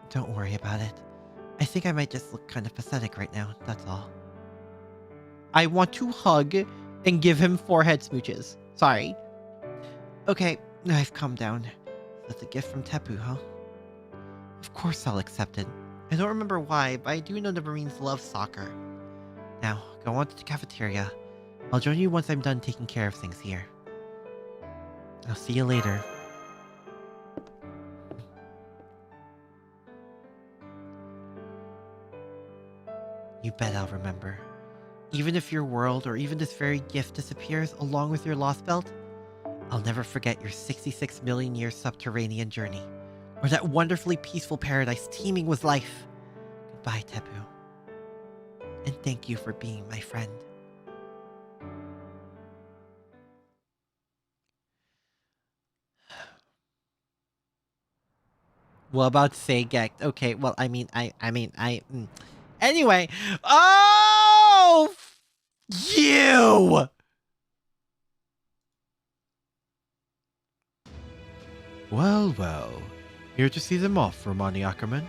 Don't worry about it. I think I might just look kind of pathetic right now, that's all. I want to hug and give him forehead smooches. Sorry. Okay, I've calmed down. That's a gift from Tepu, huh? Of course I'll accept it. I don't remember why, but I do know the Marines love soccer. Now, go on to the cafeteria. I'll join you once I'm done taking care of things here. I'll see you later. You bet I'll remember. Even if your world or even this very gift disappears along with your lost belt, I'll never forget your 66 million year subterranean journey, or that wonderfully peaceful paradise teeming with life. Goodbye, Tepu. And thank you for being my friend. Well, about to say Gekt. Okay, well, Anyway. Oh! You! Well, well. Here to see them off, Romani Ackerman.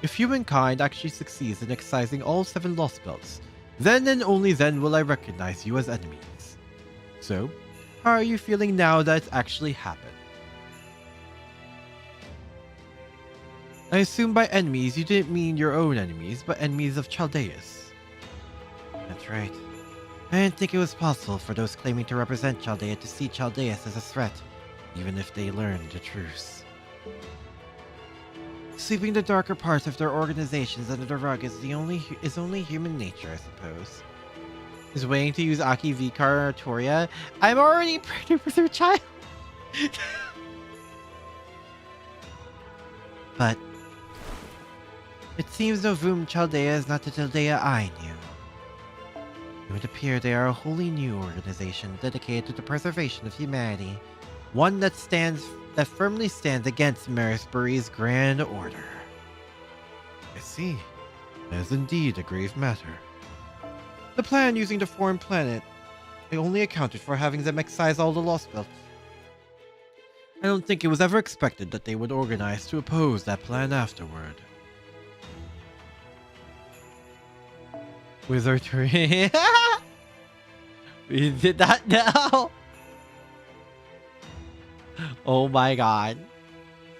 If humankind actually succeeds in excising all 7 lost belts, then and only then will I recognize you as enemies. So, how are you feeling now that it's actually happened? I assume by enemies you didn't mean your own enemies, but enemies of Chaldeus. That's right. I didn't think it was possible for those claiming to represent Chaldea to see Chaldeus as a threat, even if they learned the truth. Sweeping the darker parts of their organizations under the rug is only human nature, I suppose. Is waiting to use Aki V Karatoria. I'm already pregnant with her child. But it seems Novum Chaldea is not the Chaldea I knew. It would appear they are a wholly new organization dedicated to the preservation of humanity, one that firmly stands against Marisbury's Grand Order. I see. That is indeed a grave matter. The plan using the foreign planet, they only accounted for having them excise all the lost belts. I don't think it was ever expected that they would organize to oppose that plan afterward. Wizardry. We did that now. Oh my god.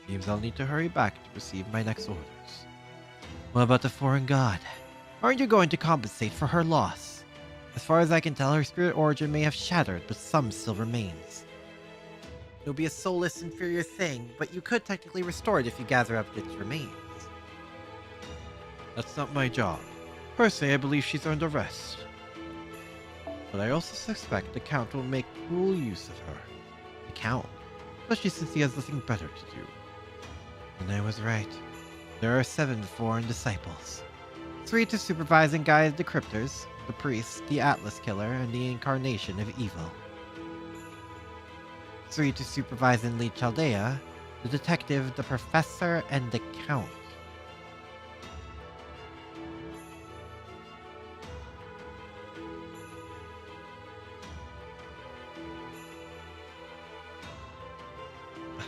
Seems I'll need to hurry back to receive my next orders. What about the foreign god? Aren't you going to compensate for her loss? As far as I can tell, her spirit origin may have shattered, but some still remains. It'll be a soulless, inferior thing, but you could technically restore it if you gather up its remains. That's not my job. Personally, I believe she's earned a rest. But I also suspect the Count will make cruel use of her. The Count? Especially since he has nothing better to do. And I was right. There are 7 foreign disciples. 3 to supervise and guide the cryptors, the priest, the Atlas killer, and the incarnation of evil. 3 to supervise and lead Chaldea, the detective, the professor, and the Count.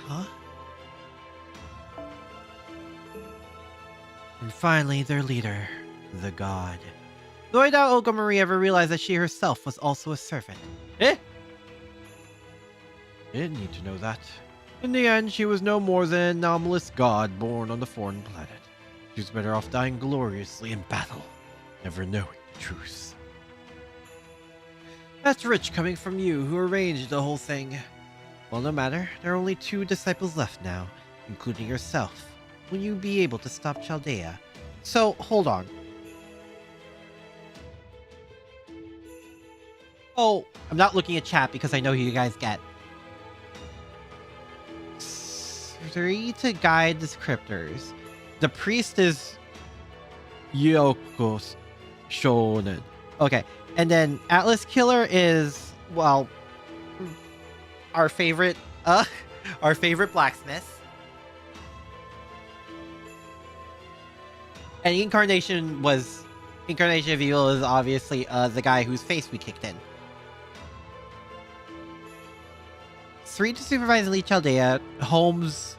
Huh? And finally, their leader, the god. Though I doubt Olga Marie ever realized that she herself was also a servant. Eh? I didn't need to know that. In the end, she was no more than an anomalous god born on the foreign planet. She was better off dying gloriously in battle, never knowing the truth. That's rich coming from you, who arranged the whole thing. Well, no matter. There are only 2 disciples left now, including yourself. Will you be able to stop Chaldea? So, hold on. Oh, I'm not looking at chat because I know who you guys get. 3 to guide the scripters. The priest is Yokos Shonen. Okay, and then Atlas Killer is, well, our favorite blacksmith. And Incarnation of Evil is obviously the guy whose face we kicked in. 3 to supervise and lead Chaldea. Holmes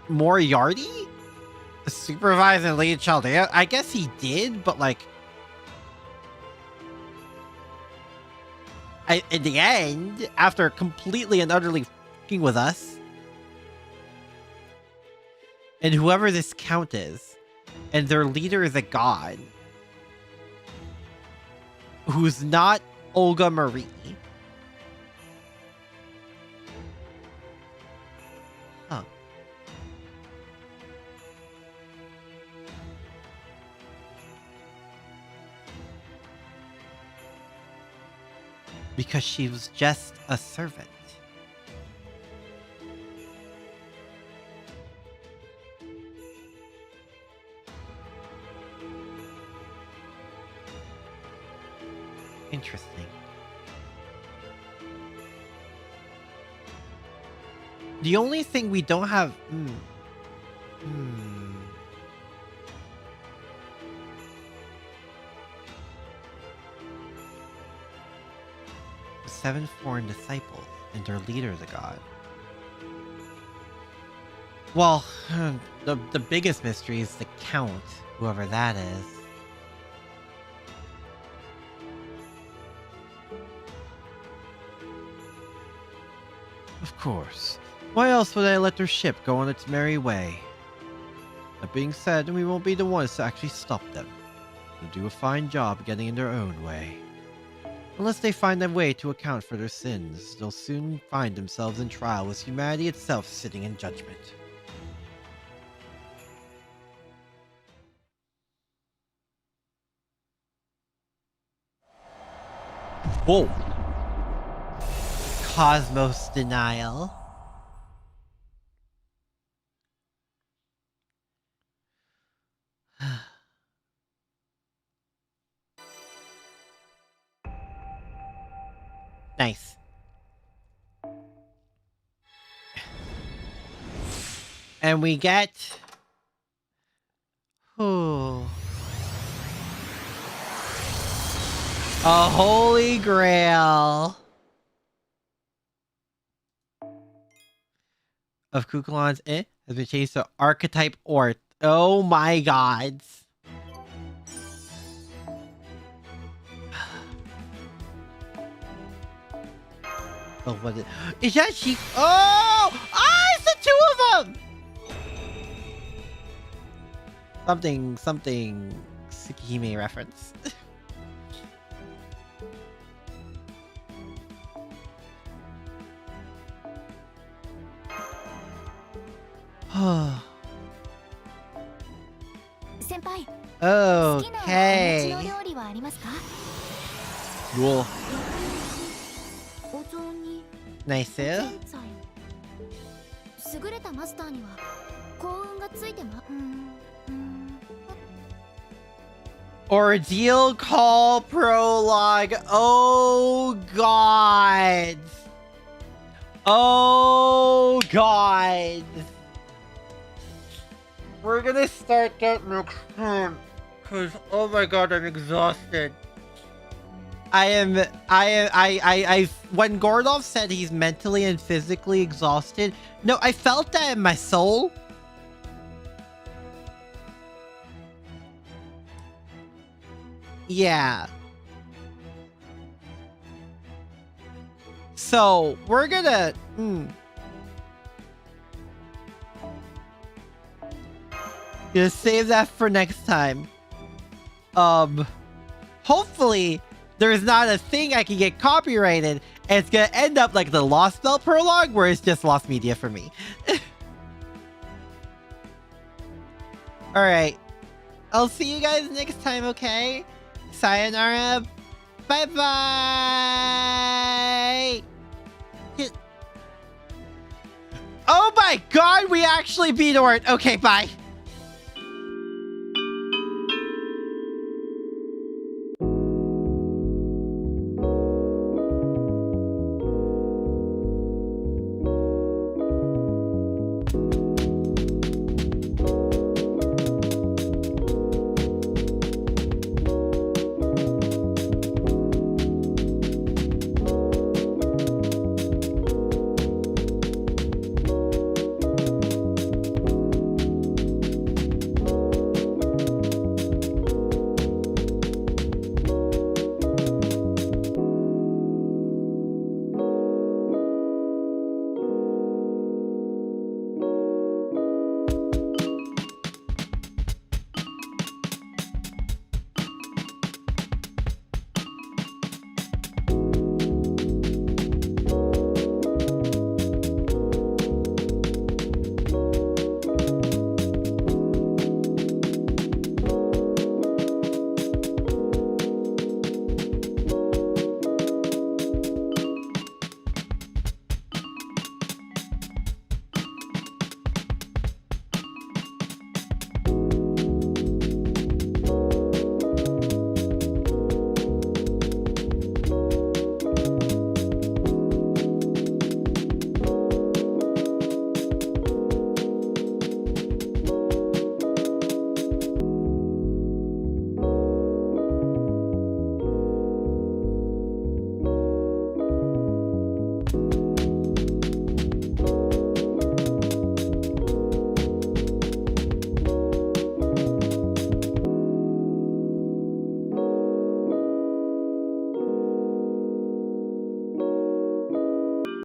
Moriarty? Supervise and lead Chaldea? I guess he did, but like... in the end, after completely and utterly f***ing with us, and whoever this Count is, and their leader is a god, who's not Olga Marie. Huh. Because she was just a servant. Interesting. The only thing we don't have... 7 foreign disciples, and their leader is a god. Well, the biggest mystery is the Count, whoever that is. Of course. Why else would I let their ship go on its merry way? That being said, we won't be the ones to actually stop them. They'll do a fine job getting in their own way. Unless they find a way to account for their sins, they'll soon find themselves in trial with humanity itself sitting in judgment. Whoa! Cosmos denial. Nice. And we get... Oh. A holy grail of Kukulon's has been changed to archetype ORT. Oh my god. Oh, what is that she? Oh! Ah, it's the 2 of them! Something Siki Hime reference. Senpai, 好きなお餅 Okay. の料理はありますか？ Cool. お雑煮、 Nice. 前菜。優れたマスターには幸運がついてま。Ordeal call prologue. Oh god. Oh god. We're gonna start that next time. Cause oh my god, I'm exhausted. When Gordov said he's mentally and physically exhausted, no, I felt that in my soul. Yeah. So we're gonna gonna save that for next time. Hopefully there's not a thing I can get copyrighted, and it's gonna end up like the Lost Spell prologue, where it's just lost media for me. All right, I'll see you guys next time. Okay, sayonara, bye bye. Oh my god, we actually beat ORT. Okay, bye.